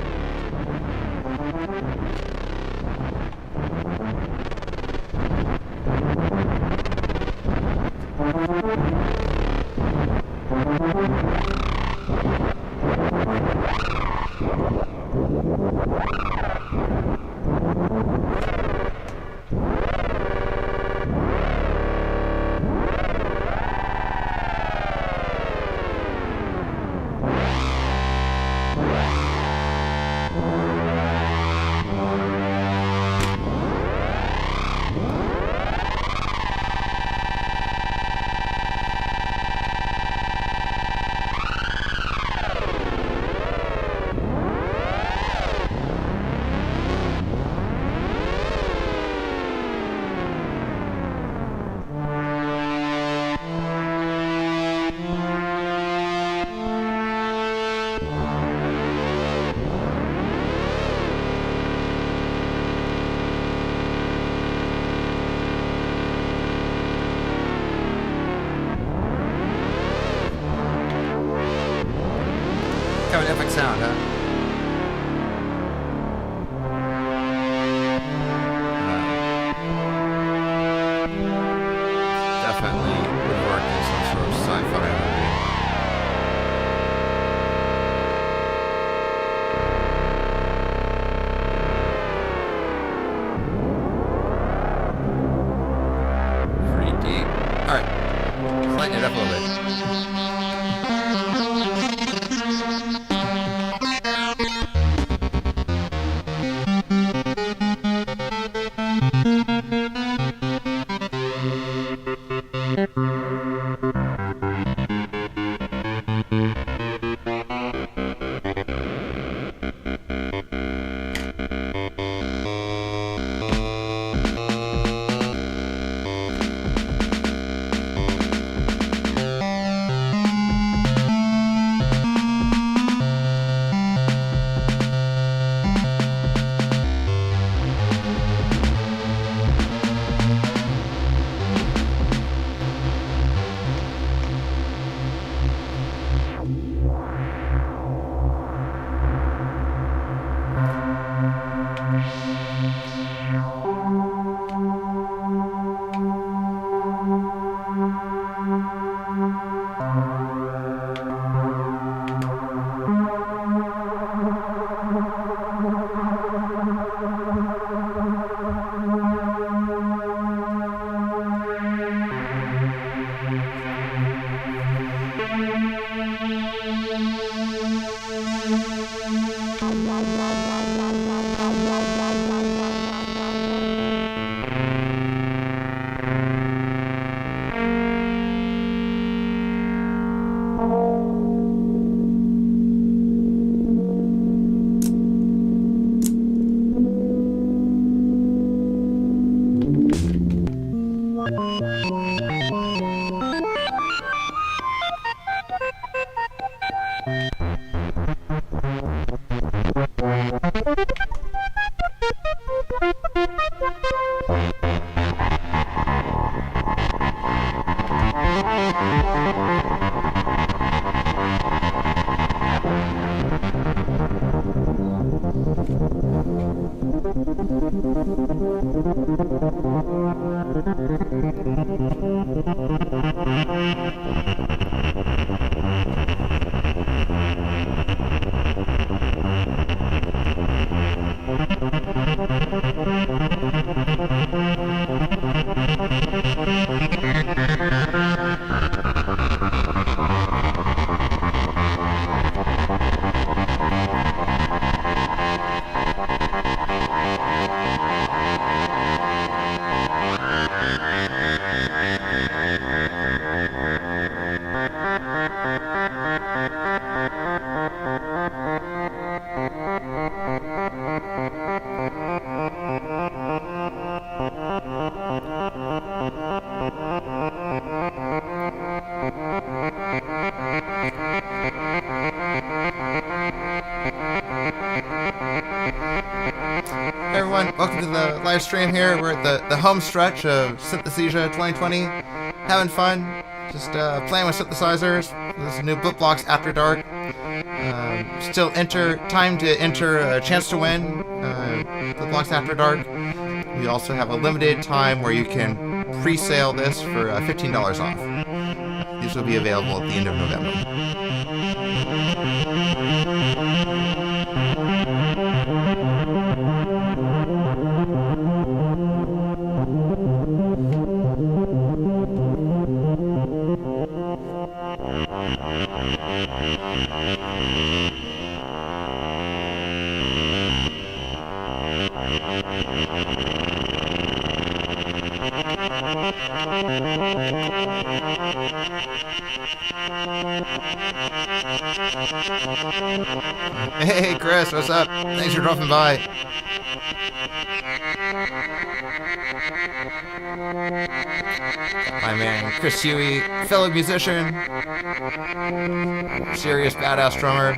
S1: Hey everyone, welcome to the live stream here. We're at the home stretch of Synthesthesia 2020. Having fun, just playing with synthesizers. This is new Blipblox After Dark. Still time to enter a chance to win Blipblox After Dark. We also have a limited time where you can pre-sale this for $15 off. These will be available at the end of November. Hey Chris, what's up? Thanks for dropping by. My man Chris Huey, fellow musician, serious badass drummer.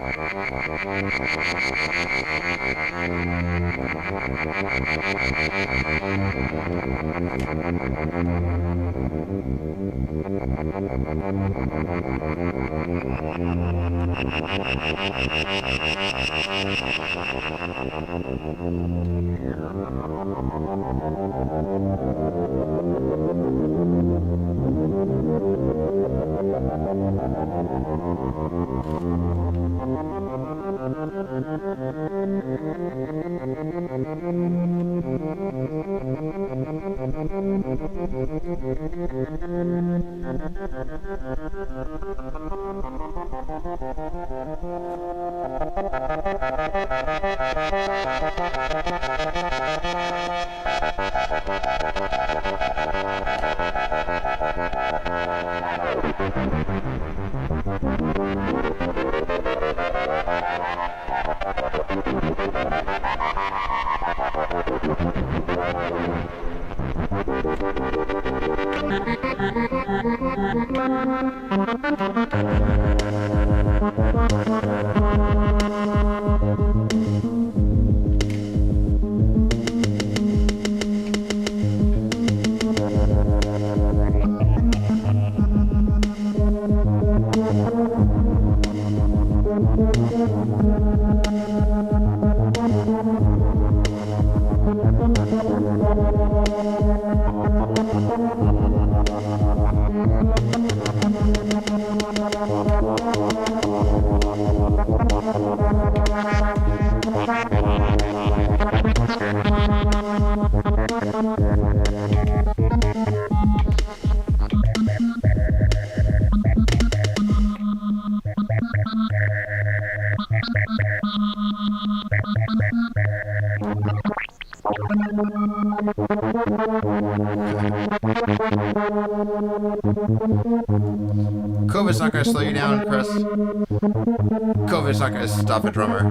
S1: COVID's not going to slow you down, Chris. COVID's not going to stop a drummer.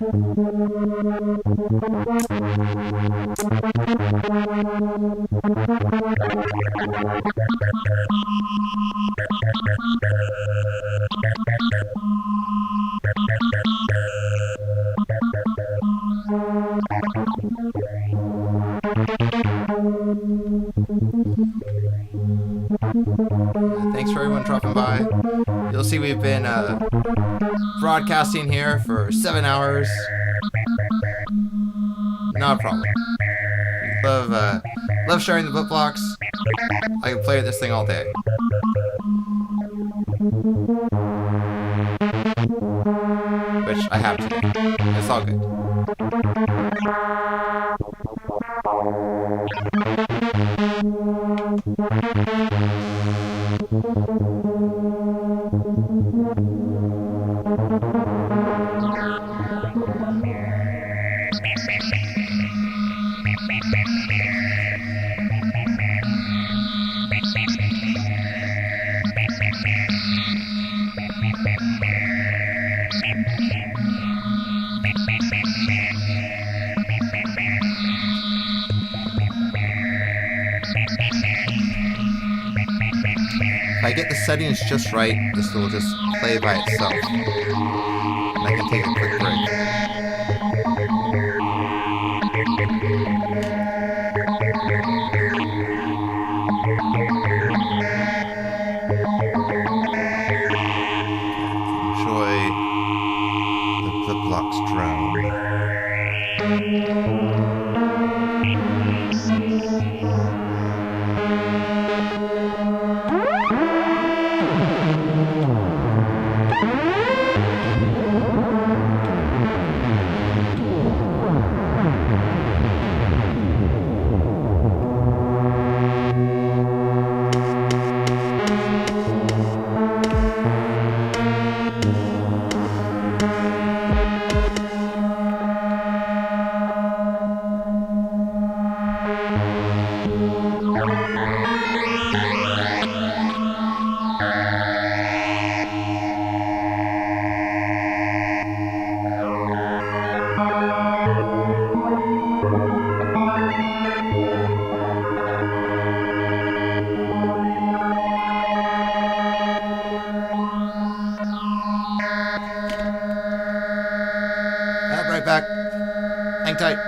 S1: Thanks for everyone dropping by. You'll see we've been broadcasting here for 7 hours. Not a problem. You love sharing the Blipblox. I can play with this thing all day. Which I have today. It's all good. If I get the settings just right, this will just play by itself. And I can take a quick break. Enjoy the Blipblox drone. Right back. Hang tight.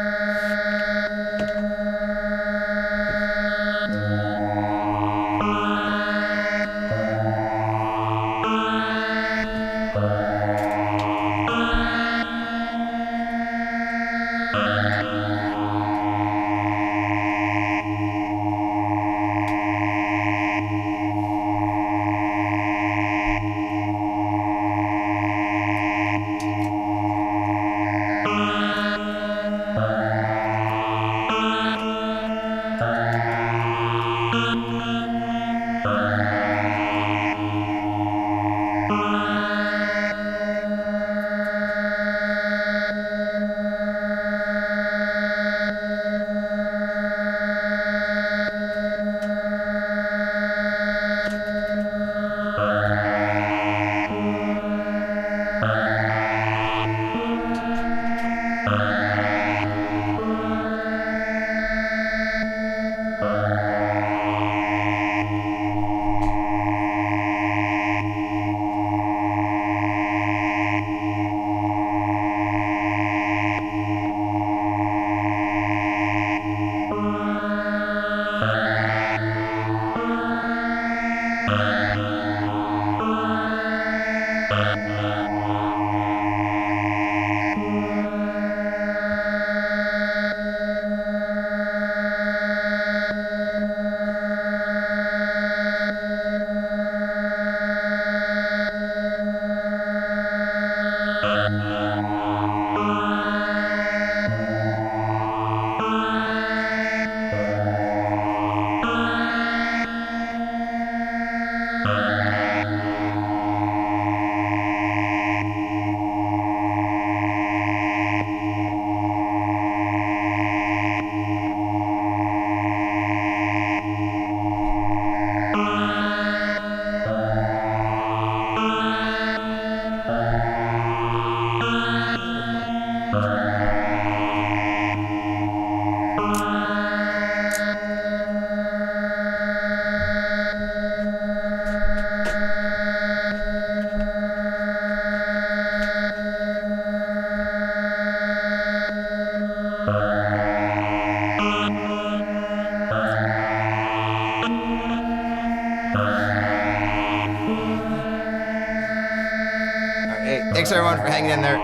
S1: Thanks everyone for hanging in there. We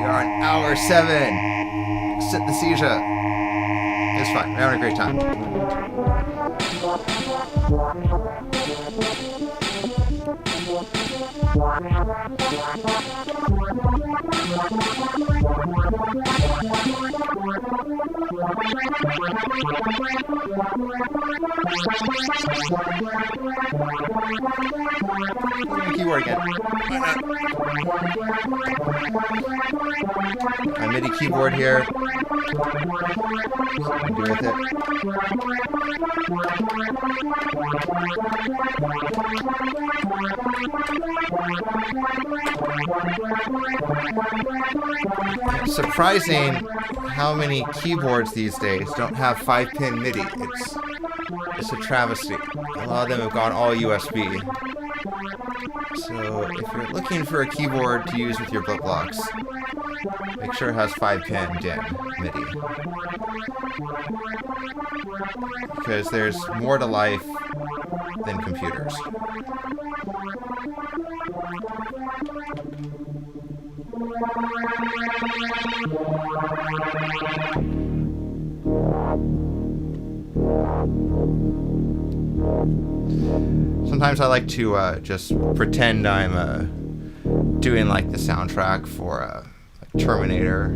S1: are on hour 7. Synthesthesia. It's fine. We're having a great time. Keyboard again. My MIDI keyboard here. Do with it. It's surprising how many keyboards these days don't have 5-pin MIDI. It's a travesty. A lot of them have gone all USB. So if you're looking for a keyboard to use with your Blipblox, make sure it has 5-pin DIN MIDI. Because there's more to life than computers. Sometimes I like to just pretend I'm doing like the soundtrack for like Terminator.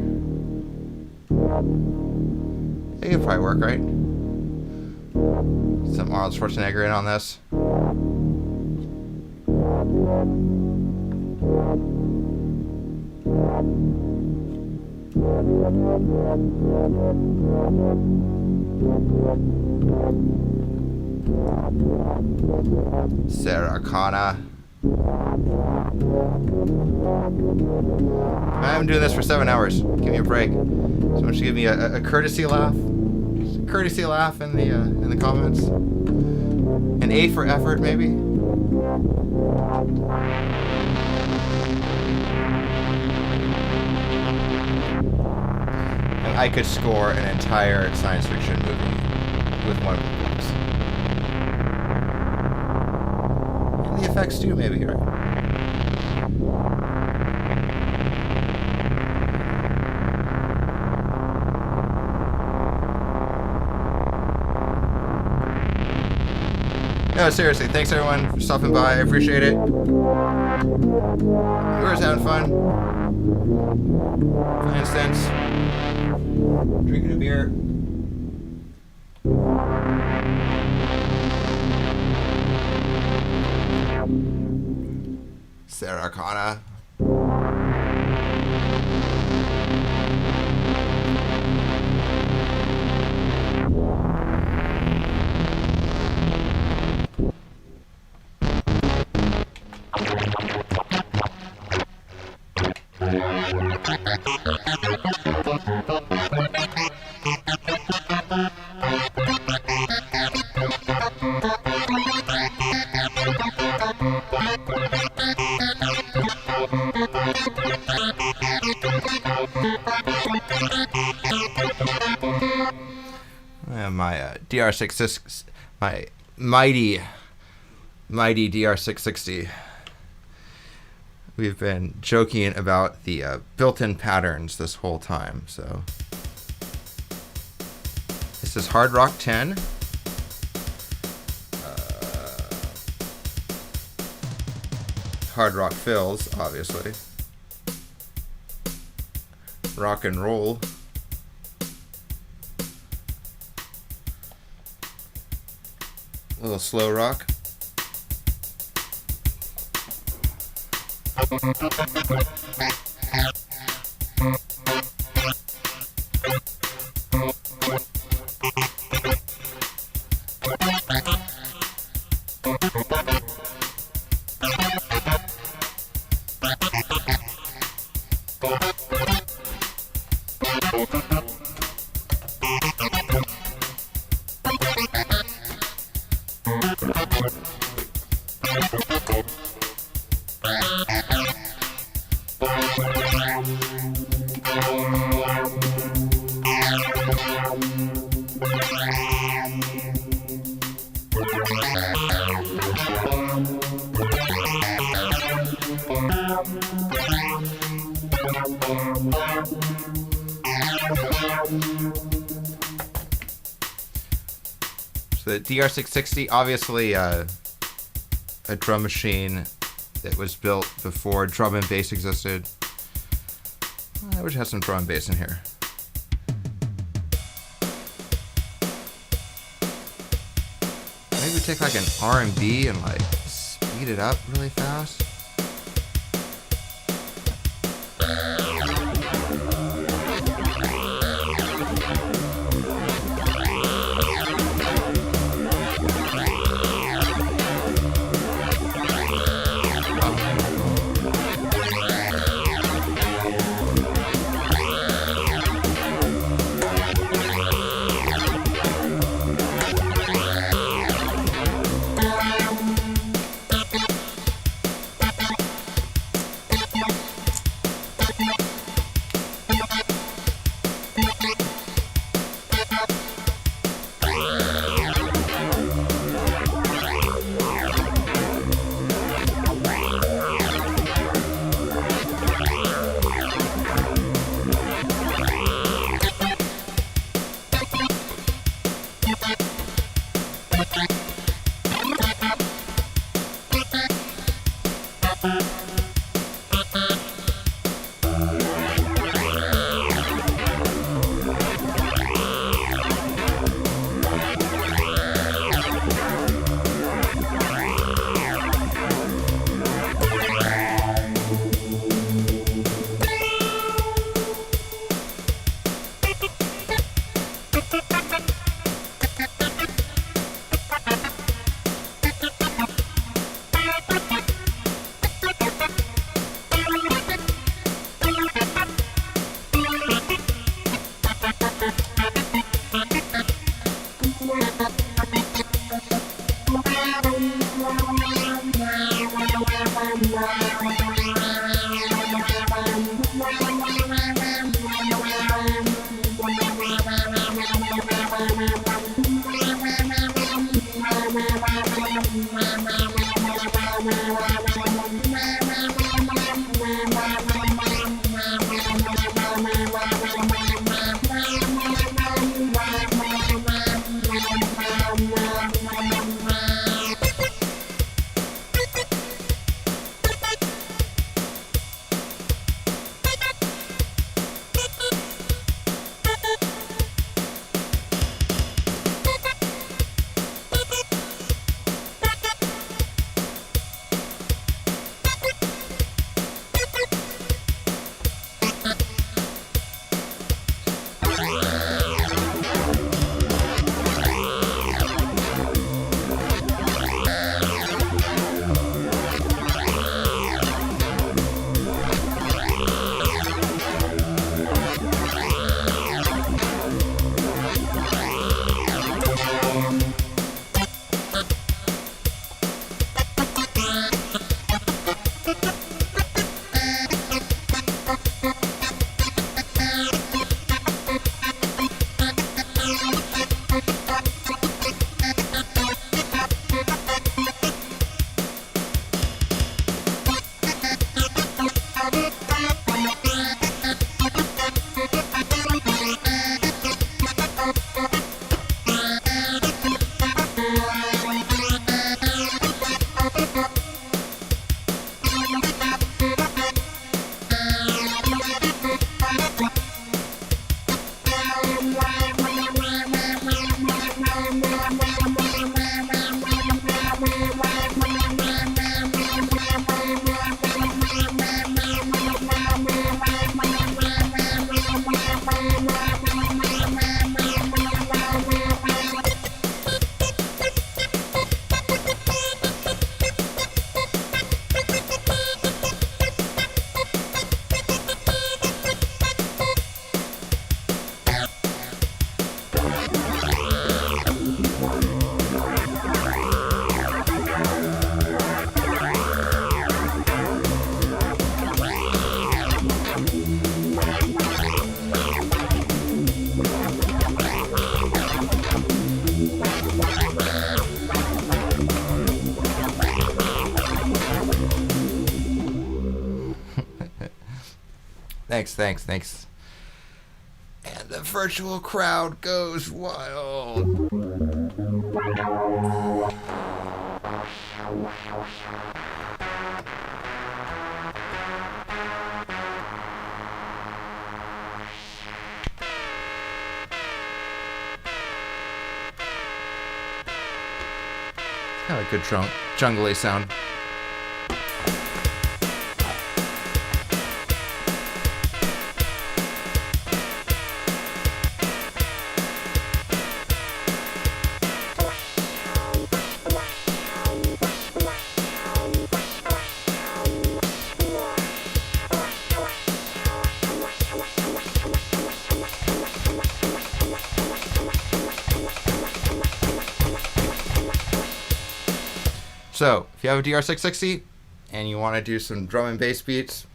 S1: It could probably work, right? Some Arnold Schwarzenegger in on this. Sarah Connor. I'm doing this for 7 hours. Give me a break. Someone should give me a courtesy laugh. Just a courtesy laugh in the comments. An A for effort, maybe. I could score an entire science fiction movie with one Blipblox. And the effects too, maybe, right? No, seriously, thanks everyone for stopping by. I appreciate it. Whoever's having fun. For instance, drinking a beer. Sarah Connor. My DR6, my mighty DR660. We've been joking about the built-in patterns this whole time. So this is Hard Rock 10. Hard Rock fills, obviously. Rock and roll. A little slow rock. the DR660, obviously a drum machine that was built before drum and bass existed. I wish I had some drum and bass in here. Maybe we take like an R&B and like speed it up really fast. Thanks. And the virtual crowd goes wild. Kind of a good jungle-y sound. So, if you have a DR660 and you want to do some drum and bass beats,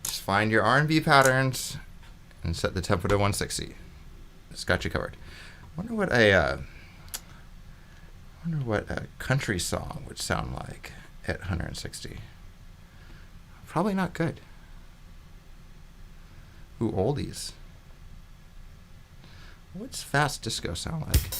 S1: just find your R&B patterns and set the tempo to 160. It's got you covered. I wonder what a country song would sound like at 160. Probably not good. Ooh, oldies. What's fast disco sound like?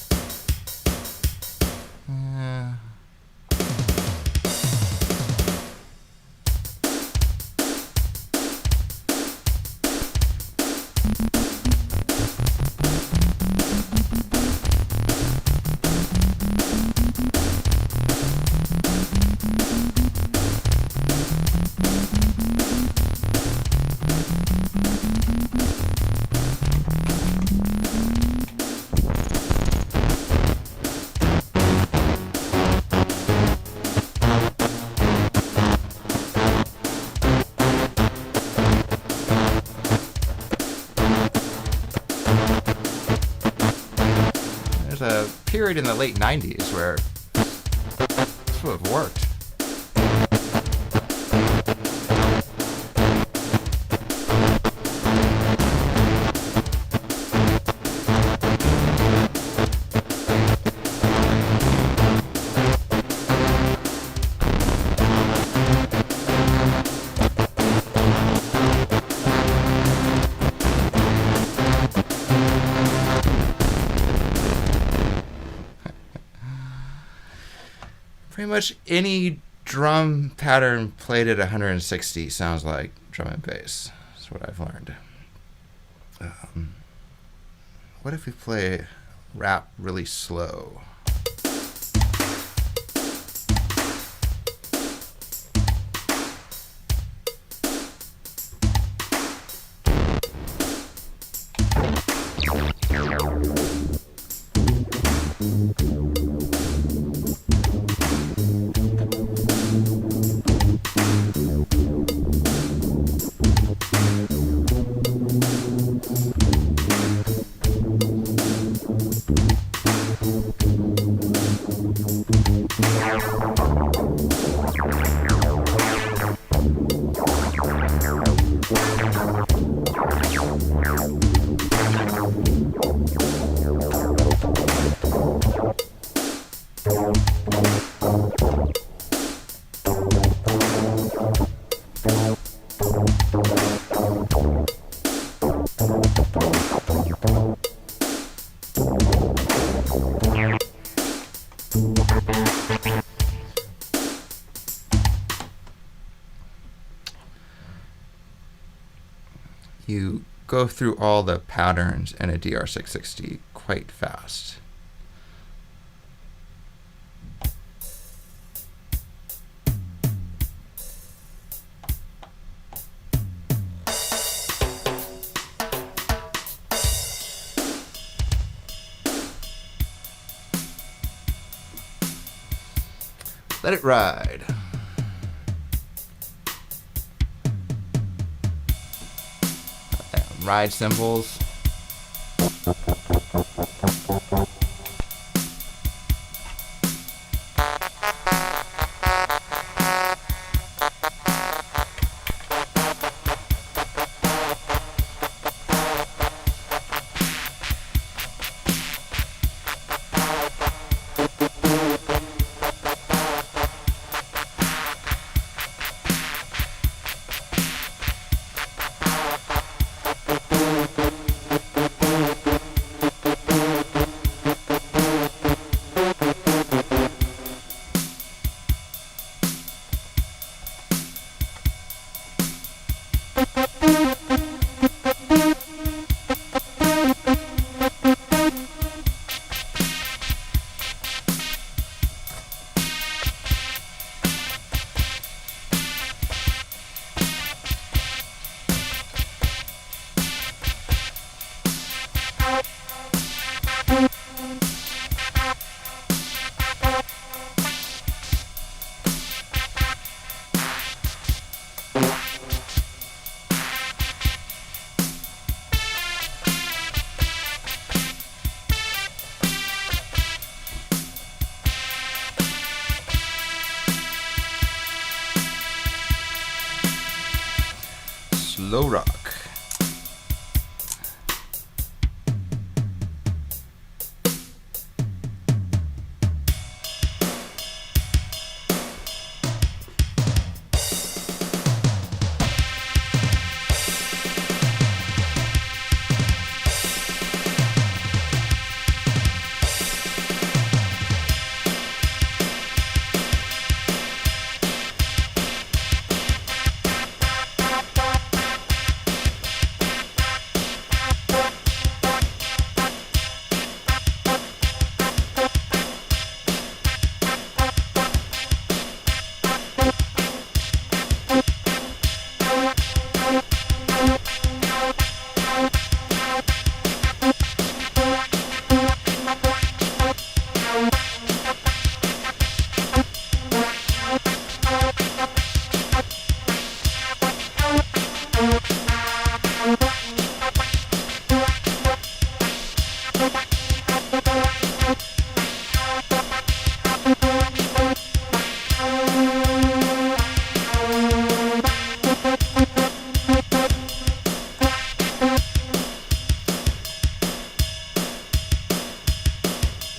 S1: A period in the late 90s where this would have worked. Pretty much any drum pattern played at 160 sounds like drum and bass. That's what I've learned. What if we play rap really slow? You go through all the patterns in a DR660 quite fast. Let it ride. Ride cymbals. go rock.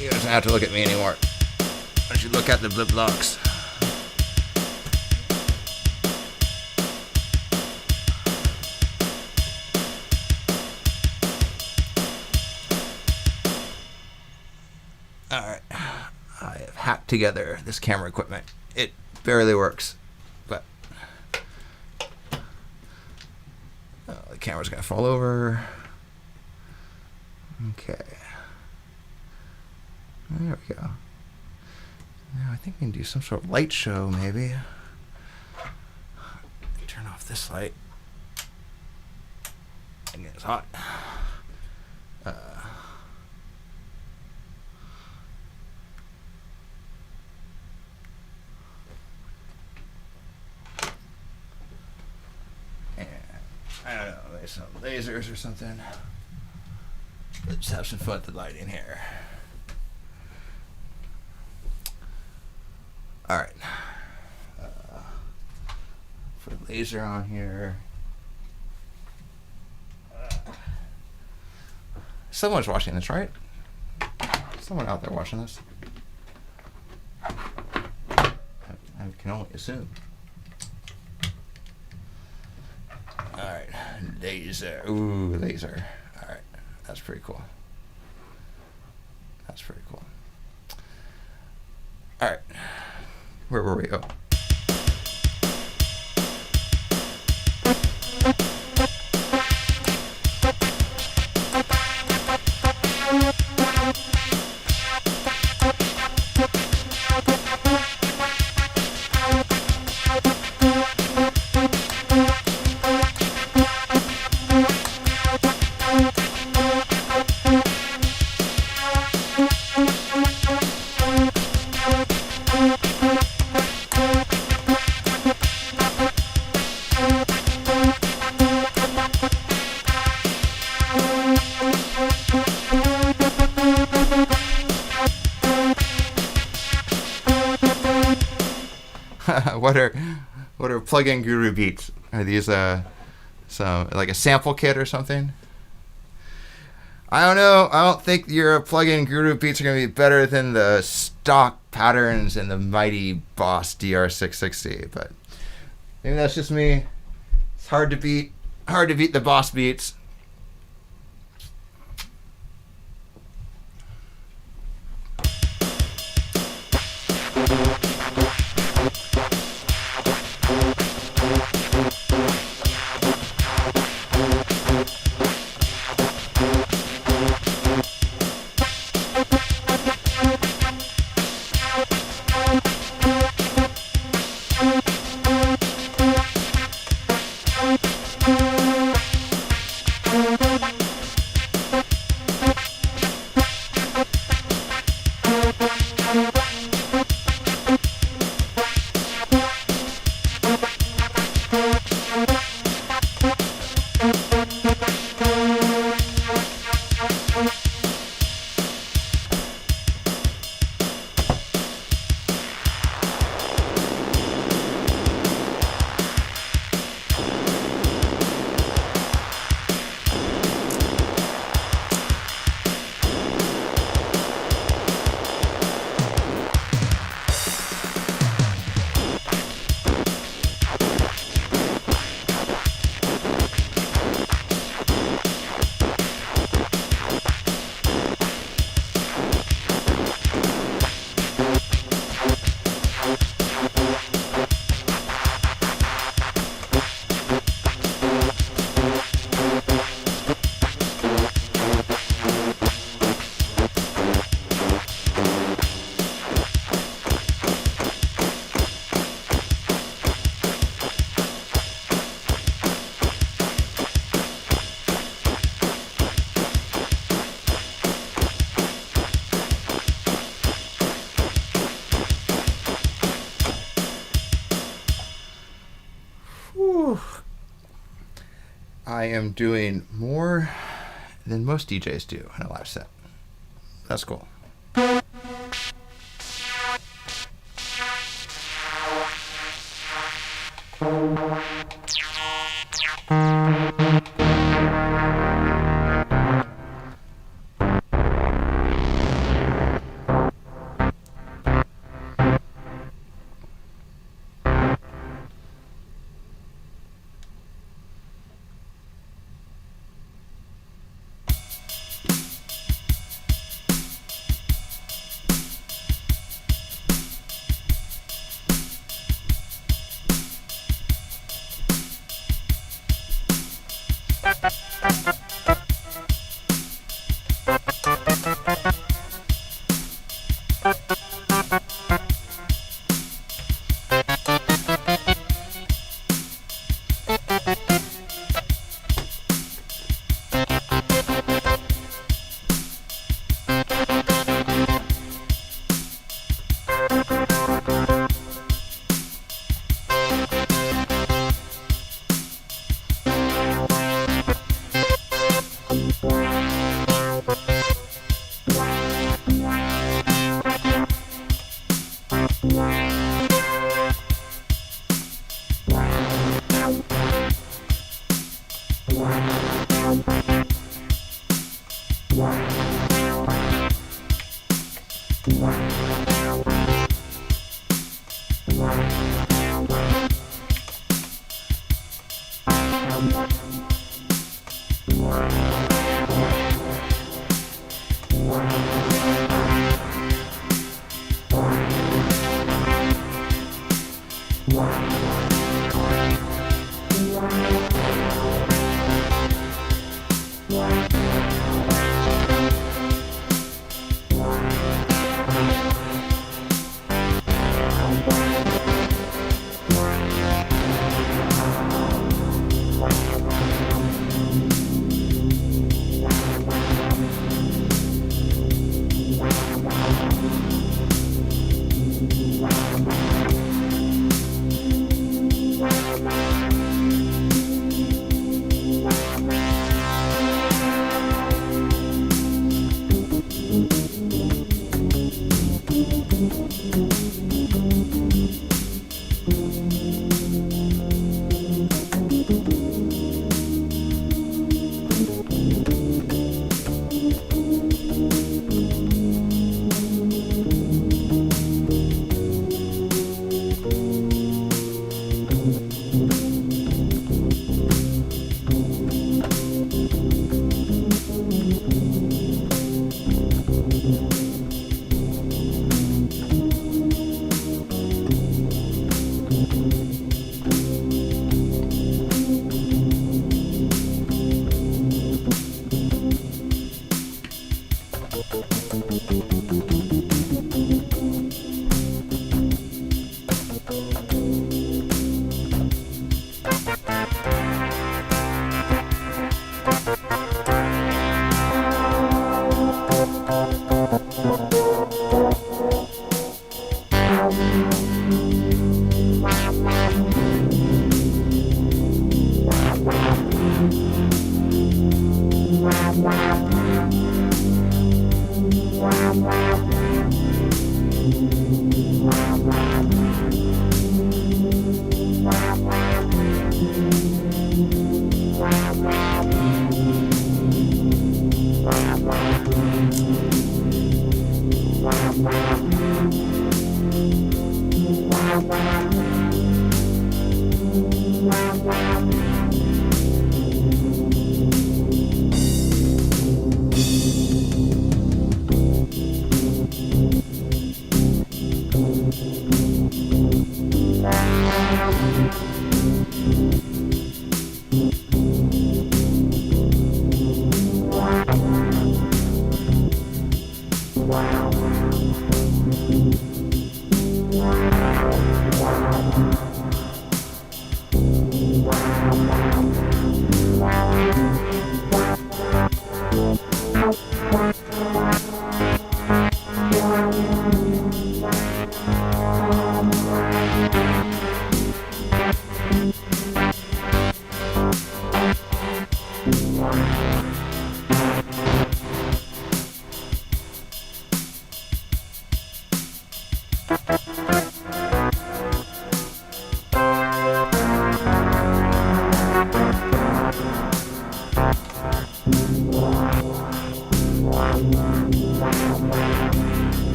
S1: You don't have to look at me anymore. Why don't you look at the Blipblox? Alright, I have hacked together this camera equipment. It barely works, but the camera's gonna fall over. Okay. There we go. Now I think we can do some sort of light show, maybe. Turn off this light. And it's hot. And I don't know, there's some lasers or something. Let's have some fun with the lighting here. Alright. Put a laser on here. Someone's watching this, right? Someone out there watching this. I can only assume. Alright. Laser. Ooh, laser. Alright. That's pretty cool. That's pretty cool. Alright. Where were we? Oh. What are plug-in guru beats? Are these some like a sample kit or something? I don't know. I don't think your plug-in guru beats are gonna be better than the stock patterns in the mighty Boss DR660, but maybe that's just me. It's hard to beat the Boss beats. I am doing more than most DJs do in a live set. That's cool.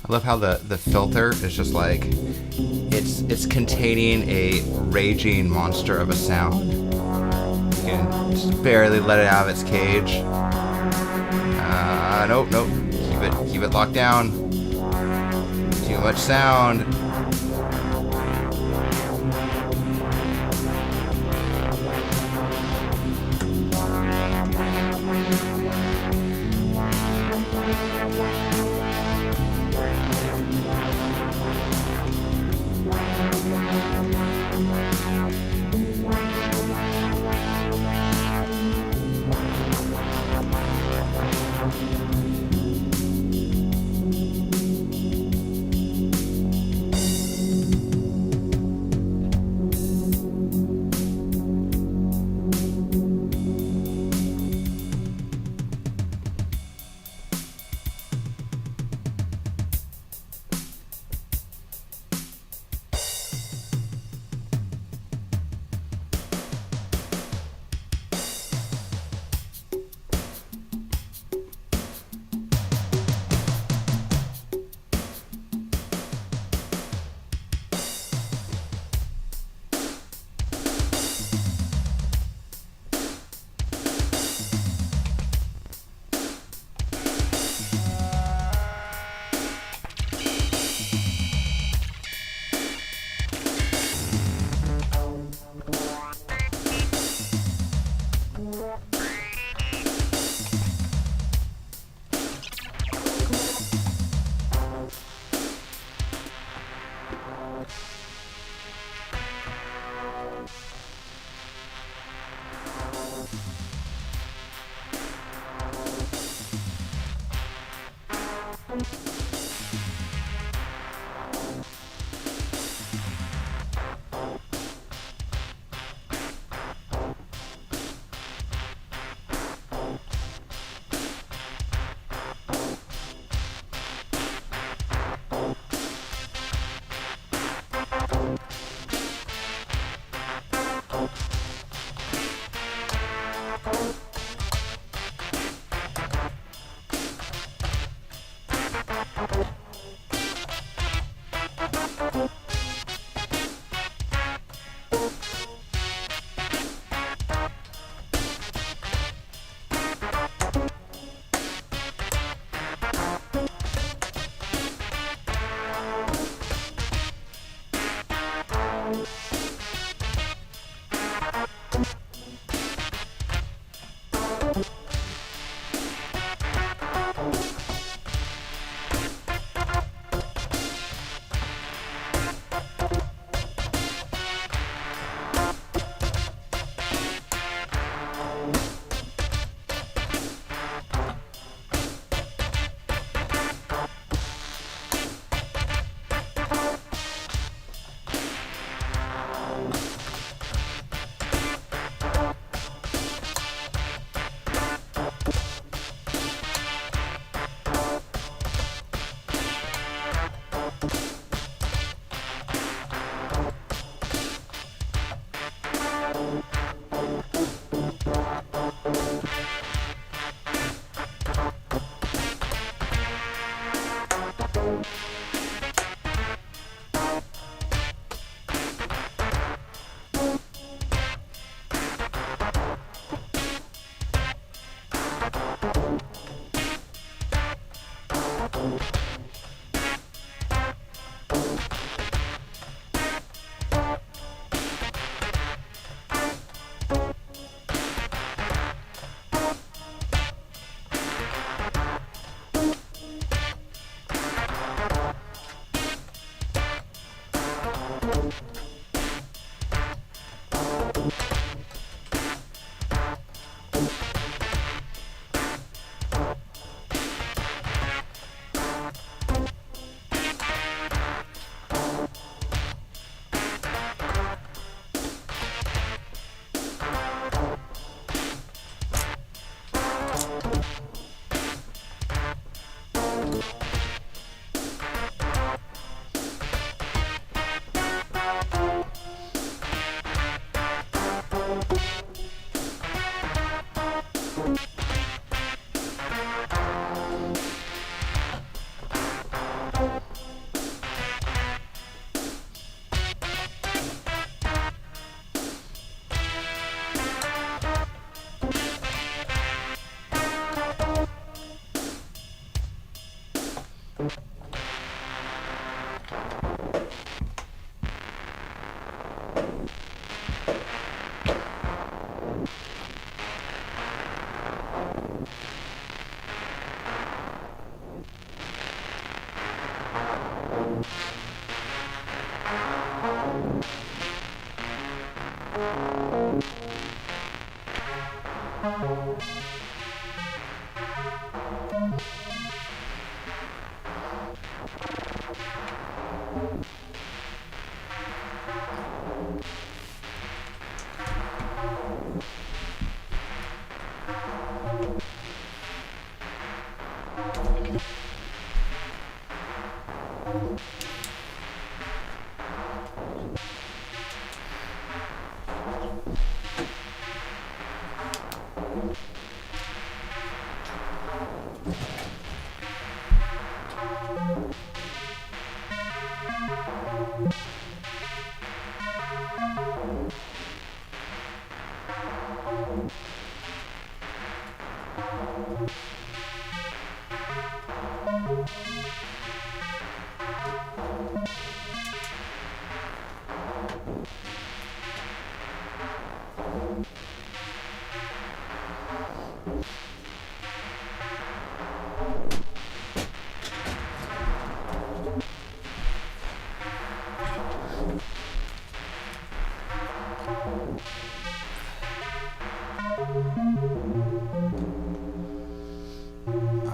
S1: I love how the filter is just like, it's containing a raging monster of a sound. You can just barely let it out of its cage. Nope. Keep it locked down. Too much sound.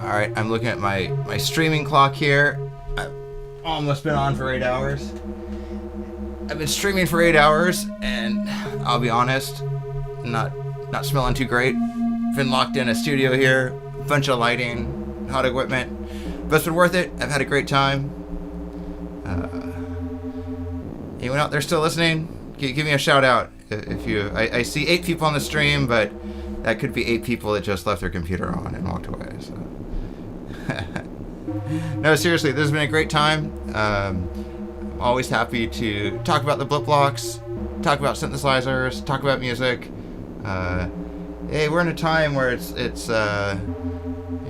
S1: All right, I'm looking at my streaming clock here. I've almost been on for 8 hours. I've been streaming for 8 hours, and I'll be honest, not smelling too great. Been locked in a studio here, a bunch of lighting, hot equipment, but it's been worth it. I've had a great time. Anyone out there still listening? Give me a shout out if you. I see 8 people on the stream, but that could be 8 people that just left their computer on and walked away. So. No, seriously, this has been a great time. I'm always happy to talk about the Blipblox, talk about synthesizers, talk about music. Hey, we're in a time where it's you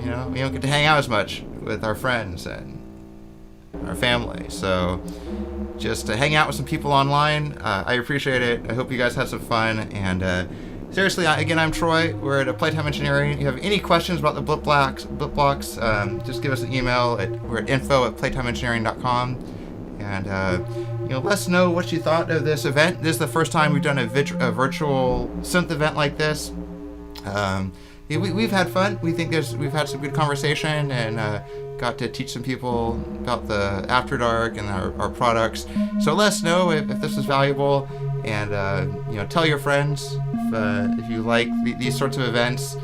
S1: know, we don't get to hang out as much with our friends and our family. So just to hang out with some people online, I appreciate it. I hope you guys had some fun. And seriously, again, I'm Troy. We're at Playtime Engineering. If you have any questions about the Blipblox, just give us an email. We're at info@playtimeengineering.com. And you know, let us know what you thought of this event. This is the first time we've done a virtual synth event like this. We've had fun. We think we've had some good conversation and got to teach some people about the After Dark and our products. So let us know if this is valuable, and you know, tell your friends if you like these sorts of events.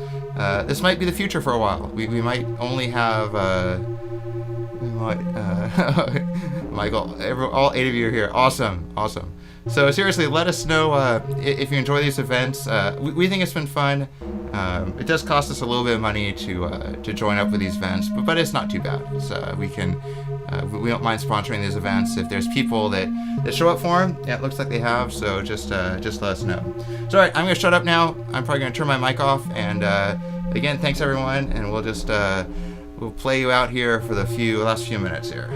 S1: This might be the future for a while. We might only have Michael, all 8 of you are here. Awesome. So seriously, let us know if you enjoy these events. We think it's been fun. It does cost us a little bit of money to join up with these events, but it's not too bad. So we don't mind sponsoring these events if there's people that show up for them. Yeah, it looks like they have. So just let us know. So all right, I'm gonna shut up now. I'm probably gonna turn my mic off. And again, thanks everyone, and we'll just we'll play you out here for the last few minutes here.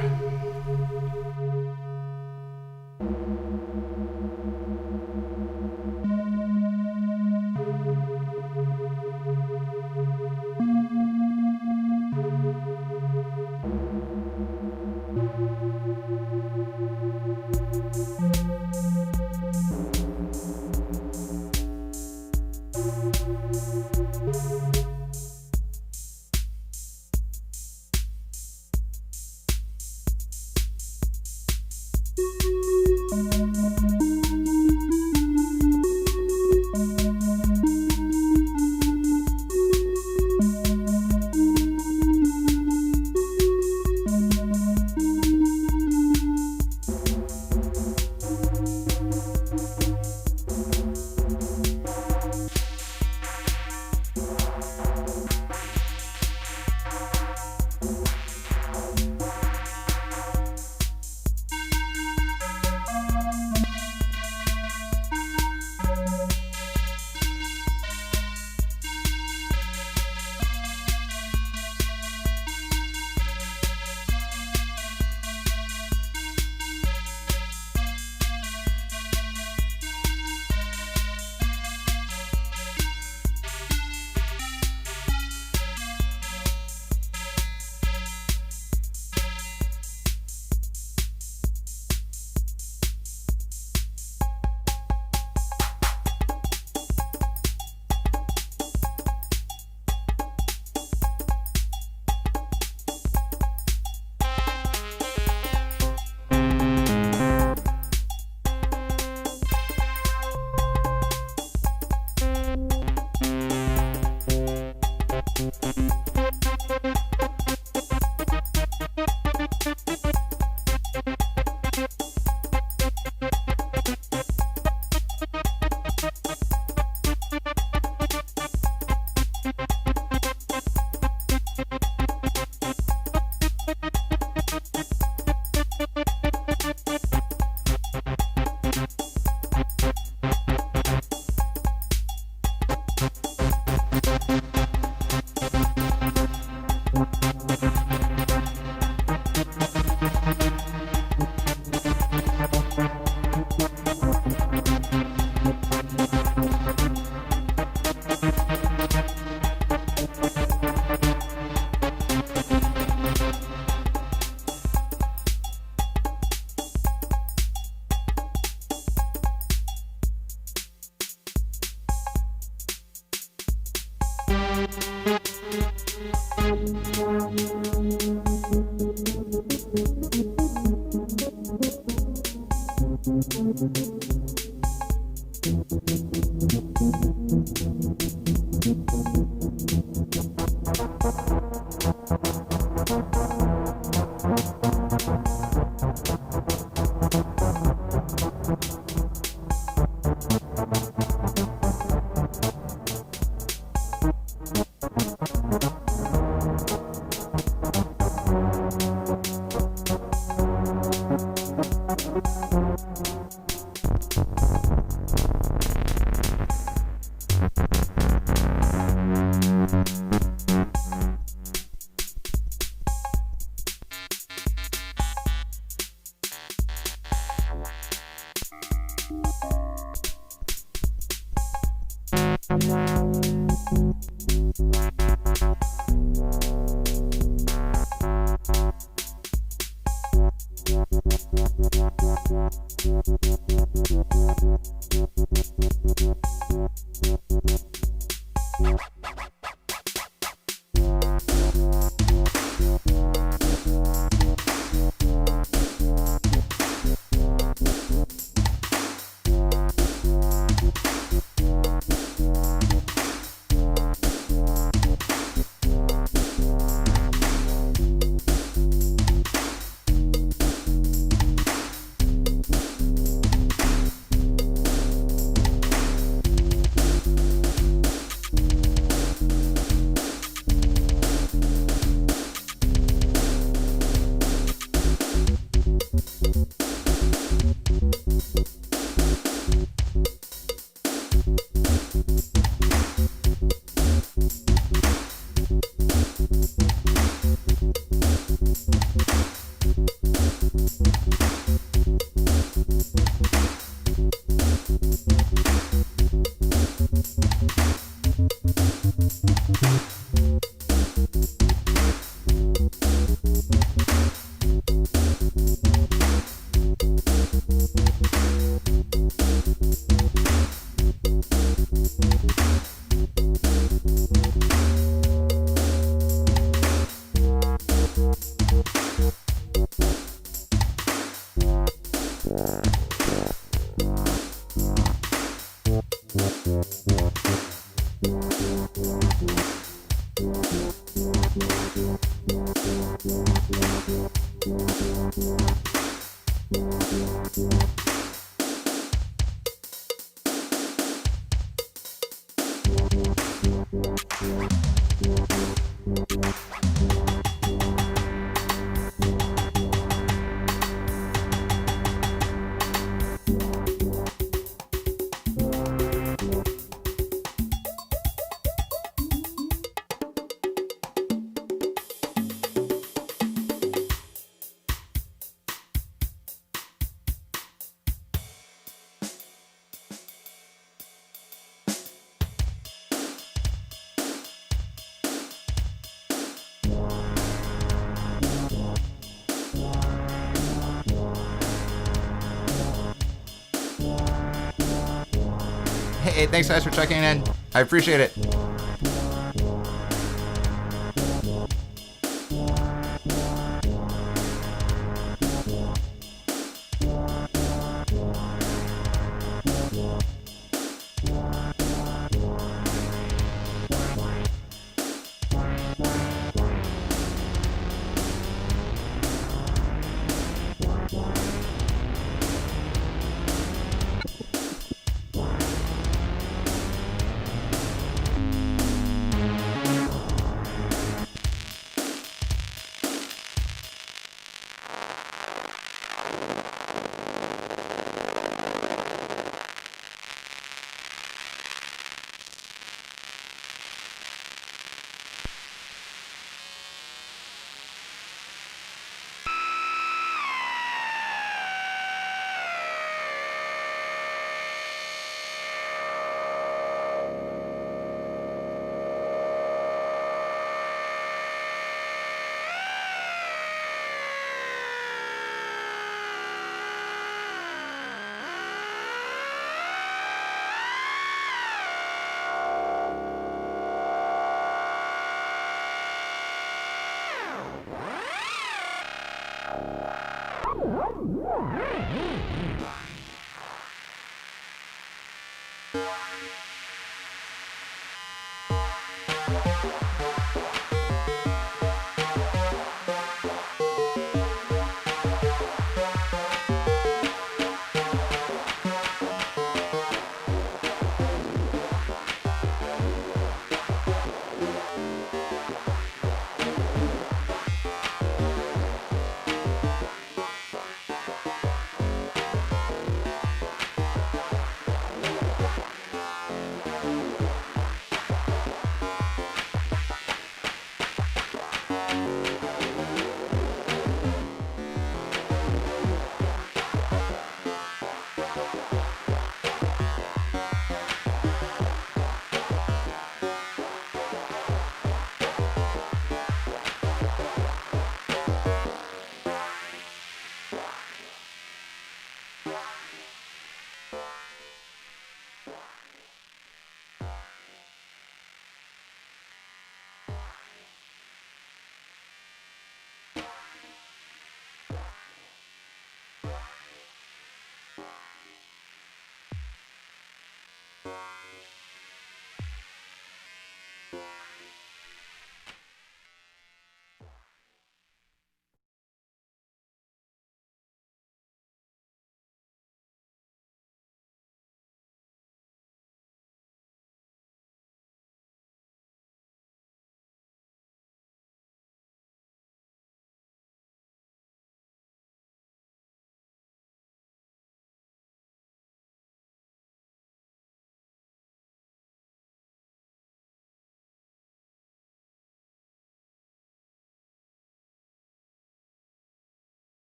S1: Hey, thanks guys for checking in. I appreciate it.